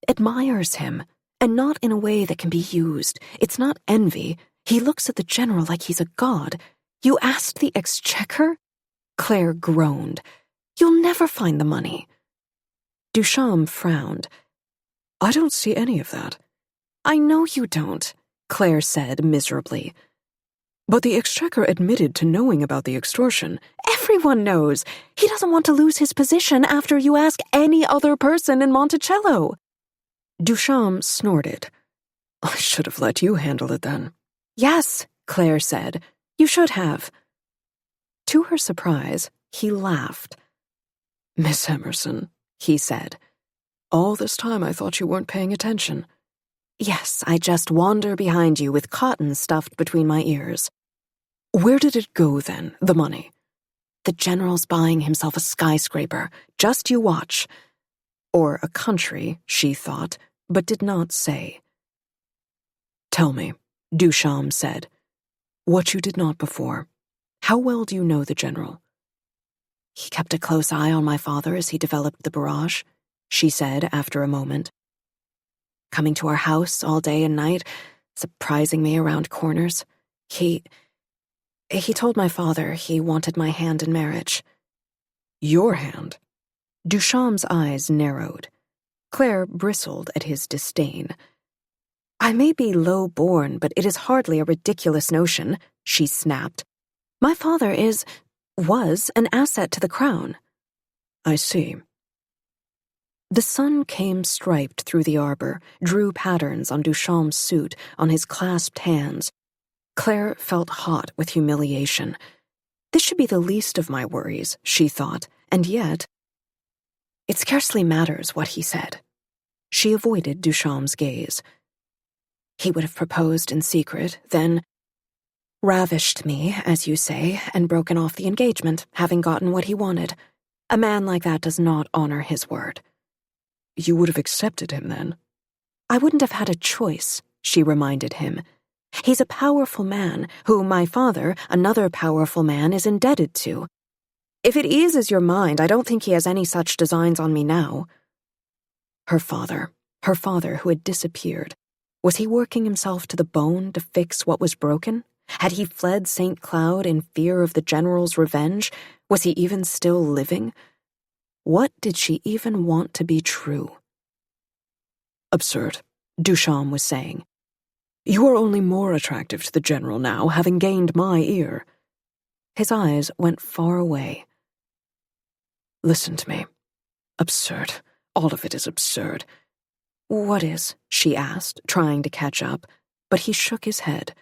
admires him, and not in a way that can be used. It's not envy. He looks at the general like he's a god. You asked the exchequer?" Claire groaned. "You'll never find the money." Duchamp frowned. "I don't see any of that." "I know you don't," Claire said miserably. "But the exchequer admitted to knowing about the extortion." "Everyone knows. He doesn't want to lose his position after you ask any other person in Monticello." Duchamp snorted. "I should have let you handle it then." "Yes," Claire said. "You should have." To her surprise, he laughed. "Miss Emerson," he said, "all this time I thought you weren't paying attention." "Yes, I just wander behind you with cotton stuffed between my ears." "Where did it go, then, the money?" "The general's buying himself a skyscraper. Just you watch." Or a country, she thought, but did not say. "Tell me," Duchamp said, "what you did not before. How well do you know the general?" "He kept a close eye on my father as he developed the barrage," she said after a moment. "Coming to our house all day and night, surprising me around corners. He told my father he wanted my hand in marriage." "Your hand?" Duchamp's eyes narrowed. Claire bristled at his disdain. "I may be low-born, but it is hardly a ridiculous notion," she snapped. "My father was an asset to the crown." "I see." The sun came striped through the arbor, drew patterns on Duchamp's suit, on his clasped hands. Claire felt hot with humiliation. This should be the least of my worries, she thought, and yet... It scarcely matters what he said. She avoided Duchamp's gaze. He would have proposed in secret, then ravished me, as you say, and broken off the engagement, having gotten what he wanted. A man like that does not honor his word. "You would have accepted him, then?" "I wouldn't have had a choice," she reminded him. "He's a powerful man, who my father, another powerful man, is indebted to. If it eases your mind, I don't think he has any such designs on me now." Her father who had disappeared. Was he working himself to the bone to fix what was broken? Had he fled St. Cloud in fear of the general's revenge? Was he even still living? What did she even want to be true? "Absurd," Duchamp was saying. "You are only more attractive to the general now, having gained my ear." His eyes went far away. "Listen to me. Absurd. All of it is absurd." "What is?" she asked, trying to catch up, but he shook his head.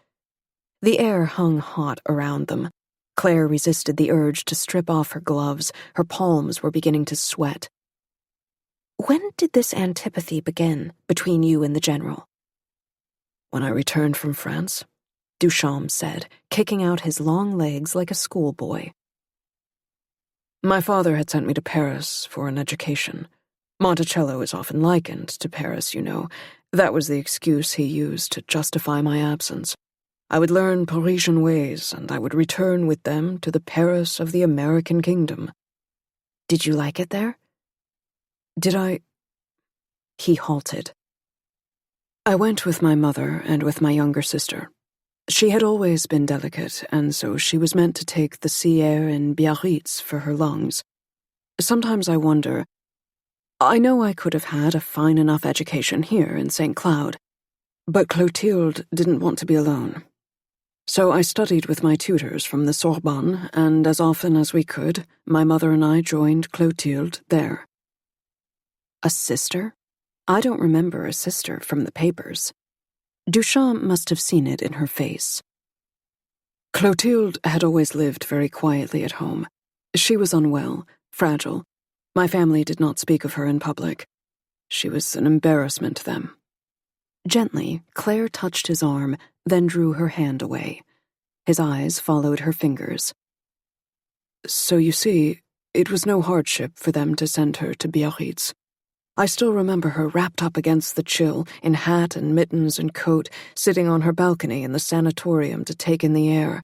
The air hung hot around them. Claire resisted the urge to strip off her gloves. Her palms were beginning to sweat. When did this antipathy begin between you and the General? When I returned from France, Duchamp said, kicking out his long legs like a schoolboy. My father had sent me to Paris for an education. Monticello is often likened to Paris, you know. That was the excuse he used to justify my absence. I would learn Parisian ways, and I would return with them to the Paris of the American kingdom. Did you like it there? Did I? He halted. I went with my mother and with my younger sister. She had always been delicate, and so she was meant to take the sea air in Biarritz for her lungs. Sometimes I wonder, I know I could have had a fine enough education here in St. Cloud, but Clotilde didn't want to be alone. So I studied with my tutors from the Sorbonne, and as often as we could, my mother and I joined Clotilde there. A sister? I don't remember a sister from the papers. Duchamp must have seen it in her face. Clotilde had always lived very quietly at home. She was unwell, fragile. My family did not speak of her in public. She was an embarrassment to them. Gently, Claire touched his arm, then drew her hand away. His eyes followed her fingers. So you see, it was no hardship for them to send her to Biarritz. I still remember her wrapped up against the chill, in hat and mittens and coat, sitting on her balcony in the sanatorium to take in the air.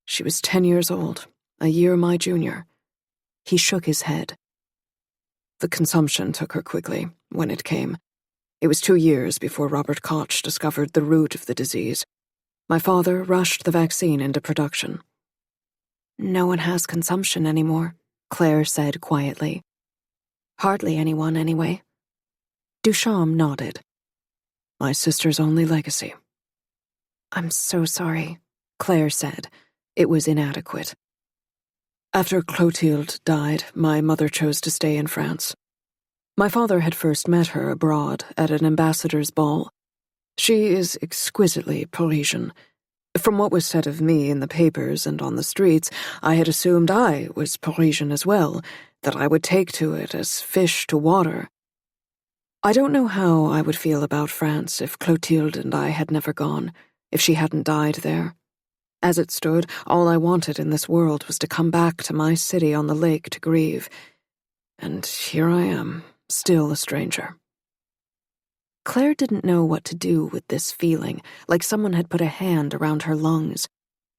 She was 10 years old, a year my junior. He shook his head. The consumption took her quickly, when it came. It was 2 years before Robert Koch discovered the root of the disease. My father rushed the vaccine into production. No one has consumption anymore, Claire said quietly. Hardly anyone, anyway. Duchamp nodded. My sister's only legacy. I'm so sorry, Claire said. It was inadequate. After Clotilde died, my mother chose to stay in France. My father had first met her abroad at an ambassador's ball. She is exquisitely Parisian. From what was said of me in the papers and on the streets, I had assumed I was Parisian as well, that I would take to it as fish to water. I don't know how I would feel about France if Clotilde and I had never gone, if she hadn't died there. As it stood, all I wanted in this world was to come back to my city on the lake to grieve. And here I am, still a stranger. Claire didn't know what to do with this feeling, like someone had put a hand around her lungs.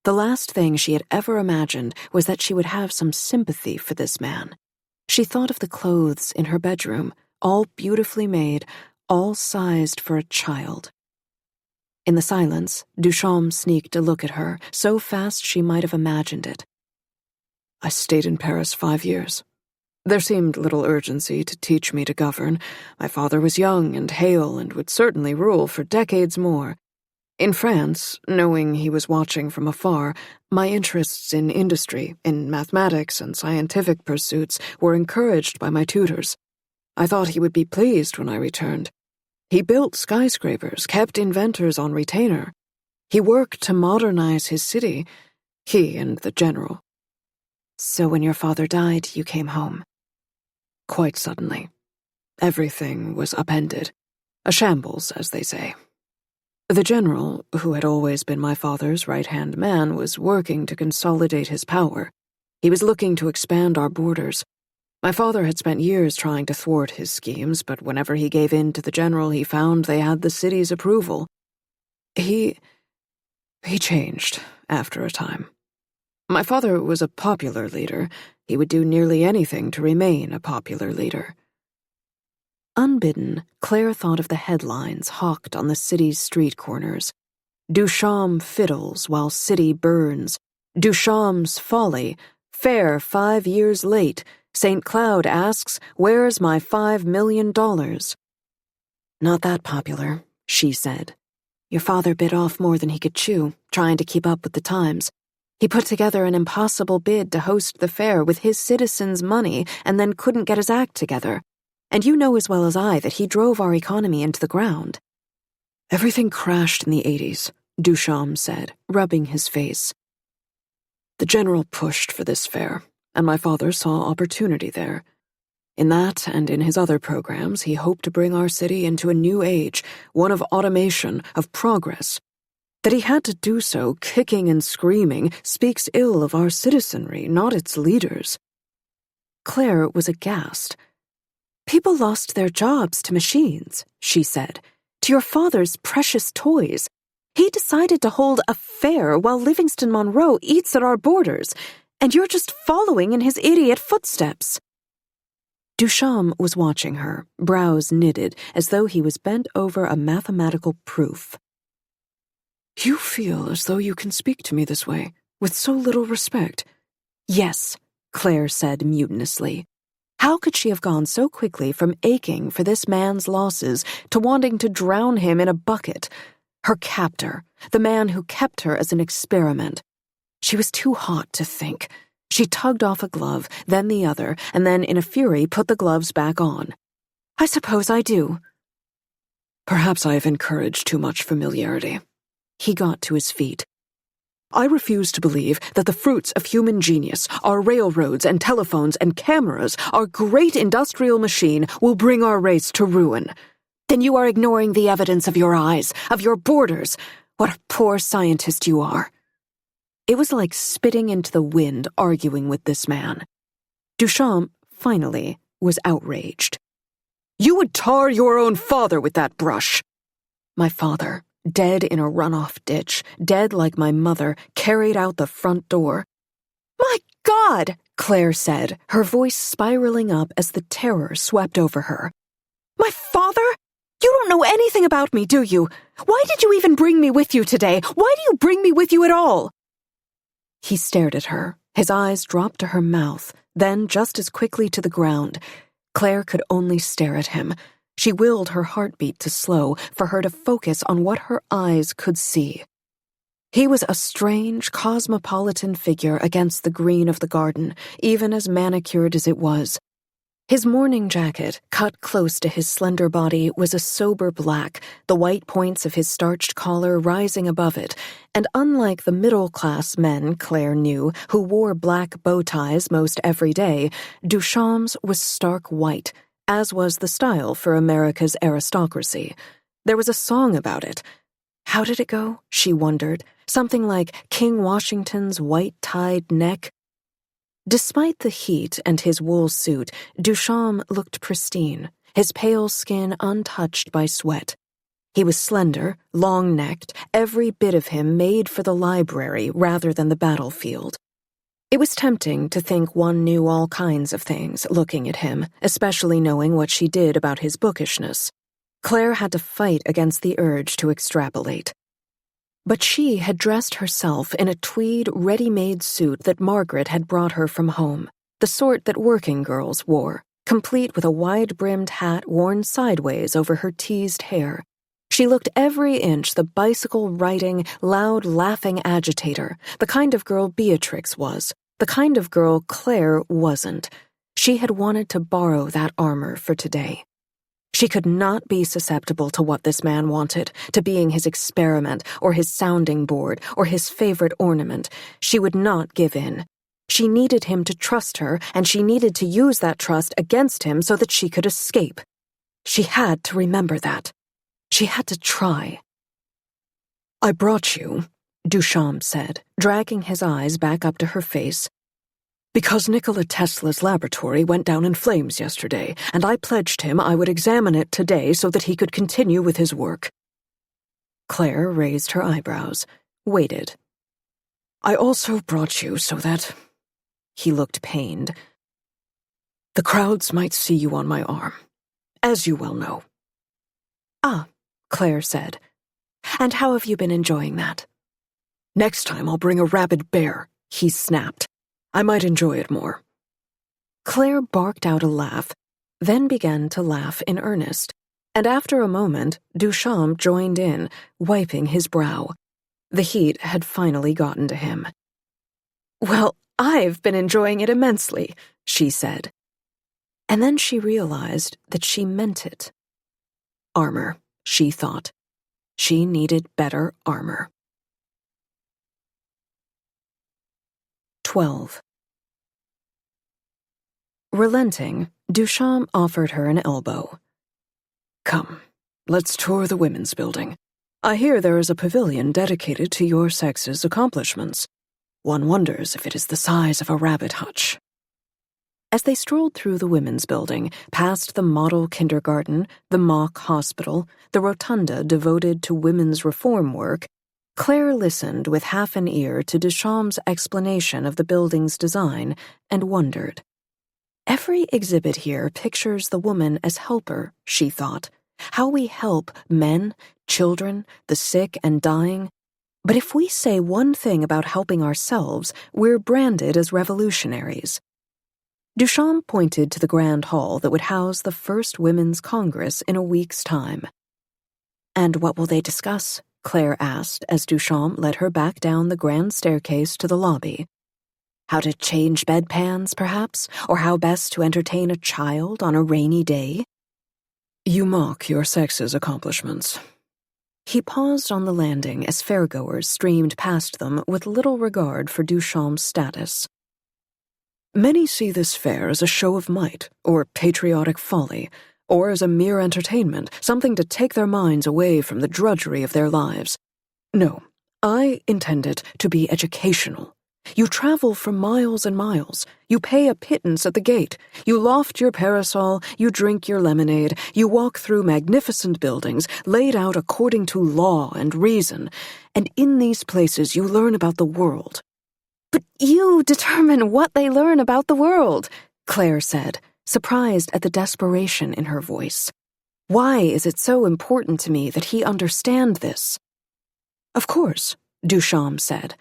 The last thing she had ever imagined was that she would have some sympathy for this man. She thought of the clothes in her bedroom, all beautifully made, all sized for a child. In the silence, Duchamp sneaked a look at her, so fast she might have imagined it. I stayed in Paris 5 years. There seemed little urgency to teach me to govern. My father was young and hale and would certainly rule for decades more. In France, knowing he was watching from afar, my interests in industry, in mathematics and scientific pursuits were encouraged by my tutors. I thought he would be pleased when I returned. He built skyscrapers, kept inventors on retainer. He worked to modernize his city, he and the general. So when your father died, you came home? Quite suddenly. Everything was upended. A shambles, as they say. The general, who had always been my father's right-hand man, was working to consolidate his power. He was looking to expand our borders. My father had spent years trying to thwart his schemes, but whenever he gave in to the general, he found they had the city's approval. He changed after a time. My father was a popular leader. He would do nearly anything to remain a popular leader. Unbidden, Claire thought of the headlines hawked on the city's street corners. Duchamp fiddles while city burns. Duchamp's folly. Fair 5 years late. St. Cloud asks, where's my $5 million? Not that popular, she said. Your father bit off more than he could chew, trying to keep up with the times. He put together an impossible bid to host the fair with his citizens' money and then couldn't get his act together. And you know as well as I that he drove our economy into the ground. Everything crashed in the 80s. Duchamp said, rubbing his face. The general pushed for this fair, and my father saw opportunity there. In that and in his other programs, he hoped to bring our city into a new age, one of automation, of progress. That he had to do so, kicking and screaming, speaks ill of our citizenry, not its leaders. Claire was aghast. People lost their jobs to machines, she said, to your father's precious toys. He decided to hold a fair while Livingston Monroe eats at our borders, and you're just following in his idiot footsteps. Duchamp was watching her, brows knitted, as though he was bent over a mathematical proof. You feel as though you can speak to me this way, with so little respect. Yes, Claire said mutinously. How could she have gone so quickly from aching for this man's losses to wanting to drown him in a bucket? Her captor, the man who kept her as an experiment. She was too hot to think. She tugged off a glove, then the other, and then in a fury put the gloves back on. I suppose I do. Perhaps I have encouraged too much familiarity. He got to his feet. I refuse to believe that the fruits of human genius, our railroads and telephones and cameras, our great industrial machine, will bring our race to ruin. Then you are ignoring the evidence of your eyes, of your borders. What a poor scientist you are. It was like spitting into the wind arguing with this man. Duchamp, finally, was outraged. You would tar your own father with that brush. My father, dead in a runoff ditch, dead like my mother, carried out the front door. My God, Claire said, her voice spiraling up as the terror swept over her. My father? You don't know anything about me, do you? Why did you even bring me with you today? Why do you bring me with you at all? He stared at her. His eyes dropped to her mouth, then just as quickly to the ground. Claire could only stare at him. She willed her heartbeat to slow for her to focus on what her eyes could see. He was a strange, cosmopolitan figure against the green of the garden, even as manicured as it was. His morning jacket, cut close to his slender body, was a sober black, the white points of his starched collar rising above it, and unlike the middle-class men Claire knew, who wore black bow ties most every day, Duchamp's was stark white, as was the style for America's aristocracy. There was a song about it. How did it go? She wondered. Something like King Washington's white-tied neck. Despite the heat and his wool suit, Duchamp looked pristine, his pale skin untouched by sweat. He was slender, long-necked, every bit of him made for the library rather than the battlefield. It was tempting to think one knew all kinds of things looking at him, especially knowing what she did about his bookishness. Claire had to fight against the urge to extrapolate. But she had dressed herself in a tweed, ready-made suit that Margaret had brought her from home, the sort that working girls wore, complete with a wide-brimmed hat worn sideways over her teased hair. She looked every inch the bicycle-riding, loud-laughing agitator, the kind of girl Beatrix was, the kind of girl Claire wasn't. She had wanted to borrow that armor for today. She could not be susceptible to what this man wanted, to being his experiment, or his sounding board, or his favorite ornament. She would not give in. She needed him to trust her, and she needed to use that trust against him so that she could escape. She had to remember that. She had to try. I brought you, Duchamp said, dragging his eyes back up to her face, because Nikola Tesla's laboratory went down in flames yesterday, and I pledged him I would examine it today so that he could continue with his work. Claire raised her eyebrows, waited. I also brought you so that... He looked pained. The crowds might see you on my arm, as you well know. Ah, Claire said. And how have you been enjoying that? Next time I'll bring a rabid bear, he snapped. I might enjoy it more. Claire barked out a laugh, then began to laugh in earnest, and after a moment, Duchamp joined in, wiping his brow. The heat had finally gotten to him. Well, I've been enjoying it immensely, she said. And then she realized that she meant it. Armor, she thought. She needed better armor. 12. Relenting, Duchamp offered her an elbow. Come, let's tour the women's building. I hear there is a pavilion dedicated to your sex's accomplishments. One wonders if it is the size of a rabbit hutch. As they strolled through the women's building, past the model kindergarten, the mock hospital, the rotunda devoted to women's reform work, Claire listened with half an ear to Duchamp's explanation of the building's design and wondered. Every exhibit here pictures the woman as helper, she thought. How we help men, children, the sick and dying. But if we say one thing about helping ourselves, we're branded as revolutionaries. Duchamp pointed to the grand hall that would house the first Women's Congress in a week's time. And what will they discuss? Claire asked as Duchamp led her back down the grand staircase to the lobby. How to change bedpans, perhaps? Or how best to entertain a child on a rainy day? You mock your sex's accomplishments. He paused on the landing as fairgoers streamed past them with little regard for Duchamp's status. Many see this fair as a show of might, or patriotic folly, or as a mere entertainment, something to take their minds away from the drudgery of their lives. No, I intend it to be educational. You travel for miles and miles. You pay a pittance at the gate. You loft your parasol, you drink your lemonade, you walk through magnificent buildings laid out according to law and reason, and in these places you learn about the world. But you determine what they learn about the world, Claire said, surprised at the desperation in her voice. Why is it so important to me that he understand this? Of course, Duchamp said.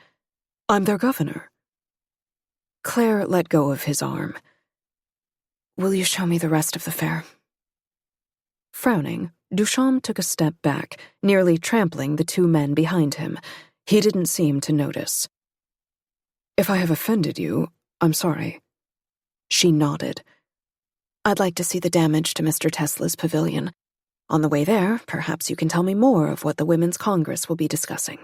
I'm their governor. Claire let go of his arm. Will you show me the rest of the fair? Frowning, Duchamp took a step back, nearly trampling the two men behind him. He didn't seem to notice. If I have offended you, I'm sorry. She nodded. I'd like to see the damage to Mr. Tesla's pavilion. On the way there, perhaps you can tell me more of what the Women's Congress will be discussing.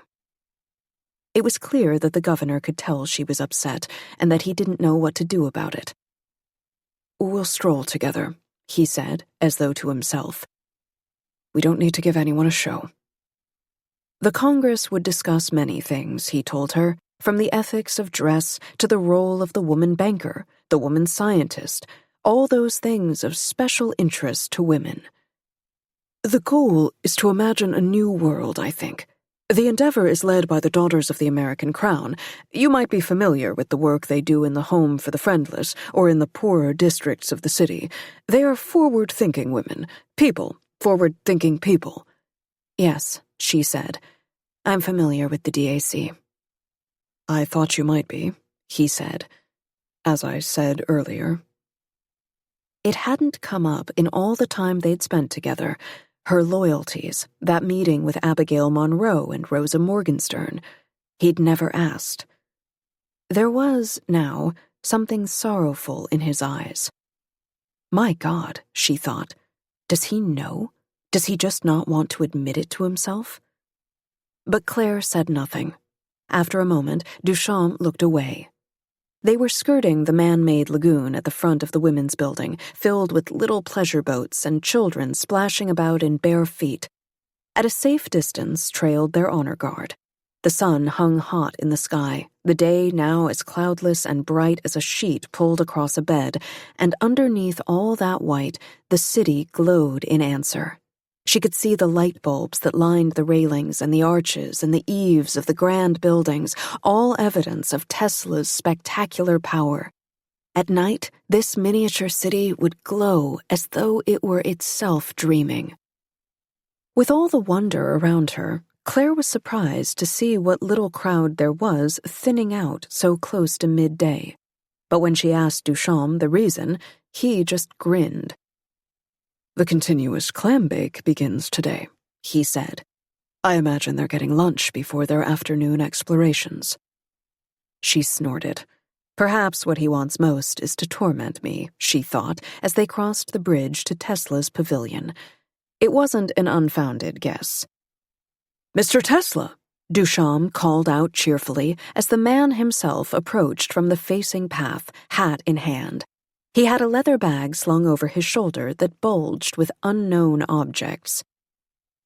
It was clear that the governor could tell she was upset and that he didn't know what to do about it. We'll stroll together, he said, as though to himself. We don't need to give anyone a show. The Congress would discuss many things, he told her, from the ethics of dress to the role of the woman banker, the woman scientist, all those things of special interest to women. The goal is to imagine a new world, I think. The endeavor is led by the Daughters of the American Crown. You might be familiar with the work they do in the Home for the Friendless or in the poorer districts of the city. They are forward-thinking women. People. Forward-thinking people. Yes, she said. I'm familiar with the DAC. I thought you might be, he said. As I said earlier. It hadn't come up in all the time they'd spent together. Her loyalties, that meeting with Abigail Monroe and Rosa Morgenstern. He'd never asked. There was, now, something sorrowful in his eyes. My God, she thought. Does he know? Does he just not want to admit it to himself? But Claire said nothing. After a moment, Duchamp looked away. They were skirting the man-made lagoon at the front of the women's building, filled with little pleasure boats and children splashing about in bare feet. At a safe distance trailed their honor guard. The sun hung hot in the sky, the day now as cloudless and bright as a sheet pulled across a bed, and underneath all that white, the city glowed in answer. She could see the light bulbs that lined the railings and the arches and the eaves of the grand buildings, all evidence of Tesla's spectacular power. At night, this miniature city would glow as though it were itself dreaming. With all the wonder around her, Claire was surprised to see what little crowd there was thinning out so close to midday. But when she asked Duchamp the reason, he just grinned. The continuous clam bake begins today, he said. I imagine they're getting lunch before their afternoon explorations. She snorted. Perhaps what he wants most is to torment me, she thought, as they crossed the bridge to Tesla's pavilion. It wasn't an unfounded guess. Mr. Tesla, Duchamp called out cheerfully as the man himself approached from the facing path, hat in hand. He had a leather bag slung over his shoulder that bulged with unknown objects.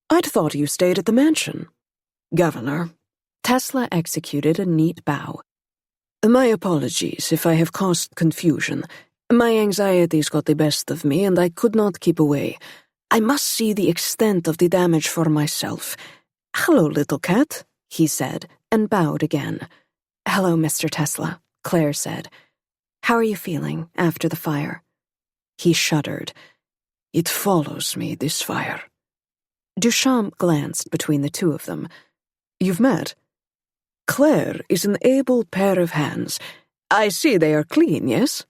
"I'd thought you stayed at the mansion." "Governor." Tesla executed a neat bow. "My apologies if I have caused confusion. My anxieties got the best of me, and I could not keep away. I must see the extent of the damage for myself. Hello, little cat," he said, and bowed again. "Hello, Mr. Tesla," Claire said. "How are you feeling after the fire?" He shuddered. "It follows me, this fire." Duchamp glanced between the two of them. "You've met?" "Claire is an able pair of hands. I see they are clean, yes?"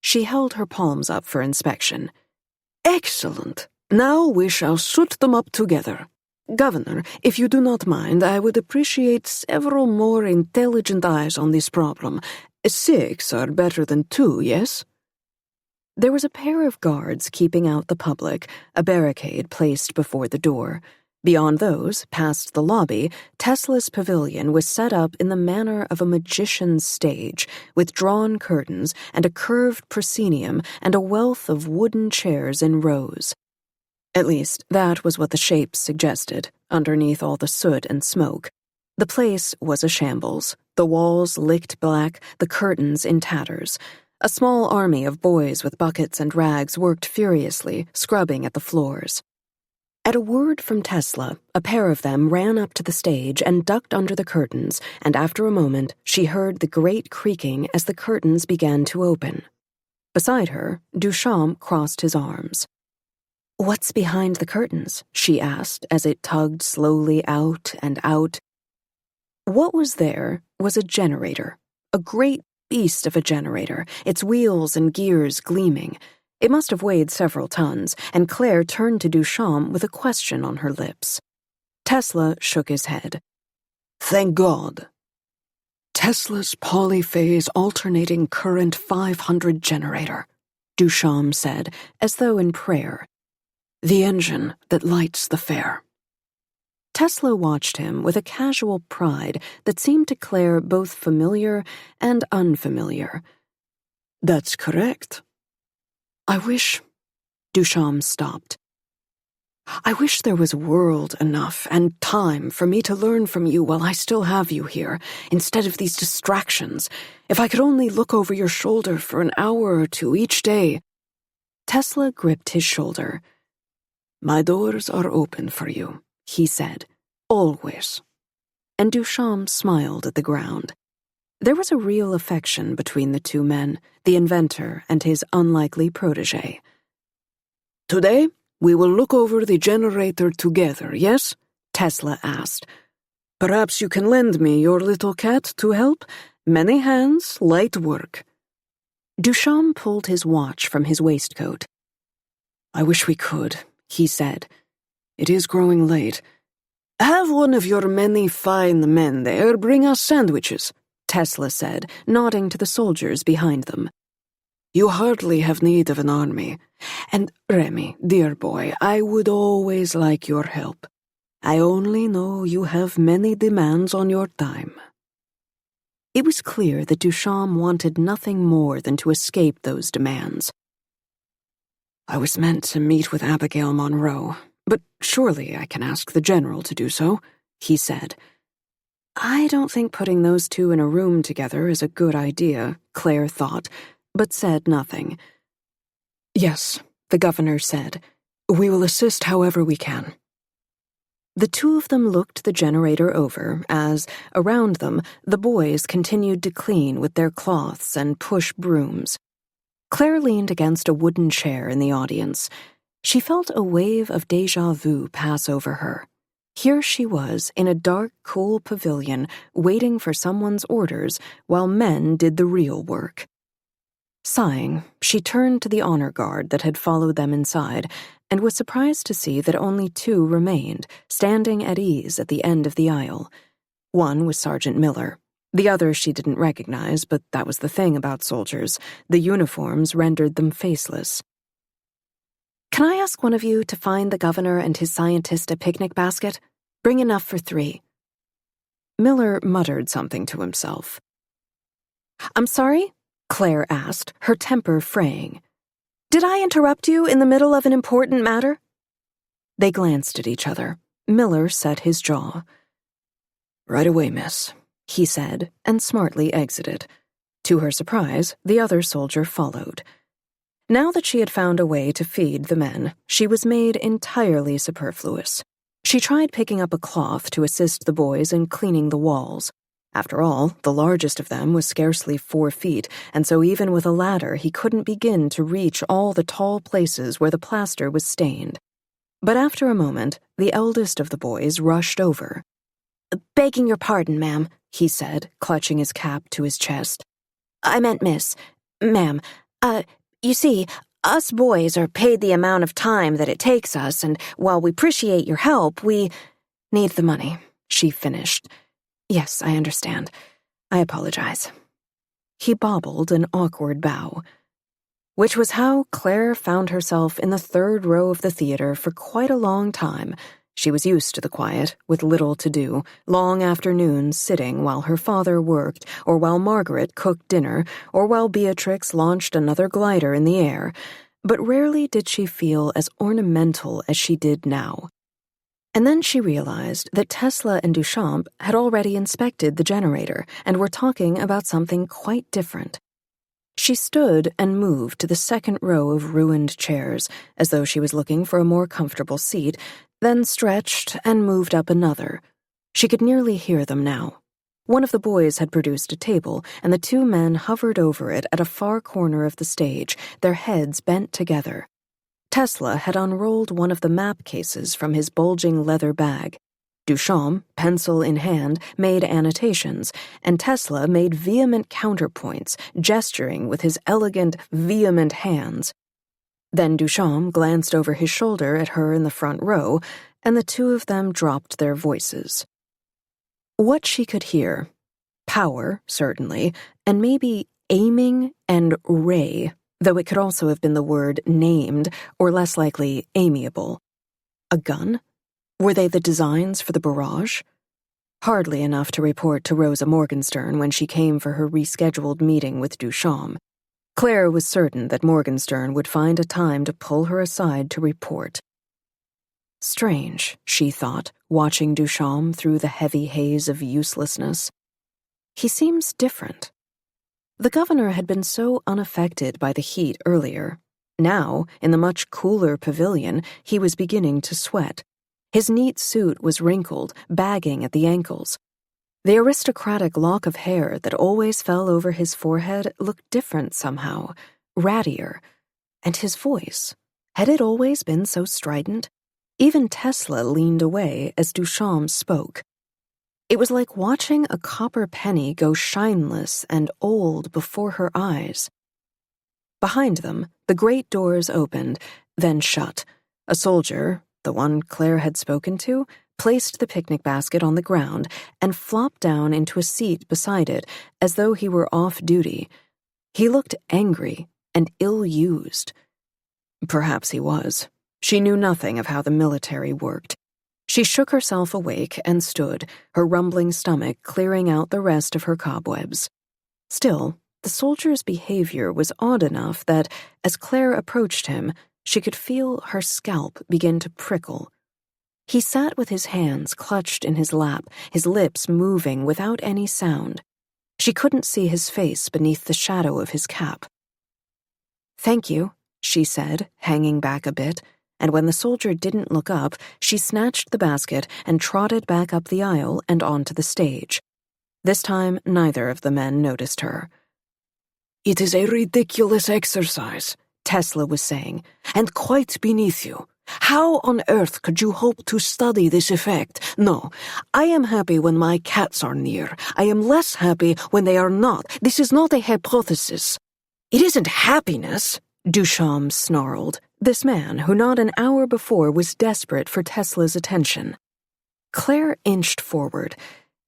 She held her palms up for inspection. "Excellent. Now we shall suit them up together. Governor, if you do not mind, I would appreciate several more intelligent eyes on this problem. 6 are better than 2, yes?" There was a pair of guards keeping out the public, a barricade placed before the door. Beyond those, past the lobby, Tesla's pavilion was set up in the manner of a magician's stage, with drawn curtains and a curved proscenium and a wealth of wooden chairs in rows. At least, that was what the shapes suggested, underneath all the soot and smoke. The place was a shambles, the walls licked black, the curtains in tatters. A small army of boys with buckets and rags worked furiously, scrubbing at the floors. At a word from Tesla, a pair of them ran up to the stage and ducked under the curtains, and after a moment, she heard the great creaking as the curtains began to open. Beside her, Duchamp crossed his arms. "What's behind the curtains?" she asked as it tugged slowly out and out. What was there was a generator, a great beast of a generator, its wheels and gears gleaming. It must have weighed several tons, and Claire turned to Duchamp with a question on her lips. Tesla shook his head. "Thank God." "Tesla's polyphase alternating current 500 generator," Duchamp said, as though in prayer. "The engine that lights the fair." Tesla watched him with a casual pride that seemed to Claire both familiar and unfamiliar. "That's correct." "I wish—" Duchamp stopped. "I wish there was world enough and time for me to learn from you while I still have you here, instead of these distractions. If I could only look over your shoulder for an hour or two each day." Tesla gripped his shoulder. "My doors are open for you," he said. "Always." And Duchamp smiled at the ground. There was a real affection between the two men, the inventor and his unlikely protégé. "Today, we will look over the generator together, yes?" Tesla asked. "Perhaps you can lend me your little cat to help? Many hands, light work." Duchamp pulled his watch from his waistcoat. "I wish we could," he said. "It is growing late. Have one of your many fine men there bring us sandwiches," Tesla said, nodding to the soldiers behind them. "You hardly have need of an army. And, Remy, dear boy, I would always like your help. I only know you have many demands on your time." It was clear that Duchamp wanted nothing more than to escape those demands. "I was meant to meet with Abigail Monroe, but surely I can ask the general to do so," he said. "I don't think putting those two in a room together is a good idea," Claire thought, but said nothing. "Yes," the governor said. "We will assist however we can." The two of them looked the generator over as, around them, the boys continued to clean with their cloths and push brooms. Claire leaned against a wooden chair in the audience. She felt a wave of déjà vu pass over her. Here she was in a dark, cool pavilion waiting for someone's orders while men did the real work. Sighing, she turned to the honor guard that had followed them inside and was surprised to see that only 2 remained, standing at ease at the end of the aisle. One was Sergeant Miller. The other she didn't recognize, but that was the thing about soldiers. The uniforms rendered them faceless. "Can I ask one of you to find the governor and his scientist a picnic basket? Bring enough for 3. Miller muttered something to himself. "I'm sorry?" Claire asked, her temper fraying. "Did I interrupt you in the middle of an important matter?" They glanced at each other. Miller set his jaw. "Right away, miss," he said, and smartly exited. To her surprise, the other soldier followed. Now that she had found a way to feed the men, she was made entirely superfluous. She tried picking up a cloth to assist the boys in cleaning the walls. After all, the largest of them was scarcely 4 feet, and so even with a ladder he couldn't begin to reach all the tall places where the plaster was stained. But after a moment, the eldest of the boys rushed over. "Begging your pardon, ma'am," he said, clutching his cap to his chest. "I meant miss. Ma'am, you see, us boys are paid the amount of time that it takes us, and while we appreciate your help, we need the money," she finished. "Yes, I understand. I apologize." He bobbled an awkward bow. Which was how Claire found herself in the 3rd row of the theater for quite a long time. She was used to the quiet, with little to do, long afternoons sitting while her father worked, or while Margaret cooked dinner, or while Beatrix launched another glider in the air, but rarely did she feel as ornamental as she did now. And then she realized that Tesla and Duchamp had already inspected the generator and were talking about something quite different. She stood and moved to the 2nd row of ruined chairs, as though she was looking for a more comfortable seat, then stretched and moved up another. She could nearly hear them now. One of the boys had produced a table, and the 2 men hovered over it at a far corner of the stage, their heads bent together. Tesla had unrolled one of the map cases from his bulging leather bag. Duchamp, pencil in hand, made annotations, and Tesla made vehement counterpoints, gesturing with his elegant, vehement hands. Then Duchamp glanced over his shoulder at her in the front row, and the 2 of them dropped their voices. What she could hear, power, certainly, and maybe aiming and ray, though it could also have been the word named, or less likely, amiable. A gun? Were they the designs for the barrage? Hardly enough to report to Rosa Morgenstern when she came for her rescheduled meeting with Duchamp. Claire was certain that Morgenstern would find a time to pull her aside to report. Strange, she thought, watching Duchamp through the heavy haze of uselessness. He seems different. The governor had been so unaffected by the heat earlier. Now, in the much cooler pavilion, he was beginning to sweat. His neat suit was wrinkled, bagging at the ankles. The aristocratic lock of hair that always fell over his forehead looked different somehow, rattier. And his voice, had it always been so strident? Even Tesla leaned away as Duchamp spoke. It was like watching a copper penny go shineless and old before her eyes. Behind them, the great doors opened, then shut. A soldier, the one Claire had spoken to, placed the picnic basket on the ground and flopped down into a seat beside it as though he were off duty. He looked angry and ill-used. Perhaps he was. She knew nothing of how the military worked. She shook herself awake and stood, her rumbling stomach clearing out the rest of her cobwebs. Still, the soldier's behavior was odd enough that, as Claire approached him, she could feel her scalp begin to prickle. He sat with his hands clutched in his lap, his lips moving without any sound. She couldn't see his face beneath the shadow of his cap. "Thank you," she said, hanging back a bit, and when the soldier didn't look up, she snatched the basket and trotted back up the aisle and onto the stage. This time, neither of the men noticed her. "It is a ridiculous exercise," Tesla was saying, "and quite beneath you. How on earth could you hope to study this effect? No, I am happy when my cats are near. I am less happy when they are not. This is not a hypothesis." "It isn't happiness," Duchamp snarled, this man who not an hour before was desperate for Tesla's attention. Claire inched forward.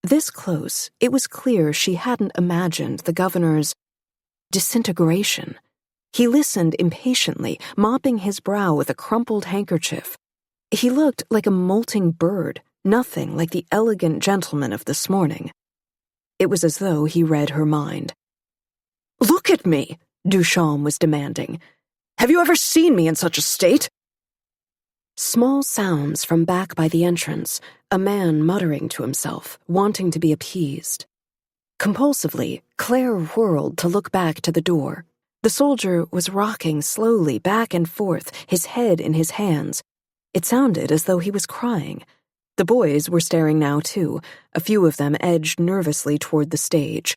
This close, it was clear she hadn't imagined the governor's disintegration. He listened impatiently, mopping his brow with a crumpled handkerchief. He looked like a molting bird, nothing like the elegant gentleman of this morning. It was as though he read her mind. "Look at me," Duchamp was demanding. "Have you ever seen me in such a state?" Small sounds from back by the entrance, a man muttering to himself, wanting to be appeased. Compulsively, Claire whirled to look back to the door. The soldier was rocking slowly back and forth, his head in his hands. It sounded as though he was crying. The boys were staring now, too. A few of them edged nervously toward the stage.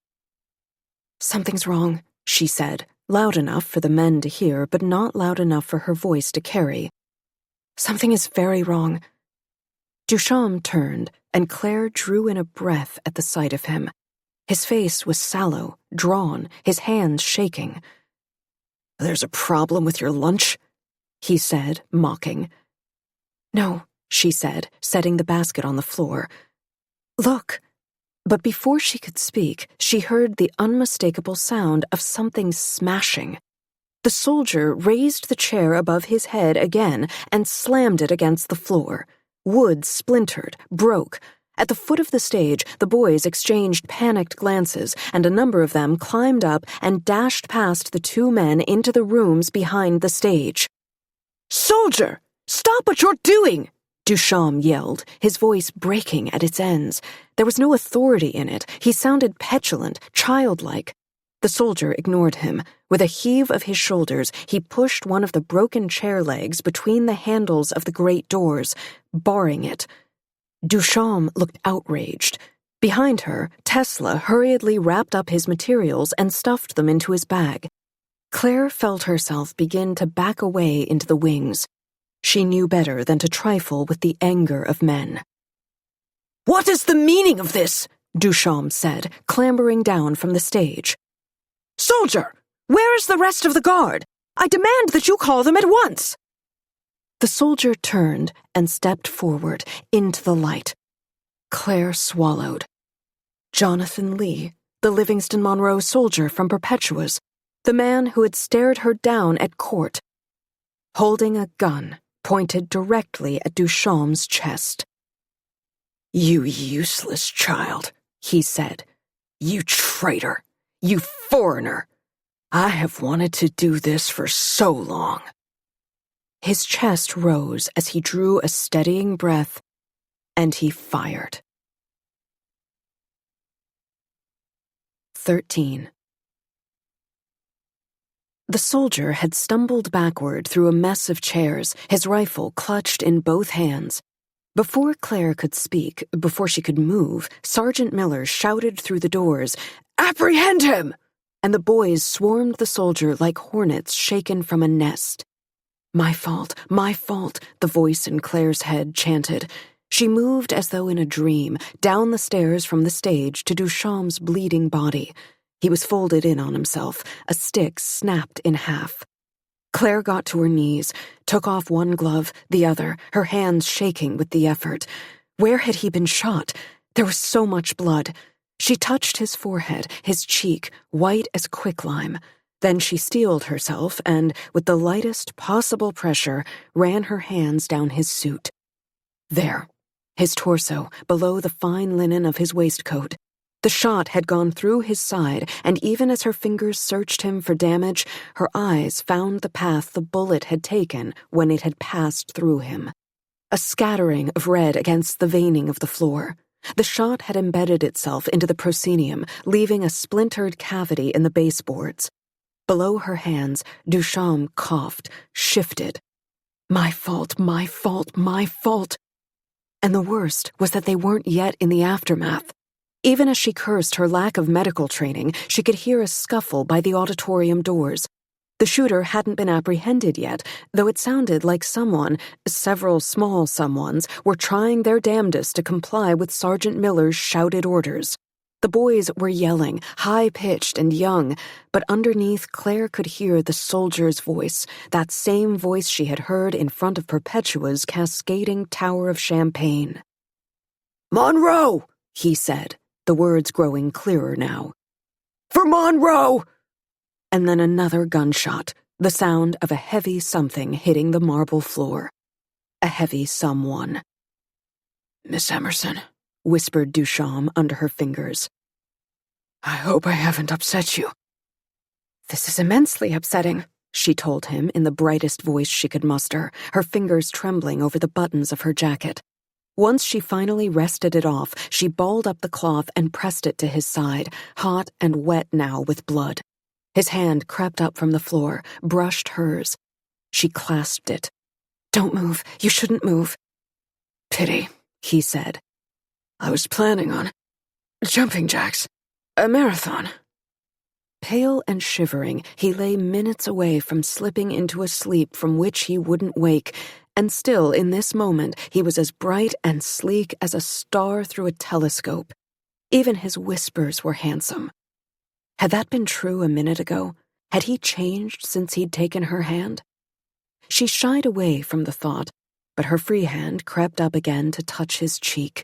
"Something's wrong," she said, loud enough for the men to hear, but not loud enough for her voice to carry. "Something is very wrong." Duchamp turned, and Claire drew in a breath at the sight of him. His face was sallow, drawn, his hands shaking. "There's a problem with your lunch?" he said, mocking. "No," she said, setting the basket on the floor. "Look." But before she could speak, she heard the unmistakable sound of something smashing. The soldier raised the chair above his head again and slammed it against the floor. Wood splintered, broke. At the foot of the stage, the boys exchanged panicked glances, and a number of them climbed up and dashed past the two men into the rooms behind the stage. "Soldier, stop what you're doing!" Duchamp yelled, his voice breaking at its ends. There was no authority in it. He sounded petulant, childlike. The soldier ignored him. With a heave of his shoulders, he pushed one of the broken chair legs between the handles of the great doors, barring it. Duchamp looked outraged. Behind her, Tesla hurriedly wrapped up his materials and stuffed them into his bag. Claire felt herself begin to back away into the wings. She knew better than to trifle with the anger of men. "What is the meaning of this?" Duchamp said, clambering down from the stage. "Soldier, where is the rest of the guard? I demand that you call them at once." The soldier turned and stepped forward into the light. Claire swallowed. Jonathan Lee, the Livingston Monroe soldier from Perpetua's, the man who had stared her down at court, holding a gun pointed directly at Duchamp's chest. "You useless child," he said. "You traitor. You foreigner. I have wanted to do this for so long." His chest rose as he drew a steadying breath, and he fired. 13. The soldier had stumbled backward through a mess of chairs, his rifle clutched in both hands. Before Claire could speak, before she could move, Sergeant Miller shouted through the doors, "Apprehend him!" And the boys swarmed the soldier like hornets shaken from a nest. My fault, the voice in Claire's head chanted. She moved as though in a dream, down the stairs from the stage to Duchamp's bleeding body. He was folded in on himself, a stick snapped in half. Claire got to her knees, took off one glove, the other, her hands shaking with the effort. Where had he been shot? There was so much blood. She touched his forehead, his cheek, white as quicklime. Then she steeled herself and, with the lightest possible pressure, ran her hands down his suit. There, his torso, below the fine linen of his waistcoat. The shot had gone through his side, and even as her fingers searched him for damage, her eyes found the path the bullet had taken when it had passed through him. A scattering of red against the veining of the floor. The shot had embedded itself into the proscenium, leaving a splintered cavity in the baseboards. Below her hands, Duchamp coughed, shifted. My fault. And the worst was that they weren't yet in the aftermath. Even as she cursed her lack of medical training, she could hear a scuffle by the auditorium doors. The shooter hadn't been apprehended yet, though it sounded like several small someones, were trying their damnedest to comply with Sergeant Miller's shouted orders. The boys were yelling, high-pitched and young, but underneath Claire could hear the soldier's voice, that same voice she had heard in front of Perpetua's cascading tower of champagne. "Monroe!" he said, the words growing clearer now. "For Monroe!" And then another gunshot, the sound of a heavy something hitting the marble floor. A heavy someone. Miss Emerson, whispered Duchamp under her fingers. I hope I haven't upset you. This is immensely upsetting, she told him in the brightest voice she could muster, her fingers trembling over the buttons of her jacket. Once she finally wrested it off, she balled up the cloth and pressed it to his side, hot and wet now with blood. His hand crept up from the floor, brushed hers. She clasped it. Don't move. You shouldn't move. Pity, he said. I was planning on jumping jacks. A marathon. Pale and shivering, he lay minutes away from slipping into a sleep from which he wouldn't wake, and still in this moment he was as bright and sleek as a star through a telescope. Even his whispers were handsome. Had that been true a minute ago? Had he changed since he'd taken her hand? She shied away from the thought, but her free hand crept up again to touch his cheek.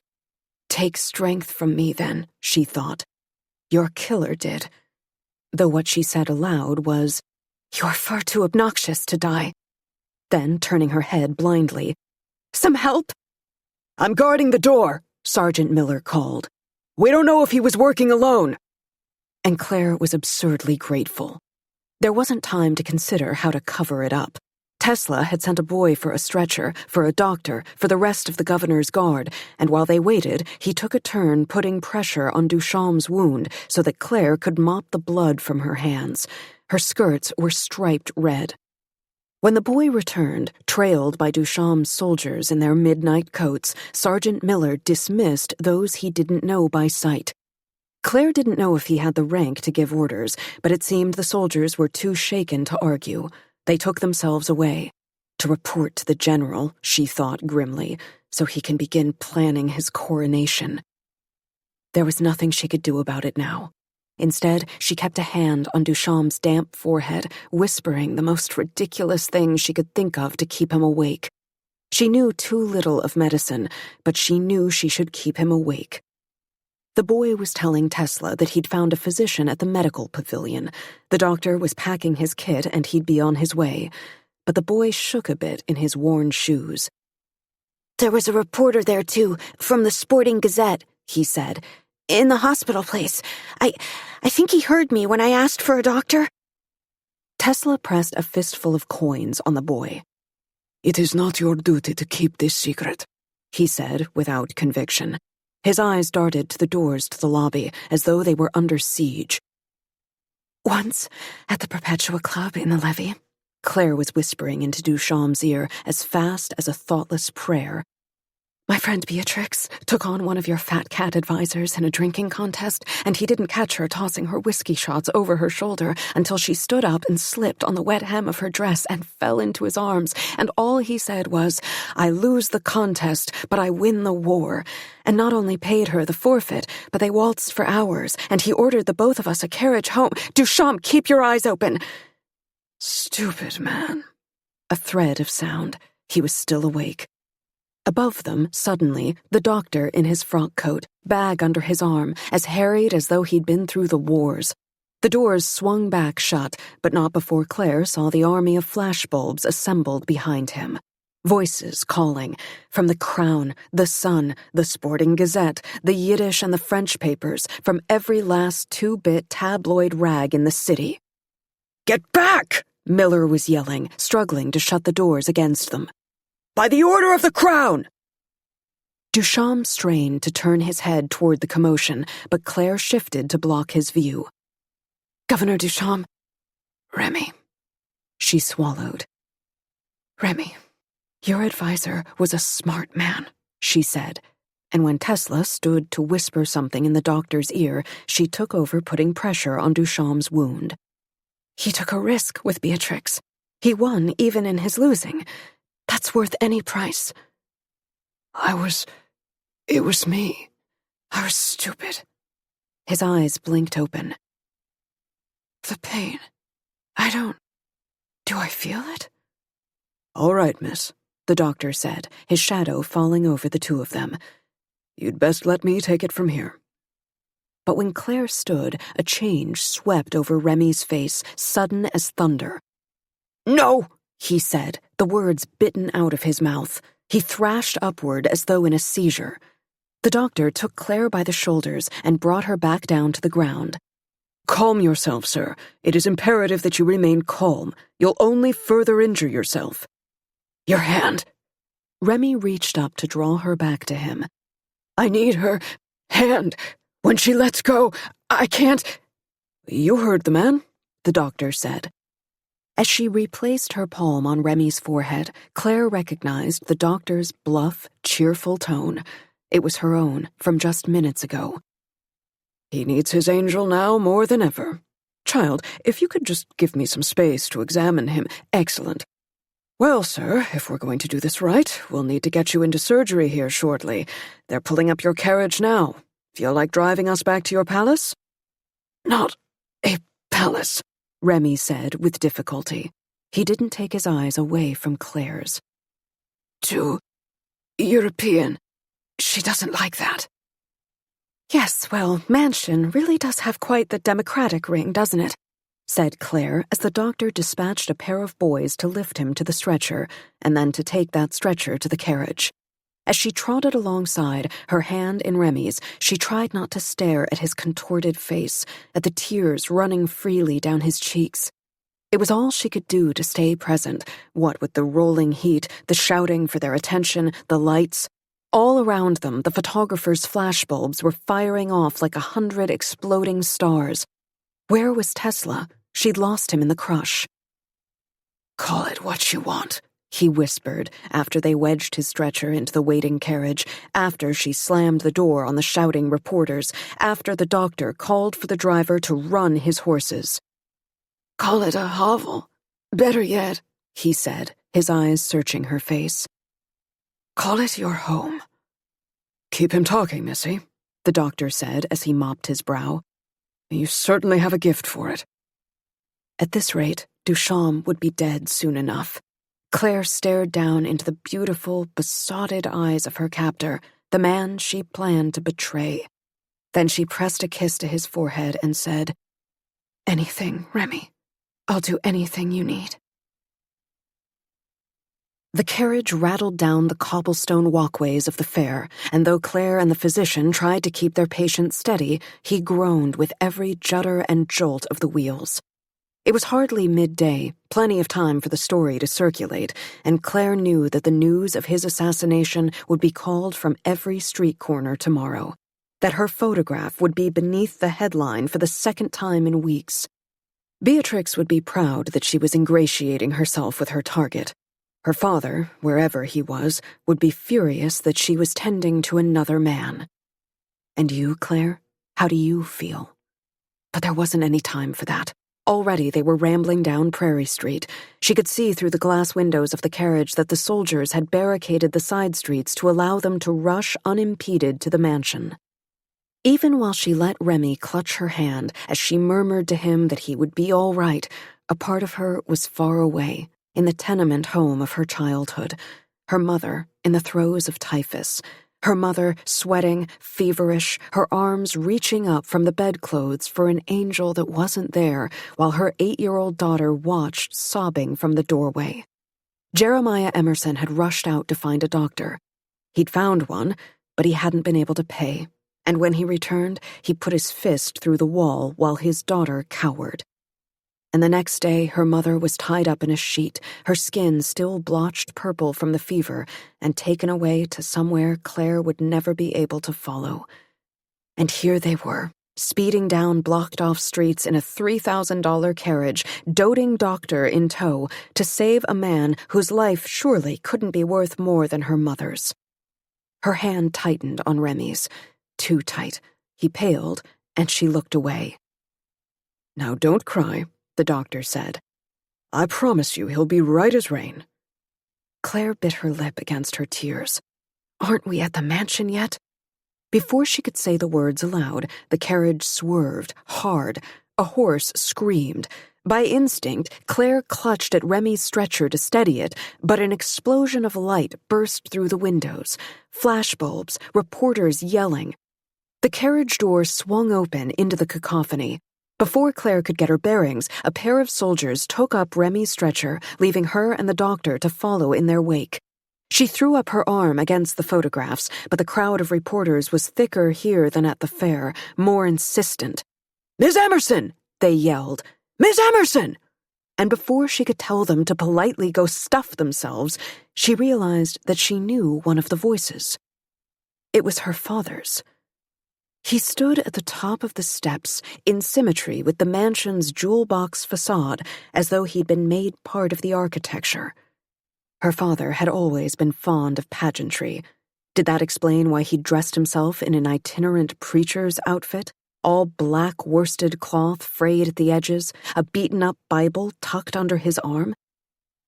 Take strength from me then, she thought. Your killer did. Though what she said aloud was, You're far too obnoxious to die. Then, turning her head blindly, Some help? I'm guarding the door, Sergeant Miller called. We don't know if he was working alone. And Claire was absurdly grateful. There wasn't time to consider how to cover it up. Tesla had sent a boy for a stretcher, for a doctor, for the rest of the governor's guard, and while they waited, he took a turn putting pressure on Duchamp's wound so that Claire could mop the blood from her hands. Her skirts were striped red. When the boy returned, trailed by Duchamp's soldiers in their midnight coats, Sergeant Miller dismissed those he didn't know by sight. Claire didn't know if he had the rank to give orders, but it seemed the soldiers were too shaken to argue. They took themselves away. To report to the general, she thought grimly, so he can begin planning his coronation. There was nothing she could do about it now. Instead, she kept a hand on Duchamp's damp forehead, whispering the most ridiculous things she could think of to keep him awake. She knew too little of medicine, but she knew she should keep him awake. The boy was telling Tesla that he'd found a physician at the medical pavilion. The doctor was packing his kit and he'd be on his way. But the boy shook a bit in his worn shoes. There was a reporter there, too, from the Sporting Gazette, he said. In the hospital place. I think he heard me when I asked for a doctor. Tesla pressed a fistful of coins on the boy. It is not your duty to keep this secret, he said without conviction. His eyes darted to the doors to the lobby, as though they were under siege. Once, at the Perpetua Club in the levee, Claire was whispering into Duchamp's ear as fast as a thoughtless prayer. My friend Beatrix took on one of your fat cat advisors in a drinking contest, and he didn't catch her tossing her whiskey shots over her shoulder until she stood up and slipped on the wet hem of her dress and fell into his arms, and all he said was, I lose the contest, but I win the war, and not only paid her the forfeit, but they waltzed for hours, and he ordered the both of us a carriage home. Duchamp, keep your eyes open! Stupid man. A thread of sound. He was still awake. Above them, suddenly, the doctor in his frock coat, bag under his arm, as harried as though he'd been through the wars. The doors swung back shut, but not before Claire saw the army of flashbulbs assembled behind him. Voices calling, from the Crown, the Sun, the Sporting Gazette, the Yiddish and the French papers, from every last two-bit tabloid rag in the city. Get back! Miller was yelling, struggling to shut the doors against them. By the order of the Crown! Duchamp strained to turn his head toward the commotion, but Claire shifted to block his view. Governor Duchamp. Remy. She swallowed. Remy, your advisor was a smart man, she said, and when Tesla stood to whisper something in the doctor's ear, she took over putting pressure on Duchamp's wound. He took a risk with Beatrix. He won even in his losing. That's worth any price. It was me. I was stupid. His eyes blinked open. The pain. Do I feel it? All right, miss, the doctor said, his shadow falling over the two of them. You'd best let me take it from here. But when Claire stood, a change swept over Remy's face, sudden as thunder. No! He said, the words bitten out of his mouth. He thrashed upward as though in a seizure. The doctor took Claire by the shoulders and brought her back down to the ground. Calm yourself, sir. It is imperative that you remain calm. You'll only further injure yourself. Your hand. Remy reached up to draw her back to him. I need her hand. When she lets go, I can't. You heard the man, the doctor said. As she replaced her palm on Remy's forehead, Claire recognized the doctor's bluff, cheerful tone. It was her own from just minutes ago. He needs his angel now more than ever. Child, if you could just give me some space to examine him. Excellent. Well, sir, if we're going to do this right, we'll need to get you into surgery here shortly. They're pulling up your carriage now. Feel like driving us back to your palace? Not a palace, Remy said with difficulty. He didn't take his eyes away from Claire's. Too European. She doesn't like that. Yes, well, mansion really does have quite the democratic ring, doesn't it? Said Claire as the doctor dispatched a pair of boys to lift him to the stretcher and then to take that stretcher to the carriage. As she trotted alongside, her hand in Remy's, she tried not to stare at his contorted face, at the tears running freely down his cheeks. It was all she could do to stay present, what with the rolling heat, the shouting for their attention, the lights. All around them, the photographer's flashbulbs were firing off like 100 exploding stars. Where was Tesla? She'd lost him in the crush. Call it what you want, he whispered after they wedged his stretcher into the waiting carriage, after she slammed the door on the shouting reporters, after the doctor called for the driver to run his horses. Call it a hovel. Better yet, he said, his eyes searching her face. Call it your home. Keep him talking, Missy, the doctor said as he mopped his brow. You certainly have a gift for it. At this rate, Duchamp would be dead soon enough. Claire stared down into the beautiful, besotted eyes of her captor, the man she planned to betray. Then she pressed a kiss to his forehead and said, "Anything, Remy. I'll do anything you need." The carriage rattled down the cobblestone walkways of the fair, and though Claire and the physician tried to keep their patient steady, he groaned with every judder and jolt of the wheels. It was hardly midday, plenty of time for the story to circulate, and Claire knew that the news of his assassination would be called from every street corner tomorrow, that her photograph would be beneath the headline for the second time in weeks. Beatrix would be proud that she was ingratiating herself with her target. Her father, wherever he was, would be furious that she was tending to another man. And you, Claire? How do you feel? But there wasn't any time for that. Already they were rambling down Prairie Street. She could see through the glass windows of the carriage that the soldiers had barricaded the side streets to allow them to rush unimpeded to the mansion. Even while she let Remy clutch her hand as she murmured to him that he would be all right, a part of her was far away, in the tenement home of her childhood, her mother in the throes of typhus, her mother sweating, feverish, her arms reaching up from the bedclothes for an angel that wasn't there, while her 8-year-old daughter watched, sobbing from the doorway. Jeremiah Emerson had rushed out to find a doctor. He'd found one, but he hadn't been able to pay, and when he returned, he put his fist through the wall while his daughter cowered. And the next day, her mother was tied up in a sheet, her skin still blotched purple from the fever, and taken away to somewhere Claire would never be able to follow. And here they were, speeding down blocked-off streets in a $3,000 carriage, doting doctor in tow, to save a man whose life surely couldn't be worth more than her mother's. Her hand tightened on Remy's, too tight. He paled, and she looked away. Now don't cry, the doctor said. I promise you he'll be right as rain. Claire bit her lip against her tears. Aren't we at the mansion yet? Before she could say the words aloud, the carriage swerved, hard. A horse screamed. By instinct, Claire clutched at Remy's stretcher to steady it, but an explosion of light burst through the windows. Flashbulbs, reporters yelling. The carriage door swung open into the cacophony. Before Claire could get her bearings, a pair of soldiers took up Remy's stretcher, leaving her and the doctor to follow in their wake. She threw up her arm against the photographs, but the crowd of reporters was thicker here than at the fair, more insistent. "Miss Emerson!" they yelled. "Miss Emerson!" And before she could tell them to politely go stuff themselves, she realized that she knew one of the voices. It was her father's. He stood at the top of the steps, in symmetry with the mansion's jewel box facade, as though he'd been made part of the architecture. Her father had always been fond of pageantry. Did that explain why he'd dressed himself in an itinerant preacher's outfit? All black worsted cloth frayed at the edges, a beaten-up Bible tucked under his arm?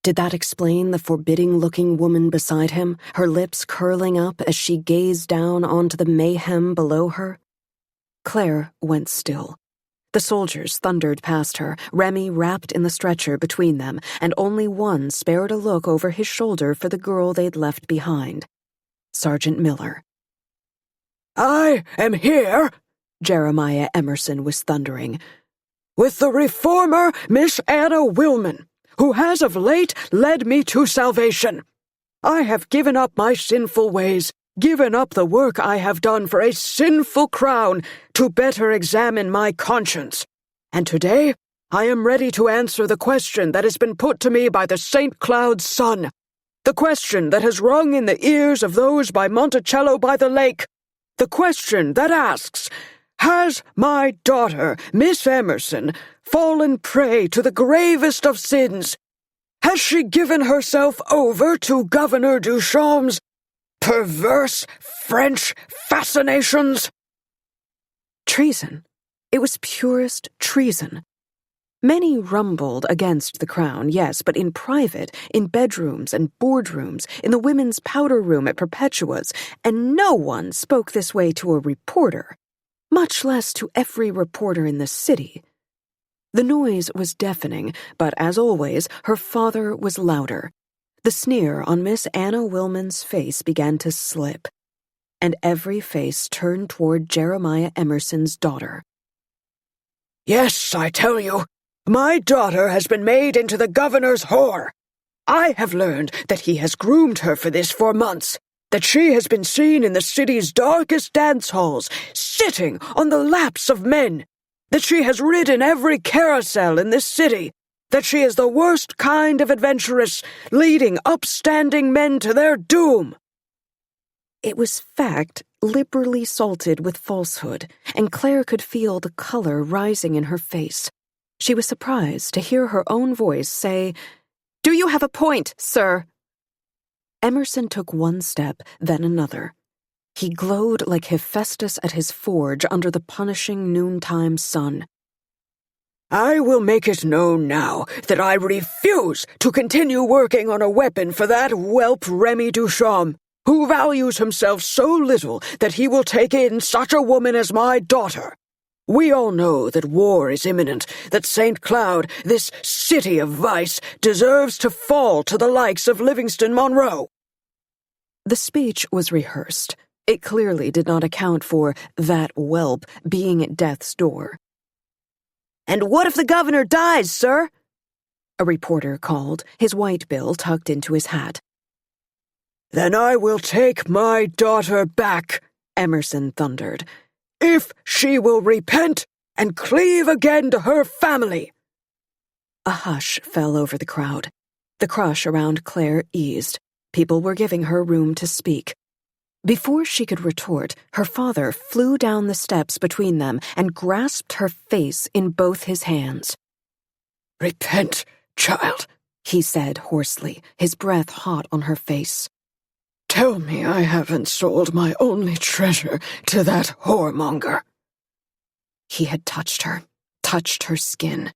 Did that explain the forbidding-looking woman beside him, her lips curling up as she gazed down onto the mayhem below her? Claire went still. The soldiers thundered past her, Remy wrapped in the stretcher between them, and only one spared a look over his shoulder for the girl they'd left behind. Sergeant Miller. "I am here," Jeremiah Emerson was thundering, "with the reformer Miss Anna Willman, who has of late led me to salvation. I have given up my sinful ways, given up the work I have done for a sinful crown to better examine my conscience. And today I am ready to answer the question that has been put to me by the St. Cloud's son, the question that has rung in the ears of those by Monticello by the lake, the question that asks, has my daughter, Miss Emerson, fallen prey to the gravest of sins? Has she given herself over to Governor Duchamp's perverse French fascinations?" Treason. It was purest treason. Many rumbled against the crown, yes, but in private, in bedrooms and boardrooms, in the women's powder room at Perpetua's, and no one spoke this way to a reporter, much less to every reporter in the city. The noise was deafening, but as always, her father was louder. The sneer on Miss Anna Willman's face began to slip, and every face turned toward Jeremiah Emerson's daughter. "Yes, I tell you, my daughter has been made into the governor's whore. I have learned that he has groomed her for this for months, that she has been seen in the city's darkest dance halls, sitting on the laps of men, that she has ridden every carousel in this city, that she is the worst kind of adventuress, leading upstanding men to their doom." It was fact liberally salted with falsehood, and Claire could feel the color rising in her face. She was surprised to hear her own voice say, "Do you have a point, sir?" Emerson took one step, then another. He glowed like Hephaestus at his forge under the punishing noontime sun. "I will make it known now that I refuse to continue working on a weapon for that whelp Remy Duchamp, who values himself so little that he will take in such a woman as my daughter. We all know that war is imminent, that St. Cloud, this city of vice, deserves to fall to the likes of Livingston Monroe." The speech was rehearsed. It clearly did not account for that whelp being at death's door. "And what if the governor dies, sir?" a reporter called, his white bill tucked into his hat. "Then I will take my daughter back," Emerson thundered, "if she will repent and cleave again to her family." A hush fell over the crowd. The crush around Claire eased. People were giving her room to speak. Before she could retort, her father flew down the steps between them and grasped her face in both his hands. "Repent, child," he said hoarsely, his breath hot on her face. "Tell me I haven't sold my only treasure to that whoremonger." He had touched her skin.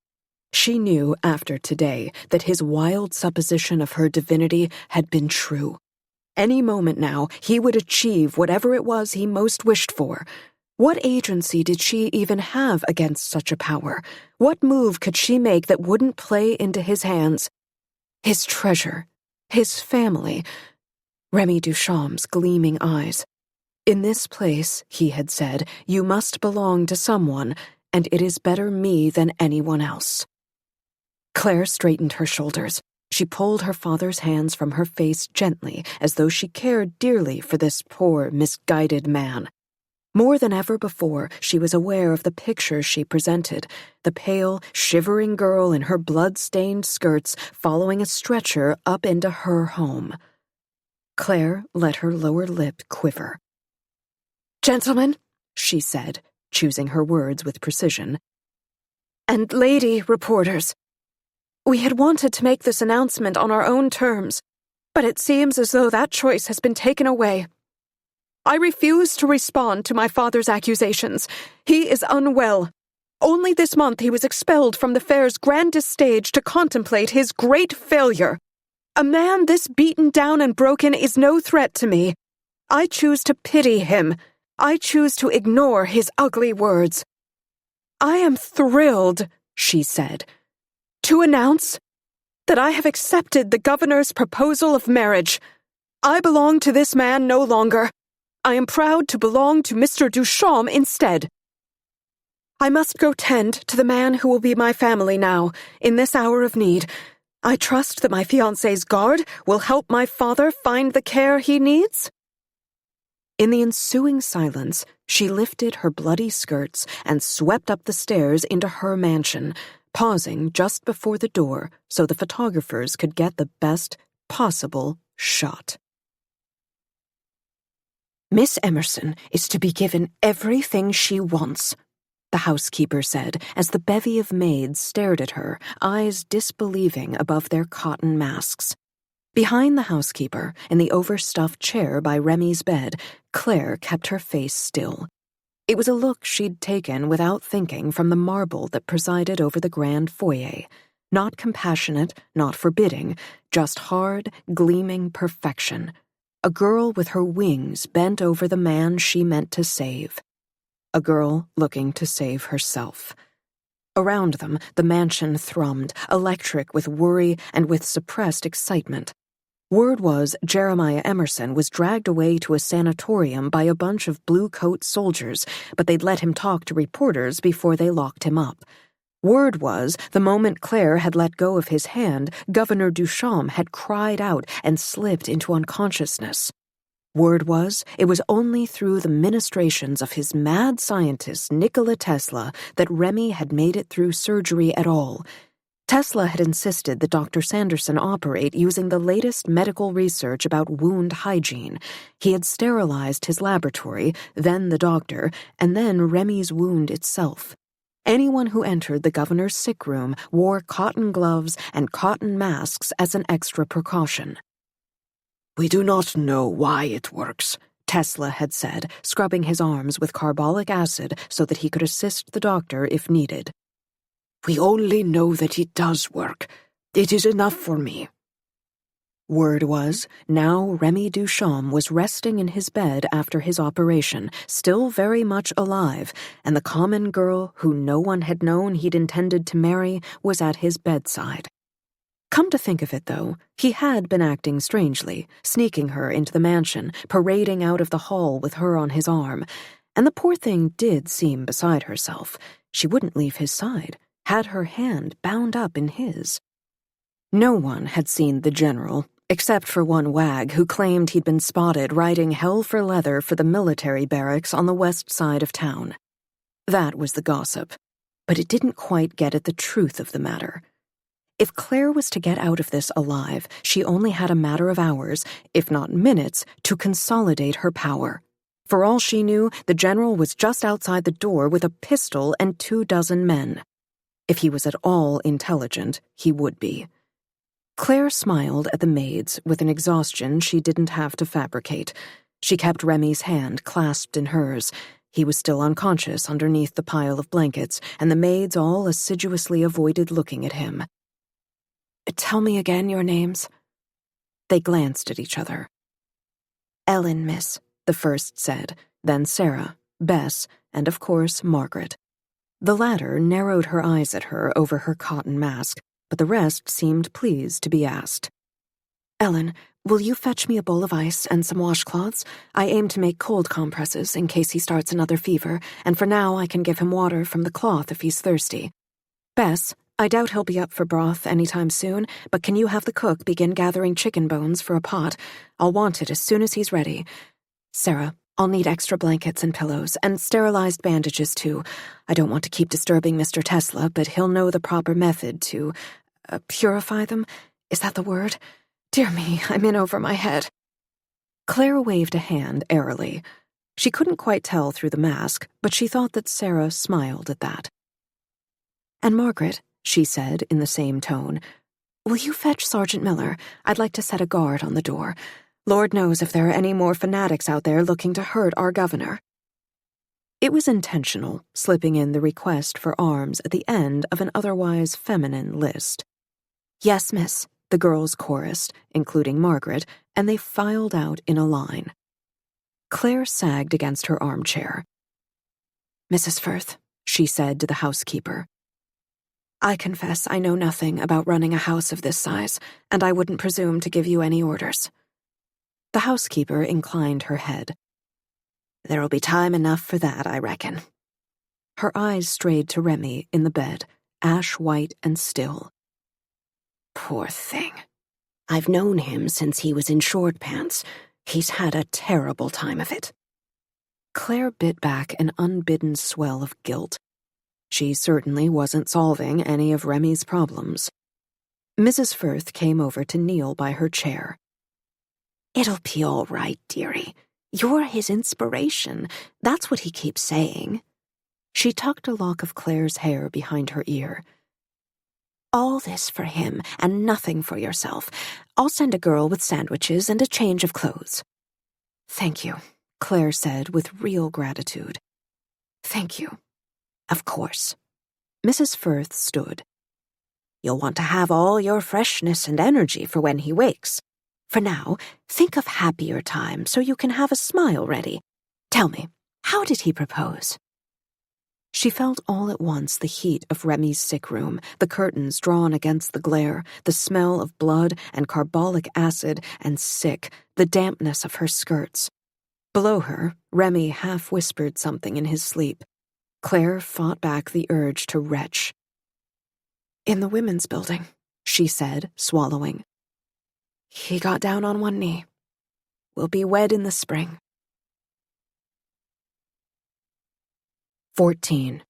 She knew after today that his wild supposition of her divinity had been true. Any moment now, he would achieve whatever it was he most wished for. What agency did she even have against such a power? What move could she make that wouldn't play into his hands? His treasure, his family, Remy Duchamp's gleaming eyes. "In this place," he had said, "you must belong to someone, and it is better me than anyone else." Claire straightened her shoulders. She pulled her father's hands from her face gently, as though she cared dearly for this poor, misguided man. More than ever before, she was aware of the picture she presented, the pale, shivering girl in her blood-stained skirts following a stretcher up into her home. Claire let her lower lip quiver. "Gentlemen," she said, choosing her words with precision, "and lady reporters, we had wanted to make this announcement on our own terms, but it seems as though that choice has been taken away. I refuse to respond to my father's accusations. He is unwell. Only this month he was expelled from the fair's grandest stage to contemplate his great failure. A man this beaten down and broken is no threat to me. I choose to pity him. I choose to ignore his ugly words. I am thrilled," she said, "to announce that I have accepted the governor's proposal of marriage. I belong to this man no longer. I am proud to belong to Mr. Duchamp instead. I must go tend to the man who will be my family now, in this hour of need. I trust that my fiancé's guard will help my father find the care he needs." In the ensuing silence, she lifted her bloody skirts and swept up the stairs into her mansion, pausing just before the door so the photographers could get the best possible shot. "Miss Emerson is to be given everything she wants," the housekeeper said as the bevy of maids stared at her, eyes disbelieving above their cotton masks. Behind the housekeeper, in the overstuffed chair by Remy's bed, Claire kept her face still. It was a look she'd taken without thinking from the marble that presided over the grand foyer. Not compassionate, not forbidding, just hard, gleaming perfection. A girl with her wings bent over the man she meant to save. A girl looking to save herself. Around them, the mansion thrummed, electric with worry and with suppressed excitement. Word was Jeremiah Emerson was dragged away to a sanatorium by a bunch of blue-coat soldiers, but they'd let him talk to reporters before they locked him up. Word was, the moment Claire had let go of his hand, Governor Duchamp had cried out and slipped into unconsciousness. Word was, it was only through the ministrations of his mad scientist Nikola Tesla that Remy had made it through surgery at all. Tesla had insisted that Dr. Sanderson operate using the latest medical research about wound hygiene. He had sterilized his laboratory, then the doctor, and then Remy's wound itself. Anyone who entered the governor's sick room wore cotton gloves and cotton masks as an extra precaution. "We do not know why it works," Tesla had said, scrubbing his arms with carbolic acid so that he could assist the doctor if needed. "We only know that it does work. It is enough for me." Word was, now Remy Duchamp was resting in his bed after his operation, still very much alive, and the common girl who no one had known he'd intended to marry was at his bedside. Come to think of it, though, he had been acting strangely, sneaking her into the mansion, parading out of the hall with her on his arm, and the poor thing did seem beside herself. She wouldn't leave his side, had her hand bound up in his. No one had seen the general, except for one wag who claimed he'd been spotted riding hell for leather for the military barracks on the west side of town. That was the gossip, but it didn't quite get at the truth of the matter. If Claire was to get out of this alive, she only had a matter of hours, if not minutes, to consolidate her power. For all she knew, the general was just outside the door with a pistol and 24 men. If he was at all intelligent, he would be. Claire smiled at the maids with an exhaustion she didn't have to fabricate. She kept Remy's hand clasped in hers. He was still unconscious underneath the pile of blankets, and the maids all assiduously avoided looking at him. "Tell me again your names." They glanced at each other. "Ellen, miss," the first said, then Sarah, Bess, and of course Margaret. The latter narrowed her eyes at her over her cotton mask, but the rest seemed pleased to be asked. "Ellen, will you fetch me a bowl of ice and some washcloths? I aim to make cold compresses in case he starts another fever, and for now I can give him water from the cloth if he's thirsty. Bess, I doubt he'll be up for broth anytime soon, but can you have the cook begin gathering chicken bones for a pot? I'll want it as soon as he's ready. Sarah, I'll need extra blankets and pillows, and sterilized bandages too. I don't want to keep disturbing Mr. Tesla, but he'll know the proper method to, purify them? Is that the word? Dear me, I'm in over my head. Claire waved a hand airily. She couldn't quite tell through the mask, but she thought that Sarah smiled at that. And Margaret, she said in the same tone, will you fetch Sergeant Miller? I'd like to set a guard on the door. Lord knows if there are any more fanatics out there looking to hurt our governor. It was intentional, slipping in the request for arms at the end of an otherwise feminine list. Yes, miss, the girls chorused, including Margaret, and they filed out in a line. Claire sagged against her armchair. Mrs. Firth, she said to the housekeeper, I confess I know nothing about running a house of this size, and I wouldn't presume to give you any orders. The housekeeper inclined her head. There'll be time enough for that, I reckon. Her eyes strayed to Remy in the bed, ash-white and still. Poor thing. I've known him since he was in short pants. He's had a terrible time of it. Claire bit back an unbidden swell of guilt. She certainly wasn't solving any of Remy's problems. Mrs. Firth came over to kneel by her chair. It'll be all right, dearie. You're his inspiration. That's what he keeps saying. She tucked a lock of Claire's hair behind her ear. All this for him and nothing for yourself. I'll send a girl with sandwiches and a change of clothes. Thank you, Claire said with real gratitude. Thank you. Of course. Mrs. Firth stood. You'll want to have all your freshness and energy for when he wakes. For now, think of happier times so you can have a smile ready. Tell me, how did he propose? She felt all at once the heat of Remy's sick room, the curtains drawn against the glare, the smell of blood and carbolic acid, and the dampness of her skirts. Below her, Remy half-whispered something in his sleep. Claire fought back the urge to retch. In the women's building, she said, swallowing. He got down on one knee. We'll be wed in the spring. 14.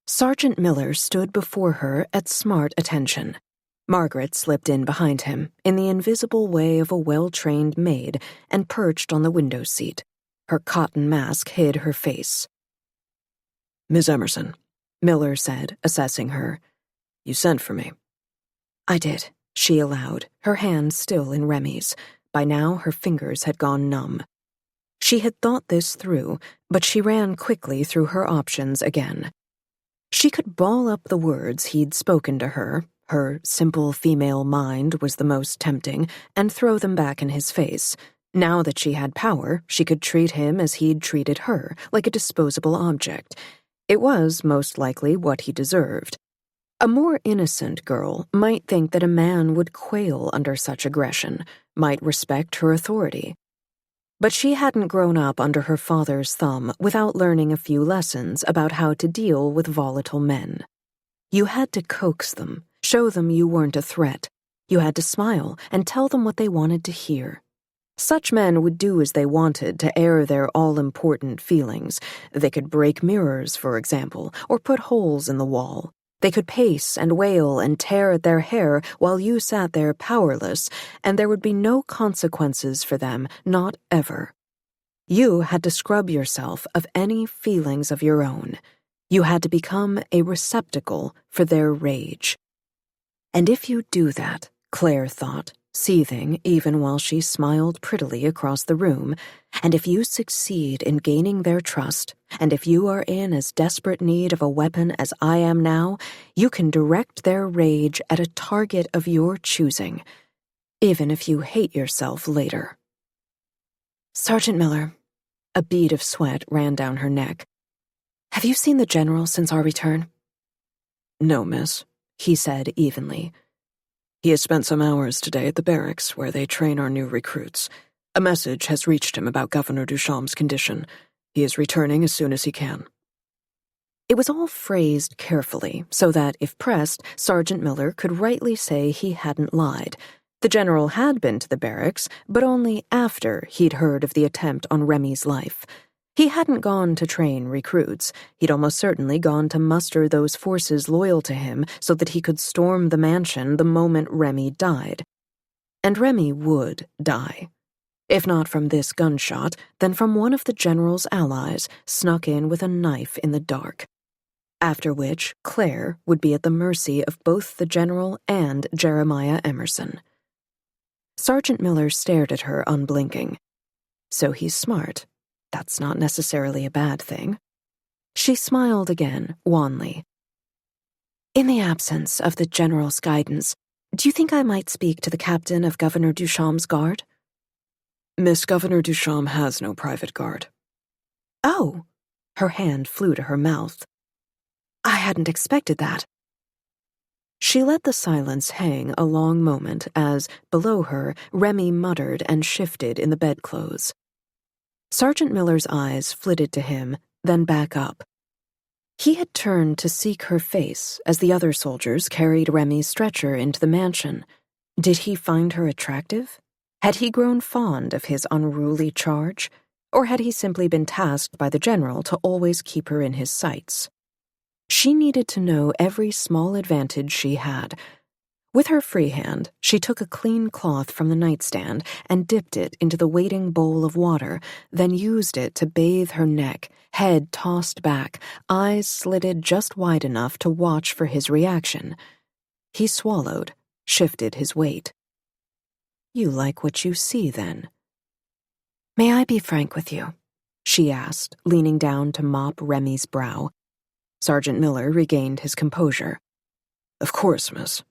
Sergeant Miller stood before her at smart attention. Margaret slipped in behind him, in the invisible way of a well-trained maid, and perched on the window seat. Her cotton mask hid her face. Miss Emerson, Miller said, assessing her. You sent for me. I did, she allowed, her hand still in Remy's. By now her fingers had gone numb. She had thought this through, but she ran quickly through her options again. She could ball up the words he'd spoken to her, her simple female mind was the most tempting, and throw them back in his face. Now that she had power, she could treat him as he'd treated her, like a disposable object. It was, most likely, what he deserved. A more innocent girl might think that a man would quail under such aggression, might respect her authority. But she hadn't grown up under her father's thumb without learning a few lessons about how to deal with volatile men. You had to coax them, show them you weren't a threat. You had to smile and tell them what they wanted to hear. Such men would do as they wanted to air their all-important feelings. They could break mirrors, for example, or put holes in the wall. They could pace and wail and tear at their hair while you sat there powerless, and there would be no consequences for them, not ever. You had to scrub yourself of any feelings of your own. You had to become a receptacle for their rage. And if you do that, Claire thought, seething even while she smiled prettily across the room, and if you succeed in gaining their trust, and if you are in as desperate need of a weapon as I am now, you can direct their rage at a target of your choosing, even if you hate yourself later. Sergeant Miller, a bead of sweat ran down her neck. Have you seen the General since our return? No, miss, he said evenly. He has spent some hours today at the barracks where they train our new recruits. A message has reached him about Governor Duchamp's condition. He is returning as soon as he can. It was all phrased carefully so that, if pressed, Sergeant Miller could rightly say he hadn't lied. The general had been to the barracks, but only after he'd heard of the attempt on Remy's life. He hadn't gone to train recruits. He'd almost certainly gone to muster those forces loyal to him so that he could storm the mansion the moment Remy died. And Remy would die. If not from this gunshot, then from one of the general's allies snuck in with a knife in the dark. After which, Claire would be at the mercy of both the general and Jeremiah Emerson. Sergeant Miller stared at her unblinking. So he's smart. That's not necessarily a bad thing. She smiled again, wanly. In the absence of the general's guidance, do you think I might speak to the captain of Governor Duchamp's guard? Miss Governor Duchamp has no private guard. Oh, her hand flew to her mouth. I hadn't expected that. She let the silence hang a long moment as, below her, Remy muttered and shifted in the bedclothes. Sergeant Miller's eyes flitted to him, then back up. He had turned to seek her face as the other soldiers carried Remy's stretcher into the mansion. Did he find her attractive? Had he grown fond of his unruly charge? Or had he simply been tasked by the general to always keep her in his sights? She needed to know every small advantage she had. With her free hand, she took a clean cloth from the nightstand and dipped it into the waiting bowl of water, then used it to bathe her neck, head tossed back, eyes slitted just wide enough to watch for his reaction. He swallowed, shifted his weight. You like what you see, then? May I be frank with you? She asked, leaning down to mop Remy's brow. Sergeant Miller regained his composure. Of course, miss.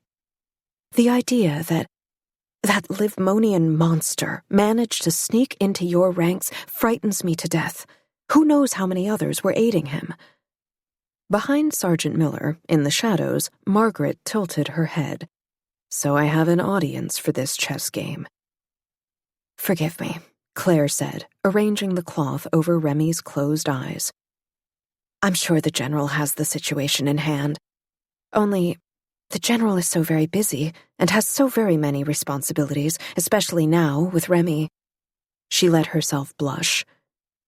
The idea that Livmonian monster managed to sneak into your ranks frightens me to death. Who knows how many others were aiding him? Behind Sergeant Miller, in the shadows, Margaret tilted her head. So I have an audience for this chess game. Forgive me, Claire said, arranging the cloth over Remy's closed eyes. I'm sure the general has the situation in hand. Only, the general is so very busy and has so very many responsibilities, especially now with Remy. She let herself blush.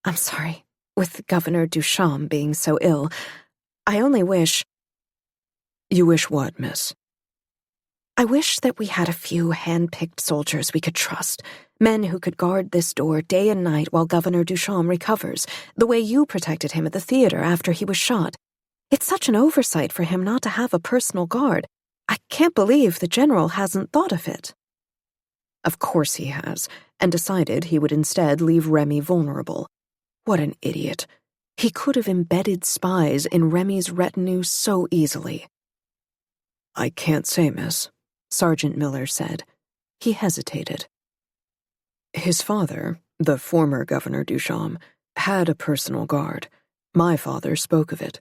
I'm sorry, with Governor Duchamp being so ill. I only wish... You wish what, miss? I wish that we had a few hand-picked soldiers we could trust, men who could guard this door day and night while Governor Duchamp recovers, the way you protected him at the theater after he was shot. It's such an oversight for him not to have a personal guard. I can't believe the general hasn't thought of it. Of course he has, and decided he would instead leave Remy vulnerable. What an idiot. He could have embedded spies in Remy's retinue so easily. I can't say, miss, Sergeant Miller said. He hesitated. His father, the former Governor Duchamp, had a personal guard. My father spoke of it.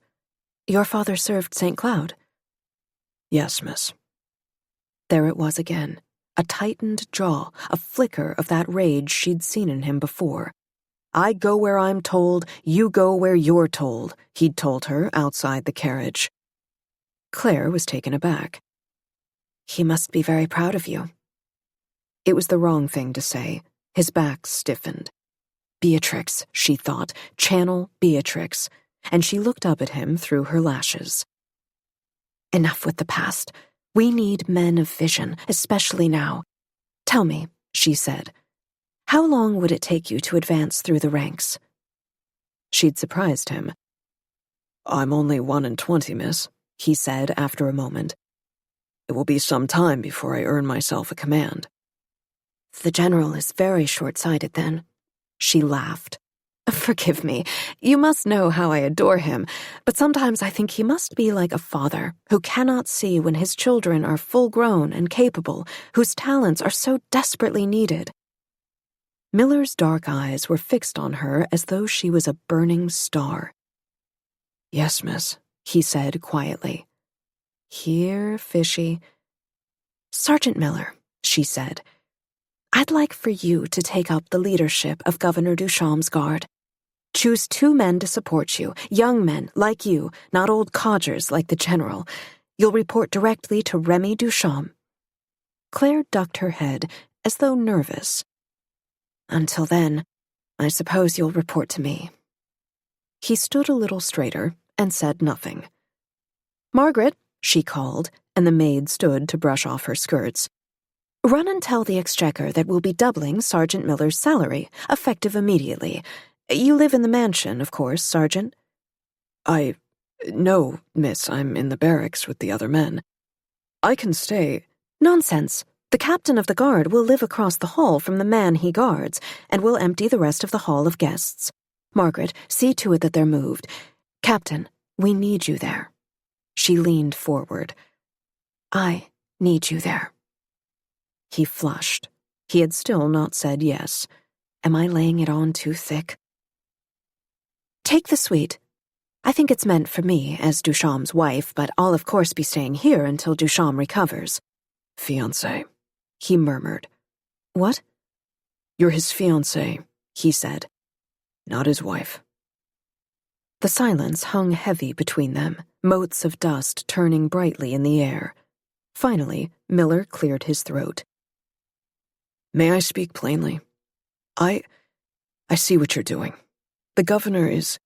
Your father served St. Cloud? Yes, miss. There it was again, a tightened jaw, a flicker of that rage she'd seen in him before. I go where I'm told, you go where you're told, he'd told her outside the carriage. Claire was taken aback. He must be very proud of you. It was the wrong thing to say. His back stiffened. Beatrix, she thought, channel Beatrix, and she looked up at him through her lashes. Enough with the past. We need men of vision, especially now. Tell me, she said, how long would it take you to advance through the ranks? She'd surprised him. I'm only 21, miss, he said after a moment. It will be some time before I earn myself a command. The general is very short-sighted then. She laughed. Forgive me, you must know how I adore him, but sometimes I think he must be like a father who cannot see when his children are full-grown and capable, whose talents are so desperately needed. Miller's dark eyes were fixed on her as though she was a burning star. Yes, miss, he said quietly. Here, fishy. Sergeant Miller, she said, I'd like for you to take up the leadership of Governor Duchamp's guard. Choose 2 men to support you, young men like you, not old codgers like the General. You'll report directly to Remy Duchamp." Claire ducked her head, as though nervous. "Until then, I suppose you'll report to me." He stood a little straighter and said nothing. "Margaret," she called, and the maid stood to brush off her skirts. "Run and tell the Exchequer that we'll be doubling Sergeant Miller's salary, effective immediately. You live in the mansion, of course, Sergeant?" No, miss, I'm in the barracks with the other men. I can stay." "Nonsense. The captain of the guard will live across the hall from the man he guards, and will empty the rest of the hall of guests. Margaret, see to it that they're moved. Captain, we need you there." She leaned forward. "I need you there." He flushed. He had still not said yes. Am I laying it on too thick? "Take the suite. I think it's meant for me as Duchamp's wife, but I'll of course be staying here until Duchamp recovers." "Fiancé," he murmured. "What?" "You're his fiancé," he said, "not his wife." The silence hung heavy between them, motes of dust turning brightly in the air. Finally, Miller cleared his throat. "May I speak plainly? I see what you're doing. The governor is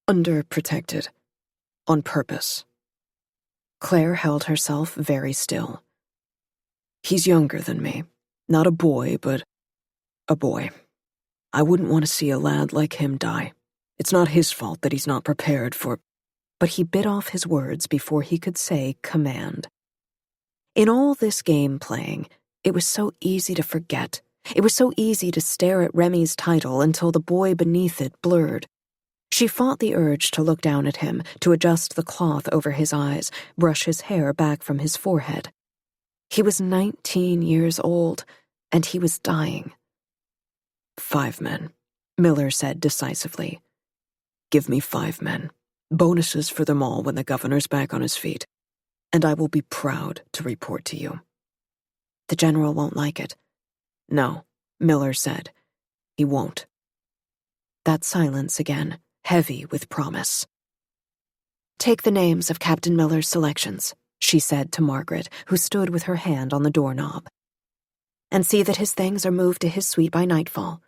underprotected. On purpose." Claire held herself very still. "He's younger than me. Not a boy, but a boy. I wouldn't want to see a lad like him die. It's not his fault that he's not prepared for—" But he bit off his words before he could say command. In all this game playing, it was so easy to forget. It was so easy to stare at Remy's title until the boy beneath it blurred. She fought the urge to look down at him, to adjust the cloth over his eyes, brush his hair back from his forehead. He was 19 years old, and he was dying. 5 men, Miller said decisively. "Give me 5 men. Bonuses for them all when the governor's back on his feet. And I will be proud to report to you." "The General won't like it." "No," Miller said. "He won't." That silence again, heavy with promise. "Take the names of Captain Miller's selections," she said to Margaret, who stood with her hand on the doorknob. "And see that his things are moved to his suite by nightfall."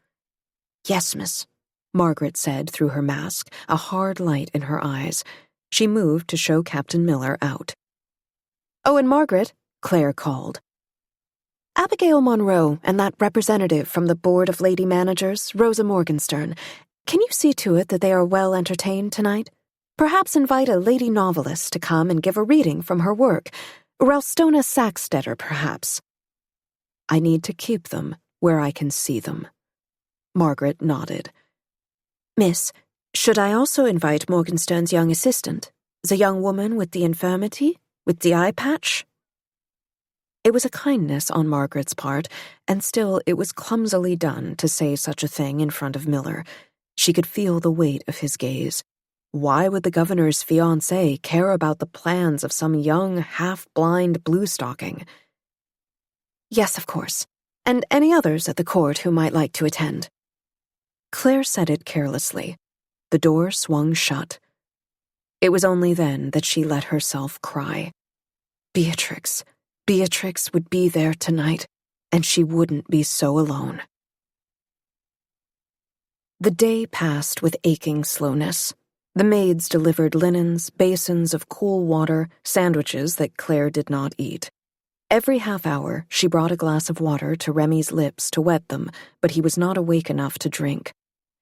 "Yes, miss," Margaret said through her mask, a hard light in her eyes. She moved to show Captain Miller out. "Oh, and Margaret," Claire called. "Abigail Monroe and that representative from the Board of Lady Managers, Rosa Morgenstern, can you see to it that they are well entertained tonight? Perhaps invite a lady novelist to come and give a reading from her work. Ralstona Saxtetter, perhaps." "I need to keep them where I can see them." Margaret nodded. "Miss, should I also invite Morgenstern's young assistant, the young woman with the infirmity, with the eye patch?" It was a kindness on Margaret's part, and still it was clumsily done to say such a thing in front of Miller. She could feel the weight of his gaze. Why would the governor's fiancé care about the plans of some young, half-blind bluestocking? "Yes, of course, and any others at the court who might like to attend." Claire said it carelessly. The door swung shut. It was only then that she let herself cry. Beatrix would be there tonight, and she wouldn't be so alone. The day passed with aching slowness. The maids delivered linens, basins of cool water, sandwiches that Claire did not eat. Every half hour, she brought a glass of water to Remy's lips to wet them, but he was not awake enough to drink.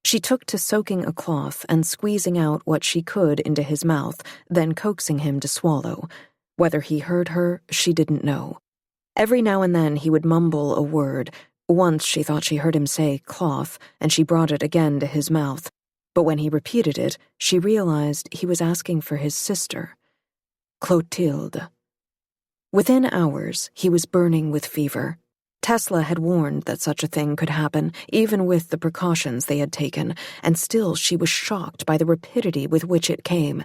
She took to soaking a cloth and squeezing out what she could into his mouth, then coaxing him to swallow. Whether he heard her, she didn't know. Every now and then he would mumble a word. Once she thought she heard him say cloth, and she brought it again to his mouth. But when he repeated it, she realized he was asking for his sister. Clotilde. Within hours, he was burning with fever. Tesla had warned that such a thing could happen, even with the precautions they had taken, and still she was shocked by the rapidity with which it came.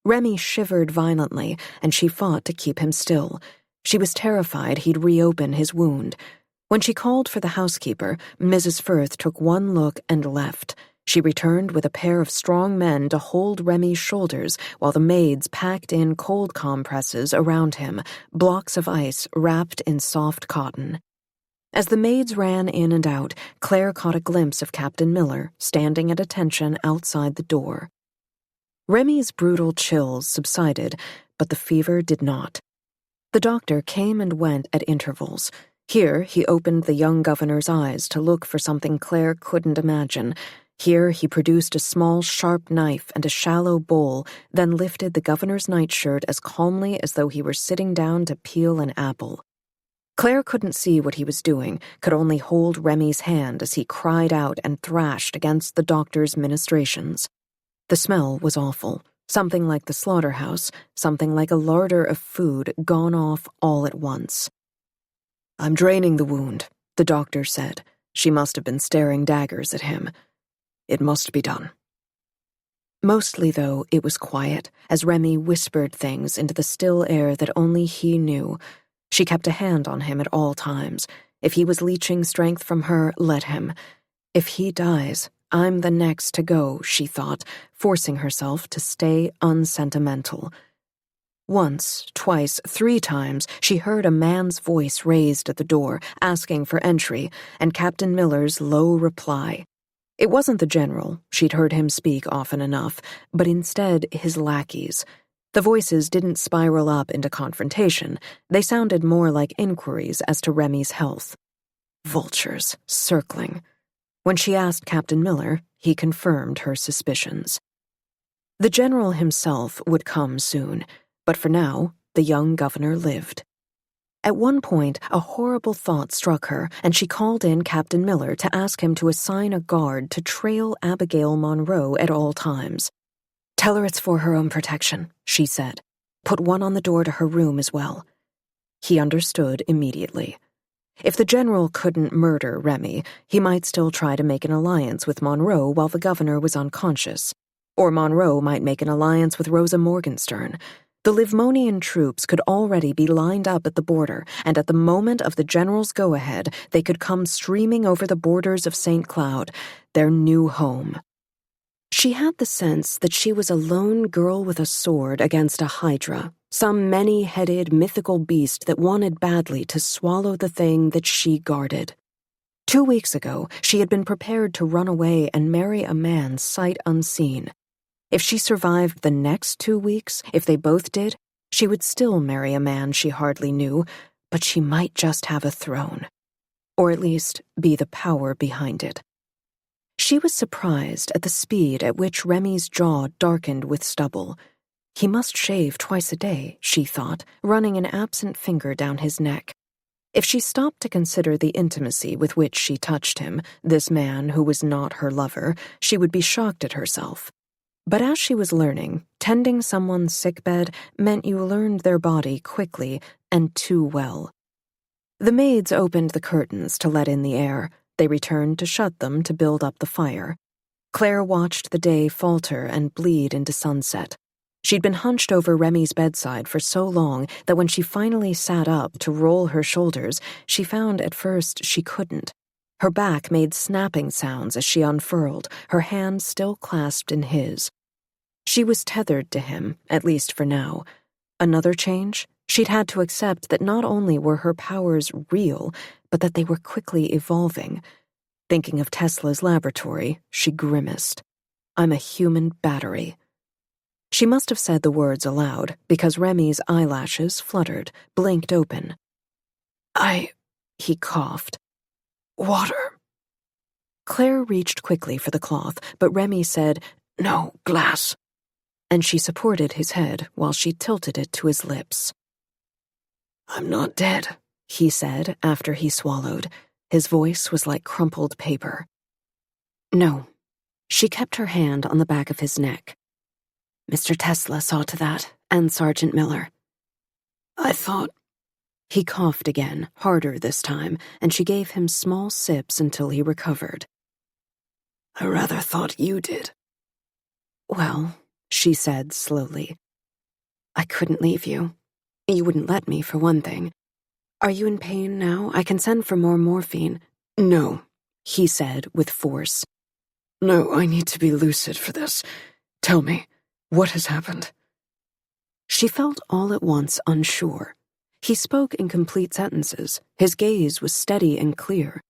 Remy shivered violently, and she fought to keep him still. She was terrified he'd reopen his wound. When she called for the housekeeper, Mrs. Firth took one look and left. She returned with a pair of strong men to hold Remy's shoulders while the maids packed in cold compresses around him, blocks of ice wrapped in soft cotton. As the maids ran in and out, Claire caught a glimpse of Captain Miller standing at attention outside the door. Remy's brutal chills subsided, but the fever did not. The doctor came and went at intervals. Here he opened the young governor's eyes to look for something Claire couldn't imagine. Here he produced a small, sharp knife and a shallow bowl, then lifted the governor's nightshirt as calmly as though he were sitting down to peel an apple. Claire couldn't see what he was doing, could only hold Remy's hand as he cried out and thrashed against the doctor's ministrations. The smell was awful, something like the slaughterhouse, something like a larder of food gone off all at once. "I'm draining the wound," the doctor said. She must have been staring daggers at him. "It must be done." Mostly, though, it was quiet, as Remy whispered things into the still air that only he knew. She kept a hand on him at all times. If he was leeching strength from her, let him. If he dies, I'm the next to go, she thought, forcing herself to stay unsentimental. Once, twice, 3 times, she heard a man's voice raised at the door, asking for entry, and Captain Miller's low reply. It wasn't the general, she'd heard him speak often enough, but instead his lackeys. The voices didn't spiral up into confrontation. They sounded more like inquiries as to Remy's health. Vultures, circling. When she asked Captain Miller, he confirmed her suspicions. The general himself would come soon, but for now, the young governor lived. At one point, a horrible thought struck her, and she called in Captain Miller to ask him to assign a guard to trail Abigail Monroe at all times. "Tell her it's for her own protection," she said. "Put one on the door to her room as well." He understood immediately. If the general couldn't murder Remy, he might still try to make an alliance with Monroe while the governor was unconscious. Or Monroe might make an alliance with Rosa Morgenstern. The Livmonian troops could already be lined up at the border, and at the moment of the general's go-ahead, they could come streaming over the borders of St. Cloud, their new home. She had the sense that she was a lone girl with a sword against a hydra, some many-headed mythical beast that wanted badly to swallow the thing that she guarded. 2 weeks ago, she had been prepared to run away and marry a man sight unseen. If she survived the next 2 weeks, if they both did, she would still marry a man she hardly knew, but she might just have a throne. Or at least be the power behind it. She was surprised at the speed at which Remy's jaw darkened with stubble. He must shave twice a day, she thought, running an absent finger down his neck. If she stopped to consider the intimacy with which she touched him, this man who was not her lover, she would be shocked at herself. But as she was learning, tending someone's sickbed meant you learned their body quickly and too well. The maids opened the curtains to let in the air. They returned to shut them to build up the fire. Claire watched the day falter and bleed into sunset. She'd been hunched over Remy's bedside for so long that when she finally sat up to roll her shoulders, she found at first she couldn't. Her back made snapping sounds as she unfurled, her hand still clasped in his. She was tethered to him, at least for now. Another change? She'd had to accept that not only were her powers real, but that they were quickly evolving. Thinking of Tesla's laboratory, she grimaced. "I'm a human battery." She must have said the words aloud, because Remy's eyelashes fluttered, blinked open. He coughed. "Water." Claire reached quickly for the cloth, but Remy said, "No, glass." And she supported his head while she tilted it to his lips. "I'm not dead," he said after he swallowed. His voice was like crumpled paper. "No." She kept her hand on the back of his neck. "Mr. Tesla saw to that, and Sergeant Miller." "I thought—" He coughed again, harder this time, and she gave him small sips until he recovered. "I rather thought you did." "Well," she said slowly, "I couldn't leave you. You wouldn't let me, for one thing. Are you in pain now? I can send for more morphine." "No," he said with force. No, I need to be lucid for this. Tell me, what has happened? She felt all at once unsure. He spoke in complete sentences. His gaze was steady and clear.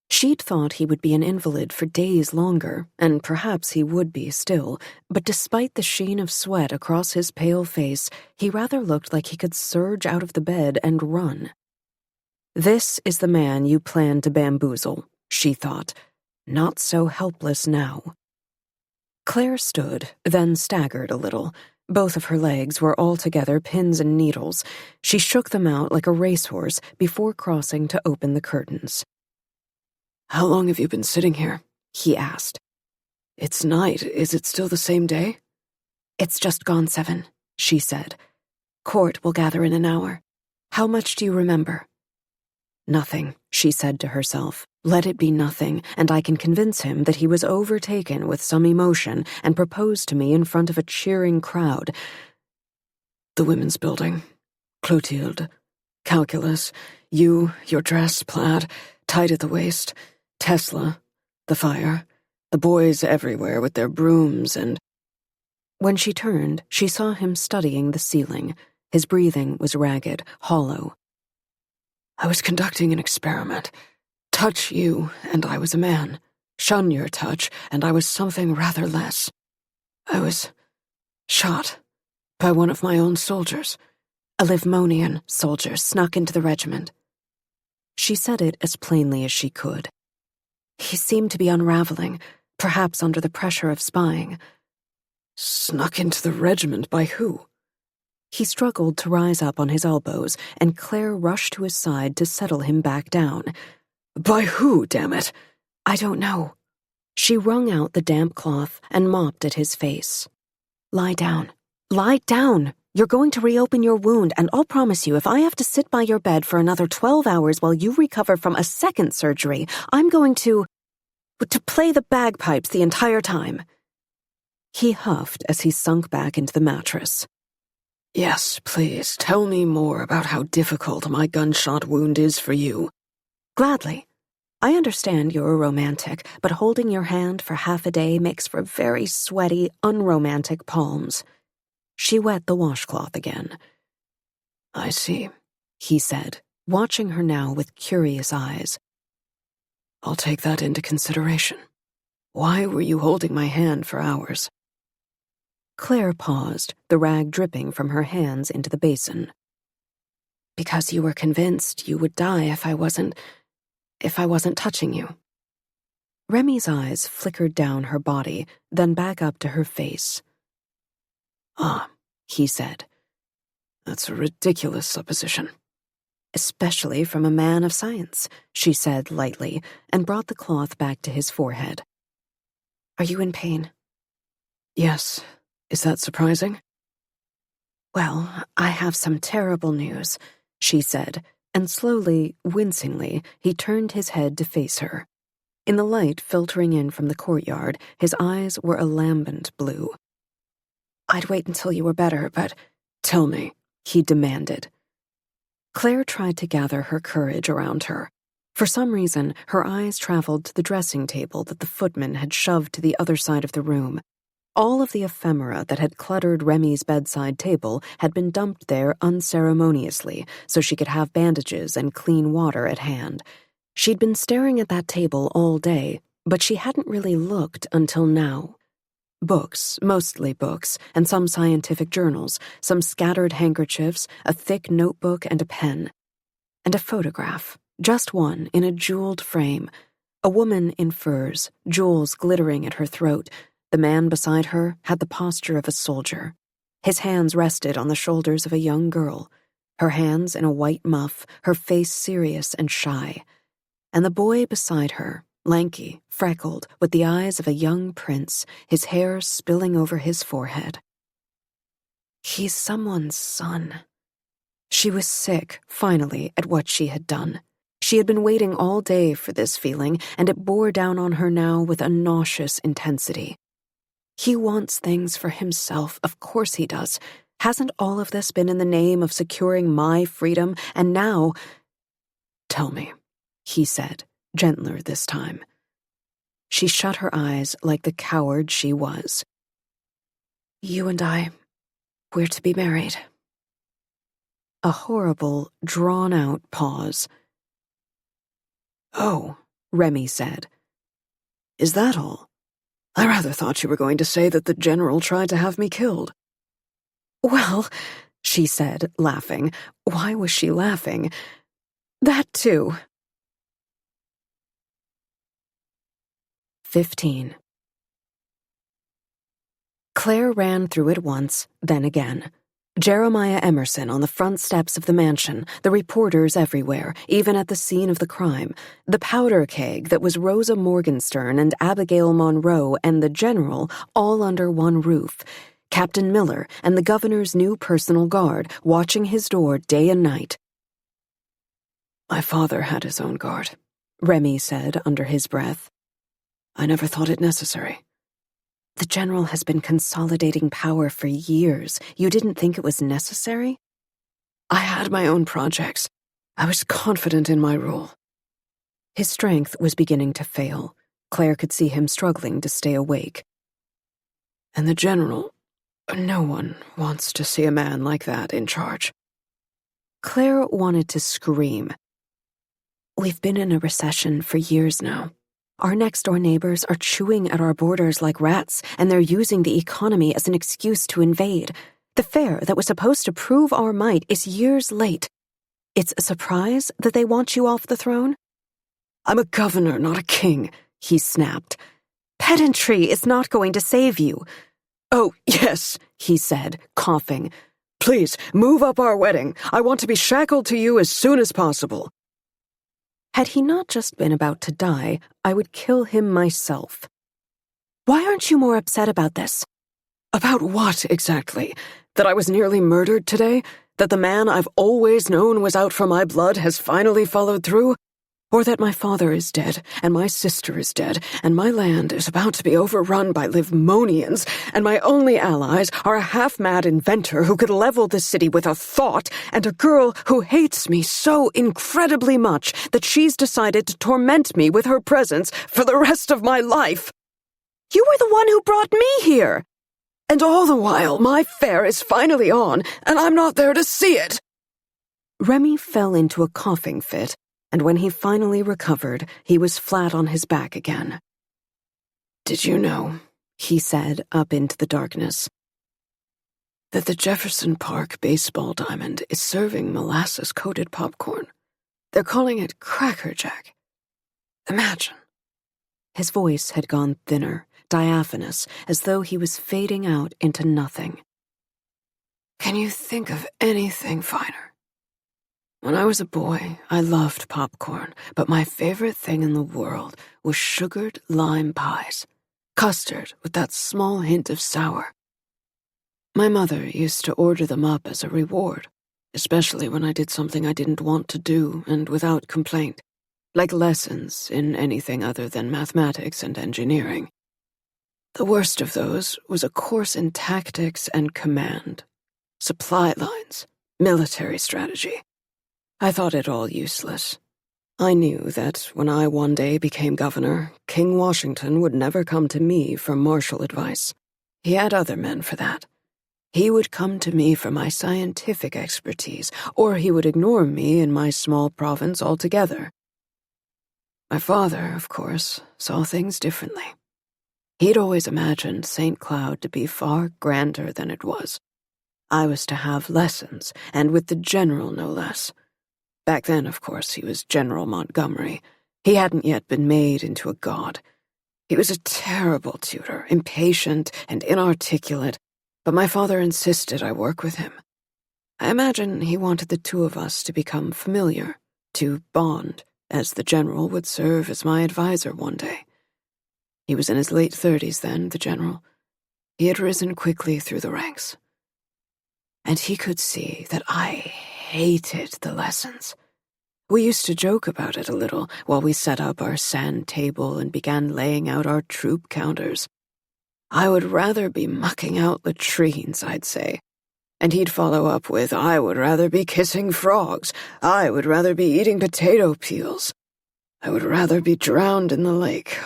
She'd thought he would be an invalid for days longer, and perhaps he would be still, but despite the sheen of sweat across his pale face, he rather looked like he could surge out of the bed and run. This is the man you planned to bamboozle, she thought. Not so helpless now. Claire stood, then staggered a little. Both of her legs were altogether pins and needles. She shook them out like a racehorse before crossing to open the curtains. How long have you been sitting here? He asked. It's night. Is it still the same day? It's just gone 7, she said. Court will gather in an hour. How much do you remember? Nothing, she said to herself. Let it be nothing, and I can convince him that he was overtaken with some emotion and proposed to me in front of a cheering crowd. The women's building. Clotilde. Calculus. You, your dress, plaid, tight at the waist. Tesla. The fire. The boys everywhere with their brooms and... When she turned, she saw him studying the ceiling. His breathing was ragged, hollow. I was conducting an experiment. Touch you, and I was a man. Shun your touch, and I was something rather less. I was shot by one of my own soldiers. A Livmonian soldier snuck into the regiment. She said it as plainly as she could. He seemed to be unraveling, perhaps under the pressure of spying. Snuck into the regiment by who? He struggled to rise up on his elbows, and Claire rushed to his side to settle him back down. By who, damn it? I don't know. She wrung out the damp cloth and mopped at his face. Lie down. Lie down! You're going to reopen your wound, and I'll promise you if I have to sit by your bed for another 12 hours while you recover from a second surgery, I'm going to play the bagpipes the entire time. He huffed as he sunk back into the mattress. Yes, please, tell me more about how difficult my gunshot wound is for you. Gladly. I understand you're a romantic, but holding your hand for half a day makes for very sweaty, unromantic palms. She wet the washcloth again. I see, he said, watching her now with curious eyes. I'll take that into consideration. Why were you holding my hand for hours? Claire paused, the rag dripping from her hands into the basin. Because you were convinced you would die if I wasn't touching you. Remy's eyes flickered down her body, then back up to her face. Ah, he said. That's a ridiculous supposition. Especially from a man of science, she said lightly, and brought the cloth back to his forehead. Are you in pain? Yes. Is that surprising? Well, I have some terrible news, she said, and slowly, wincingly, he turned his head to face her. In the light filtering in from the courtyard, his eyes were a lambent blue. I'd wait until you were better, but... Tell me, he demanded. Claire tried to gather her courage around her. For some reason, her eyes traveled to the dressing table that the footman had shoved to the other side of the room. All of the ephemera that had cluttered Remy's bedside table had been dumped there unceremoniously so she could have bandages and clean water at hand. She'd been staring at that table all day, but she hadn't really looked until now. Books, mostly books, and some scientific journals, some scattered handkerchiefs, a thick notebook and a pen. And a photograph, just one, in a jeweled frame. A woman in furs, jewels glittering at her throat. The man beside her had the posture of a soldier. His hands rested on the shoulders of a young girl, her hands in a white muff, her face serious and shy. And the boy beside her, lanky, freckled, with the eyes of a young prince, his hair spilling over his forehead. He's someone's son. She was sick, finally, at what she had done. She had been waiting all day for this feeling, and it bore down on her now with a nauseous intensity. He wants things for himself, of course he does. Hasn't all of this been in the name of securing my freedom, and now... Tell me, he said, gentler this time. She shut her eyes like the coward she was. "You and I, we're to be married." A horrible, drawn-out pause. "Oh," Remy said. "Is that all? I rather thought you were going to say that the general tried to have me killed." "Well," she said, laughing. Why was she laughing? "That too." 15. Claire ran through it once, then again. Jeremiah Emerson on the front steps of the mansion, the reporters everywhere, even at the scene of the crime, the powder keg that was Rosa Morgenstern and Abigail Monroe and the general all under one roof, Captain Miller and the governor's new personal guard watching his door day and night. "My father had his own guard," Remy said under his breath. "I never thought it necessary." "The general has been consolidating power for years. You didn't think it was necessary?" "I had my own projects. I was confident in my rule." His strength was beginning to fail. Claire could see him struggling to stay awake. "And the general, no one wants to see a man like that in charge." Claire wanted to scream. "We've been in a recession for years now. Our next-door neighbors are chewing at our borders like rats, and they're using the economy as an excuse to invade. The fair that was supposed to prove our might is years late. It's a surprise that they want you off the throne?" "I'm a governor, not a king," he snapped. "Pedantry is not going to save you." "Oh, yes," he said, coughing. "Please, move up our wedding. I want to be shackled to you as soon as possible." Had he not just been about to die, I would kill him myself. "Why aren't you more upset about this?" "About what, exactly? That I was nearly murdered today? That the man I've always known was out for my blood has finally followed through? Or that my father is dead, and my sister is dead, and my land is about to be overrun by Livmonians, and my only allies are a half-mad inventor who could level the city with a thought, and a girl who hates me so incredibly much that she's decided to torment me with her presence for the rest of my life? You were the one who brought me here! And all the while, my fair is finally on, and I'm not there to see it." Remy fell into a coughing fit, and when he finally recovered, he was flat on his back again. "Did you know," he said up into the darkness, "that the Jefferson Park baseball diamond is serving molasses-coated popcorn? They're calling it Cracker Jack. Imagine." His voice had gone thinner, diaphanous, as though he was fading out into nothing. "Can you think of anything finer? When I was a boy, I loved popcorn, but my favorite thing in the world was sugared lime pies, custard with that small hint of sour. My mother used to order them up as a reward, especially when I did something I didn't want to do and without complaint, like lessons in anything other than mathematics and engineering. The worst of those was a course in tactics and command, supply lines, military strategy. I thought it all useless. I knew that when I one day became governor, King Washington would never come to me for martial advice. He had other men for that. He would come to me for my scientific expertise, or he would ignore me in my small province altogether. My father, of course, saw things differently. He'd always imagined St. Cloud to be far grander than it was. I was to have lessons, and with the general no less. Back then, of course, he was General Montgomery. He hadn't yet been made into a god. He was a terrible tutor, impatient and inarticulate, but my father insisted I work with him. I imagine he wanted the two of us to become familiar, to bond, as the general would serve as my advisor one day. He was in his late 30s then, the general. He had risen quickly through the ranks. And he could see that I hated the lessons. We used to joke about it a little while we set up our sand table and began laying out our troop counters. I would rather be mucking out latrines, I'd say. And he'd follow up with, I would rather be kissing frogs. I would rather be eating potato peels. I would rather be drowned in the lake.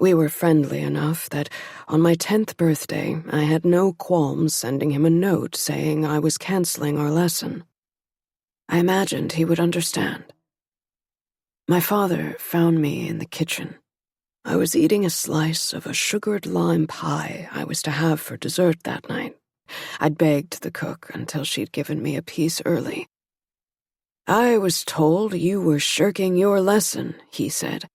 We were friendly enough that on my 10th birthday, I had no qualms sending him a note saying I was canceling our lesson. I imagined he would understand. My father found me in the kitchen. I was eating a slice of a sugared lime pie I was to have for dessert that night. I'd begged the cook until she'd given me a piece early. "I was told you were shirking your lesson," he said.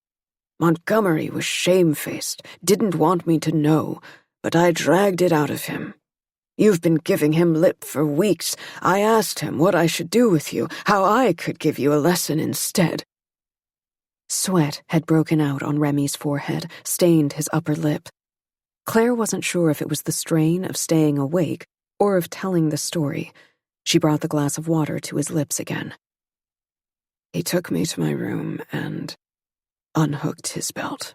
"Montgomery was shamefaced, didn't want me to know, but I dragged it out of him. You've been giving him lip for weeks. I asked him what I should do with you, how I could give you a lesson instead." Sweat had broken out on Remy's forehead, stained his upper lip. Claire wasn't sure if it was the strain of staying awake or of telling the story. She brought the glass of water to his lips again. He took me to my room and unhooked his belt,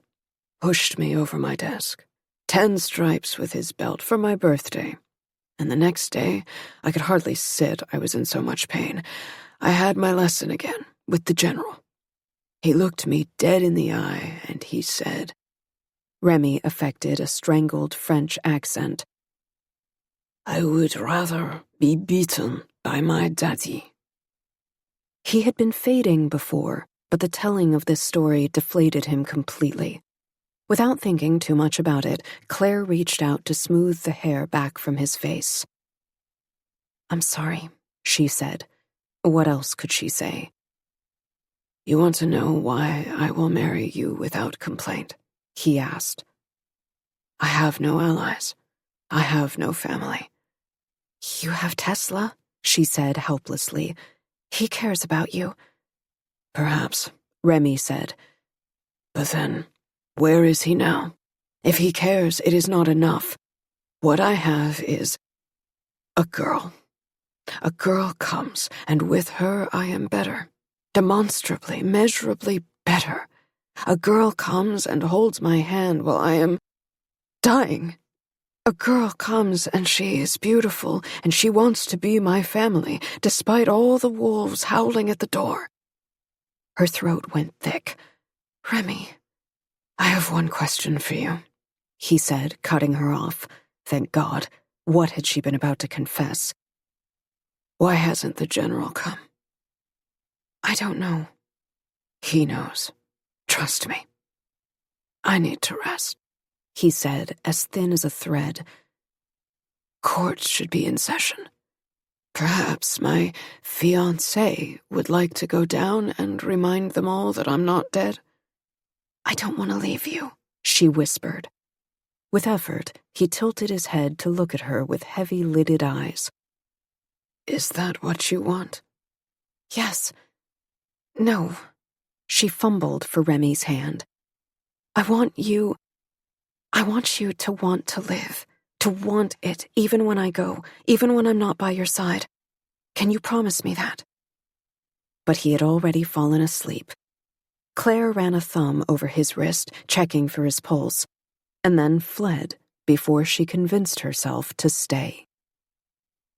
pushed me over my desk. 10 stripes with his belt for my birthday. And the next day, I could hardly sit, I was in so much pain. I had my lesson again, with the general. He looked me dead in the eye, and he said— Remy affected a strangled French accent. "I would rather be beaten by my daddy." He had been fading before, but the telling of this story deflated him completely. Without thinking too much about it, Claire reached out to smooth the hair back from his face. "I'm sorry," she said. What else could she say? "You want to know why I will marry you without complaint?" he asked. "I have no allies. I have no family." "You have Tesla," she said helplessly. "He cares about you." "Perhaps," Remy said. "But then, where is he now? If he cares, it is not enough. What I have is a girl. A girl comes, and with her I am better. Demonstrably, measurably better. A girl comes and holds my hand while I am dying. A girl comes and she is beautiful, and she wants to be my family, despite all the wolves howling at the door." Her throat went thick. "Remy, I have one question for you," he said, cutting her off. Thank God. What had she been about to confess? "Why hasn't the general come?" "I don't know." "He knows. Trust me. I need to rest," he said, as thin as a thread. "Court should be in session. Perhaps my fiancé would like to go down and remind them all that I'm not dead." "I don't want to leave you," she whispered. With effort, he tilted his head to look at her with heavy-lidded eyes. "Is that what you want?" "Yes. No." She fumbled for Remy's hand. I want you to want to live, to want it even when I go, even when I'm not by your side. Can you promise me that?" But he had already fallen asleep. Claire ran a thumb over his wrist, checking for his pulse, and then fled before she convinced herself to stay.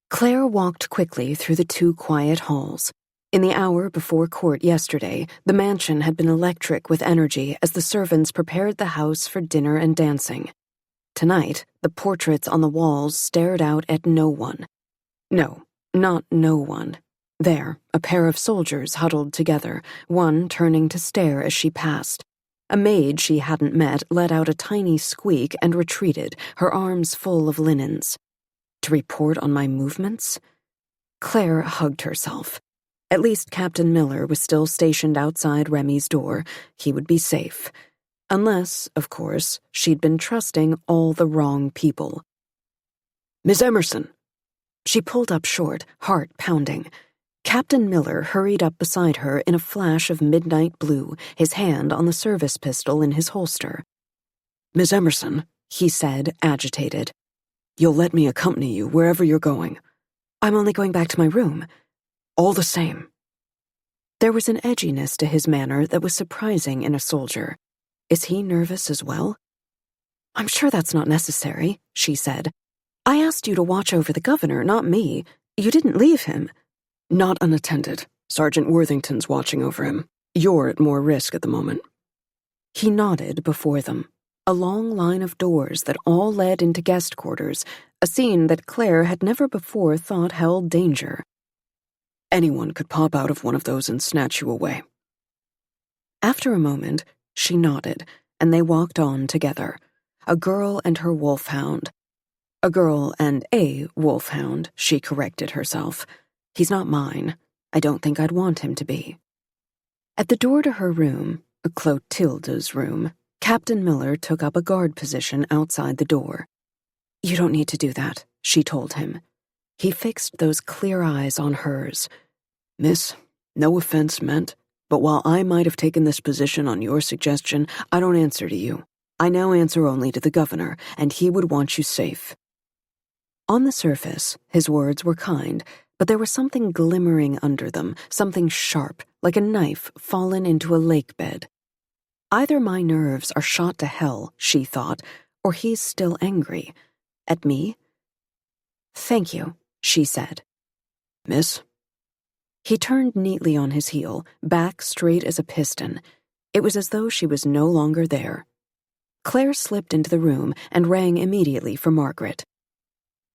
Claire walked quickly through the 2 quiet halls. In the hour before court yesterday, the mansion had been electric with energy as the servants prepared the house for dinner and dancing. Tonight, the portraits on the walls stared out at no one. No, not no one. There, a pair of soldiers huddled together, one turning to stare as she passed. A maid she hadn't met let out a tiny squeak and retreated, her arms full of linens. To report on my movements? Claire hugged herself. At least Captain Miller was still stationed outside Remy's door. He would be safe. Unless, of course, she'd been trusting all the wrong people. "Miss Emerson!" She pulled up short, heart pounding. Captain Miller hurried up beside her in a flash of midnight blue, his hand on the service pistol in his holster. "Miss Emerson," he said, agitated. "You'll let me accompany you wherever you're going." "I'm only going back to my room." "All the same." There was an edginess to his manner that was surprising in a soldier. Is he nervous as well? "I'm sure that's not necessary," she said. "I asked you to watch over the governor, not me. You didn't leave him." "Not unattended. Sergeant Worthington's watching over him. You're at more risk at the moment." He nodded before them. A long line of doors that all led into guest quarters, a scene that Claire had never before thought held danger. Anyone could pop out of one of those and snatch you away. After a moment, she nodded, and they walked on together, a girl and her wolfhound. A girl and a wolfhound, she corrected herself. He's not mine. I don't think I'd want him to be. At the door to her room, Clotilda's room, Captain Miller took up a guard position outside the door. You don't need to do that, she told him. He fixed those clear eyes on hers. Miss, no offense meant, but while I might have taken this position on your suggestion, I don't answer to you. I now answer only to the governor, and he would want you safe. On the surface, his words were kind, but there was something glimmering under them, something sharp, like a knife fallen into a lake bed. Either my nerves are shot to hell, she thought, or he's still angry. At me? Thank you, she said. Miss? He turned neatly on his heel, back straight as a piston. It was as though she was no longer there. Claire slipped into the room and rang immediately for Margaret.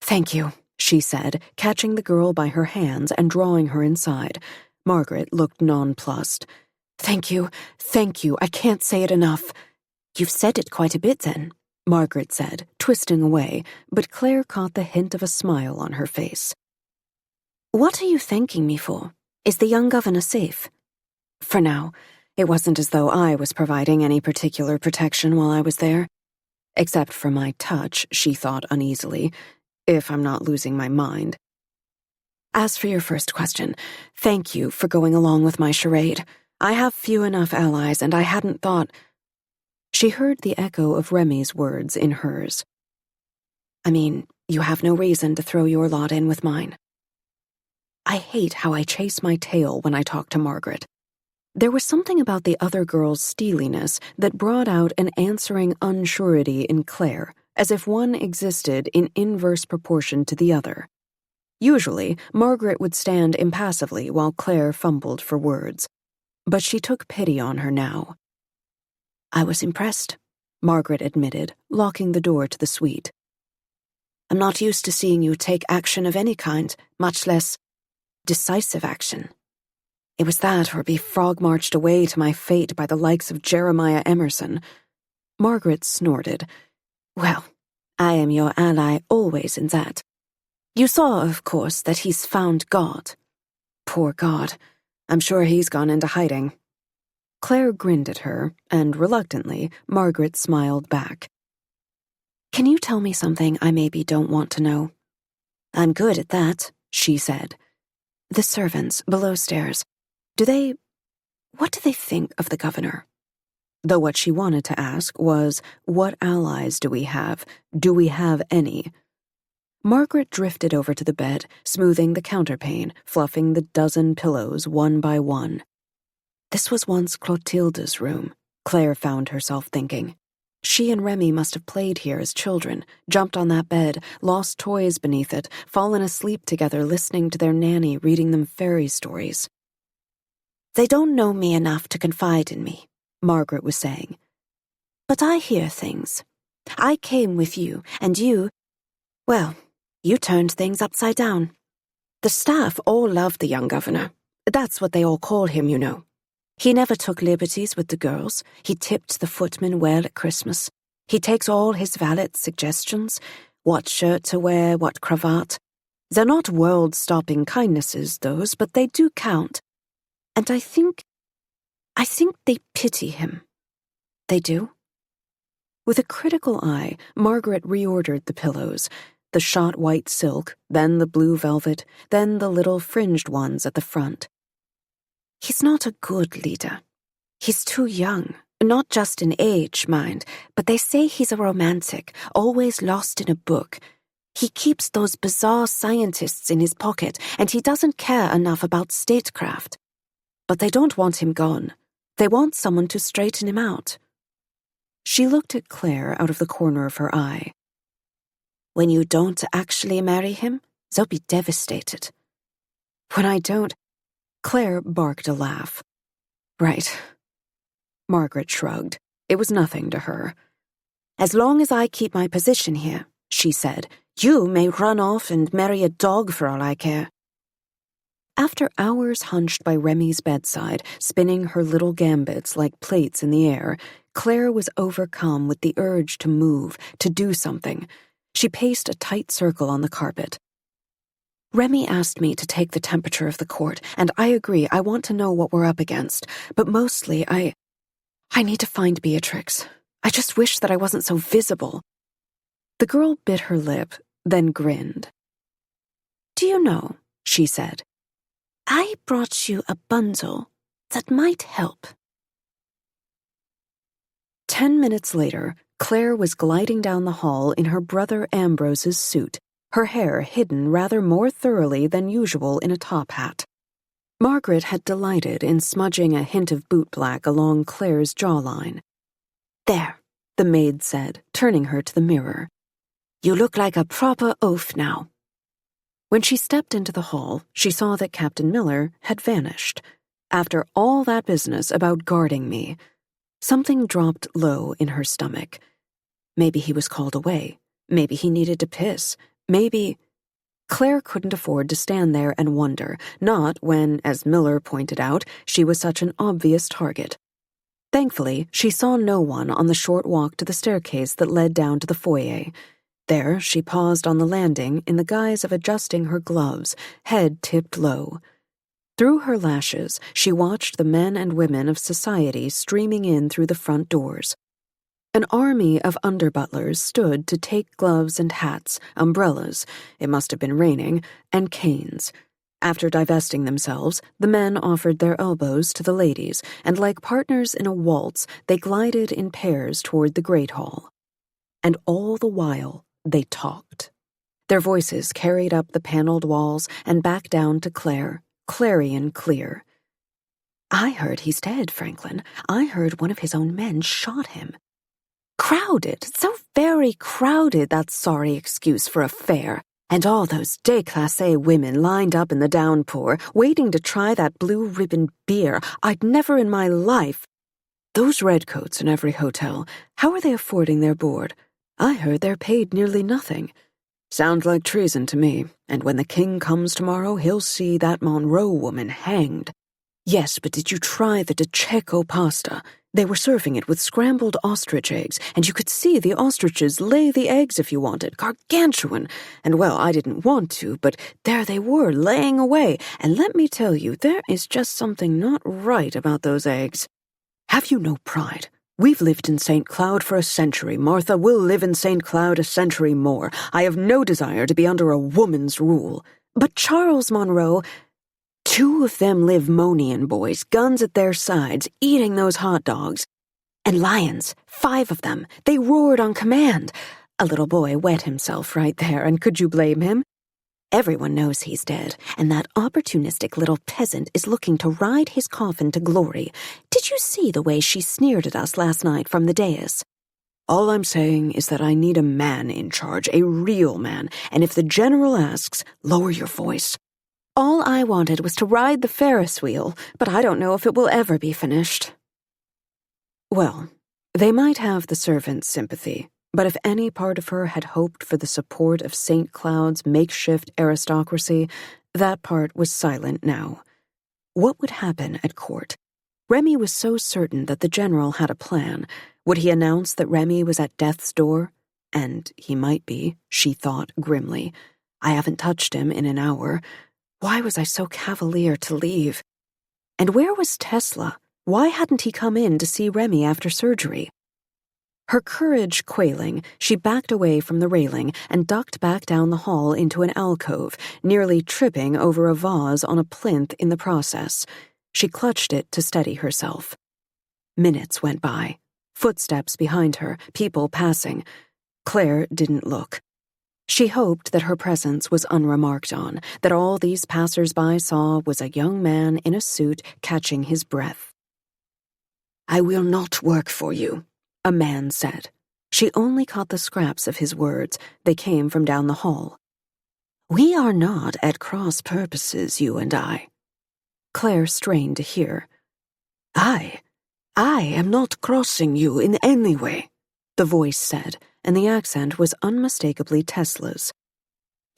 Thank you, she said, catching the girl by her hands and drawing her inside. Margaret looked nonplussed. Thank you, I can't say it enough. You've said it quite a bit then, Margaret said, twisting away, but Claire caught the hint of a smile on her face. What are you thanking me for? Is the young governor safe? For now. It wasn't as though I was providing any particular protection while I was there. Except for my touch, she thought uneasily, if I'm not losing my mind. As for your first question, thank you for going along with my charade. I have few enough allies, and I hadn't thought... She heard the echo of Remy's words in hers. I mean, you have no reason to throw your lot in with mine. I hate how I chase my tail when I talk to Margaret. There was something about the other girl's steeliness that brought out an answering unsurety in Claire, as if one existed in inverse proportion to the other. Usually, Margaret would stand impassively while Claire fumbled for words. But she took pity on her now. I was impressed, Margaret admitted, locking the door to the suite. I'm not used to seeing you take action of any kind, much less decisive action. It was that or be frog-marched away to my fate by the likes of Jeremiah Emerson. Margaret snorted. Well, I am your ally always in that. You saw, of course, that he's found God. Poor God. I'm sure he's gone into hiding. Claire grinned at her, and reluctantly, Margaret smiled back. Can you tell me something I maybe don't want to know? I'm good at that, she said. The servants below stairs, what do they think of the governor? Though what she wanted to ask was, what allies do we have? Do we have any? Margaret drifted over to the bed, smoothing the counterpane, fluffing the dozen pillows one by one. This was once Clotilda's room, Claire found herself thinking. She and Remy must have played here as children, jumped on that bed, lost toys beneath it, fallen asleep together listening to their nanny reading them fairy stories. They don't know me enough to confide in me, Margaret was saying. But I hear things. I came with you, and you turned things upside down. The staff all loved the young governor. That's what they all call him, you know. He never took liberties with the girls. He tipped the footmen well at Christmas. He takes all his valet's suggestions, what shirt to wear, what cravat. They're not world-stopping kindnesses, those, but they do count. And I think they pity him. They do? With a critical eye, Margaret reordered the pillows, the shot white silk, then the blue velvet, then the little fringed ones at the front. He's not a good leader. He's too young, not just in age, mind, but they say he's a romantic, always lost in a book. He keeps those bizarre scientists in his pocket, and he doesn't care enough about statecraft. But they don't want him gone. They want someone to straighten him out. She looked at Claire out of the corner of her eye. When you don't actually marry him, they'll be devastated. When I don't... Claire barked a laugh. Right. Margaret shrugged. It was nothing to her. As long as I keep my position here, she said, you may run off and marry a dog for all I care. After hours hunched by Remy's bedside, spinning her little gambits like plates in the air, Claire was overcome with the urge to move, to do something. She paced a tight circle on the carpet. Remy asked me to take the temperature of the court, and I agree. I want to know what we're up against. But mostly, I need to find Beatrix. I just wish that I wasn't so visible. The girl bit her lip, then grinned. Do you know, she said, I brought you a bundle that might help. 10 minutes later, Claire was gliding down the hall in her brother Ambrose's suit, her hair hidden rather more thoroughly than usual in a top hat. Margaret had delighted in smudging a hint of bootblack along Claire's jawline. There, the maid said, turning her to the mirror. You look like a proper oaf now. When she stepped into the hall, she saw that Captain Miller had vanished. After all that business about guarding me, something dropped low in her stomach. Maybe he was called away. Maybe he needed to piss. Maybe... Claire couldn't afford to stand there and wonder, not when, as Miller pointed out, she was such an obvious target. Thankfully, she saw no one on the short walk to the staircase that led down to the foyer. There, she paused on the landing in the guise of adjusting her gloves, head tipped low. Through her lashes, she watched the men and women of society streaming in through the front doors. An army of under-butlers stood to take gloves and hats, umbrellas, it must have been raining, and canes. After divesting themselves, the men offered their elbows to the ladies, and like partners in a waltz, they glided in pairs toward the great hall. And all the while, they talked. Their voices carried up the paneled walls and back down to Claire, clarion clear. I heard he's dead, Franklin. I heard one of his own men shot him. Crowded, so very crowded, that sorry excuse for a fair. And all those déclassé women lined up in the downpour, waiting to try that blue-ribbon beer I'd never in my life. Those redcoats in every hotel, how are they affording their board? I heard they're paid nearly nothing. Sounds like treason to me, and when the king comes tomorrow, he'll see that Monroe woman hanged. Yes, but did you try the DeCecco pasta? They were serving it with scrambled ostrich eggs, and you could see the ostriches lay the eggs if you wanted, gargantuan. And well, I didn't want to, but there they were, laying away. And let me tell you, there is just something not right about those eggs. Have you no pride? We've lived in St. Cloud for a century, Martha. We'll live in St. Cloud a century more. I have no desire to be under a woman's rule. But Charles Monroe... 2 of them Livmonian boys, guns at their sides, eating those hot dogs. And lions, 5 of them. They roared on command. A little boy wet himself right there, and could you blame him? Everyone knows he's dead, and that opportunistic little peasant is looking to ride his coffin to glory. Did you see the way she sneered at us last night from the dais? All I'm saying is that I need a man in charge, a real man, and if the general asks, lower your voice. All I wanted was to ride the Ferris wheel, but I don't know if it will ever be finished. Well, they might have the servants' sympathy, but if any part of her had hoped for the support of St. Cloud's makeshift aristocracy, that part was silent now. What would happen at court? Remy was so certain that the general had a plan. Would he announce that Remy was at death's door? And he might be, she thought grimly. I haven't touched him in an hour. Why was I so cavalier to leave? And where was Tesla? Why hadn't he come in to see Remy after surgery? Her courage quailing, she backed away from the railing and ducked back down the hall into an alcove, nearly tripping over a vase on a plinth in the process. She clutched it to steady herself. Minutes went by. Footsteps behind her, people passing. Claire didn't look. She hoped that her presence was unremarked on, that all these passers-by saw was a young man in a suit catching his breath. I will not work for you, a man said. She only caught the scraps of his words. They came from down the hall. We are not at cross purposes, you and I. Claire strained to hear. I am not crossing you in any way. the voice said, and the accent was unmistakably Tesla's.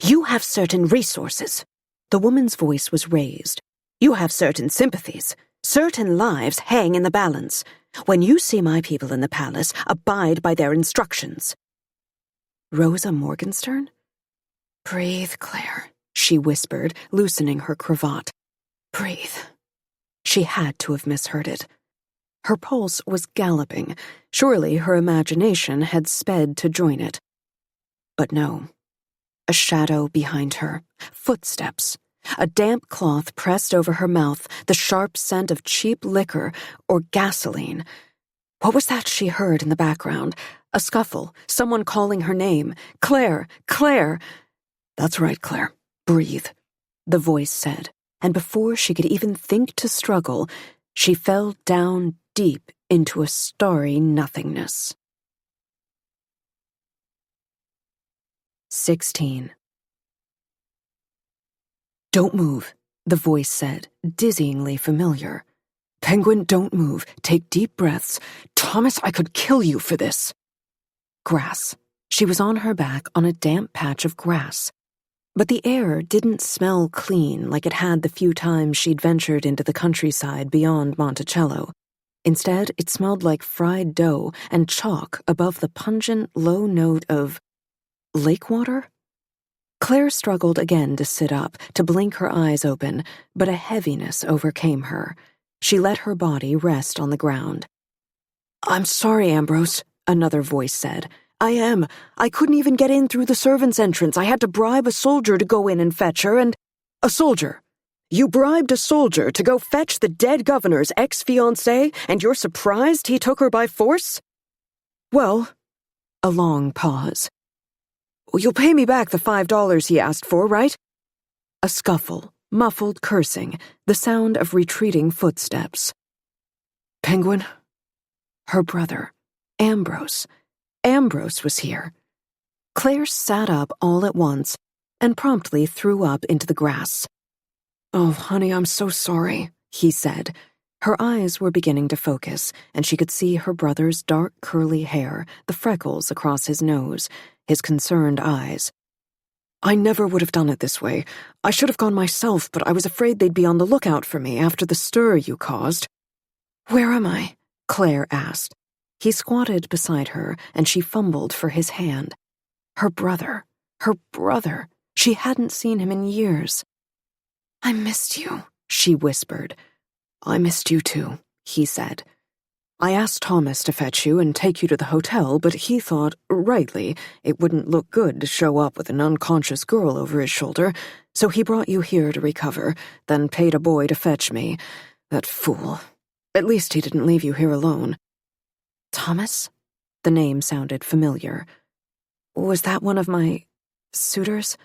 You have certain resources. The woman's voice was raised. You have certain sympathies. Certain lives hang in the balance. When you see my people in the palace, abide by their instructions. Rosa Morgenstern? Breathe, Claire, she whispered, loosening her cravat. Breathe. She had to have misheard it. Her pulse was galloping. Surely her imagination had sped to join it. But no. A shadow behind her. Footsteps. A damp cloth pressed over her mouth, the sharp scent of cheap liquor or gasoline. What was that she heard in the background? A scuffle, someone calling her name. Claire, Claire. That's right, Claire. Breathe, the voice said, and before she could even think to struggle, she fell down deep into a starry nothingness. 16. Don't move, the voice said, dizzyingly familiar. Penguin, don't move. Take deep breaths. Thomas, I could kill you for this. Grass. She was on her back on a damp patch of grass. But the air didn't smell clean like it had the few times she'd ventured into the countryside beyond Monticello. Instead, it smelled like fried dough and chalk above the pungent, low note of lake water? Claire struggled again to sit up, to blink her eyes open, but a heaviness overcame her. She let her body rest on the ground. I'm sorry, Ambrose, another voice said. I am. I couldn't even get in through the servants' entrance. I had to bribe a soldier to go in and fetch her, and... A soldier? You bribed a soldier to go fetch the dead governor's ex-fiancée, and you're surprised he took her by force? Well... A long pause. You'll pay me back the $5 he asked for, right? A scuffle, muffled cursing, the sound of retreating footsteps. Penguin? Her brother, Ambrose. Ambrose was here. Claire sat up all at once and promptly threw up into the grass. Oh, honey, I'm so sorry, he said. Her eyes were beginning to focus, and she could see her brother's dark curly hair, the freckles across his nose, his concerned eyes. I never would have done it this way. I should have gone myself, but I was afraid they'd be on the lookout for me after the stir you caused. Where am I? Claire asked. He squatted beside her, and she fumbled for his hand. Her brother. She hadn't seen him in years. I missed you, she whispered. I missed you too, he said. I asked Thomas to fetch you and take you to the hotel, but he thought, rightly, it wouldn't look good to show up with an unconscious girl over his shoulder, so he brought you here to recover, then paid a boy to fetch me. That fool. At least he didn't leave you here alone. Thomas? The name sounded familiar. Was that one of my... suitors?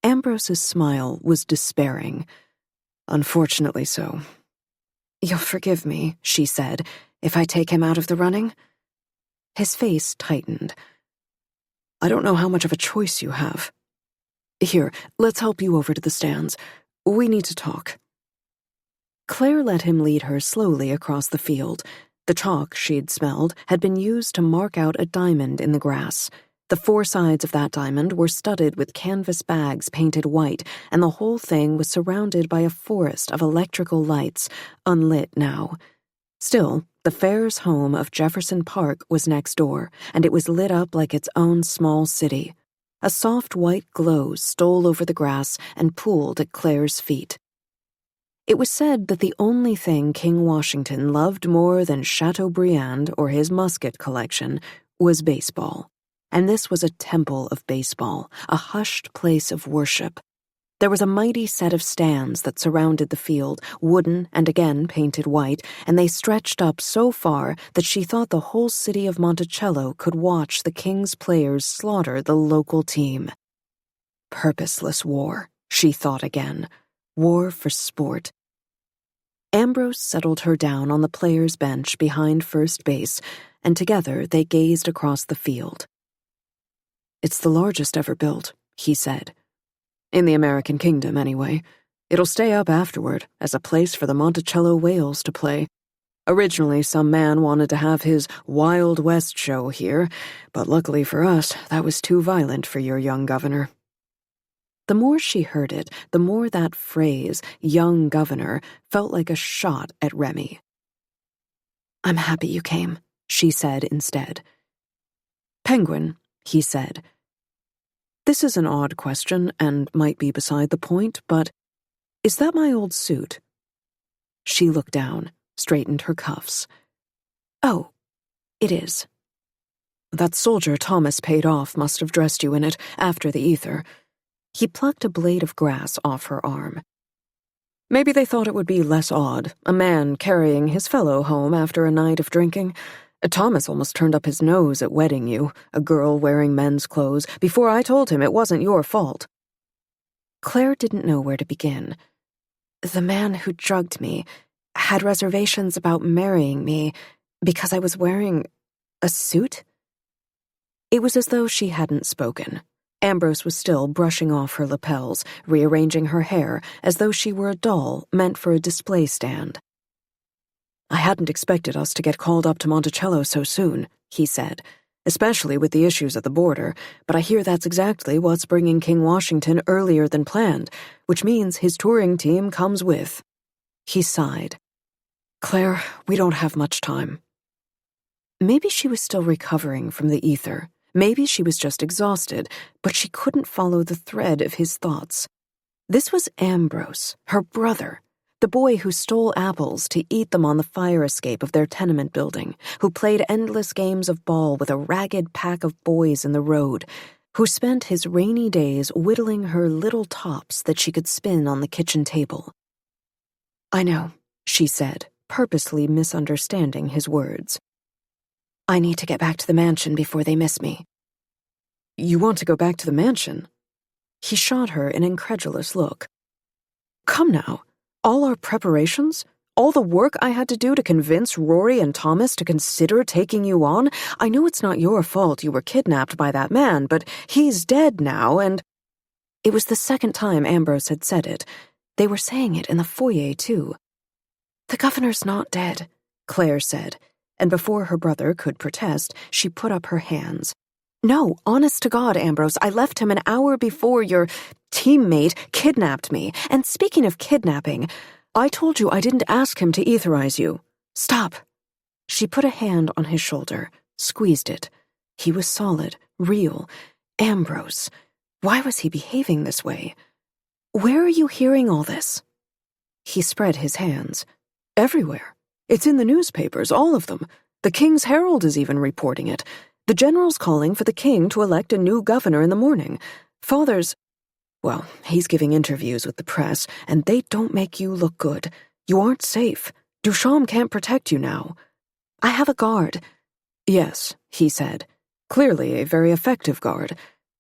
Ambrose's smile was despairing. Unfortunately so. You'll forgive me, she said, if I take him out of the running? His face tightened. I don't know how much of a choice you have. Here, let's help you over to the stands. We need to talk. Claire let him lead her slowly across the field. The chalk she'd smelled had been used to mark out a diamond in the grass. The four sides of that diamond were studded with canvas bags painted white, and the whole thing was surrounded by a forest of electrical lights, unlit now. Still, the fair's home of Jefferson Park was next door, and it was lit up like its own small city. A soft white glow stole over the grass and pooled at Claire's feet. It was said that the only thing King Washington loved more than Chateaubriand or his musket collection was baseball. And this was a temple of baseball, a hushed place of worship. There was a mighty set of stands that surrounded the field, wooden and again painted white, and they stretched up so far that she thought the whole city of Monticello could watch the King's players slaughter the local team. Purposeless war, she thought again. War for sport. Ambrose settled her down on the players' bench behind first base, and together they gazed across the field. It's the largest ever built, he said. In the American kingdom, anyway. It'll stay up afterward as a place for the Monticello Whales to play. Originally, some man wanted to have his Wild West show here, but luckily for us, that was too violent for your young governor." The more she heard it, the more that phrase, young governor, felt like a shot at Remy. "I'm happy you came," she said instead. "Penguin," he said. "This is an odd question and might be beside the point, but is that my old suit?" She looked down, straightened her cuffs. "Oh, it is." "That soldier Thomas paid off must have dressed you in it after the ether." He plucked a blade of grass off her arm. "Maybe they thought it would be less odd, a man carrying his fellow home after a night of drinking. Thomas almost turned up his nose at wedding you, a girl wearing men's clothes, before I told him it wasn't your fault." Claire didn't know where to begin. "The man who drugged me had reservations about marrying me because I was wearing a suit?" It was as though she hadn't spoken. Ambrose was still brushing off her lapels, rearranging her hair as though she were a doll meant for a display stand. "I hadn't expected us to get called up to Monticello so soon," he said, "especially with the issues at the border, but I hear that's exactly what's bringing King Washington earlier than planned, which means his touring team comes with." He sighed. "Claire, we don't have much time." Maybe she was still recovering from the ether. Maybe she was just exhausted, but she couldn't follow the thread of his thoughts. This was Ambrose, her brother, the boy who stole apples to eat them on the fire escape of their tenement building, who played endless games of ball with a ragged pack of boys in the road, who spent his rainy days whittling her little tops that she could spin on the kitchen table. "I know," she said, purposely misunderstanding his words. "I need to get back to the mansion before they miss me." "You want to go back to the mansion?" He shot her an incredulous look. "Come now, all our preparations? All the work I had to do to convince Rory and Thomas to consider taking you on? I know it's not your fault you were kidnapped by that man, but he's dead now and—" It was the second time Ambrose had said it. They were saying it in the foyer, too. "The governor's not dead," Claire said, and before her brother could protest, she put up her hands. "No, honest to God, Ambrose, I left him an hour before your teammate kidnapped me. And speaking of kidnapping, I told you I didn't ask him to etherize you." "Stop." She put a hand on his shoulder, squeezed it. He was solid, real. Ambrose. Why was he behaving this way? "Where are you hearing all this?" He spread his hands. "Everywhere. It's in the newspapers, all of them. The King's Herald is even reporting it. The general's calling for the king to elect a new governor in the morning. Father's... Well, he's giving interviews with the press, and they don't make you look good. You aren't safe. Duchamp can't protect you now." "I have a guard." "Yes," he said. "Clearly a very effective guard.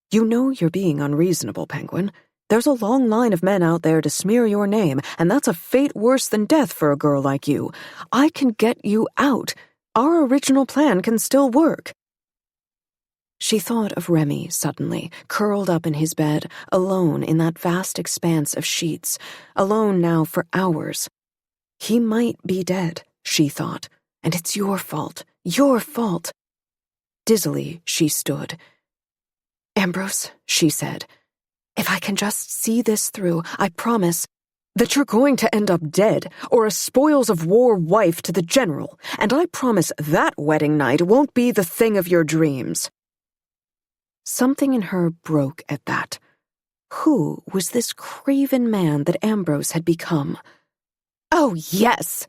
You know you're being unreasonable, Penguin. There's a long line of men out there to smear your name, and that's a fate worse than death for a girl like you. I can get you out. Our original plan can still work." She thought of Remy suddenly, curled up in his bed, alone in that vast expanse of sheets, alone now for hours. He might be dead, she thought, and it's your fault, your fault. Dizzily, she stood. "Ambrose," she said, "if I can just see this through, I promise—" "That you're going to end up dead, or a spoils of war wife to the general, and I promise that wedding night won't be the thing of your dreams." Something in her broke at that. Who was this craven man that Ambrose had become? "Oh, yes!"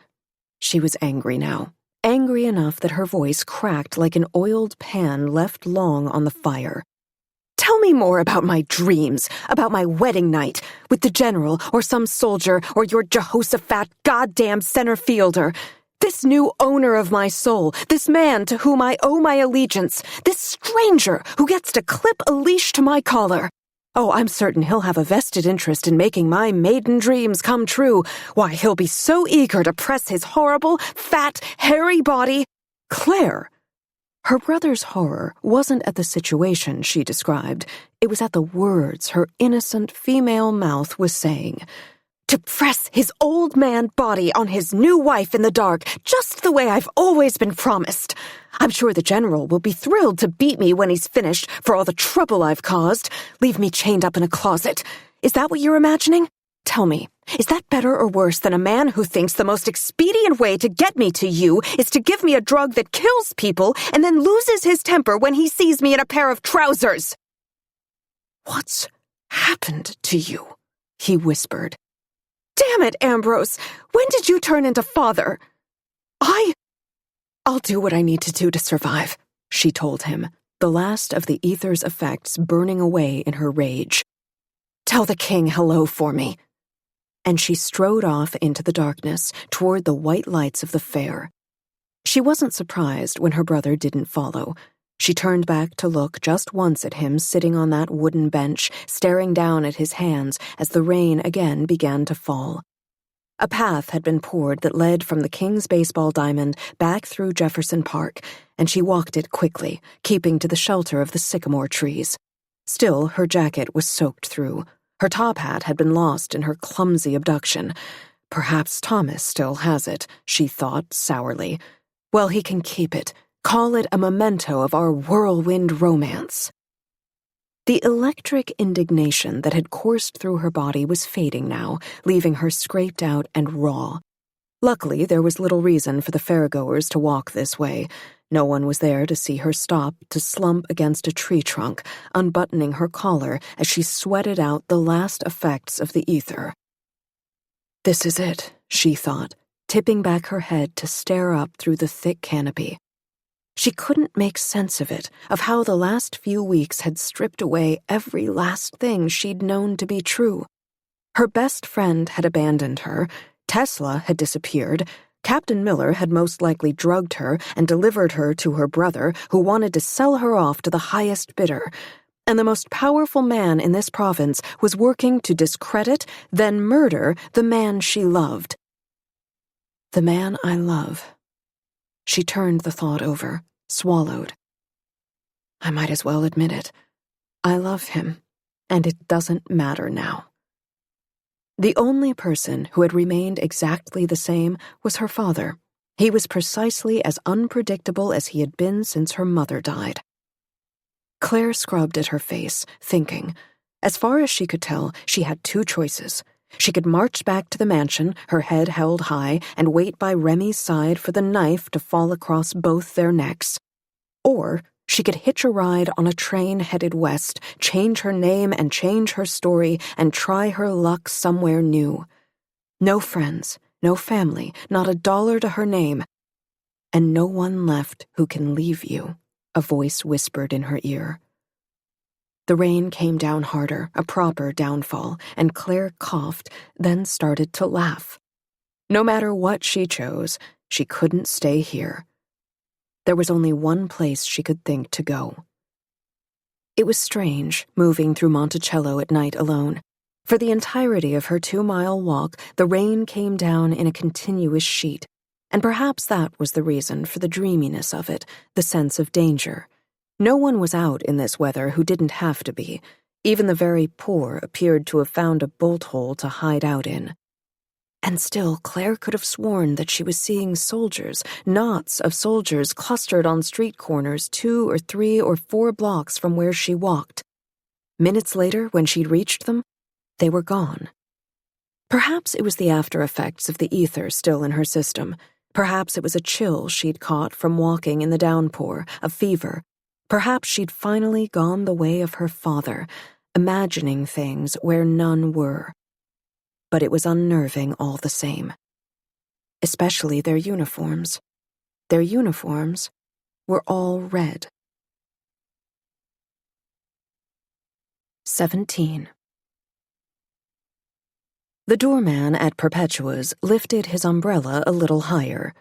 She was angry now, angry enough that her voice cracked like an oiled pan left long on the fire. "Tell me more about my dreams, about my wedding night, with the general, or some soldier, or your Jehoshaphat goddamn center fielder. This new owner of my soul, this man to whom I owe my allegiance, this stranger who gets to clip a leash to my collar. Oh, I'm certain he'll have a vested interest in making my maiden dreams come true. Why, he'll be so eager to press his horrible, fat, hairy body—" "Claire!" Her brother's horror wasn't at the situation she described. It was at the words her innocent female mouth was saying. To press his old man body on his new wife in the dark, just the way I've always been promised. I'm sure the general will be thrilled to beat me when he's finished for all the trouble I've caused. Leave me chained up in a closet. Is that what you're imagining? Tell me, is that better or worse than a man who thinks the most expedient way to get me to you is to give me a drug that kills people and then loses his temper when he sees me in a pair of trousers? What's happened to you? He whispered. Damn it, Ambrose! When did you turn into father? I'll do what I need to do to survive, she told him, the last of the ether's effects burning away in her rage. Tell the king hello for me. And she strode off into the darkness toward the white lights of the fair. She wasn't surprised when her brother didn't follow. She turned back to look just once at him sitting on that wooden bench, staring down at his hands as the rain again began to fall. A path had been poured that led from the King's baseball diamond back through Jefferson Park, and she walked it quickly, keeping to the shelter of the sycamore trees. Still, her jacket was soaked through. Her top hat had been lost in her clumsy abduction. Perhaps Thomas still has it, she thought sourly. Well, he can keep it. Call it a memento of our whirlwind romance. The electric indignation that had coursed through her body was fading now, leaving her scraped out and raw. Luckily, there was little reason for the fairgoers to walk this way. No one was there to see her stop to slump against a tree trunk, unbuttoning her collar as she sweated out the last effects of the ether. This is it, she thought, tipping back her head to stare up through the thick canopy. She couldn't make sense of it, of how the last few weeks had stripped away every last thing she'd known to be true. Her best friend had abandoned her, Tesla had disappeared, Captain Miller had most likely drugged her and delivered her to her brother, who wanted to sell her off to the highest bidder, and the most powerful man in this province was working to discredit, then murder, the man she loved. The man I love. She turned the thought over, swallowed. I might as well admit it. I love him, and it doesn't matter now. The only person who had remained exactly the same was her father. He was precisely as unpredictable as he had been since her mother died. Claire scrubbed at her face, thinking. As far as she could tell, she had two choices. She could march back to the mansion, her head held high, and wait by Remy's side for the knife to fall across both their necks. Or she could hitch a ride on a train headed west, change her name and change her story, and try her luck somewhere new. No friends, no family, not $1 to her name. And no one left who can leave you, a voice whispered in her ear. The rain came down harder, a proper downfall, and Claire coughed, then started to laugh. No matter what she chose, she couldn't stay here. There was only one place she could think to go. It was strange, moving through Monticello at night alone. For the entirety of her 2-mile walk, the rain came down in a continuous sheet, and perhaps that was the reason for the dreaminess of it, the sense of danger. No one was out in this weather who didn't have to be. Even the very poor appeared to have found a bolt hole to hide out in. And still, Claire could have sworn that she was seeing soldiers, knots of soldiers clustered on street corners 2 or 3 or 4 blocks from where she walked. Minutes later, when she'd reached them, they were gone. Perhaps it was the after effects of the ether still in her system. Perhaps it was a chill she'd caught from walking in the downpour, a fever. Perhaps she'd finally gone the way of her father, imagining things where none were. But it was unnerving all the same. Especially their uniforms. Their uniforms were all red. 17. The doorman at Perpetua's lifted his umbrella a little higher.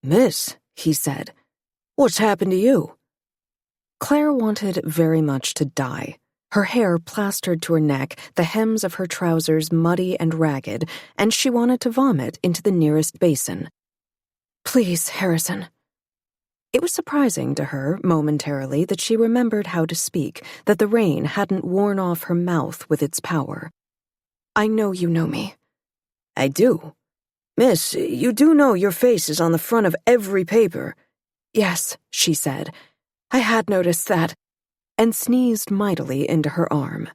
"Miss," he said, "what's happened to you?" Claire wanted very much to die. Her hair plastered to her neck, the hems of her trousers muddy and ragged, and she wanted to vomit into the nearest basin. "Please, Harrison." It was surprising to her, momentarily, that she remembered how to speak, that the rain hadn't worn off her mouth with its power. "I know you know me. I do. Miss, you do know your face is on the front of every paper. Yes, she said. I had noticed that, and sneezed mightily into her arm.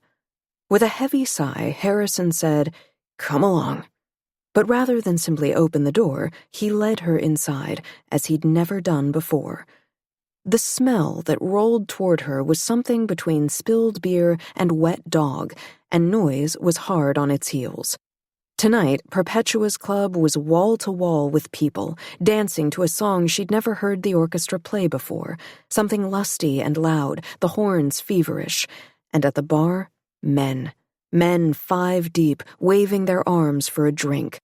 With a heavy sigh, Harrison said, "Come along." But rather than simply open the door, he led her inside, as he'd never done before. The smell that rolled toward her was something between spilled beer and wet dog, and noise was hard on its heels. Tonight, Perpetua's club was wall-to-wall with people, dancing to a song she'd never heard the orchestra play before, something lusty and loud, the horns feverish, and at the bar, men 5 deep, waving their arms for a drink.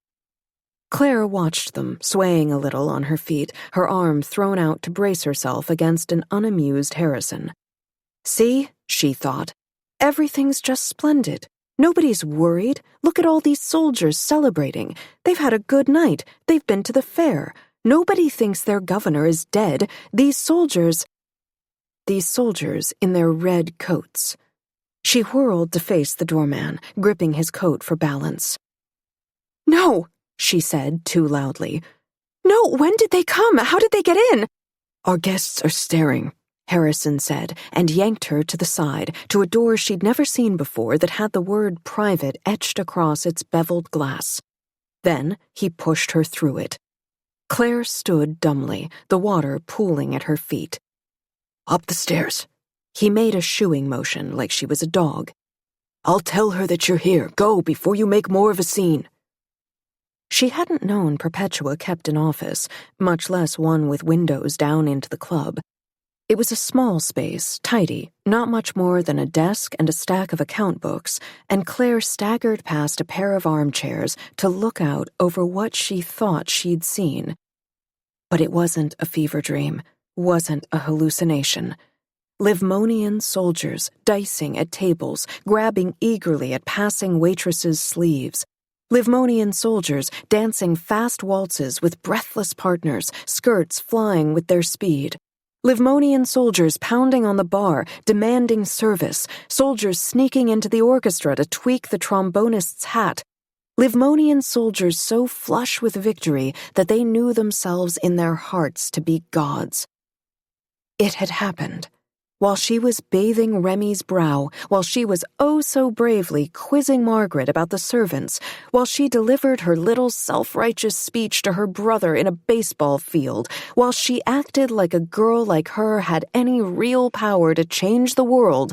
Claire watched them, swaying a little on her feet, her arm thrown out to brace herself against an unamused Harrison. "See," she thought, "everything's just splendid. Nobody's worried. Look at all these soldiers celebrating. They've had a good night. They've been to the fair. Nobody thinks their governor is dead. These soldiers in their red coats." She whirled to face the doorman, gripping his coat for balance. "No!" she said too loudly. "No, when did they come? How did they get in?" "Our guests are staring," Harrison said, and yanked her to the side, to a door she'd never seen before that had the word private etched across its beveled glass. Then he pushed her through it. Claire stood dumbly, the water pooling at her feet. "Up the stairs." He made a shooing motion like she was a dog. "I'll tell her that you're here. Go before you make more of a scene." She hadn't known Perpetua kept an office, much less one with windows down into the club. It was a small space, tidy, not much more than a desk and a stack of account books, and Claire staggered past a pair of armchairs to look out over what she thought she'd seen. But it wasn't a fever dream, wasn't a hallucination. Livmonian soldiers dicing at tables, grabbing eagerly at passing waitresses' sleeves. Livmonian soldiers dancing fast waltzes with breathless partners, skirts flying with their speed. Livmonian soldiers pounding on the bar, demanding service, soldiers sneaking into the orchestra to tweak the trombonist's hat. Livmonian soldiers so flush with victory that they knew themselves in their hearts to be gods. It had happened. While she was bathing Remy's brow, while she was oh so bravely quizzing Margaret about the servants, while she delivered her little self-righteous speech to her brother in a baseball field, while she acted like a girl like her had any real power to change the world,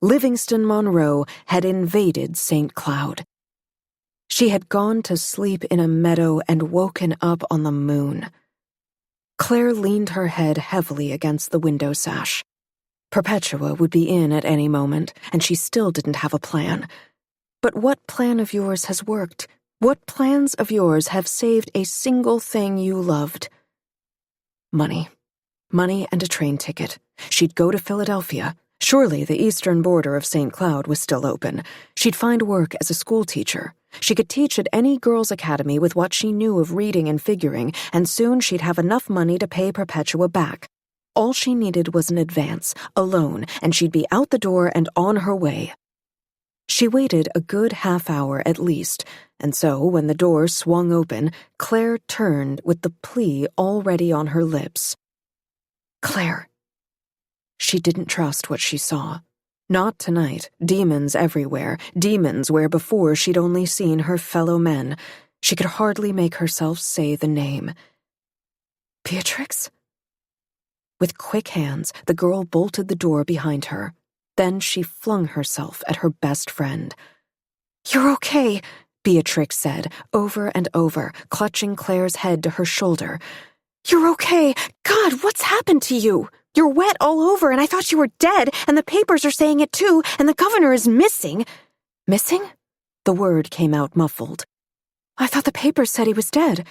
Livingston Monroe had invaded St. Cloud. She had gone to sleep in a meadow and woken up on the moon. Claire leaned her head heavily against the window sash. Perpetua would be in at any moment, and she still didn't have a plan. But what plan of yours has worked? What plans of yours have saved a single thing you loved? Money. Money and a train ticket. She'd go to Philadelphia. Surely the eastern border of St. Cloud was still open. She'd find work as a schoolteacher. She could teach at any girls' academy with what she knew of reading and figuring, and soon she'd have enough money to pay Perpetua back. All she needed was an advance, a loan, and she'd be out the door and on her way. She waited a good half hour at least, and so when the door swung open, Claire turned with the plea already on her lips. "Claire." She didn't trust what she saw. Not tonight. Demons everywhere, demons where before she'd only seen her fellow men. She could hardly make herself say the name. "Beatrix?" With quick hands, the girl bolted the door behind her. Then she flung herself at her best friend. "You're okay," Beatrix said, over and over, clutching Claire's head to her shoulder. "You're okay. God, what's happened to you? You're wet all over, and I thought you were dead, and the papers are saying it too, and the governor is missing." "Missing?" The word came out muffled. "I thought the papers said he was dead."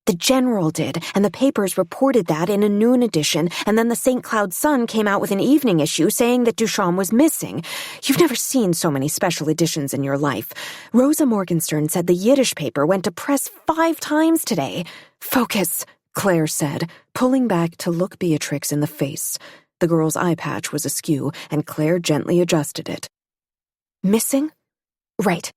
"The General did, and the papers reported that in a noon edition, and then the St. Cloud Sun came out with an evening issue saying that Duchamp was missing. You've never seen so many special editions in your life. Rosa Morgenstern said the Yiddish paper went to press 5 times today." "Focus," Claire said, pulling back to look Beatrix in the face. The girl's eye patch was askew, and Claire gently adjusted it. "Missing? Right.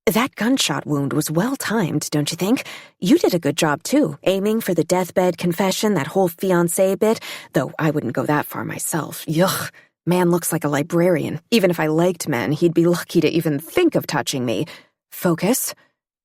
That gunshot wound was well-timed, don't you think? You did a good job, too, aiming for the deathbed confession, that whole fiancé bit, though I wouldn't go that far myself. Yuck. Man looks like a librarian. Even if I liked men, he'd be lucky to even think of touching me. Focus.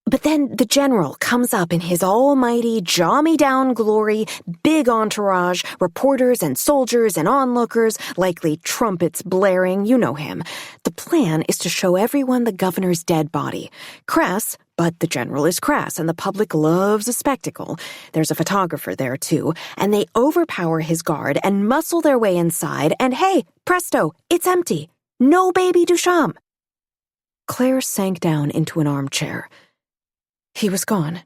But then the general comes up in his almighty jaw-me-down glory, big entourage, reporters and soldiers and onlookers, likely trumpets blaring, you know him. The plan is to show everyone the governor's dead body. Crass, but the general is crass, and the public loves a spectacle. There's a photographer there, too, and they overpower his guard and muscle their way inside, and hey, presto, it's empty. No baby Duchamp. Claire sank down into an armchair. He was gone.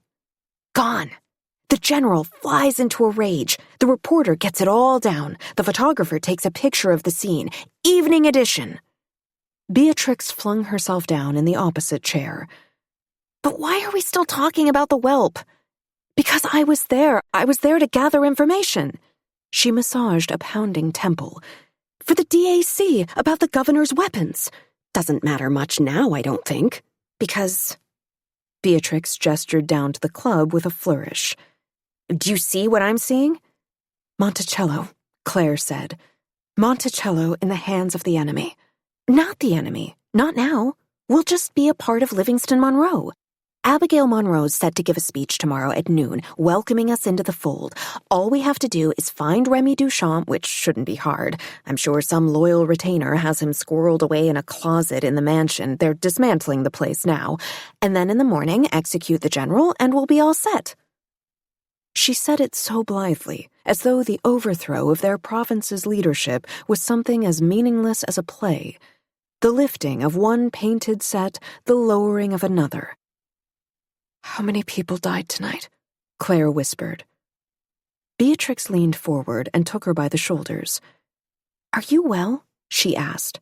Gone. The general flies into a rage. The reporter gets it all down. The photographer takes a picture of the scene. Evening edition. Beatrix flung herself down in the opposite chair. But why are we still talking about the whelp? Because I was there. I was there to gather information. She massaged a pounding temple. For the DAC, about the governor's weapons. Doesn't matter much now, I don't think. Because... Beatrix gestured down to the club with a flourish. Do you see what I'm seeing? Monticello, Claire said. Monticello in the hands of the enemy. Not the enemy. Not now. We'll just be a part of Livingston Monroe. Abigail Monroe's set to give a speech tomorrow at noon, welcoming us into the fold. All we have to do is find Remy Duchamp, which shouldn't be hard. I'm sure some loyal retainer has him squirreled away in a closet in the mansion. They're dismantling the place now. And then in the morning, execute the general, and we'll be all set. She said it so blithely, as though the overthrow of their province's leadership was something as meaningless as a play. The lifting of one painted set, the lowering of another. How many people died tonight? Claire whispered. Beatrix leaned forward and took her by the shoulders. Are you well? She asked.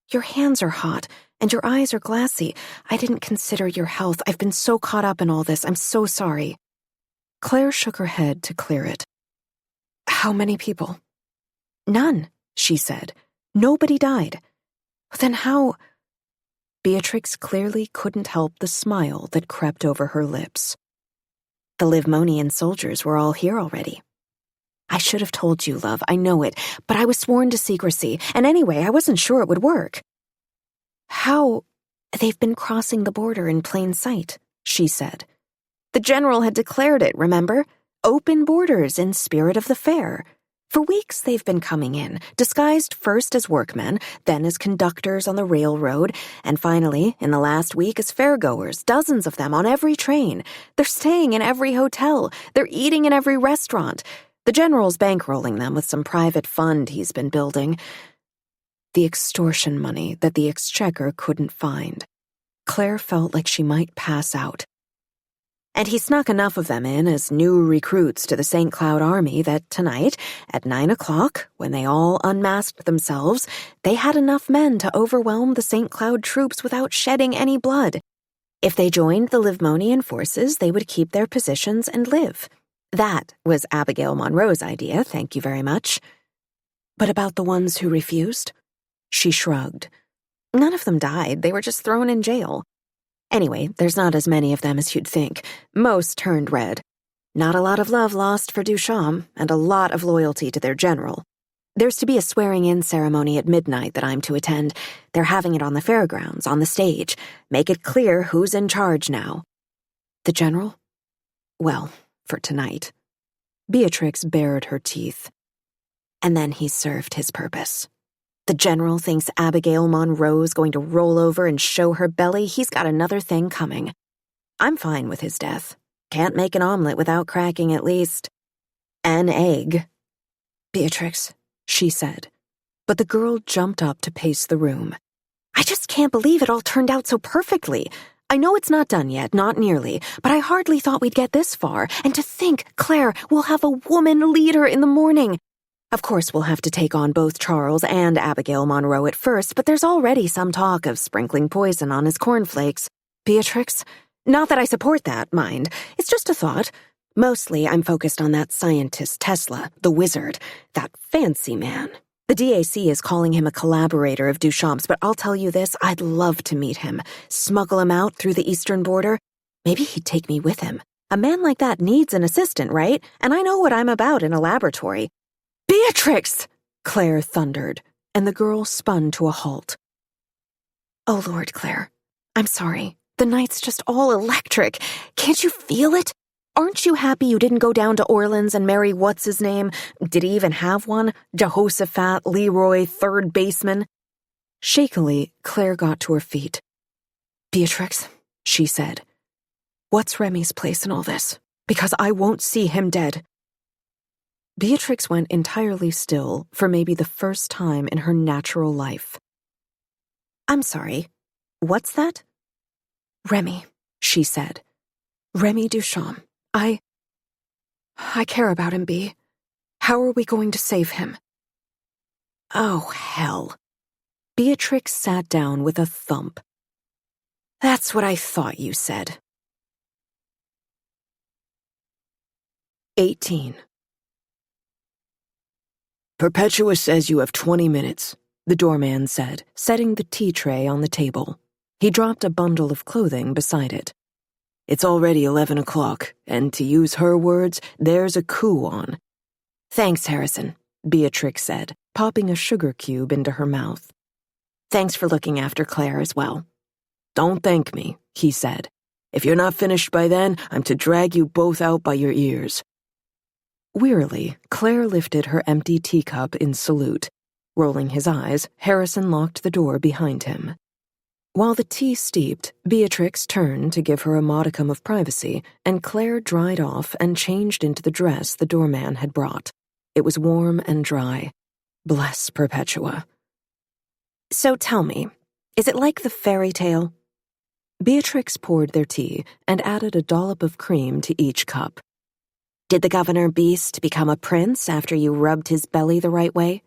Your hands are hot, and your eyes are glassy. I didn't consider your health. I've been so caught up in all this. I'm so sorry. Claire shook her head to clear it. How many people? None, she said. Nobody died. Then how... Beatrix clearly couldn't help the smile that crept over her lips. The Livmonian soldiers were all here already. I should have told you, love, I know it, but I was sworn to secrecy, and anyway, I wasn't sure it would work. How? They've been crossing the border in plain sight, she said. The general had declared it, remember? Open borders in spirit of the fair. For weeks they've been coming in, disguised first as workmen, then as conductors on the railroad, and finally, in the last week, as fairgoers, dozens of them on every train. They're staying in every hotel. They're eating in every restaurant. The general's bankrolling them with some private fund he's been building. The extortion money that the exchequer couldn't find. Claire felt like she might pass out. And he snuck enough of them in as new recruits to the St. Cloud Army that tonight, at 9 o'clock, when they all unmasked themselves, they had enough men to overwhelm the St. Cloud troops without shedding any blood. If they joined the Livmonian forces, they would keep their positions and live. That was Abigail Monroe's idea, thank you very much. But about the ones who refused? She shrugged. None of them died, they were just thrown in jail. Anyway, there's not as many of them as you'd think. Most turned red. Not a lot of love lost for Duchamp, and a lot of loyalty to their general. There's to be a swearing-in ceremony at midnight that I'm to attend. They're having it on the fairgrounds, on the stage. Make it clear who's in charge now. The general? Well, for tonight. Beatrix bared her teeth. And then he served his purpose. The general thinks Abigail Monroe's going to roll over and show her belly. He's got another thing coming. I'm fine with his death. Can't make an omelet without cracking at least an egg. Beatrix, she said. But the girl jumped up to pace the room. I just can't believe it all turned out so perfectly. I know it's not done yet, not nearly, but I hardly thought we'd get this far. And to think, Claire, we'll have a woman leader in the morning. Of course, we'll have to take on both Charles and Abigail Monroe at first, but there's already some talk of sprinkling poison on his cornflakes. Beatrix? Not that I support that, mind. It's just a thought. Mostly, I'm focused on that scientist Tesla, the wizard, that fancy man. The DAC is calling him a collaborator of Duchamp's, but I'll tell you this, I'd love to meet him. Smuggle him out through the eastern border. Maybe he'd take me with him. A man like that needs an assistant, right? And I know what I'm about in a laboratory. Beatrix! Claire thundered, and the girl spun to a halt. Oh, Lord, Claire. I'm sorry. The night's just all electric. Can't you feel it? Aren't you happy you didn't go down to Orleans and marry what's-his-name? Did he even have one? Jehoshaphat, Leroy, third baseman? Shakily, Claire got to her feet. Beatrix, she said, what's Remy's place in all this? Because I won't see him dead. Beatrix went entirely still for maybe the first time in her natural life. I'm sorry. What's that? Remy, she said. Remy Duchamp. I care about him, Bea. How are we going to save him? Oh, hell. Beatrix sat down with a thump. That's what I thought you said. 18. Perpetua says you have 20 minutes, the doorman said, setting the tea tray on the table. He dropped a bundle of clothing beside it. It's already 11 o'clock, and to use her words, there's a coup on. Thanks, Harrison, Beatrix said, popping a sugar cube into her mouth. Thanks for looking after Claire as well. Don't thank me, he said. If you're not finished by then, I'm to drag you both out by your ears. Wearily, Claire lifted her empty teacup in salute. Rolling his eyes, Harrison locked the door behind him. While the tea steeped, Beatrix turned to give her a modicum of privacy, and Claire dried off and changed into the dress the doorman had brought. It was warm and dry. Bless Perpetua. So tell me, is it like the fairy tale? Beatrix poured their tea and added a dollop of cream to each cup. Did the governor beast become a prince after you rubbed his belly the right way?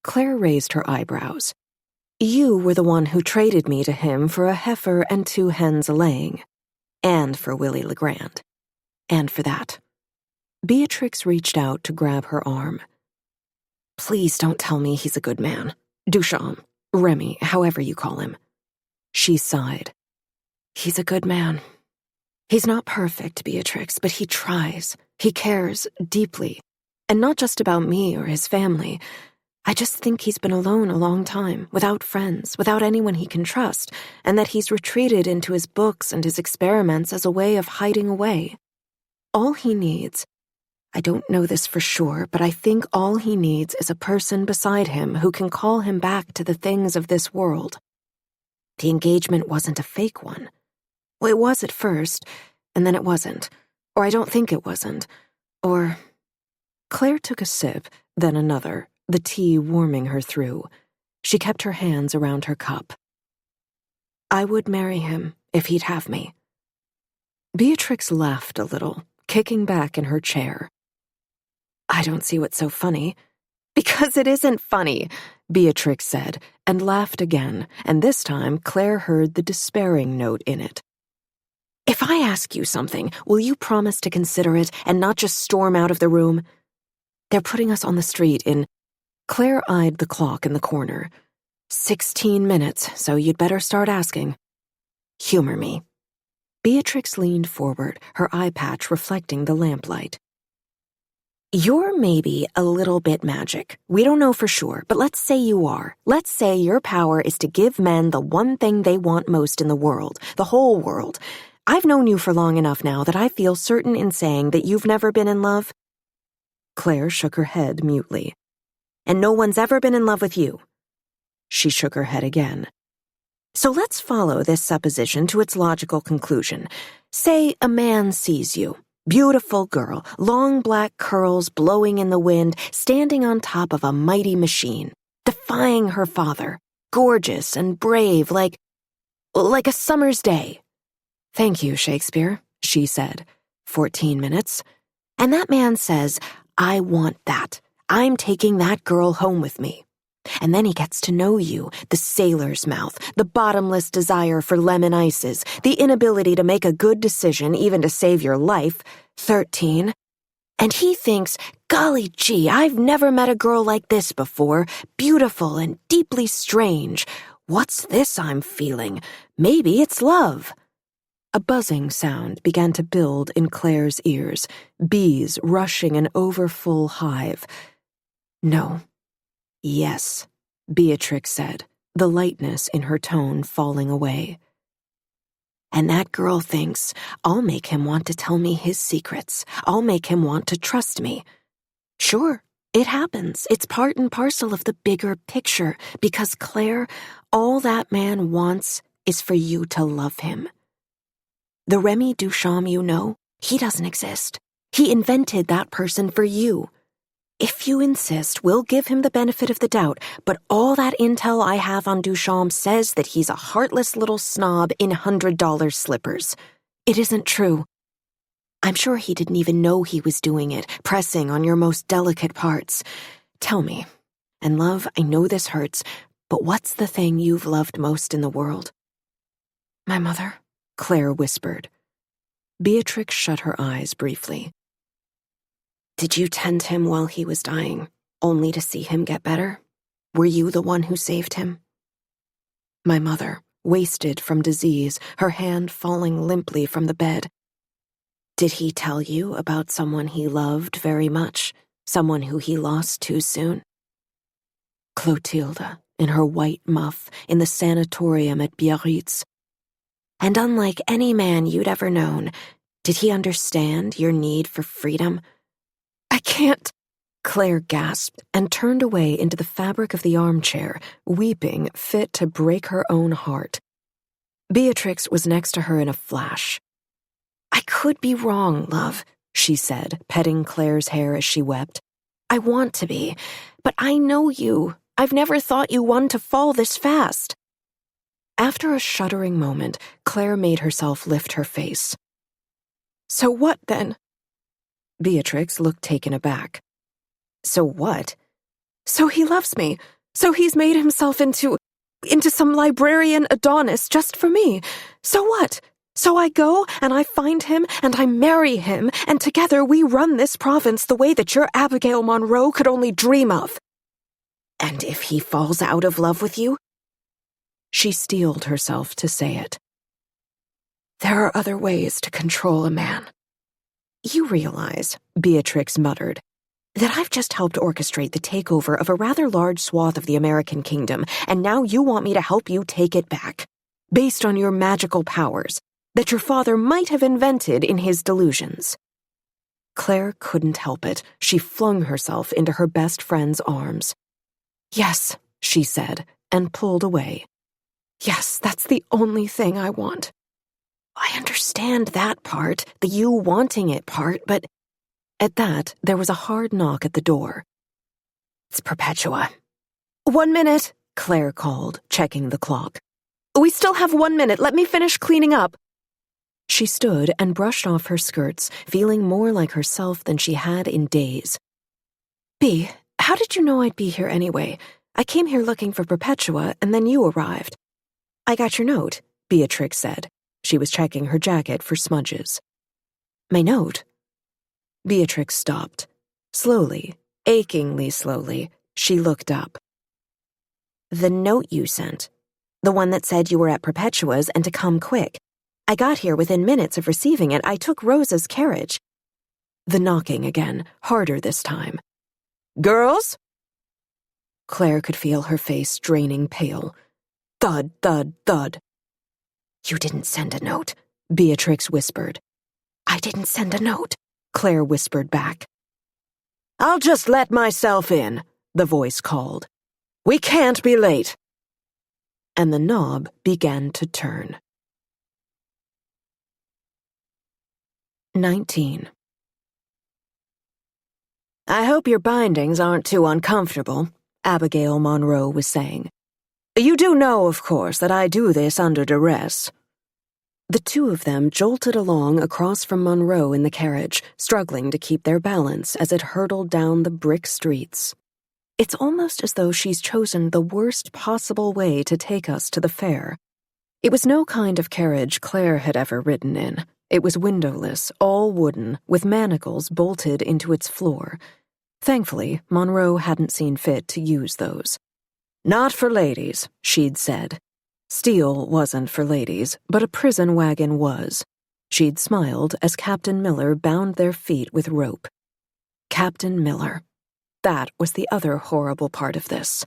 Claire raised her eyebrows. You were the one who traded me to him for a heifer and 2 hens a-laying. And for Willie Legrand. And for that. Beatrix reached out to grab her arm. Please don't tell me he's a good man. Duchamp, Remy, however you call him. She sighed. He's a good man. He's not perfect, Beatrix, but he tries. He cares deeply. And not just about me or his family. I just think he's been alone a long time, without friends, without anyone he can trust, and that he's retreated into his books and his experiments as a way of hiding away. All he needs, I don't know this for sure, but I think all he needs is a person beside him who can call him back to the things of this world. The engagement wasn't a fake one. Well, it was at first, and then it wasn't. Or I don't think it wasn't. Or... Claire took a sip, then another, the tea warming her through. She kept her hands around her cup. I would marry him if he'd have me. Beatrix laughed a little, kicking back in her chair. I don't see what's so funny. Because it isn't funny, Beatrix said, and laughed again, and this time Claire heard the despairing note in it. If I ask you something, will you promise to consider it and not just storm out of the room? They're putting us on the street in... Claire eyed the clock in the corner. 16 minutes, so you'd better start asking. Humor me. Beatrix leaned forward, her eye patch reflecting the lamplight. You're maybe a little bit magic. We don't know for sure, but let's say you are. Let's say your power is to give men the one thing they want most in the world, the whole world. I've known you for long enough now that I feel certain in saying that you've never been in love. Claire shook her head mutely. And no one's ever been in love with you. She shook her head again. So let's follow this supposition to its logical conclusion. Say a man sees you. Beautiful girl, long black curls blowing in the wind, standing on top of a mighty machine, defying her father, gorgeous and brave like a summer's day. Thank you, Shakespeare, she said. 14 minutes. And that man says, I want that. I'm taking that girl home with me. And then he gets to know you, the sailor's mouth, the bottomless desire for lemon ices, the inability to make a good decision even to save your life. 13. And he thinks, golly gee, I've never met a girl like this before, beautiful and deeply strange. What's this I'm feeling? Maybe it's love. A buzzing sound began to build in Claire's ears, bees rushing an overfull hive. No. Yes, Beatrix said, the lightness in her tone falling away. And that girl thinks, I'll make him want to tell me his secrets. I'll make him want to trust me. Sure, it happens. It's part and parcel of the bigger picture, because, Claire, all that man wants is for you to love him. The Remy Duchamp you know, he doesn't exist. He invented that person for you. If you insist, we'll give him the benefit of the doubt, but all that intel I have on Duchamp says that he's a heartless little snob in $100 slippers. It isn't true. I'm sure he didn't even know he was doing it, pressing on your most delicate parts. Tell me, and love, I know this hurts, but what's the thing you've loved most in the world? My mother, Claire whispered. Beatrix shut her eyes briefly. Did you tend him while he was dying, only to see him get better? Were you the one who saved him? My mother, wasted from disease, her hand falling limply from the bed. Did he tell you about someone he loved very much, someone who he lost too soon? Clotilde, in her white muff, in the sanatorium at Biarritz. And unlike any man you'd ever known, did he understand your need for freedom? I can't, Claire gasped and turned away into the fabric of the armchair, weeping, fit to break her own heart. Beatrix was next to her in a flash. I could be wrong, love, she said, petting Claire's hair as she wept. I want to be, but I know you. I've never thought you one to fall this fast. After a shuddering moment, Claire made herself lift her face. So what, then? Beatrix looked taken aback. So what? So he loves me. So he's made himself into some librarian Adonis just for me. So what? So I go and I find him and I marry him, and together we run this province the way that your Abigail Monroe could only dream of. And if he falls out of love with you? She steeled herself to say it. There are other ways to control a man. You realize, Beatrix muttered, that I've just helped orchestrate the takeover of a rather large swath of the American kingdom, and now you want me to help you take it back, based on your magical powers that your father might have invented in his delusions. Claire couldn't help it. She flung herself into her best friend's arms. Yes, she said, and pulled away. Yes, that's the only thing I want. I understand that part, the you wanting it part, but... At that, there was a hard knock at the door. It's Perpetua. 1 minute, Claire called, checking the clock. We still have 1 minute. Let me finish cleaning up. She stood and brushed off her skirts, feeling more like herself than she had in days. B, how did you know I'd be here anyway? I came here looking for Perpetua, and then you arrived. I got your note, Beatrix said. She was checking her jacket for smudges. My note? Beatrix stopped. Slowly, achingly slowly, she looked up. The note you sent. The one that said you were at Perpetua's and to come quick. I got here within minutes of receiving it. I took Rosa's carriage. The knocking again, harder this time. Girls? Claire could feel her face draining pale. Thud, thud, thud. You didn't send a note, Beatrix whispered. I didn't send a note, Claire whispered back. I'll just let myself in, the voice called. We can't be late. And the knob began to turn. 19. I hope your bindings aren't too uncomfortable, Abigail Monroe was saying. You do know, of course, that I do this under duress. The two of them jolted along across from Monroe in the carriage, struggling to keep their balance as it hurtled down the brick streets. It's almost as though she's chosen the worst possible way to take us to the fair. It was no kind of carriage Claire had ever ridden in. It was windowless, all wooden, with manacles bolted into its floor. Thankfully, Monroe hadn't seen fit to use those. "Not for ladies," she'd said. Steel wasn't for ladies, but a prison wagon was. She'd smiled as Captain Miller bound their feet with rope. Captain Miller. That was the other horrible part of this.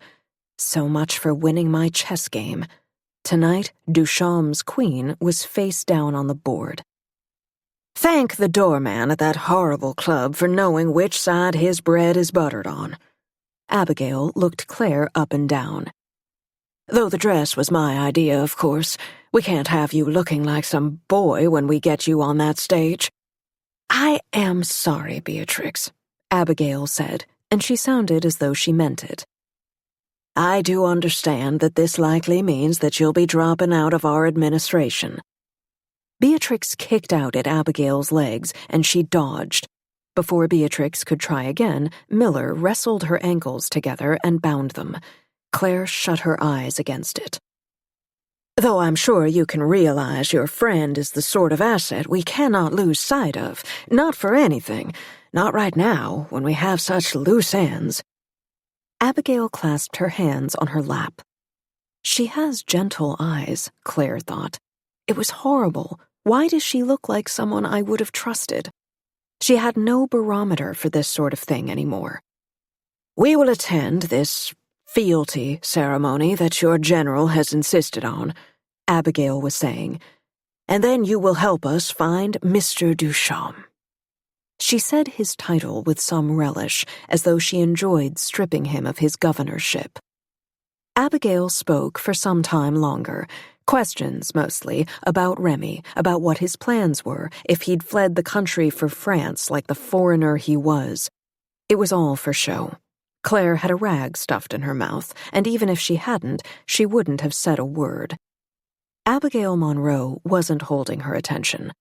So much for winning my chess game. Tonight, Duchamp's queen was face down on the board. Thank the doorman at that horrible club for knowing which side his bread is buttered on. Abigail looked Claire up and down. Though the dress was my idea, of course. We can't have you looking like some boy when we get you on that stage. I am sorry, Beatrix, Abigail said, and she sounded as though she meant it. I do understand that this likely means that you'll be dropping out of our administration. Beatrix kicked out at Abigail's legs, and she dodged. Before Beatrix could try again, Miller wrestled her ankles together and bound them. Claire shut her eyes against it. Though I'm sure you can realize your friend is the sort of asset we cannot lose sight of. Not for anything. Not right now, when we have such loose ends. Abigail clasped her hands on her lap. She has gentle eyes, Claire thought. It was horrible. Why does she look like someone I would have trusted? She had no barometer for this sort of thing anymore. We will attend this fealty ceremony that your general has insisted on, Abigail was saying, and then you will help us find Mr. Duchamp. She said his title with some relish, as though she enjoyed stripping him of his governorship. Abigail spoke for some time longer, questions mostly, about Remy, about what his plans were, if he'd fled the country for France like the foreigner he was. It was all for show. Claire had a rag stuffed in her mouth, and even if she hadn't, she wouldn't have said a word. Abigail Monroe wasn't holding her attention.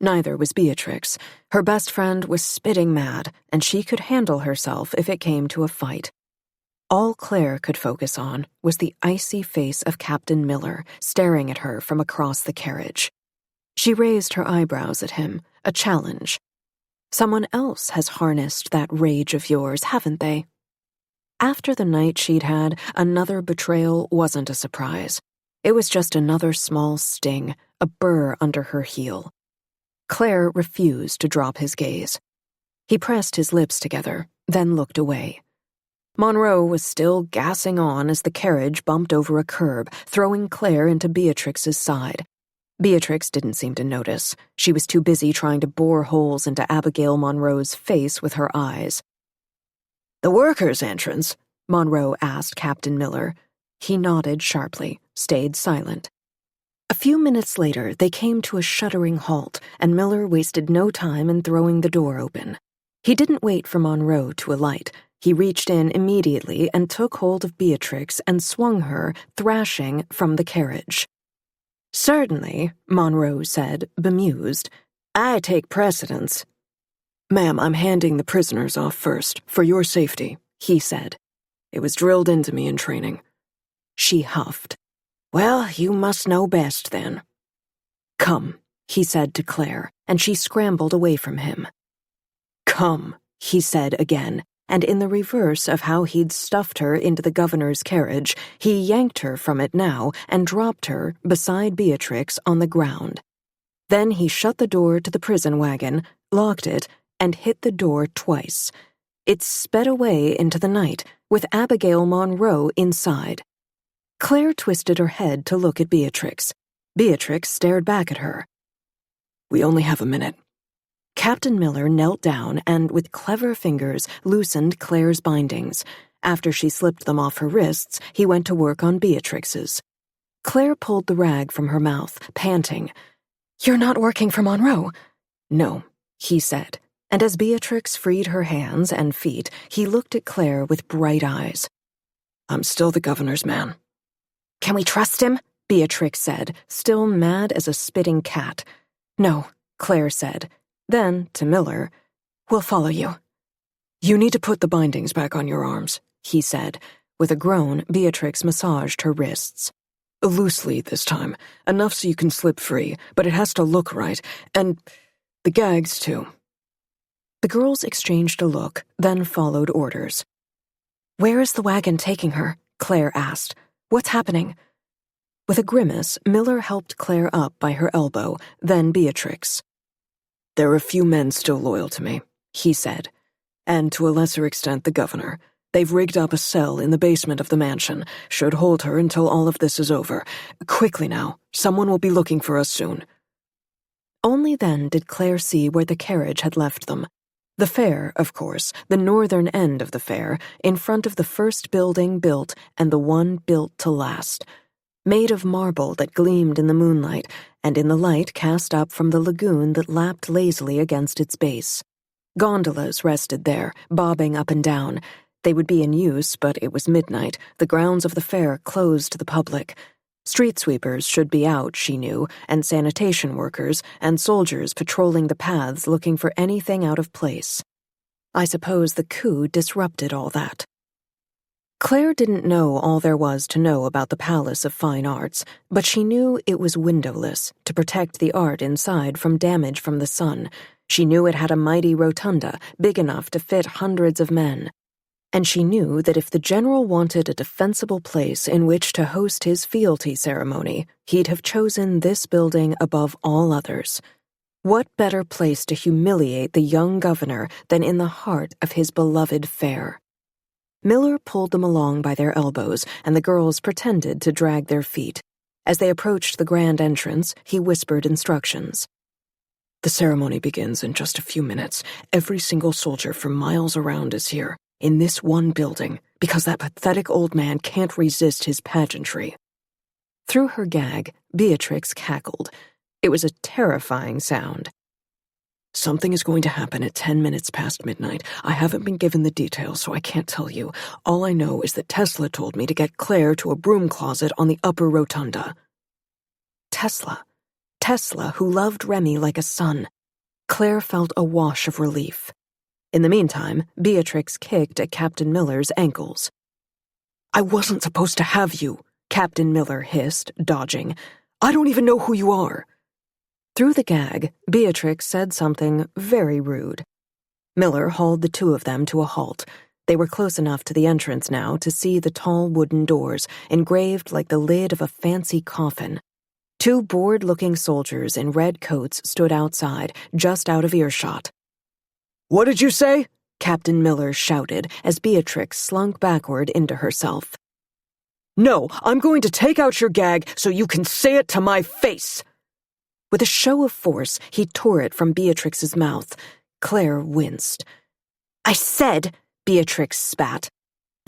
Neither was Beatrix. Her best friend was spitting mad, and she could handle herself if it came to a fight. All Claire could focus on was the icy face of Captain Miller staring at her from across the carriage. She raised her eyebrows at him, a challenge. Someone else has harnessed that rage of yours, haven't they? After the night she'd had, another betrayal wasn't a surprise. It was just another small sting, a burr under her heel. Claire refused to drop his gaze. He pressed his lips together, then looked away. Monroe was still gassing on as the carriage bumped over a curb, throwing Claire into Beatrix's side. Beatrix didn't seem to notice. She was too busy trying to bore holes into Abigail Monroe's face with her eyes. "The workers' entrance?" Monroe asked Captain Miller. He nodded sharply, stayed silent. A few minutes later, they came to a shuddering halt, and Miller wasted no time in throwing the door open. He didn't wait for Monroe to alight. He reached in immediately and took hold of Beatrix and swung her, thrashing, from the carriage. "Certainly," Monroe said, bemused. "I take precedence." "Ma'am, I'm handing the prisoners off first, for your safety," he said. "It was drilled into me in training." She huffed. "Well, you must know best, then." "Come," he said to Claire, and she scrambled away from him. "Come," he said again, and in the reverse of how he'd stuffed her into the governor's carriage, he yanked her from it now and dropped her, beside Beatrix, on the ground. Then he shut the door to the prison wagon, locked it, and hit the door twice. It sped away into the night, with Abigail Monroe inside. Claire twisted her head to look at Beatrix. Beatrix stared back at her. "We only have a minute." Captain Miller knelt down and, with clever fingers, loosened Claire's bindings. After she slipped them off her wrists, he went to work on Beatrix's. Claire pulled the rag from her mouth, panting. "You're not working for Monroe?" "No," he said, and as Beatrix freed her hands and feet, he looked at Claire with bright eyes. "I'm still the governor's man." "Can we trust him?" Beatrix said, still mad as a spitting cat. "No," Claire said. Then, to Miller, "We'll follow you." "You need to put the bindings back on your arms," he said. With a groan, Beatrix massaged her wrists. Loosely this time. Enough so you can slip free, but it has to look right. And the gags, too. The girls exchanged a look, then followed orders. "Where is the wagon taking her?" Claire asked. "What's happening?" With a grimace, Miller helped Claire up by her elbow, then Beatrix. "There are a few men still loyal to me," he said. "And to a lesser extent the governor. They've rigged up a cell in the basement of the mansion. Should hold her until all of this is over. Quickly now. Someone will be looking for us soon." Only then did Claire see where the carriage had left them. The fair, of course, the northern end of the fair, in front of the first building built and the one built to last. Made of marble that gleamed in the moonlight, and in the light cast up from the lagoon that lapped lazily against its base. Gondolas rested there, bobbing up and down. They would be in use, but it was midnight, the grounds of the fair closed to the public. Street sweepers should be out, she knew, and sanitation workers, and soldiers patrolling the paths looking for anything out of place. I suppose the coup disrupted all that. Claire didn't know all there was to know about the Palace of Fine Arts, but she knew it was windowless to protect the art inside from damage from the sun. She knew it had a mighty rotunda, big enough to fit hundreds of men. And she knew that if the general wanted a defensible place in which to host his fealty ceremony, he'd have chosen this building above all others. What better place to humiliate the young governor than in the heart of his beloved fair? Miller pulled them along by their elbows, and the girls pretended to drag their feet. As they approached the grand entrance, he whispered instructions. "The ceremony begins in just a few minutes. Every single soldier for miles around is here, in this one building, because that pathetic old man can't resist his pageantry." Through her gag, Beatrix cackled. It was a terrifying sound. "Something is going to happen at 10 minutes past midnight. I haven't been given the details, so I can't tell you. All I know is that Tesla told me to get Claire to a broom closet on the upper rotunda." Tesla, who loved Remy like a son. Claire felt a wash of relief. In the meantime, Beatrix kicked at Captain Miller's ankles. "I wasn't supposed to have you," Captain Miller hissed, dodging. "I don't even know who you are." Through the gag, Beatrix said something very rude. Miller hauled the two of them to a halt. They were close enough to the entrance now to see the tall wooden doors, engraved like the lid of a fancy coffin. Two bored-looking soldiers in red coats stood outside, just out of earshot. "What did you say?" Captain Miller shouted as Beatrix slunk backward into herself. "No, I'm going to take out your gag so you can say it to my face." With a show of force, he tore it from Beatrix's mouth. Claire winced. "I said," Beatrix spat,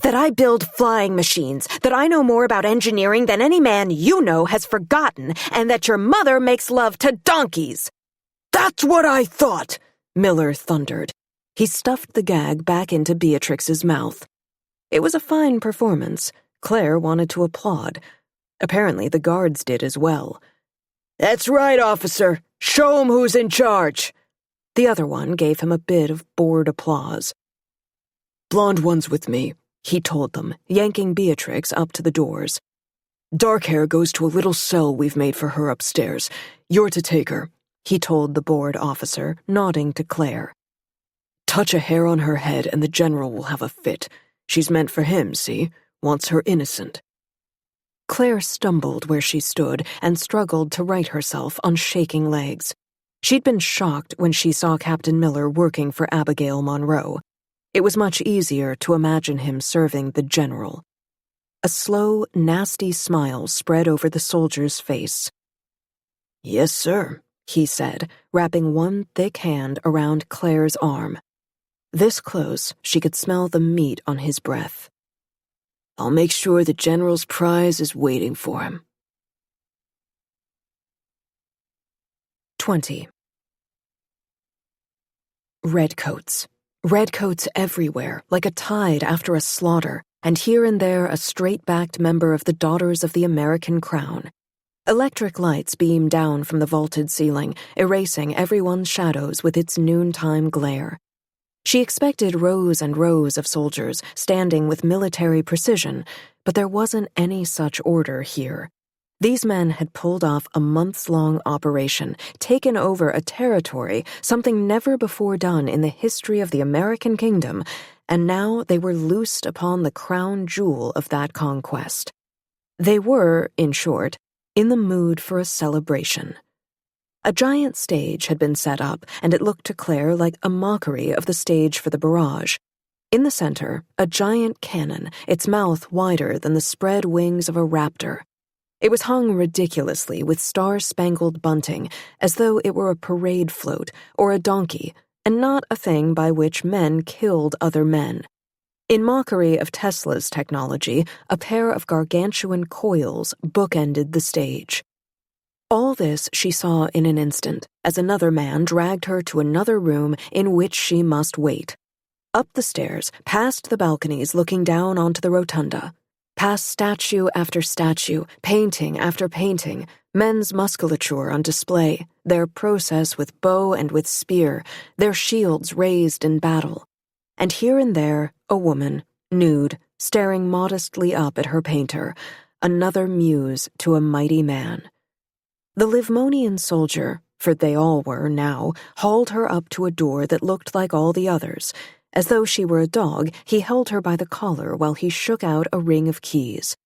"that I build flying machines, that I know more about engineering than any man you know has forgotten, and that your mother makes love to donkeys." "That's what I thought," Miller thundered. He stuffed the gag back into Beatrix's mouth. It was a fine performance. Claire wanted to applaud. Apparently the guards did as well. "That's right, officer. Show 'em who's in charge." The other one gave him a bit of bored applause. "Blonde one's with me," he told them, yanking Beatrix up to the doors. "Dark hair goes to a little cell we've made for her upstairs. You're to take her," he told the bored officer, nodding to Claire. "Touch a hair on her head and the general will have a fit. She's meant for him, see? Wants her innocent." Claire stumbled where she stood and struggled to right herself on shaking legs. She'd been shocked when she saw Captain Miller working for Abigail Monroe. It was much easier to imagine him serving the general. A slow, nasty smile spread over the soldier's face. "Yes, sir," he said, wrapping one thick hand around Claire's arm. This close, she could smell the meat on his breath. "I'll make sure the general's prize is waiting for him." 20. Redcoats. Redcoats everywhere, like a tide after a slaughter, and here and there a straight-backed member of the Daughters of the American Crown. Electric lights beamed down from the vaulted ceiling, erasing everyone's shadows with its noontime glare. She expected rows and rows of soldiers, standing with military precision, but there wasn't any such order here. These men had pulled off a months-long operation, taken over a territory, something never before done in the history of the American kingdom, and now they were loosed upon the crown jewel of that conquest. They were, in short, in the mood for a celebration. A giant stage had been set up, and it looked to Claire like a mockery of the stage for the barrage. In the center, a giant cannon, its mouth wider than the spread wings of a raptor. It was hung ridiculously with star-spangled bunting, as though it were a parade float or a donkey, and not a thing by which men killed other men. In mockery of Tesla's technology, a pair of gargantuan coils bookended the stage. All this she saw in an instant, as another man dragged her to another room in which she must wait. Up the stairs, past the balconies looking down onto the rotunda. Past statue after statue, painting after painting, men's musculature on display, their process with bow and with spear, their shields raised in battle. And here and there, a woman, nude, staring modestly up at her painter, another muse to a mighty man. The Livmonian soldier, for they all were now, hauled her up to a door that looked like all the others. As though she were a dog, he held her by the collar while he shook out a ring of keys.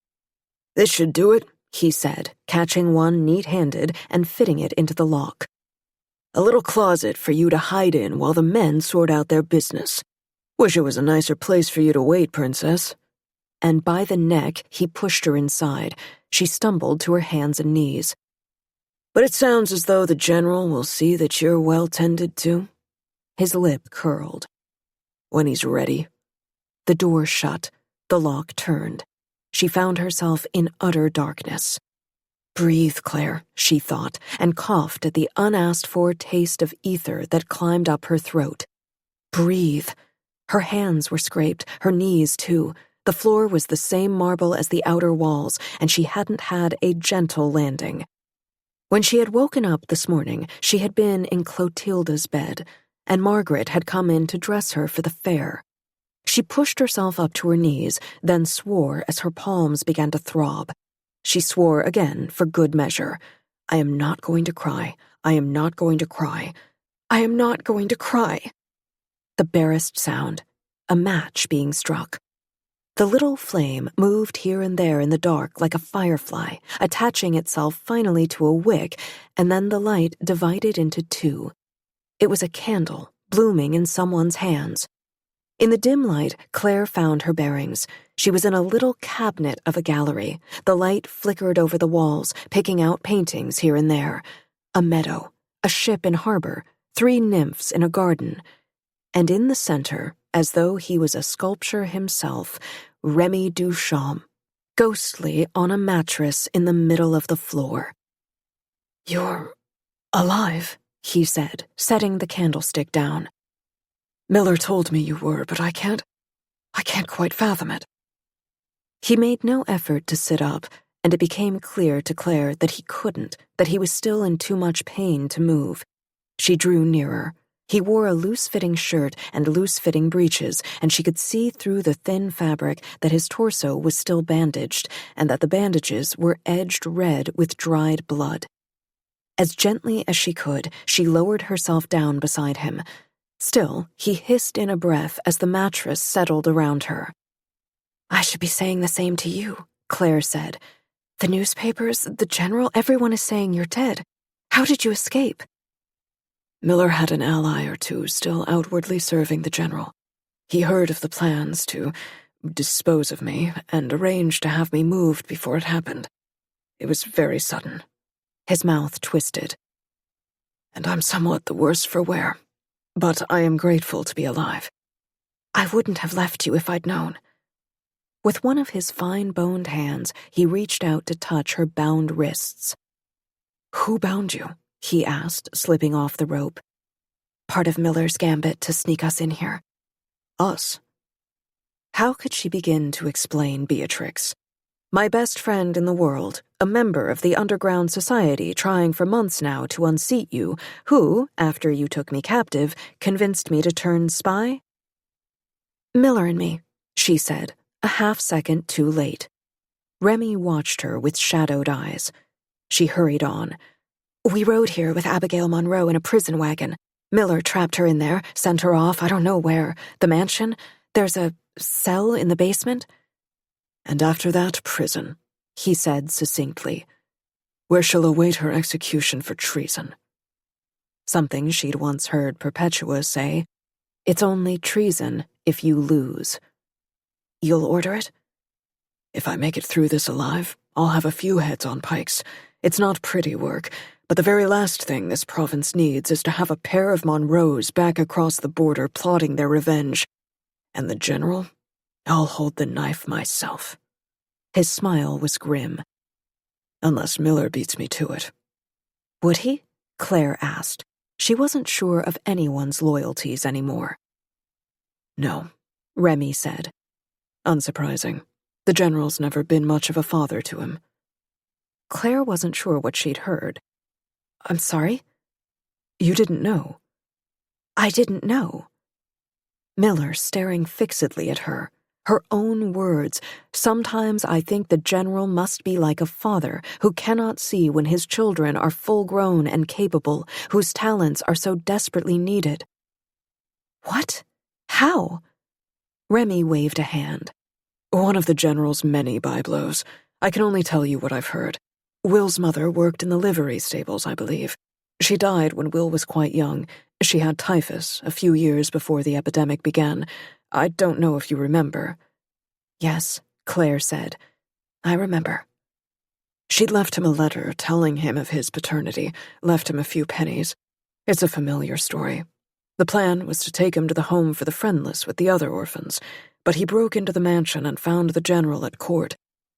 "This should do it," he said, catching one neat-handed and fitting it into the lock. "A little closet for you to hide in while the men sort out their business. Wish it was a nicer place for you to wait, Princess." And by the neck he pushed her inside. She stumbled to her hands and knees. "But it sounds as though the General will see that you're well tended to." His lip curled. "When he's ready." The door shut. The lock turned. She found herself in utter darkness. Breathe, Claire, she thought, and coughed at the unasked-for taste of ether that climbed up her throat. Breathe. Her hands were scraped, her knees too. The floor was the same marble as the outer walls, and she hadn't had a gentle landing. When she had woken up this morning, she had been in Clotilda's bed, and Margaret had come in to dress her for the fair. She pushed herself up to her knees, then swore as her palms began to throb. She swore again for good measure. "I am not going to cry. I am not going to cry. I am not going to cry." The barest sound, a match being struck. The little flame moved here and there in the dark like a firefly, attaching itself finally to a wick, and then the light divided into two. It was a candle, blooming in someone's hands. In the dim light, Claire found her bearings. She was in a little cabinet of a gallery. The light flickered over the walls, picking out paintings here and there. A meadow, a ship in harbor, 3 nymphs in a garden. And in the center, as though he was a sculpture himself, Remy Duchamp, ghostly on a mattress in the middle of the floor. "You're alive," he said, setting the candlestick down. "Miller told me you were, but I can't quite fathom it." He made no effort to sit up, and it became clear to Claire that he couldn't, that he was still in too much pain to move. She drew nearer. He wore a loose-fitting shirt and loose-fitting breeches, and she could see through the thin fabric that his torso was still bandaged, and that the bandages were edged red with dried blood. As gently as she could, she lowered herself down beside him. Still, he hissed in a breath as the mattress settled around her. "I should be saying the same to you," Claire said. "The newspapers, the General, everyone is saying you're dead. How did you escape?" Miller had an ally or two still outwardly serving the General. He heard of the plans to dispose of me and arranged to have me moved before it happened. It was very sudden. His mouth twisted. And I'm somewhat the worse for wear, but I am grateful to be alive. "I wouldn't have left you if I'd known." With one of his fine-boned hands, he reached out to touch her bound wrists. "Who bound you?" he asked, slipping off the rope. "Part of Miller's gambit to sneak us in here." "Us?" How could she begin to explain Beatrix? My best friend in the world, a member of the underground society trying for months now to unseat you, who, after you took me captive, convinced me to turn spy? "Miller and me," she said, a half-second too late. Remy watched her with shadowed eyes. She hurried on. We rode here with Abigail Monroe in a prison wagon. Miller trapped her in there, sent her off, I don't know where. The mansion? There's a cell in the basement? And after that, prison, he said succinctly, where she'll await her execution for treason. Something she'd once heard Perpetua say, it's only treason if you lose. You'll order it? If I make it through this alive, I'll have a few heads on pikes. It's not pretty work, but the very last thing this province needs is to have a pair of Monroes back across the border plotting their revenge. And the general? I'll hold the knife myself. His smile was grim. Unless Miller beats me to it. Would he? Claire asked. She wasn't sure of anyone's loyalties anymore. No, Remy said. Unsurprising. The general's never been much of a father to him. Claire wasn't sure what she'd heard. I'm sorry? You didn't know? I didn't know. Miller staring fixedly at her. Her own words. Sometimes I think the general must be like a father who cannot see when his children are full-grown and capable, whose talents are so desperately needed. What? How? Remy waved a hand. One of the general's many byblows. I can only tell you what I've heard. Will's mother worked in the livery stables, I believe. She died when Will was quite young. She had typhus a few years before the epidemic began. I don't know if you remember. Yes, Claire said. I remember. She'd left him a letter telling him of his paternity, left him a few pennies. It's a familiar story. The plan was to take him to the home for the friendless with the other orphans, but he broke into the mansion and found the general at court,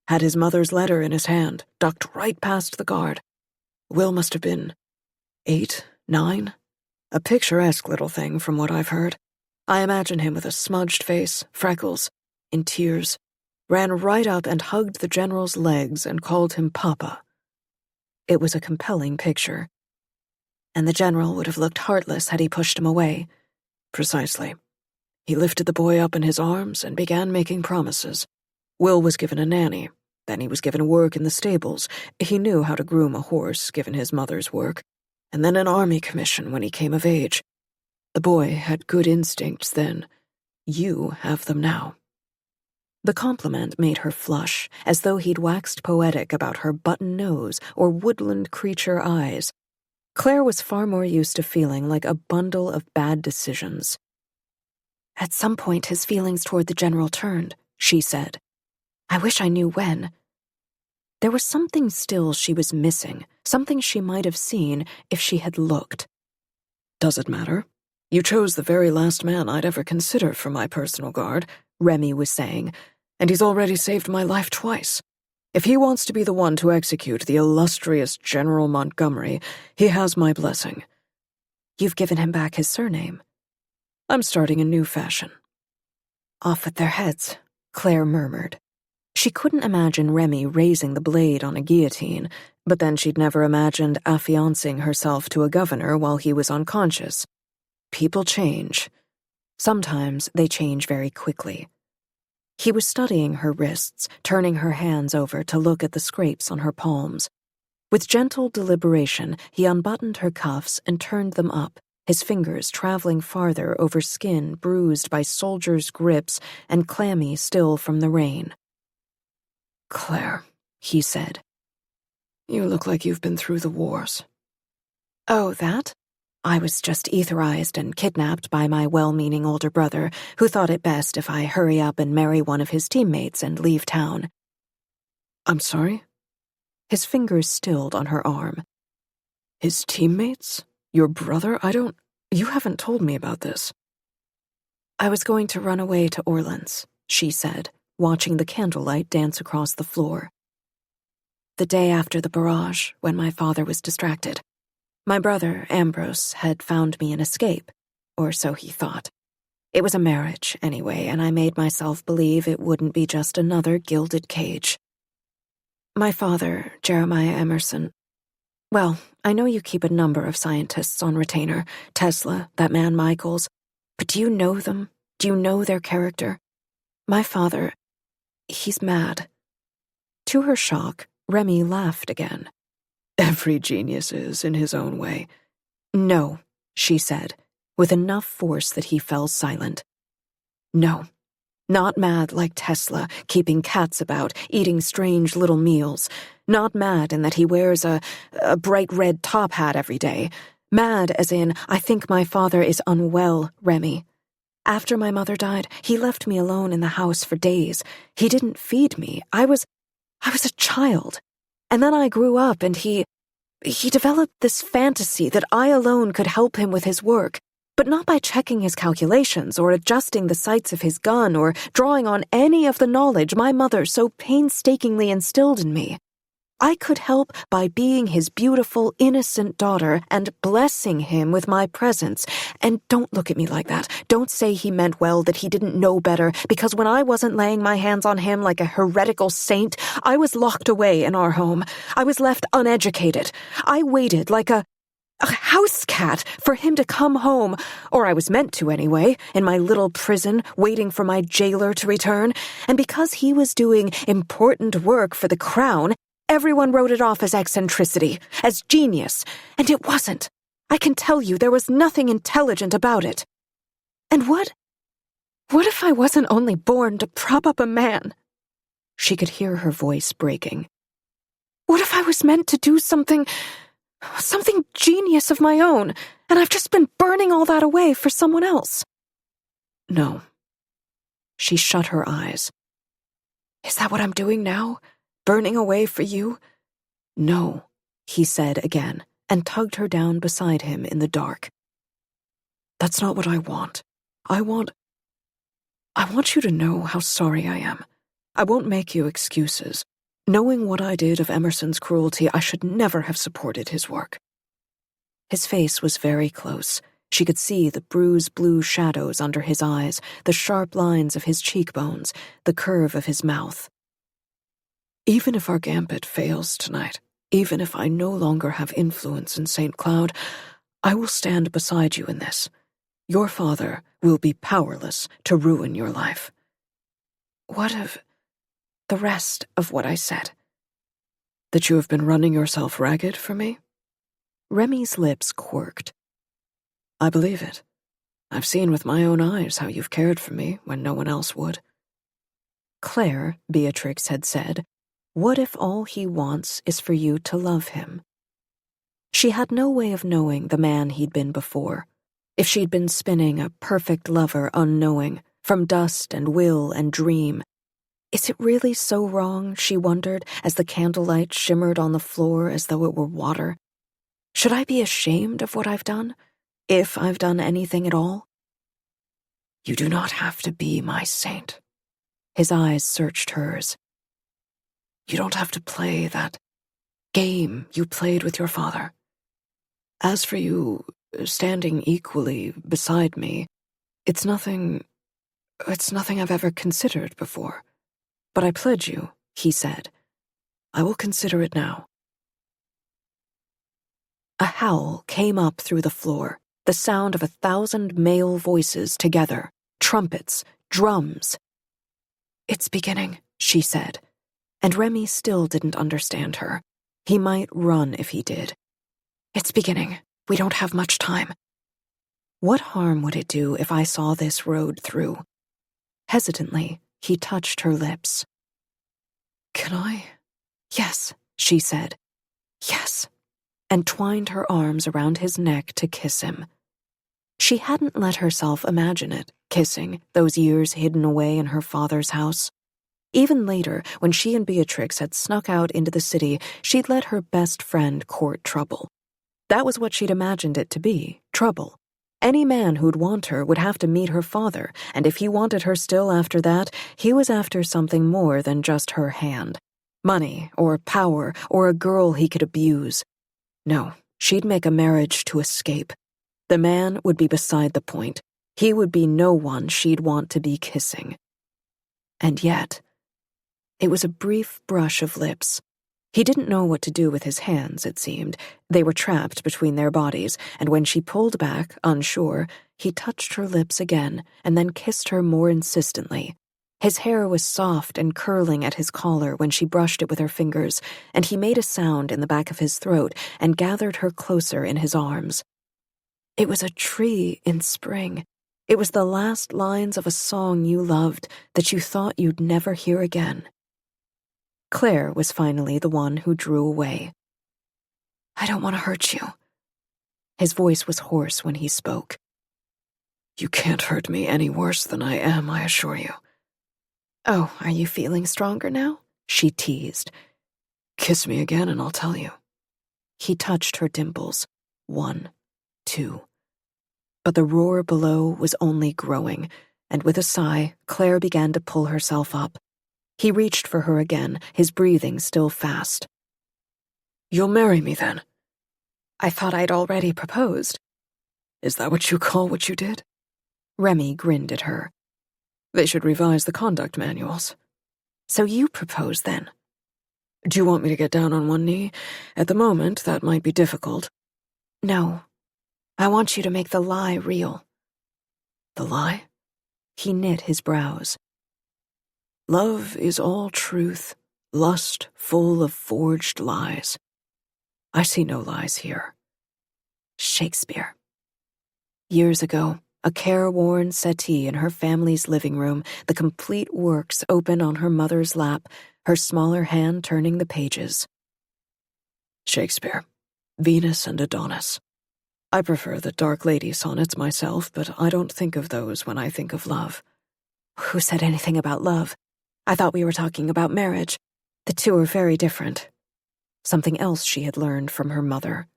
had his mother's letter in his hand, ducked right past the guard. Will must have been 8, 9, a picturesque little thing from what I've heard. I imagine him with a smudged face, freckles, in tears, ran right up and hugged the general's legs and called him Papa. It was a compelling picture. And the general would have looked heartless had he pushed him away. Precisely. He lifted the boy up in his arms and began making promises. Will was given a nanny. Then he was given work in the stables. He knew how to groom a horse, given his mother's work. And then an army commission when he came of age. The boy had good instincts then. You have them now. The compliment made her flush, as though he'd waxed poetic about her button nose or woodland creature eyes. Claire was far more used to feeling like a bundle of bad decisions. At some point his feelings toward the general turned, she said. I wish I knew when. There was something still she was missing, something she might have seen if she had looked. Does it matter? You chose the very last man I'd ever consider for my personal guard, Remy was saying, and he's already saved my life twice. If he wants to be the one to execute the illustrious General Montgomery, he has my blessing. You've given him back his surname. I'm starting a new fashion. Off with their heads, Claire murmured. She couldn't imagine Remy raising the blade on a guillotine, but then she'd never imagined affiancing herself to a governor while he was unconscious. People change. Sometimes they change very quickly. He was studying her wrists, turning her hands over to look at the scrapes on her palms. With gentle deliberation, he unbuttoned her cuffs and turned them up, his fingers traveling farther over skin bruised by soldiers' grips and clammy still from the rain. Claire, he said, you look like you've been through the wars. Oh, that? I was just etherized and kidnapped by my well-meaning older brother, who thought it best if I hurry up and marry one of his teammates and leave town. I'm sorry? His fingers stilled on her arm. His teammates? Your brother? You haven't told me about this. I was going to run away to Orleans, she said, watching the candlelight dance across the floor. The day after the barrage, when my father was distracted. My brother, Ambrose, had found me an escape, or so he thought. It was a marriage, anyway, and I made myself believe it wouldn't be just another gilded cage. My father, Jeremiah Emerson. Well, I know you keep a number of scientists on retainer, Tesla, that man Michaels, but do you know them? Do you know their character? My father, he's mad. To her shock, Remy laughed again. Every genius is in his own way. No, she said, with enough force that he fell silent. No, not mad like Tesla, keeping cats about, eating strange little meals. Not mad in that he wears a bright red top hat every day. Mad as in, I think my father is unwell, Remy. After my mother died, he left me alone in the house for days. He didn't feed me. I was a child. And then I grew up and he developed this fantasy that I alone could help him with his work, but not by checking his calculations or adjusting the sights of his gun or drawing on any of the knowledge my mother so painstakingly instilled in me. I could help by being his beautiful, innocent daughter and blessing him with my presence. And don't look at me like that. Don't say he meant well, that he didn't know better, because when I wasn't laying my hands on him like a heretical saint, I was locked away in our home. I was left uneducated. I waited like a house cat for him to come home, or I was meant to anyway, in my little prison, waiting for my jailer to return. And because he was doing important work for the crown, everyone wrote it off as eccentricity, as genius, and it wasn't. I can tell you there was nothing intelligent about it. And what if I wasn't only born to prop up a man? She could hear her voice breaking. What if I was meant to do something genius of my own, and I've just been burning all that away for someone else? No. She shut her eyes. Is that what I'm doing now? Burning away for you? No, he said again, and tugged her down beside him in the dark. That's not what I want. I want you to know how sorry I am. I won't make you excuses. Knowing what I did of Emerson's cruelty, I should never have supported his work. His face was very close. She could see the bruised blue shadows under his eyes, the sharp lines of his cheekbones, the curve of his mouth. Even if our gambit fails tonight, even if I no longer have influence in St. Cloud, I will stand beside you in this. Your father will be powerless to ruin your life. What of the rest of what I said? That you have been running yourself ragged for me? Remy's lips quirked. I believe it. I've seen with my own eyes how you've cared for me when no one else would. Claire, Beatrix had said, what if all he wants is for you to love him? She had no way of knowing the man he'd been before. If she'd been spinning a perfect lover unknowing, from dust and will and dream. Is it really so wrong, she wondered, as the candlelight shimmered on the floor as though it were water? Should I be ashamed of what I've done, if I've done anything at all? You do not have to be my saint. His eyes searched hers. You don't have to play that game you played with your father. As for you standing equally beside me, it's nothing I've ever considered before. But I pledge you, he said. I will consider it now. A howl came up through the floor, the sound of 1,000 male voices together, trumpets, drums. It's beginning, she said. And Remy still didn't understand her. He might run if he did. It's beginning. We don't have much time. What harm would it do if I saw this road through? Hesitantly, he touched her lips. Can I? Yes, she said. Yes, and twined her arms around his neck to kiss him. She hadn't let herself imagine it, kissing, those years hidden away in her father's house. Even later, when she and Beatrix had snuck out into the city, she'd let her best friend court trouble. That was what she'd imagined it to be, trouble. Any man who'd want her would have to meet her father, and if he wanted her still after that, he was after something more than just her hand. Money, or power, or a girl he could abuse. No, she'd make a marriage to escape. The man would be beside the point. He would be no one she'd want to be kissing. And yet, it was a brief brush of lips. He didn't know what to do with his hands, it seemed. They were trapped between their bodies, and when she pulled back, unsure, he touched her lips again and then kissed her more insistently. His hair was soft and curling at his collar when she brushed it with her fingers, and he made a sound in the back of his throat and gathered her closer in his arms. It was a tree in spring. It was the last lines of a song you loved that you thought you'd never hear again. Claire was finally the one who drew away. "I don't want to hurt you." His voice was hoarse when he spoke. "You can't hurt me any worse than I am, I assure you." "Oh, are you feeling stronger now?" she teased. "Kiss me again and I'll tell you." He touched her dimples. 1, 2. But the roar below was only growing, and with a sigh, Claire began to pull herself up. He reached for her again, his breathing still fast. "You'll marry me then?" "I thought I'd already proposed." "Is that what you call what you did?" Remy grinned at her. "They should revise the conduct manuals." "So you proposed then?" "Do you want me to get down on one knee? At the moment, that might be difficult." "No. I want you to make the lie real." "The lie?" He knit his brows. "Love is all truth, lust full of forged lies. I see no lies here." Shakespeare. Years ago, a careworn settee in her family's living room, the complete works open on her mother's lap, her smaller hand turning the pages. Shakespeare. Venus and Adonis. I prefer the Dark Lady sonnets myself, but I don't think of those when I think of love. Who said anything about love? I thought we were talking about marriage. The two are very different. Something else she had learned from her mother.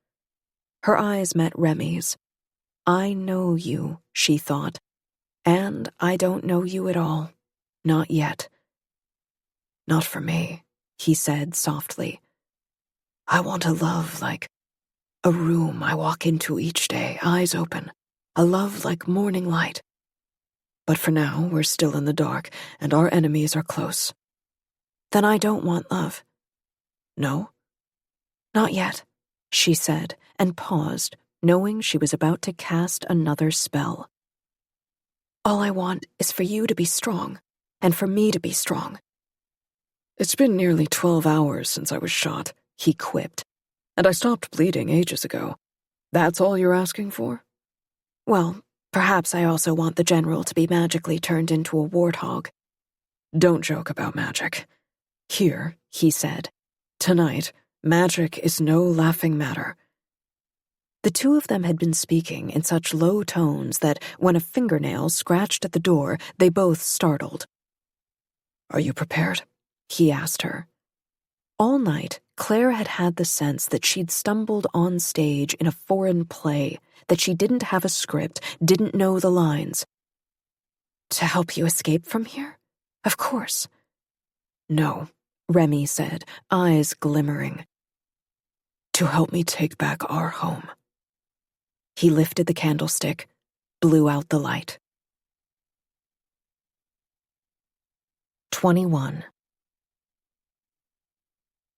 Her eyes met Remy's. I know you, she thought, and I don't know you at all. Not yet. Not for me, he said softly. I want a love like a room I walk into each day, eyes open. A love like morning light. But for now, we're still in the dark, and our enemies are close. Then I don't want love. No? Not yet, she said, and paused, knowing she was about to cast another spell. All I want is for you to be strong, and for me to be strong. It's been nearly 12 hours since I was shot, he quipped, and I stopped bleeding ages ago. That's all you're asking for? Well, perhaps I also want the general to be magically turned into a warthog. Don't joke about magic. Here, he said, tonight, magic is no laughing matter. The two of them had been speaking in such low tones that when a fingernail scratched at the door, they both startled. Are you prepared? He asked her. All night, Claire had had the sense that she'd stumbled on stage in a foreign play, that she didn't have a script, didn't know the lines. To help you escape from here? Of course. No, Remy said, eyes glimmering. To help me take back our home. He lifted the candlestick, blew out the light. 21.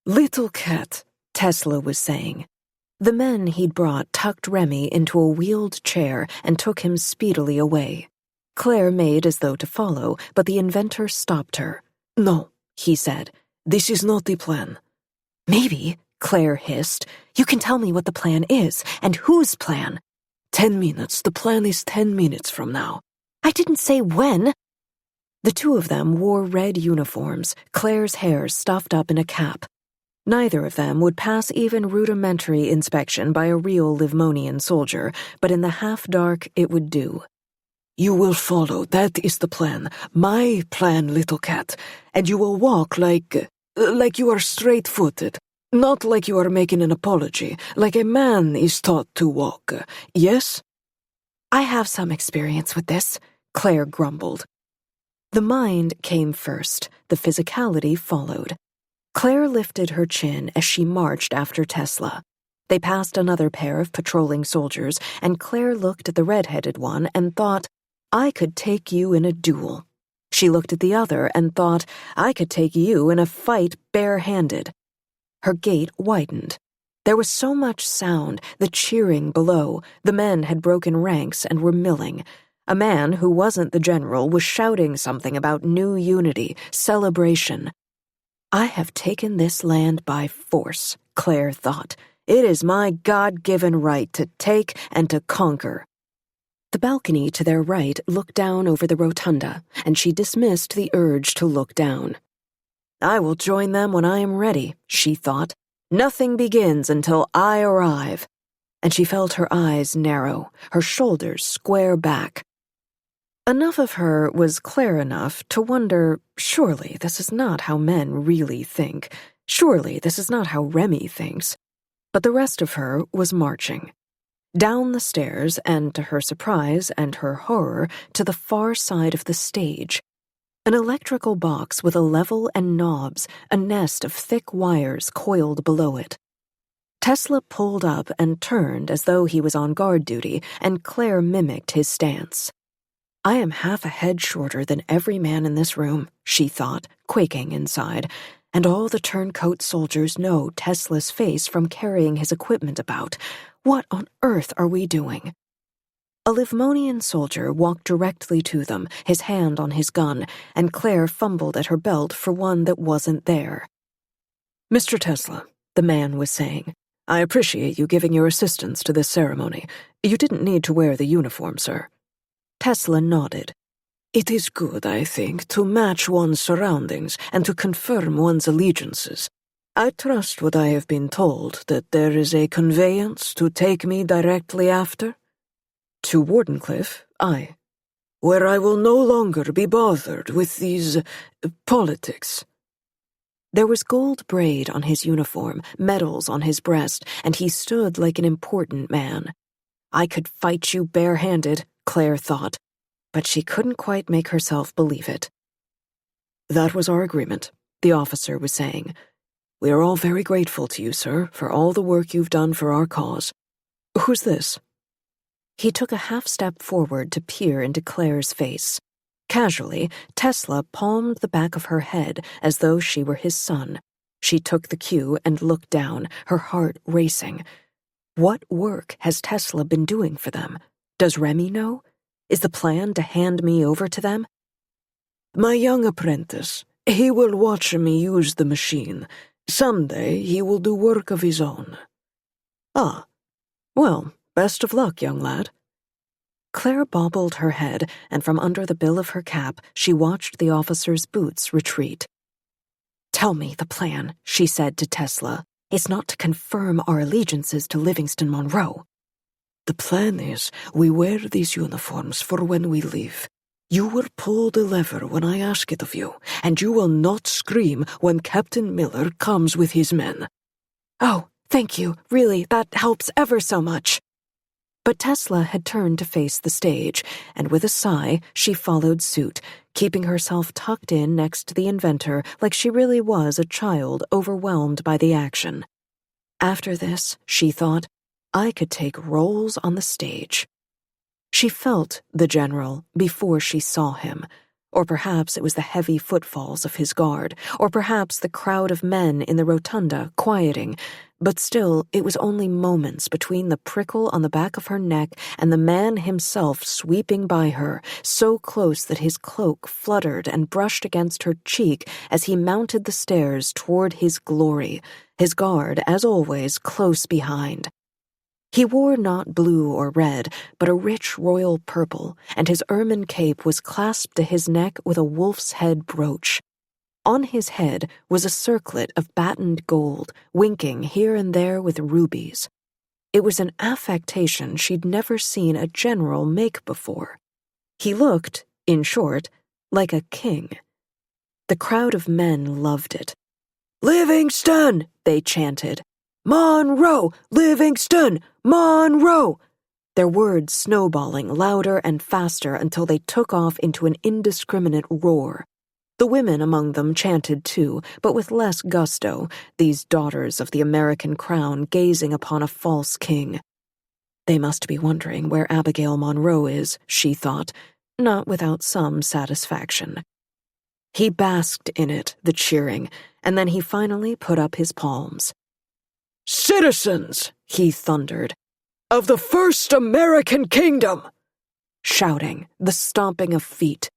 Little cat, Tesla was saying. The men he'd brought tucked Remy into a wheeled chair and took him speedily away. Claire made as though to follow, but the inventor stopped her. No, he said, this is not the plan. Maybe, Claire hissed. You can tell me what the plan is, and whose plan. 10 minutes. The plan is 10 minutes from now. I didn't say when. The two of them wore red uniforms, Claire's hair stuffed up in a cap. Neither of them would pass even rudimentary inspection by a real Livmonian soldier, but in the half-dark it would do. You will follow, that is the plan. My plan, little cat. And you will walk like you are straight-footed. Not like you are making an apology, like a man is taught to walk. Yes? I have some experience with this, Claire grumbled. The mind came first, the physicality followed. Claire lifted her chin as she marched after Tesla. They passed another pair of patrolling soldiers, and Claire looked at the red-headed one and thought, I could take you in a duel. She looked at the other and thought, I could take you in a fight bare-handed. Her gait widened. There was so much sound, the cheering below. The men had broken ranks and were milling. A man who wasn't the general was shouting something about new unity, celebration. I have taken this land by force, Claire thought. It is my God-given right to take and to conquer. The balcony to their right looked down over the rotunda, and she dismissed the urge to look down. I will join them when I am ready, she thought. Nothing begins until I arrive. And she felt her eyes narrow, her shoulders square back. Enough of her was Claire enough to wonder, surely this is not how men really think. Surely this is not how Remy thinks. But the rest of her was marching. Down the stairs and, to her surprise and her horror, to the far side of the stage. An electrical box with a level and knobs, a nest of thick wires coiled below it. Tesla pulled up and turned as though he was on guard duty, and Claire mimicked his stance. I am half a head shorter than every man in this room, she thought, quaking inside, and all the turncoat soldiers know Tesla's face from carrying his equipment about. What on earth are we doing? A Livmonian soldier walked directly to them, his hand on his gun, and Claire fumbled at her belt for one that wasn't there. Mr. Tesla, the man was saying, I appreciate you giving your assistance to this ceremony. You didn't need to wear the uniform, sir. Tesla nodded. It is good, I think, to match one's surroundings and to confirm one's allegiances. I trust what I have been told, that there is a conveyance to take me directly after? To Wardenclyffe, aye. Where I will no longer be bothered with these politics. There was gold braid on his uniform, medals on his breast, and he stood like an important man. I could fight you barehanded, Claire thought, but she couldn't quite make herself believe it. That was our agreement, the officer was saying. We are all very grateful to you, sir, for all the work you've done for our cause. Who's this? He took a half-step forward to peer into Claire's face. Casually, Tesla palmed the back of her head as though she were his son. She took the cue and looked down, her heart racing. What work has Tesla been doing for them? Does Remy know? Is the plan to hand me over to them? My young apprentice. He will watch me use the machine. Someday he will do work of his own. Ah, well, best of luck, young lad. Claire bobbled her head, and from under the bill of her cap, she watched the officer's boots retreat. Tell me the plan, she said to Tesla. It's not to confirm our allegiances to Livingston Monroe. The plan is we wear these uniforms for when we leave. You will pull the lever when I ask it of you, and you will not scream when Captain Miller comes with his men. Oh, thank you. Really, that helps ever so much. But Tesla had turned to face the stage, and with a sigh, she followed suit, keeping herself tucked in next to the inventor like she really was a child overwhelmed by the action. After this, she thought, I could take roles on the stage. She felt the general before she saw him, or perhaps it was the heavy footfalls of his guard, or perhaps the crowd of men in the rotunda quieting, but still it was only moments between the prickle on the back of her neck and the man himself sweeping by her, so close that his cloak fluttered and brushed against her cheek as he mounted the stairs toward his glory, his guard, as always, close behind. He wore not blue or red, but a rich royal purple, and his ermine cape was clasped to his neck with a wolf's head brooch. On his head was a circlet of battened gold, winking here and there with rubies. It was an affectation she'd never seen a general make before. He looked, in short, like a king. The crowd of men loved it. "Livingston!" they chanted. "Monroe! Livingston! Monroe!" Their words snowballing louder and faster until they took off into an indiscriminate roar. The women among them chanted too, but with less gusto, these daughters of the American crown gazing upon a false king. They must be wondering where Abigail Monroe is, she thought, not without some satisfaction. He basked in it, the cheering, and then he finally put up his palms. "Citizens," he thundered, "of the first American kingdom!" shouting, the stomping of feet.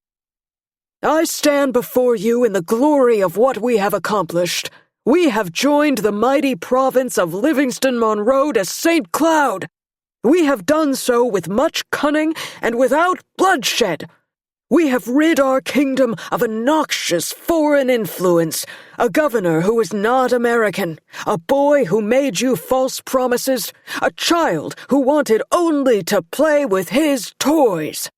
I stand before you in the glory of what we have accomplished. We have joined the mighty province of Livingston Monroe to St. Cloud. We have done so with much cunning and without bloodshed. We have rid our kingdom of a noxious foreign influence, a governor who is not American, a boy who made you false promises, a child who wanted only to play with his toys."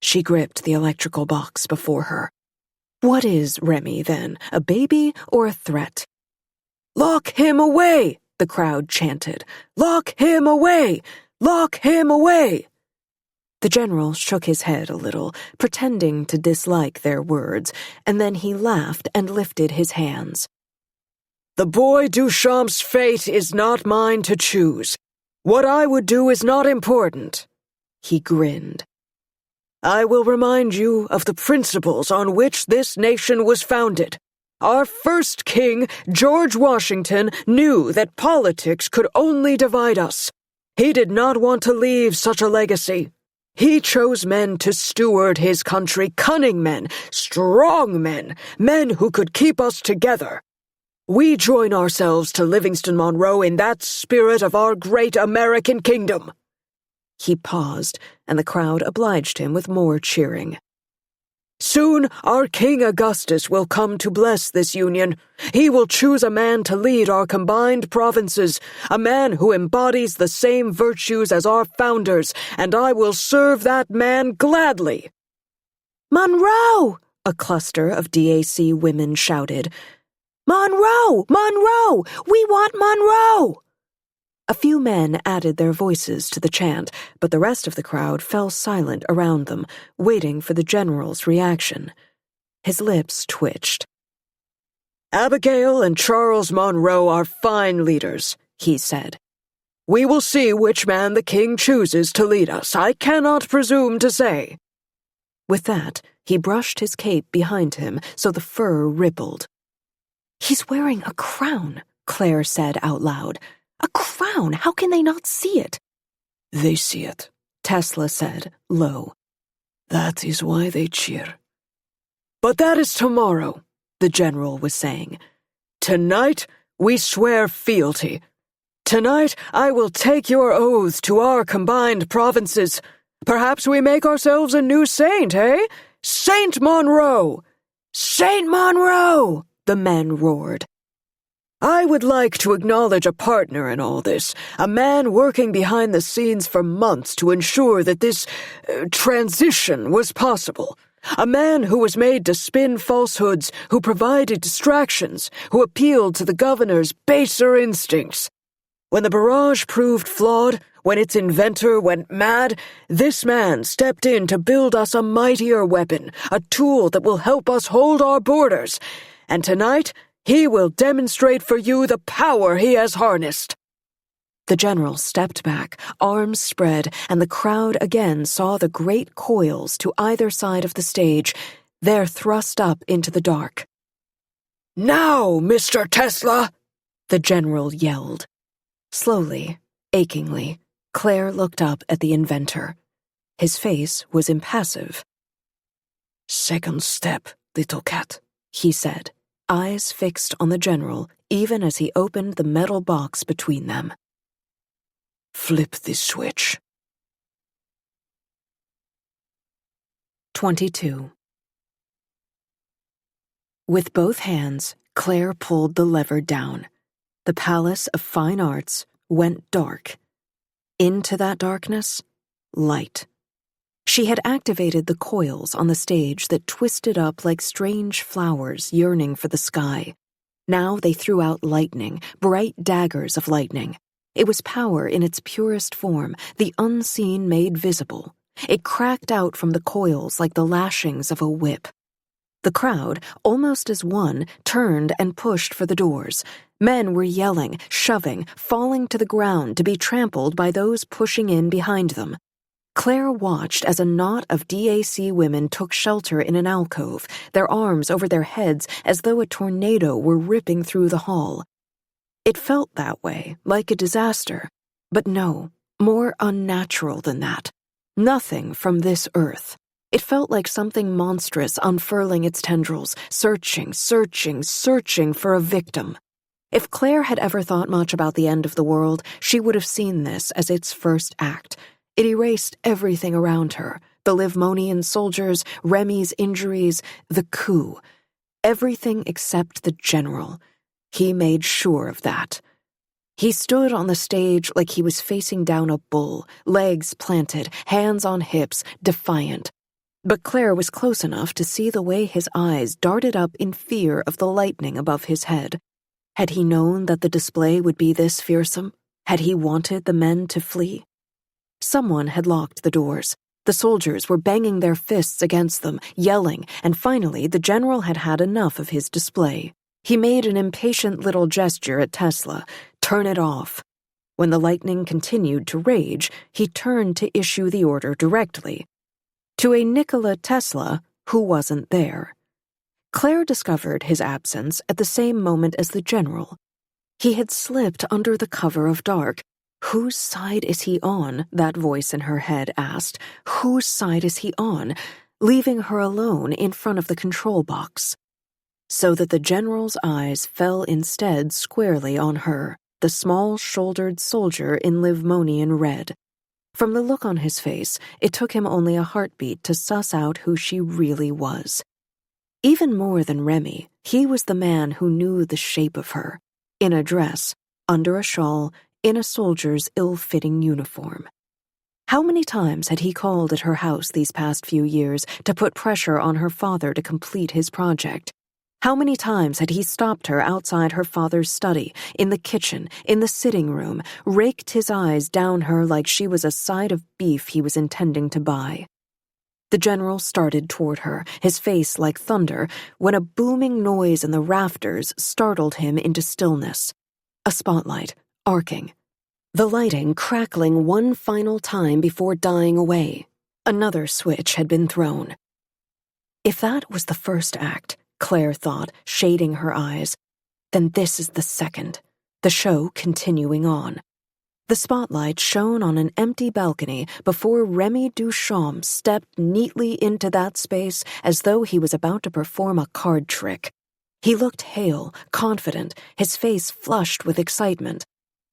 She gripped the electrical box before her. What is Remy, then, a baby or a threat? "Lock him away!" the crowd chanted. "Lock him away! Lock him away!" The general shook his head a little, pretending to dislike their words, and then he laughed and lifted his hands. "The boy Duchamp's fate is not mine to choose. What I would do is not important." He grinned. "I will remind you of the principles on which this nation was founded. Our first king, George Washington, knew that politics could only divide us. He did not want to leave such a legacy. He chose men to steward his country, cunning men, strong men, men who could keep us together. We join ourselves to Livingston Monroe in that spirit of our great American kingdom." He paused, and the crowd obliged him with more cheering. "Soon our King Augustus will come to bless this union. He will choose a man to lead our combined provinces, a man who embodies the same virtues as our founders, and I will serve that man gladly." "Monroe!" a cluster of DAC women shouted. "Monroe! Monroe! We want Monroe!" A few men added their voices to the chant, but the rest of the crowd fell silent around them, waiting for the general's reaction. His lips twitched. "Abigail and Charles Monroe are fine leaders," he said. "We will see which man the king chooses to lead us. I cannot presume to say." With that, he brushed his cape behind him so the fur rippled. "He's wearing a crown," Claire said out loud. "A crown! How can they not see it?" "They see it," Tesla said, low. "That is why they cheer." "But that is tomorrow," the general was saying. "Tonight, we swear fealty. Tonight, I will take your oaths to our combined provinces. Perhaps we make ourselves a new saint, eh? Saint Monroe! Saint Monroe!" the men roared. "I would like to acknowledge a partner in all this, a man working behind the scenes for months to ensure that this transition was possible. A man who was made to spin falsehoods, who provided distractions, who appealed to the governor's baser instincts. When the barrage proved flawed, when its inventor went mad, this man stepped in to build us a mightier weapon, a tool that will help us hold our borders. And tonight, he will demonstrate for you the power he has harnessed." The general stepped back, arms spread, and the crowd again saw the great coils to either side of the stage, there thrust up into the dark. "Now, Mr. Tesla!" the general yelled. Slowly, achingly, Claire looked up at the inventor. His face was impassive. "Second step, little cat," he said, eyes fixed on the general, even as he opened the metal box between them. "Flip this switch." 22. With both hands, Claire pulled the lever down. The Palace of Fine Arts went dark. Into that darkness, light. She had activated the coils on the stage that twisted up like strange flowers yearning for the sky. Now they threw out lightning, bright daggers of lightning. It was power in its purest form, the unseen made visible. It cracked out from the coils like the lashings of a whip. The crowd, almost as one, turned and pushed for the doors. Men were yelling, shoving, falling to the ground to be trampled by those pushing in behind them. Claire watched as a knot of DAC women took shelter in an alcove, their arms over their heads as though a tornado were ripping through the hall. It felt that way, like a disaster. But no, more unnatural than that. Nothing from this earth. It felt like something monstrous unfurling its tendrils, searching for a victim. If Claire had ever thought much about the end of the world, she would have seen this as its first act. It erased everything around her, the Livmonian soldiers, Remy's injuries, the coup. Everything except the general. He made sure of that. He stood on the stage like he was facing down a bull, legs planted, hands on hips, defiant. But Claire was close enough to see the way his eyes darted up in fear of the lightning above his head. Had he known that the display would be this fearsome? Had he wanted the men to flee? Someone had locked the doors. The soldiers were banging their fists against them, yelling, and finally the general had had enough of his display. He made an impatient little gesture at Tesla. Turn it off. When the lightning continued to rage, he turned to issue the order directly. To a Nikola Tesla who wasn't there. Claire discovered his absence at the same moment as the general. He had slipped under the cover of dark. Whose side is he on? That voice in her head asked. Whose side is he on? Leaving her alone in front of the control box. So that the general's eyes fell instead squarely on her, the small-shouldered soldier in Livmonian red. From the look on his face, it took him only a heartbeat to suss out who she really was. Even more than Remy, he was the man who knew the shape of her, in a dress, under a shawl, in a soldier's ill-fitting uniform. How many times had he called at her house these past few years to put pressure on her father to complete his project? How many times had he stopped her outside her father's study, in the kitchen, in the sitting room, raked his eyes down her like she was a side of beef he was intending to buy? The general started toward her, his face like thunder, when a booming noise in the rafters startled him into stillness. A spotlight, arcing. The lighting crackling one final time before dying away. Another switch had been thrown. If that was the first act, Claire thought, shading her eyes, then this is the second, the show continuing on. The spotlight shone on an empty balcony before Remy Duchamp stepped neatly into that space as though he was about to perform a card trick. He looked hale, confident, his face flushed with excitement.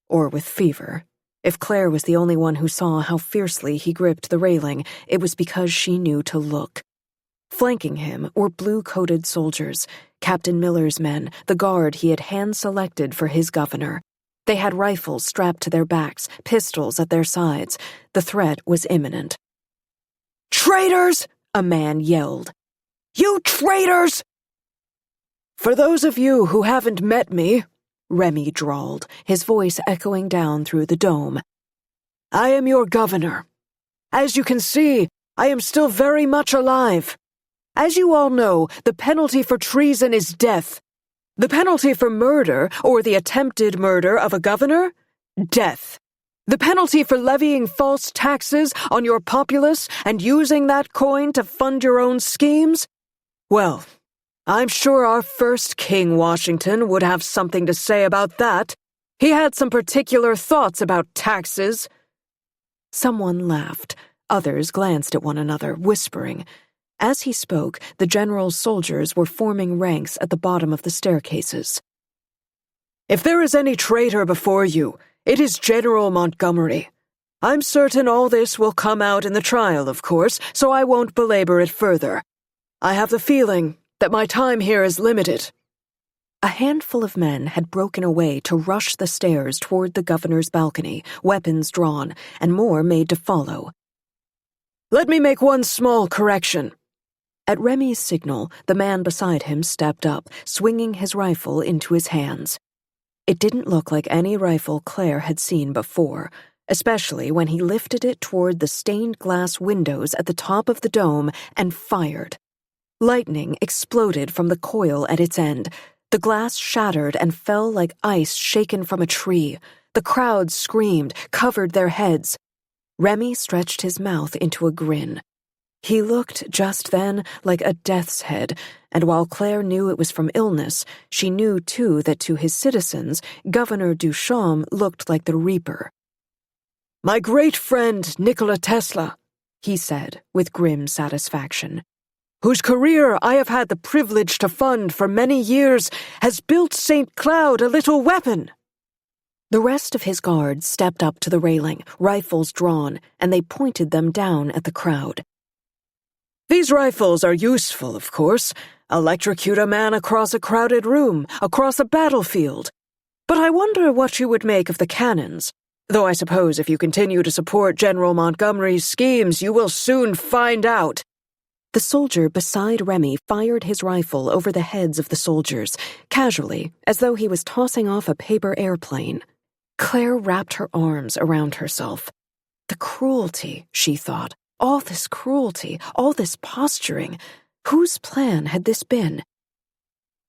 Or with fever. If Claire was the only one who saw how fiercely he gripped the railing, it was because she knew to look. Flanking him were blue-coated soldiers, Captain Miller's men, the guard he had hand-selected for his governor. They had rifles strapped to their backs, pistols at their sides. The threat was imminent. "Traitors!" a man yelled. "You traitors!" "For those of you who haven't met me," Remy drawled, his voice echoing down through the dome, "I am your governor. As you can see, I am still very much alive. As you all know, the penalty for treason is death. The penalty for murder, or the attempted murder of a governor? Death. The penalty for levying false taxes on your populace and using that coin to fund your own schemes? Well, I'm sure our first King Washington would have something to say about that. He had some particular thoughts about taxes." Someone laughed. Others glanced at one another, whispering. As he spoke, the general's soldiers were forming ranks at the bottom of the staircases. "If there is any traitor before you, it is General Montgomery. I'm certain all this will come out in the trial, of course, so I won't belabor it further. I have the feeling that my time here is limited." A handful of men had broken away to rush the stairs toward the governor's balcony, weapons drawn, and more made to follow. "Let me make one small correction." At Remy's signal, the man beside him stepped up, swinging his rifle into his hands. It didn't look like any rifle Claire had seen before, especially when he lifted it toward the stained glass windows at the top of the dome and fired. Lightning exploded from the coil at its end. The glass shattered and fell like ice shaken from a tree. The crowd screamed, covered their heads. Remy stretched his mouth into a grin. He looked, just then, like a death's head, and while Claire knew it was from illness, she knew, too, that to his citizens, Governor Duchamp looked like the Reaper. "My great friend, Nikola Tesla," he said with grim satisfaction, whose career I have had the privilege to fund for many years, has built St. Cloud a little weapon. The rest of his guards stepped up to the railing, rifles drawn, and they pointed them down at the crowd. These rifles are useful, of course. Electrocute a man across a crowded room, across a battlefield. But I wonder what you would make of the cannons. Though I suppose if you continue to support General Montgomery's schemes, you will soon find out. The soldier beside Remy fired his rifle over the heads of the soldiers, casually, as though he was tossing off a paper airplane. Claire wrapped her arms around herself. The cruelty, she thought. All this cruelty, all this posturing. Whose plan had this been?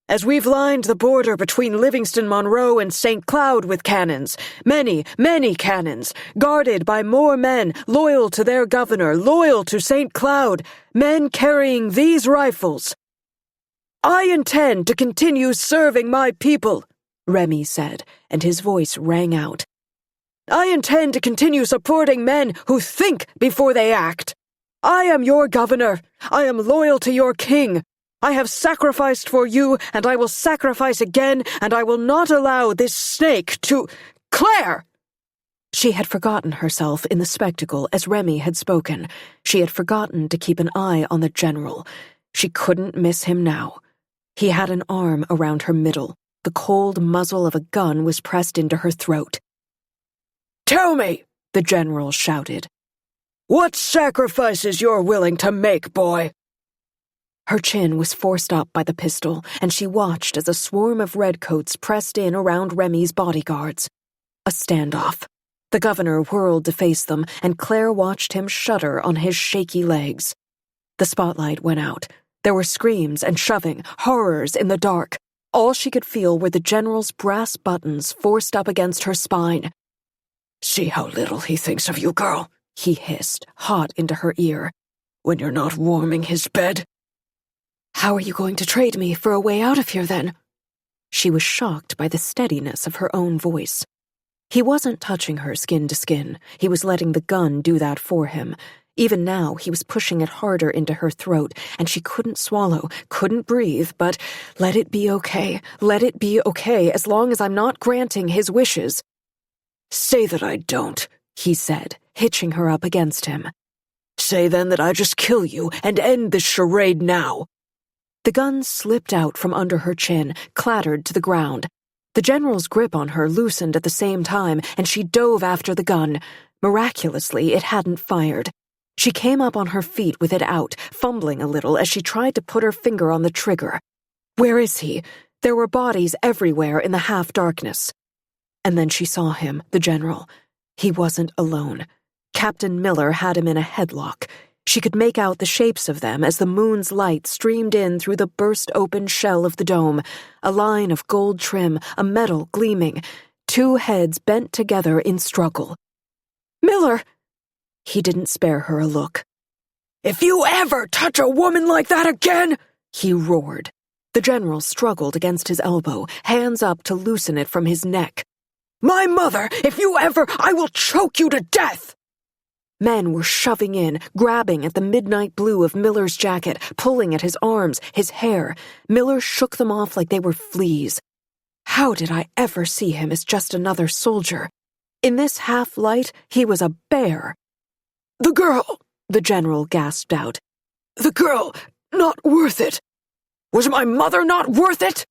As we've lined the border between Livingston Monroe and St. Cloud with cannons, many, many cannons, guarded by more men, loyal to their governor, loyal to St. Cloud, men carrying these rifles. I intend to continue serving my people, Remy said, and his voice rang out. I intend to continue supporting men who think before they act. I am your governor. I am loyal to your king. I have sacrificed for you, and I will sacrifice again, and I will not allow this snake to— Claire! She had forgotten herself in the spectacle as Remy had spoken. She had forgotten to keep an eye on the general. She couldn't miss him now. He had an arm around her middle. The cold muzzle of a gun was pressed into her throat. Tell me, the general shouted. What sacrifices you're willing to make, boy? Her chin was forced up by the pistol, and she watched as a swarm of redcoats pressed in around Remy's bodyguards. A standoff. The governor whirled to face them, and Claire watched him shudder on his shaky legs. The spotlight went out. There were screams and shoving, horrors in the dark. All she could feel were the general's brass buttons forced up against her spine. See how little he thinks of you, girl, he hissed, hot into her ear. When you're not warming his bed. How are you going to trade me for a way out of here, then? She was shocked by the steadiness of her own voice. He wasn't touching her skin to skin. He was letting the gun do that for him. Even now, he was pushing it harder into her throat, and she couldn't swallow, couldn't breathe, but let it be okay. Let it be okay, as long as I'm not granting his wishes. Say that I don't, he said, hitching her up against him. Say then that I just kill you and end this charade now. The gun slipped out from under her chin, clattered to the ground. The general's grip on her loosened at the same time, and she dove after the gun. Miraculously, it hadn't fired. She came up on her feet with it out, fumbling a little as she tried to put her finger on the trigger. Where is he? There were bodies everywhere in the half-darkness. And then she saw him, the general. He wasn't alone. Captain Miller had him in a headlock. She could make out the shapes of them as the moon's light streamed in through the burst-open shell of the dome, a line of gold trim, a metal gleaming, two heads bent together in struggle. Miller! He didn't spare her a look. If you ever touch a woman like that again, he roared. The general struggled against his elbow, hands up to loosen it from his neck. My mother, if you ever, I will choke you to death! Men were shoving in, grabbing at the midnight blue of Miller's jacket, pulling at his arms, his hair. Miller shook them off like they were fleas. How did I ever see him as just another soldier? In this half-light, he was a bear. The girl, the general gasped out. The girl, not worth it. Was my mother not worth it?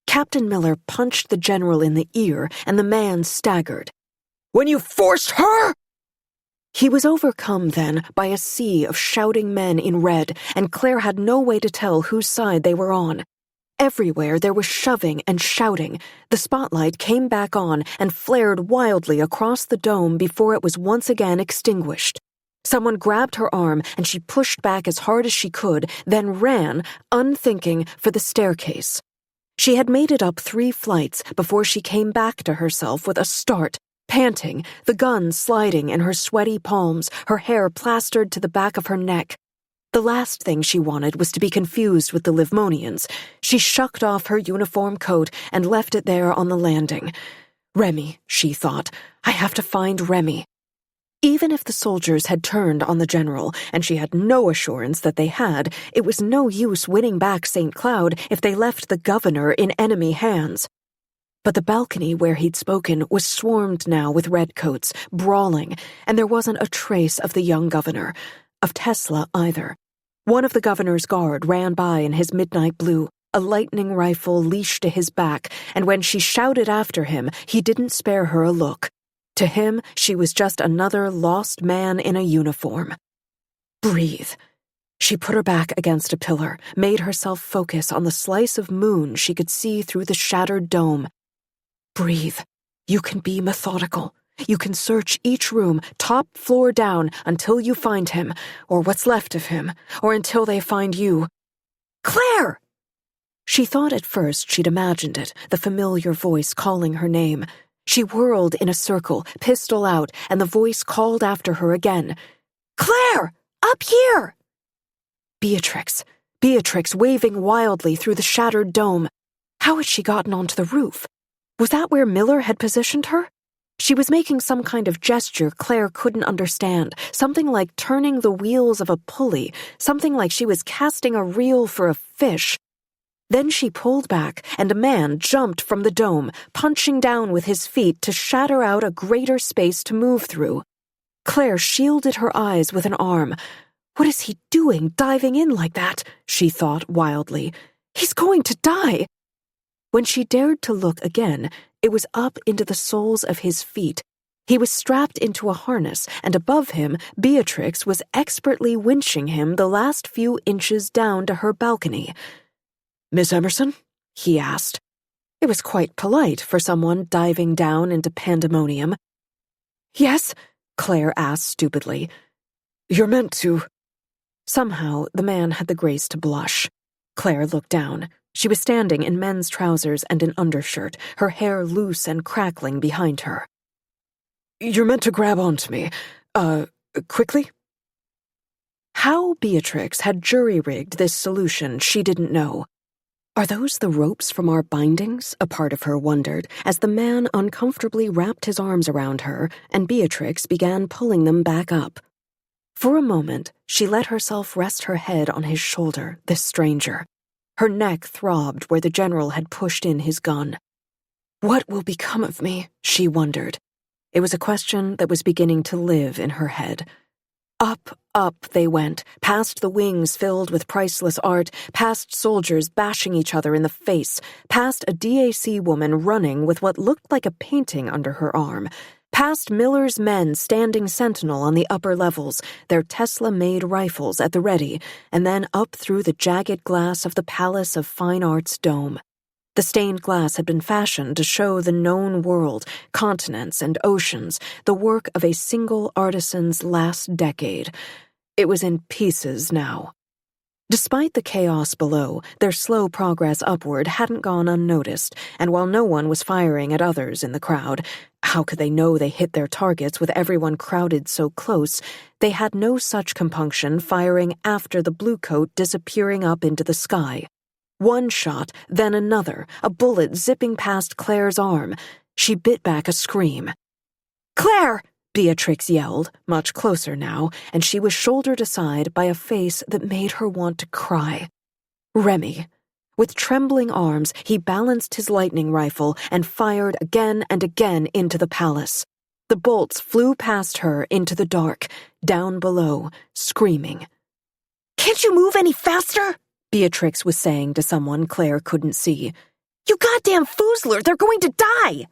Captain Miller punched the general in the ear, and the man staggered. When you forced her? He was overcome then by a sea of shouting men in red, and Claire had no way to tell whose side they were on. Everywhere there was shoving and shouting. The spotlight came back on and flared wildly across the dome before it was once again extinguished. Someone grabbed her arm, and she pushed back as hard as she could, then ran, unthinking, for the staircase. She had made it up 3 flights before she came back to herself with a start, panting, the gun sliding in her sweaty palms, her hair plastered to the back of her neck. The last thing she wanted was to be confused with the Livmonians. She shucked off her uniform coat and left it there on the landing. Remy, she thought. I have to find Remy. Even if the soldiers had turned on the general, and she had no assurance that they had, it was no use winning back St. Cloud if they left the governor in enemy hands. But the balcony where he'd spoken was swarmed now with redcoats, brawling, and there wasn't a trace of the young governor, of Tesla either. One of the governor's guard ran by in his midnight blue, a lightning rifle leashed to his back, and when she shouted after him, he didn't spare her a look. To him, she was just another lost man in a uniform. Breathe. She put her back against a pillar, made herself focus on the slice of moon she could see through the shattered dome. Breathe. You can be methodical. You can search each room, top floor down, until you find him, or what's left of him, or until they find you. Claire! She thought at first she'd imagined it, the familiar voice calling her name. She whirled in a circle, pistol out, and the voice called after her again. Claire! Up here! Beatrix, waving wildly through the shattered dome. How had she gotten onto the roof? Was that where Miller had positioned her? She was making some kind of gesture Claire couldn't understand, something like turning the wheels of a pulley, something like she was casting a reel for a fish. Then she pulled back, and a man jumped from the dome, punching down with his feet to shatter out a greater space to move through. Claire shielded her eyes with an arm. What is he doing, diving in like that? She thought wildly. He's going to die. When she dared to look again, it was up into the soles of his feet. He was strapped into a harness, and above him, Beatrix was expertly winching him the last few inches down to her balcony. Miss Emerson? He asked. It was quite polite for someone diving down into pandemonium. Yes? Claire asked stupidly. You're meant to. Somehow, the man had the grace to blush. Claire looked down. She was standing in men's trousers and an undershirt, her hair loose and crackling behind her. You're meant to grab onto me. Quickly? How Beatrix had jury-rigged this solution she didn't know. Are those the ropes from our bindings? A part of her wondered, as the man uncomfortably wrapped his arms around her and Beatrix began pulling them back up. For a moment, she let herself rest her head on his shoulder, this stranger. Her neck throbbed where the general had pushed in his gun. What will become of me? She wondered. It was a question that was beginning to live in her head. Up they went, past the wings filled with priceless art, past soldiers bashing each other in the face, past a DAC woman running with what looked like a painting under her arm, past Miller's men standing sentinel on the upper levels, their Tesla-made rifles at the ready, and then up through the jagged glass of the Palace of Fine Arts dome. The stained glass had been fashioned to show the known world, continents and oceans, the work of a single artisan's last decade. It was in pieces now. Despite the chaos below, their slow progress upward hadn't gone unnoticed, and while no one was firing at others in the crowd, how could they know they hit their targets with everyone crowded so close, they had no such compunction firing after the bluecoat disappearing up into the sky. One shot, then another, a bullet zipping past Claire's arm. She bit back a scream. Claire! Beatrix yelled, much closer now, and she was shouldered aside by a face that made her want to cry. Remy. With trembling arms, he balanced his lightning rifle and fired again and again into the palace. The bolts flew past her into the dark, down below, screaming. Can't you move any faster? Beatrix was saying to someone Claire couldn't see. You goddamn foozler, they're going to die!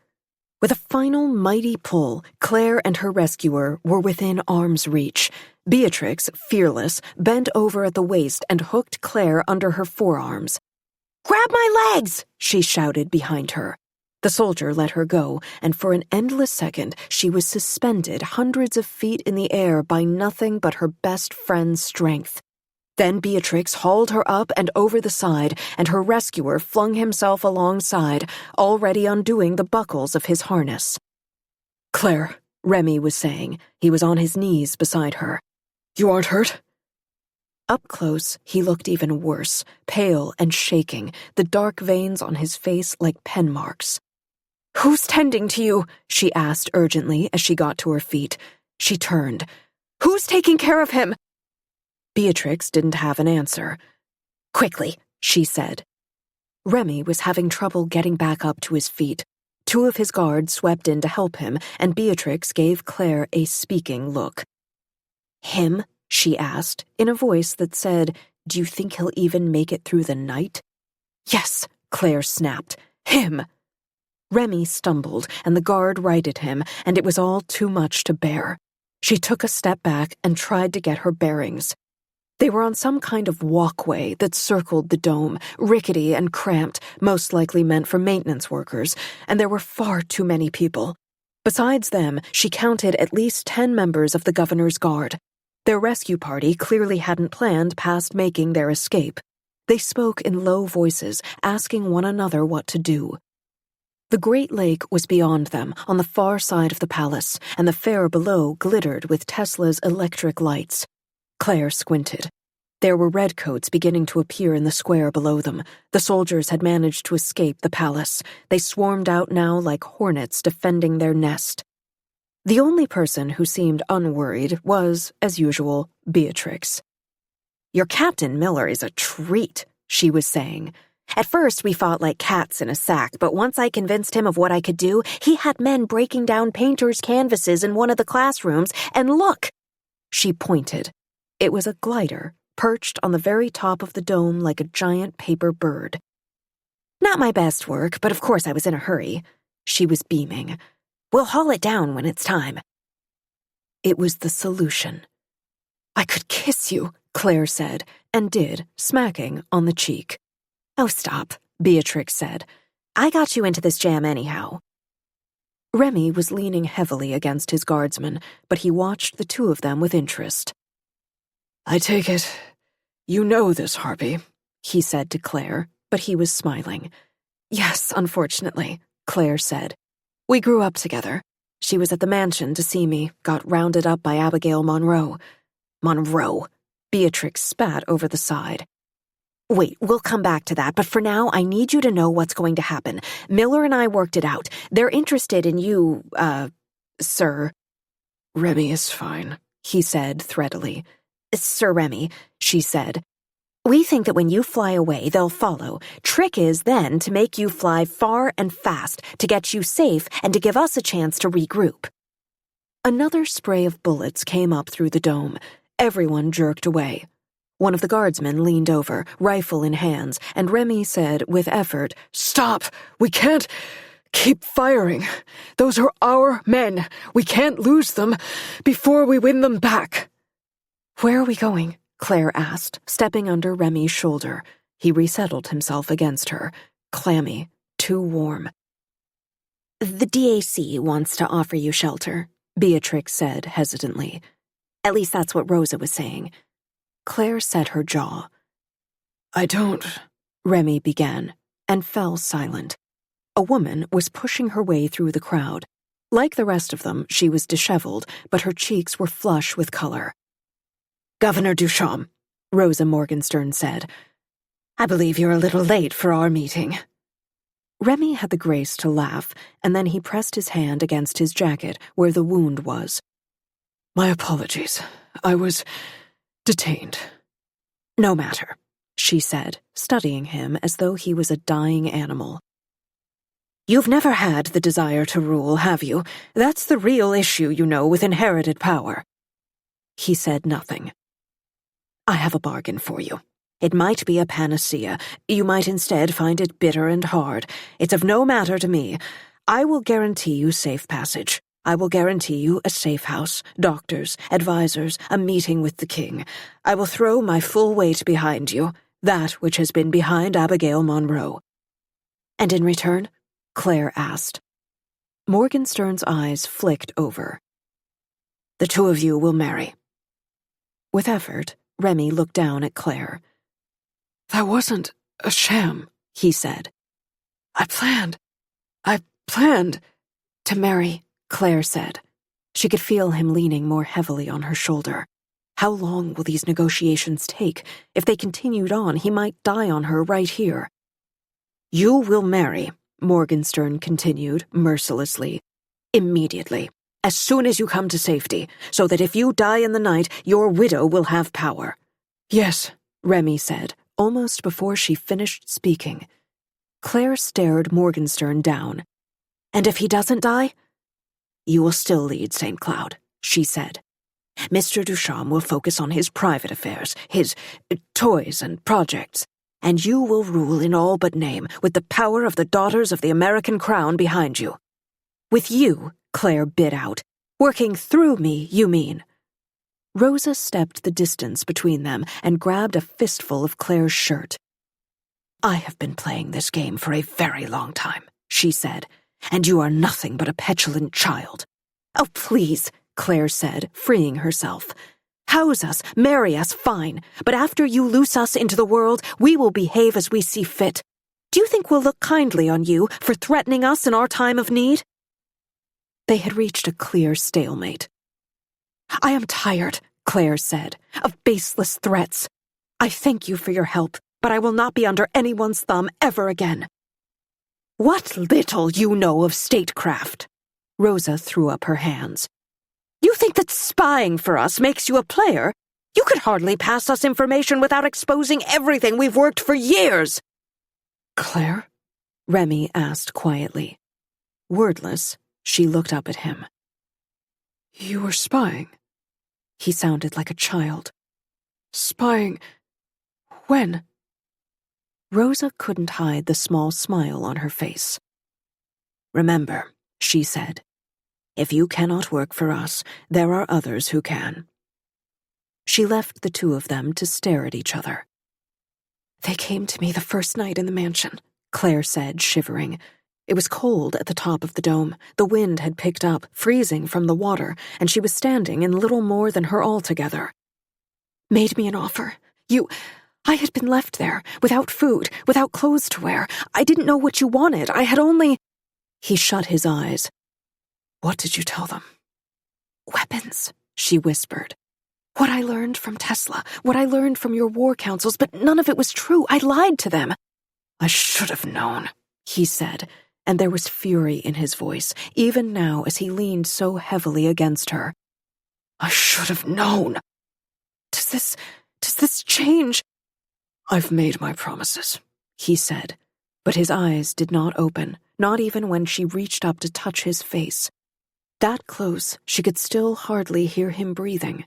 With a final mighty pull, Claire and her rescuer were within arm's reach. Beatrix, fearless, bent over at the waist and hooked Claire under her forearms. Grab my legs! She shouted behind her. The soldier let her go, and for an endless second she was suspended hundreds of feet in the air by nothing but her best friend's strength. Then Beatrix hauled her up and over the side, and her rescuer flung himself alongside, already undoing the buckles of his harness. Claire, Remy was saying. He was on his knees beside her. You aren't hurt? Up close, he looked even worse, pale and shaking, the dark veins on his face like pen marks. Who's tending to you? She asked urgently as she got to her feet. She turned. "Who's taking care of him?" Beatrix didn't have an answer. "Quickly," she said. Remy was having trouble getting back up to his feet. Two of his guards swept in to help him, and Beatrix gave Claire a speaking look. "Him?" she asked, in a voice that said, "Do you think he'll even make it through the night?" "Yes," Claire snapped. "Him!" Remy stumbled, and the guard righted him, and it was all too much to bear. She took a step back and tried to get her bearings. They were on some kind of walkway that circled the dome, rickety and cramped, most likely meant for maintenance workers, and there were far too many people. Besides them, she counted at least 10 members of the governor's guard. Their rescue party clearly hadn't planned past making their escape. They spoke in low voices, asking one another what to do. The Great Lake was beyond them, on the far side of the palace, and the fair below glittered with Tesla's electric lights. Claire squinted. There were redcoats beginning to appear in the square below them. The soldiers had managed to escape the palace. They swarmed out now like hornets defending their nest. The only person who seemed unworried was, as usual, Beatrix. "Your Captain Miller is a treat," she was saying. "At first we fought like cats in a sack, but once I convinced him of what I could do, he had men breaking down painters' canvases in one of the classrooms, and look!" She pointed. It was a glider, perched on the very top of the dome like a giant paper bird. "Not my best work, but of course I was in a hurry." She was beaming. "We'll haul it down when it's time." It was the solution. "I could kiss you," Claire said, and did, smacking on the cheek. "Oh, stop," Beatrix said. "I got you into this jam anyhow." Remy was leaning heavily against his guardsman, but he watched the two of them with interest. "I take it you know this harpy," he said to Claire, but he was smiling. "Yes, unfortunately," Claire said. "We grew up together. She was at the mansion to see me, got rounded up by Abigail Monroe." "Monroe," Beatrix spat over the side. "Wait, we'll come back to that, but for now I need you to know what's going to happen. Miller and I worked it out. They're interested in you, sir." "Remy is fine," he said threadily. "Sir Remy," she said. "We think that when you fly away, they'll follow. Trick is then to make you fly far and fast, to get you safe and to give us a chance to regroup." Another spray of bullets came up through the dome. Everyone jerked away. One of the guardsmen leaned over, rifle in hands, and Remy said with effort, "Stop! We can't keep firing. Those are our men. We can't lose them before we win them back." "Where are we going?" Claire asked, stepping under Remy's shoulder. He resettled himself against her, clammy, too warm. "The DAC wants to offer you shelter," Beatrix said hesitantly. "At least that's what Rosa was saying." Claire set her jaw. "I don't," Remy began, and fell silent. A woman was pushing her way through the crowd. Like the rest of them, she was disheveled, but her cheeks were flush with color. "Governor Duchamp," Rosa Morgenstern said. "I believe you're a little late for our meeting." Remy had the grace to laugh, and then he pressed his hand against his jacket where the wound was. "My apologies. I was detained." "No matter," she said, studying him as though he was a dying animal. "You've never had the desire to rule, have you? That's the real issue, you know, with inherited power." He said nothing. "I have a bargain for you. It might be a panacea. You might instead find it bitter and hard. It's of no matter to me. I will guarantee you safe passage. I will guarantee you a safe house, doctors, advisors, a meeting with the king. I will throw my full weight behind you, that which has been behind Abigail Monroe." "And in return?" Claire asked. Morgenstern's eyes flicked over. "The two of you will marry." With effort, Remy looked down at Claire. "That wasn't a sham," he said. I planned. "To marry," Claire said. She could feel him leaning more heavily on her shoulder. How long will these negotiations take? If they continued on, he might die on her right here. "You will marry," Morgenstern continued mercilessly. "Immediately. as soon as you come to safety, so that if you die in the night, your widow will have power." "Yes," Remy said, almost before she finished speaking. Claire stared Morgenstern down. "And if he doesn't die?" "You will still lead St. Cloud," she said. "Mr. Ducharme will focus on his private affairs, his toys and projects, and you will rule in all but name, with the power of the daughters of the American crown behind you." "With you," Claire bit out. "Working through me, you mean?" Rosa stepped the distance between them and grabbed a fistful of Claire's shirt. "I have been playing this game for a very long time," she said, "and you are nothing but a petulant child." "Oh, please," Claire said, freeing herself. "House us, marry us, fine, but after you loose us into the world, we will behave as we see fit. Do you think we'll look kindly on you for threatening us in our time of need?" They had reached a clear stalemate. "I am tired," Claire said, "of baseless threats. I thank you for your help, but I will not be under anyone's thumb ever again." "What little you know of statecraft!" Rosa threw up her hands. "You think that spying for us makes you a player? You could hardly pass us information without exposing everything we've worked for years." "Claire?" Remy asked quietly. Wordless, she looked up at him. "You were spying?" He sounded like a child. "Spying? When?" Rosa couldn't hide the small smile on her face. "Remember," she said, "if you cannot work for us, there are others who can." She left the two of them to stare at each other. "They came to me the first night in the mansion," Claire said, shivering. It was cold at the top of the dome. The wind had picked up, freezing from the water, and she was standing in little more than her altogether. "Made me an offer. I had been left there, without food, without clothes to wear. I didn't know what you wanted. I had only—" He shut his eyes. "What did you tell them?" "Weapons," she whispered. "What I learned from Tesla, what I learned from your war councils, but none of it was true. I lied to them." "I should have known," he said, and there was fury in his voice, even now as he leaned so heavily against her. "I should have known." Does this change?" "I've made my promises," he said, but his eyes did not open, not even when she reached up to touch his face. That close, she could still hardly hear him breathing.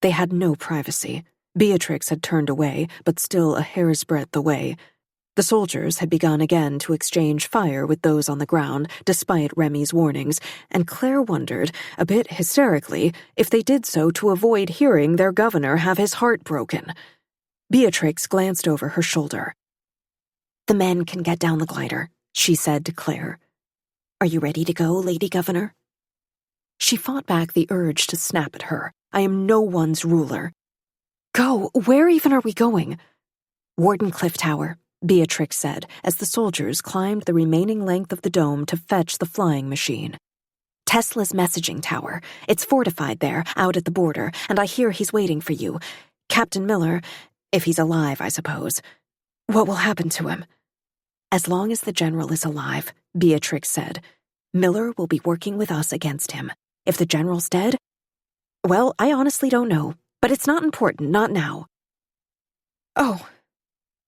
They had no privacy. Beatrix had turned away, but still a hair's breadth away. The soldiers had begun again to exchange fire with those on the ground, despite Remy's warnings, and Claire wondered, a bit hysterically, if they did so to avoid hearing their governor have his heart broken. Beatrix glanced over her shoulder. "The men can get down the glider," she said to Claire. "Are you ready to go, Lady Governor?" She fought back the urge to snap at her. "I am no one's ruler." "Go? Where even are we going?" "Wardenclyffe Tower," Beatrix said, as the soldiers climbed the remaining length of the dome to fetch the flying machine. "Tesla's messaging tower. It's fortified there, out at the border, and I hear he's waiting for you. Captain Miller, if he's alive, I suppose." "What will happen to him?" "As long as the general is alive," Beatrix said. "Miller will be working with us against him. If the general's dead, well, I honestly don't know, but it's not important, not now." "Oh."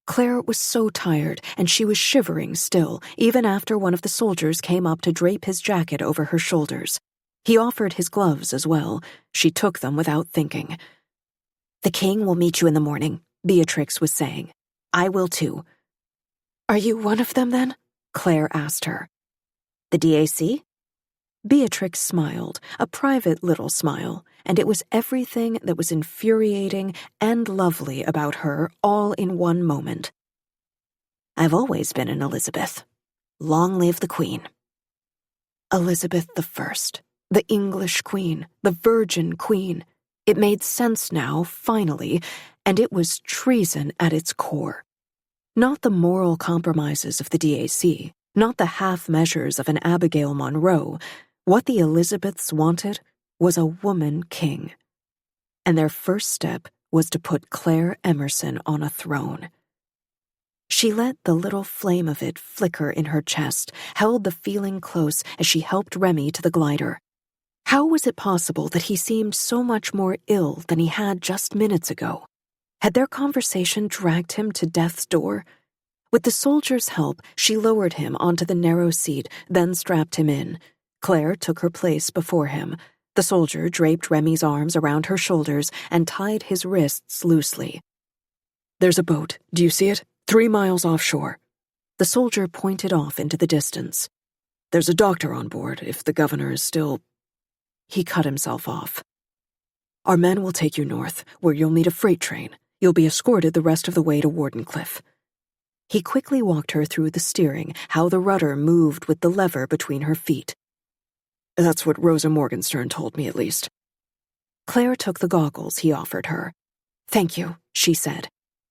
Claire was so tired, and she was shivering still, even after one of the soldiers came up to drape his jacket over her shoulders. He offered his gloves as well. She took them without thinking. "The king will meet you in the morning," Beatrix was saying. "I will too." "Are you one of them, then?" Claire asked her. "The DAC?" Beatrix smiled, a private little smile, and it was everything that was infuriating and lovely about her all in one moment. "I've always been an Elizabeth. Long live the Queen." Elizabeth I, the English Queen, the Virgin Queen. It made sense now, finally, and it was treason at its core. Not the moral compromises of the DAC, not the half measures of an Abigail Monroe. What the Elizabeths wanted was a woman king. And their first step was to put Claire Emerson on a throne. She let the little flame of it flicker in her chest, held the feeling close as she helped Remy to the glider. How was it possible that he seemed so much more ill than he had just minutes ago? Had their conversation dragged him to death's door? With the soldier's help, she lowered him onto the narrow seat, then strapped him in. Claire took her place before him. The soldier draped Remy's arms around her shoulders and tied his wrists loosely. "There's a boat. Do you see it? 3 miles offshore." The soldier pointed off into the distance. "There's a doctor on board, if the governor is still—" He cut himself off. "Our men will take you north, where you'll meet a freight train. You'll be escorted the rest of the way to Wardenclyffe." He quickly walked her through the steering, how the rudder moved with the lever between her feet. "That's what Rosa Morgenstern told me, at least." Claire took the goggles he offered her. "Thank you," she said.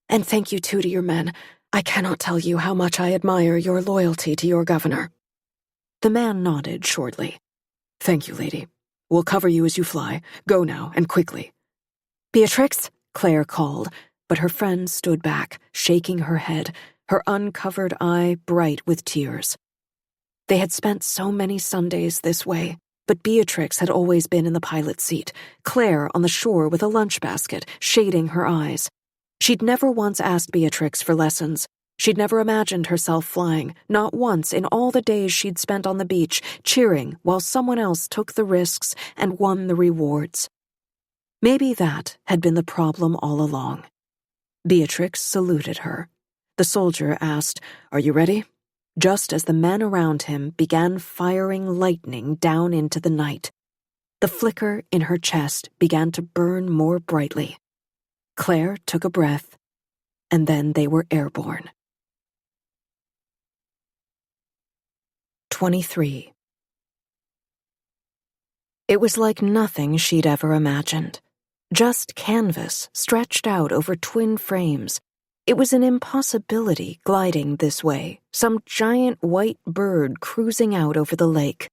"And thank you too to your men. I cannot tell you how much I admire your loyalty to your governor." The man nodded shortly. "Thank you, lady. We'll cover you as you fly. Go now, and quickly." "Beatrix," Claire called, but her friend stood back, shaking her head, her uncovered eye bright with tears. They had spent so many Sundays this way, but Beatrix had always been in the pilot's seat, Claire on the shore with a lunch basket, shading her eyes. She'd never once asked Beatrix for lessons. She'd never imagined herself flying, not once in all the days she'd spent on the beach, cheering while someone else took the risks and won the rewards. Maybe that had been the problem all along. Beatrix saluted her. The soldier asked, "Are you ready?" just as the men around him began firing lightning down into the night. The flicker in her chest began to burn more brightly. Claire took a breath, and then they were airborne. 23. It was like nothing she'd ever imagined. Just canvas stretched out over twin frames. It was an impossibility gliding this way, some giant white bird cruising out over the lake.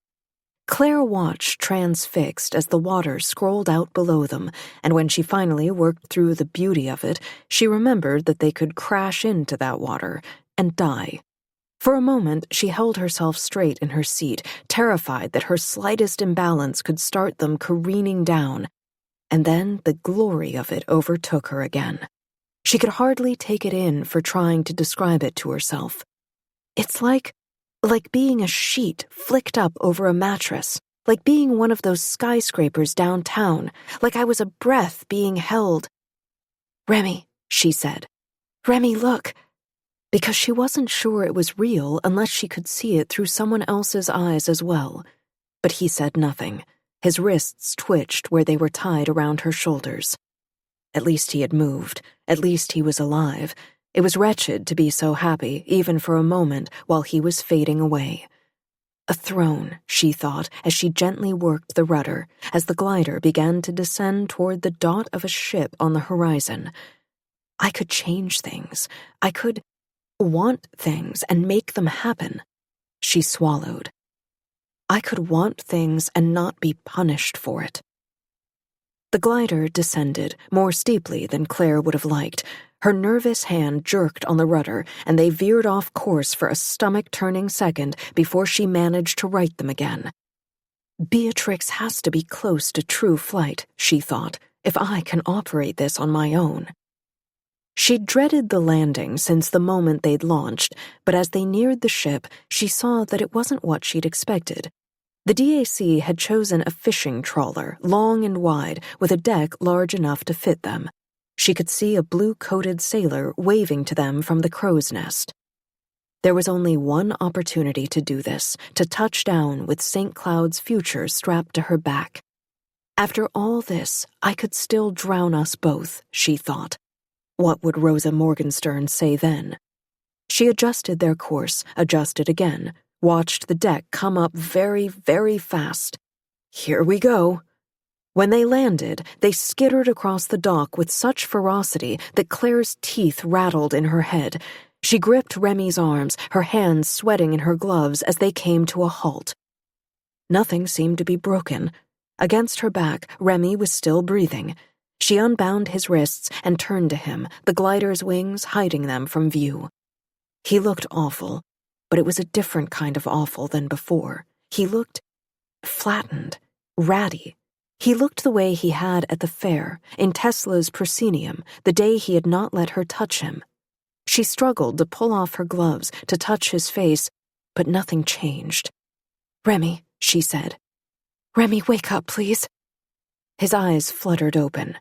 Claire watched transfixed as the water scrolled out below them, and when she finally worked through the beauty of it, she remembered that they could crash into that water and die. For a moment, she held herself straight in her seat, terrified that her slightest imbalance could start them careening down, and then the glory of it overtook her again. She could hardly take it in for trying to describe it to herself. It's like being a sheet flicked up over a mattress, like being one of those skyscrapers downtown, like I was a breath being held. "Remy," she said. "Remy, look." Because she wasn't sure it was real unless she could see it through someone else's eyes as well. But he said nothing. His wrists twitched where they were tied around her shoulders. At least he had moved. At least he was alive. It was wretched to be so happy, even for a moment, while he was fading away. A throne, she thought, as she gently worked the rudder, as the glider began to descend toward the dot of a ship on the horizon. I could change things. I could want things and make them happen. She swallowed. I could want things and not be punished for it. The glider descended, more steeply than Claire would have liked. Her nervous hand jerked on the rudder, and they veered off course for a stomach-turning second before she managed to right them again. Beatrix has to be close to true flight, she thought, if I can operate this on my own. She'd dreaded the landing since the moment they'd launched, but as they neared the ship, she saw that it wasn't what she'd expected. The DAC had chosen a fishing trawler, long and wide, with a deck large enough to fit them. She could see a blue-coated sailor waving to them from the crow's nest. There was only one opportunity to do this, to touch down with St. Cloud's future strapped to her back. After all this, I could still drown us both, she thought. What would Rosa Morgenstern say then? She adjusted their course, adjusted again, watched the deck come up very, very fast. Here we go. When they landed, they skittered across the dock with such ferocity that Claire's teeth rattled in her head. She gripped Remy's arms, her hands sweating in her gloves as they came to a halt. Nothing seemed to be broken. Against her back, Remy was still breathing. She unbound his wrists and turned to him, the glider's wings hiding them from view. He looked awful, but it was a different kind of awful than before. He looked flattened. ratty. He looked the way he had at the fair, in Tesla's proscenium, the day he had not let her touch him. She struggled to pull off her gloves, to touch his face, but nothing changed. "Remy," she said. "Remy, wake up, please." His eyes fluttered open.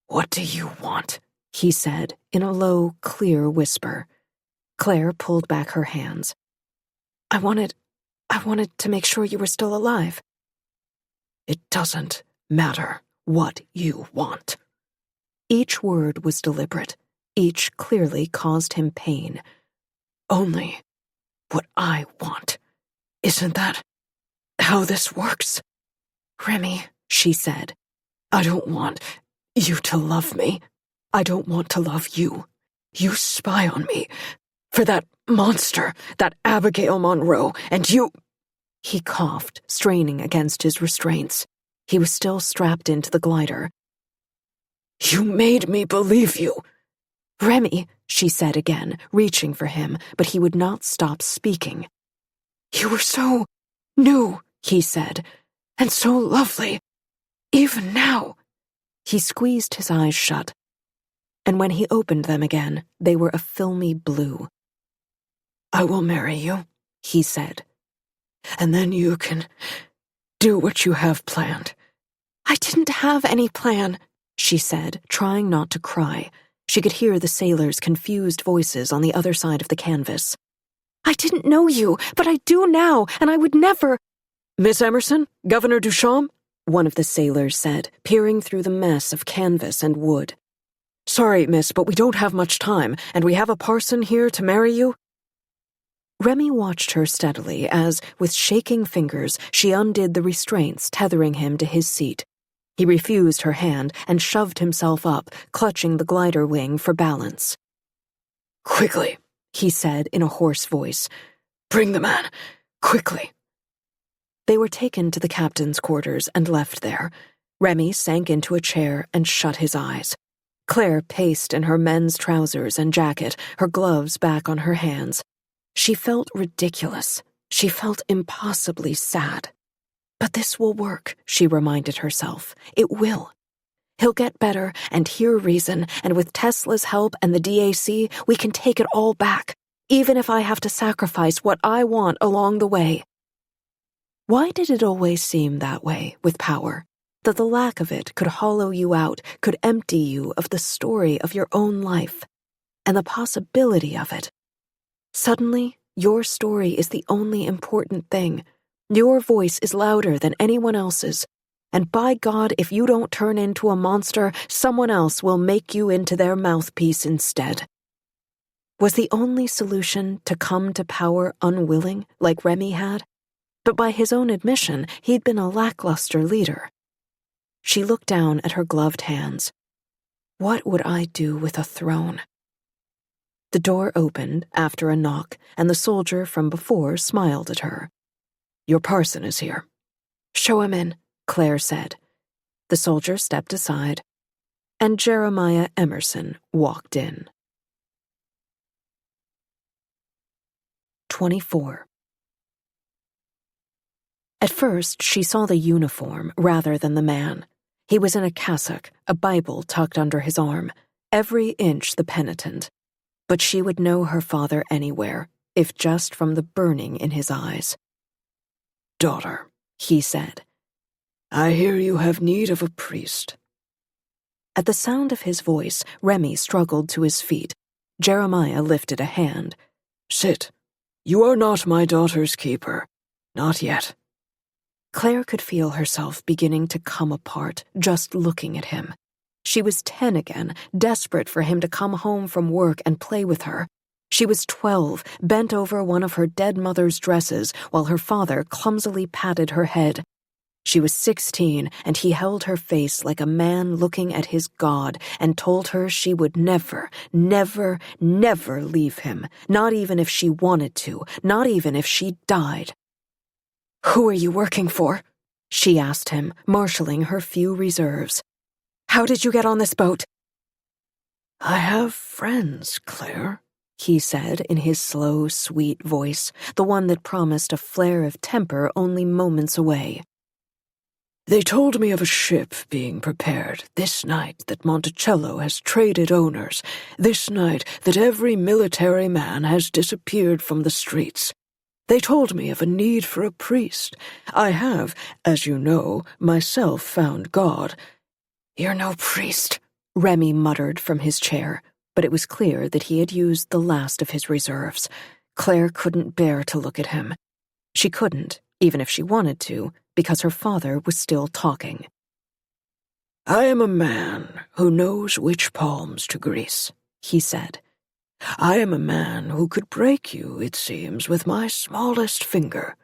"What do you want?" he said in a low, clear whisper. Claire pulled back her hands. I wanted to make sure you were still alive." "It doesn't matter what you want." Each word was deliberate. Each clearly caused him pain. "Only what I want. Isn't that how this works?" "Remy," she said. "I don't want you to love me. I don't want to love you. You spy on me for that monster, that Abigail Monroe, and you—" He coughed, straining against his restraints. He was still strapped into the glider. "You made me believe you." "Remy," she said again, reaching for him, but he would not stop speaking. "You were so new," he said, "and so lovely. Even now." He squeezed his eyes shut, and when he opened them again, they were a filmy blue. "I will marry you," he said. "And then you can do what you have planned." "I didn't have any plan," she said, trying not to cry. She could hear the sailors' confused voices on the other side of the canvas. "I didn't know you, but I do now, and I would never—" "Miss Emerson? Governor Duchamp?" one of the sailors said, peering through the mess of canvas and wood. "Sorry, miss, but we don't have much time, and we have a parson here to marry you." Remy watched her steadily as, with shaking fingers, she undid the restraints tethering him to his seat. He refused her hand and shoved himself up, clutching the glider wing for balance. "Quickly," he said in a hoarse voice. "Bring the man. Quickly." They were taken to the captain's quarters and left there. Remy sank into a chair and shut his eyes. Claire paced in her men's trousers and jacket, her gloves back on her hands. She felt ridiculous. She felt impossibly sad. But this will work, she reminded herself. It will. He'll get better and hear reason, and with Tesla's help and the DAC, we can take it all back, even if I have to sacrifice what I want along the way. Why did it always seem that way with power? That the lack of it could hollow you out, could empty you of the story of your own life, and the possibility of it. Suddenly, your story is the only important thing. Your voice is louder than anyone else's. And by God, if you don't turn into a monster, someone else will make you into their mouthpiece instead. Was the only solution to come to power unwilling, like Remy had? But by his own admission, he'd been a lackluster leader. She looked down at her gloved hands. What would I do with a throne? The door opened after a knock, and the soldier from before smiled at her. "Your parson is here." "Show him in," Claire said. The soldier stepped aside, and Jeremiah Emerson walked in. 24. At first, she saw the uniform rather than the man. He was in a cassock, a Bible tucked under his arm, every inch the penitent. But she would know her father anywhere, if just from the burning in his eyes. "Daughter," he said, "I hear you have need of a priest." At the sound of his voice, Remy struggled to his feet. Jeremiah lifted a hand. "Sit. You are not my daughter's keeper. Not yet." Claire could feel herself beginning to come apart just looking at him. She was 10 again, desperate for him to come home from work and play with her. She was 12, bent over one of her dead mother's dresses while her father clumsily patted her head. She was 16, and he held her face like a man looking at his God and told her she would never, never, never leave him, not even if she wanted to, not even if she died. "Who are you working for?" she asked him, marshalling her few reserves. "How did you get on this boat?" "I have friends, Claire," he said in his slow, sweet voice, the one that promised a flare of temper only moments away. They told me of a ship being prepared this night that Monticello has traded owners, this night that every military man has disappeared from the streets. They told me of a need for a priest. I have, as you know, myself found God. You're no priest, Remy muttered from his chair, but it was clear that he had used the last of his reserves. Claire couldn't bear to look at him. She couldn't, even if she wanted to, because her father was still talking. I am a man who knows which palms to grease, he said. I am a man who could break you, it seems, with my smallest finger.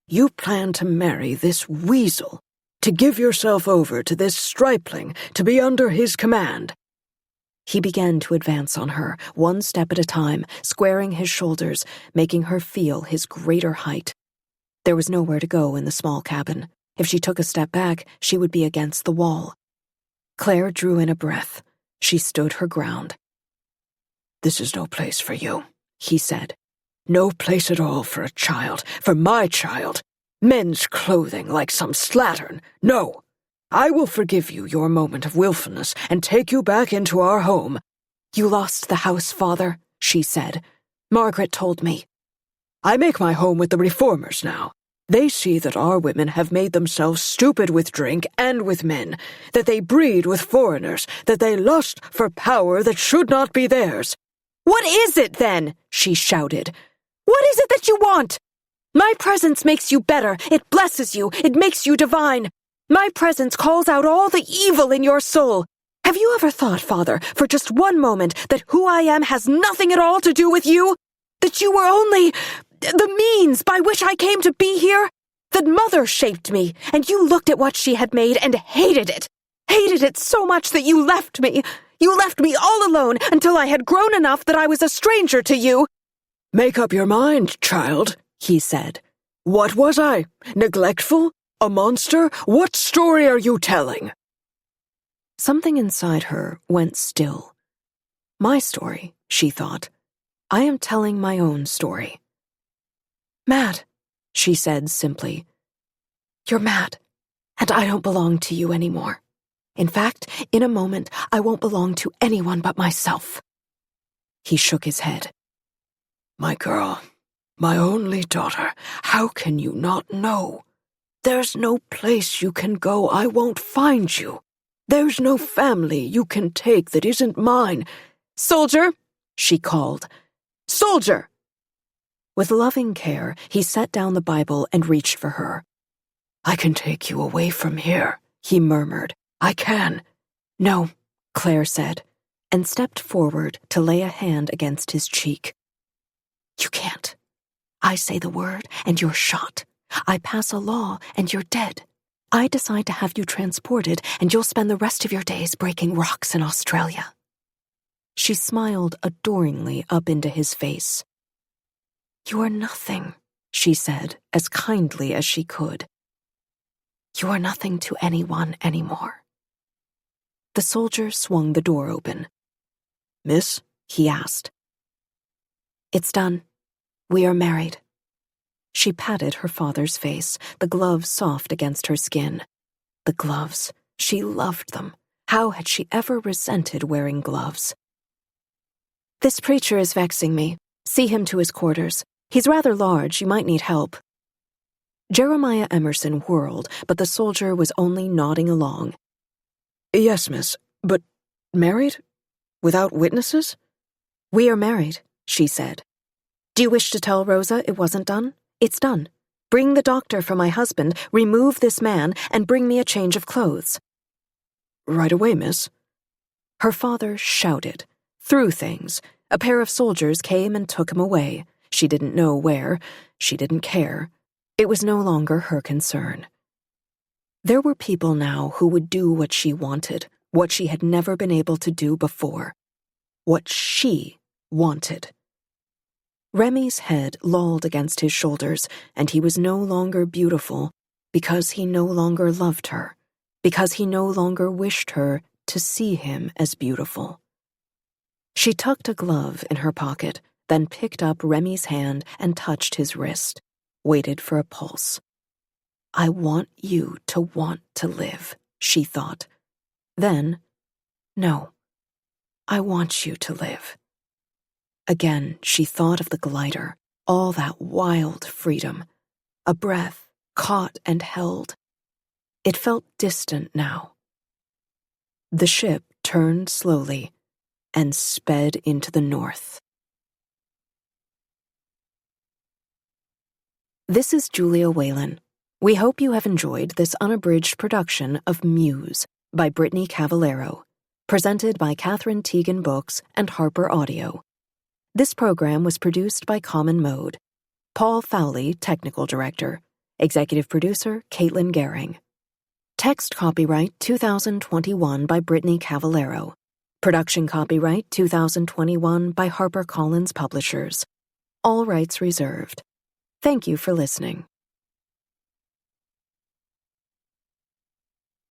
You plan to marry this weasel, to give yourself over to this stripling, to be under his command. He began to advance on her, one step at a time, squaring his shoulders, making her feel his greater height. There was nowhere to go in the small cabin. If she took a step back, she would be against the wall. Claire drew in a breath. She stood her ground. This is no place for you, he said. No place at all for a child, for my child. Men's clothing like some slattern. No. I will forgive you your moment of willfulness and take you back into our home. You lost the house, father, she said. Margaret told me. I make my home with the reformers now. They see that our women have made themselves stupid with drink and with men, that they breed with foreigners, that they lust for power that should not be theirs. What is it, then? She shouted. What is it that you want? My presence makes you better. It blesses you. It makes you divine. My presence calls out all the evil in your soul. Have you ever thought, Father, for just one moment, that who I am has nothing at all to do with you? That you were only the means by which I came to be here? That Mother shaped me, and you looked at what she had made and hated it. Hated it so much that you left me. You left me all alone until I had grown enough that I was a stranger to you. Make up your mind, child, he said. What was I? Neglectful? A monster? What story are you telling? Something inside her went still. My story, she thought. I am telling my own story. Mad, she said simply. You're mad, and I don't belong to you anymore. In fact, in a moment, I won't belong to anyone but myself. He shook his head. My girl, my only daughter, how can you not know? There's no place you can go I won't find you. There's no family you can take that isn't mine. Soldier, she called. Soldier! With loving care, he set down the Bible and reached for her. I can take you away from here, he murmured. I can. No, Claire said, and stepped forward to lay a hand against his cheek. You can't. I say the word and you're shot. I pass a law and you're dead. I decide to have you transported and you'll spend the rest of your days breaking rocks in Australia. She smiled adoringly up into his face. You are nothing, she said, as kindly as she could. You are nothing to anyone anymore. The soldier swung the door open. Miss? He asked. It's done. We are married. She patted her father's face, the gloves soft against her skin. The gloves. She loved them. How had she ever resented wearing gloves? This preacher is vexing me. See him to his quarters. He's rather large. You might need help. Jeremiah Emerson whirled, but the soldier was only nodding along. Yes, miss, but married? Without witnesses? We are married, she said. Do you wish to tell Rosa it wasn't done? It's done. Bring the doctor for my husband, remove this man, and bring me a change of clothes. Right away, miss. Her father shouted, threw things. A pair of soldiers came and took him away. She didn't know where. She didn't care. It was no longer her concern. There were people now who would do what she wanted, what she had never been able to do before. What she wanted. Remy's head lolled against his shoulders, and he was no longer beautiful because he no longer loved her, because he no longer wished her to see him as beautiful. She tucked a glove in her pocket, then picked up Remy's hand and touched his wrist, waited for a pulse. I want you to want to live, she thought. Then, no, I want you to live. Again, she thought of the glider, all that wild freedom, a breath caught and held. It felt distant now. The ship turned slowly and sped into the north. This is Julia Whalen. We hope you have enjoyed this unabridged production of Muse by Brittany Cavallaro, presented by Catherine Teagan Books and Harper Audio. This program was produced by Common Mode. Paul Fowley, Technical Director. Executive Producer, Caitlin Gehring. Text copyright 2021 by Brittany Cavallaro. Production copyright 2021 by HarperCollins Publishers. All rights reserved. Thank you for listening.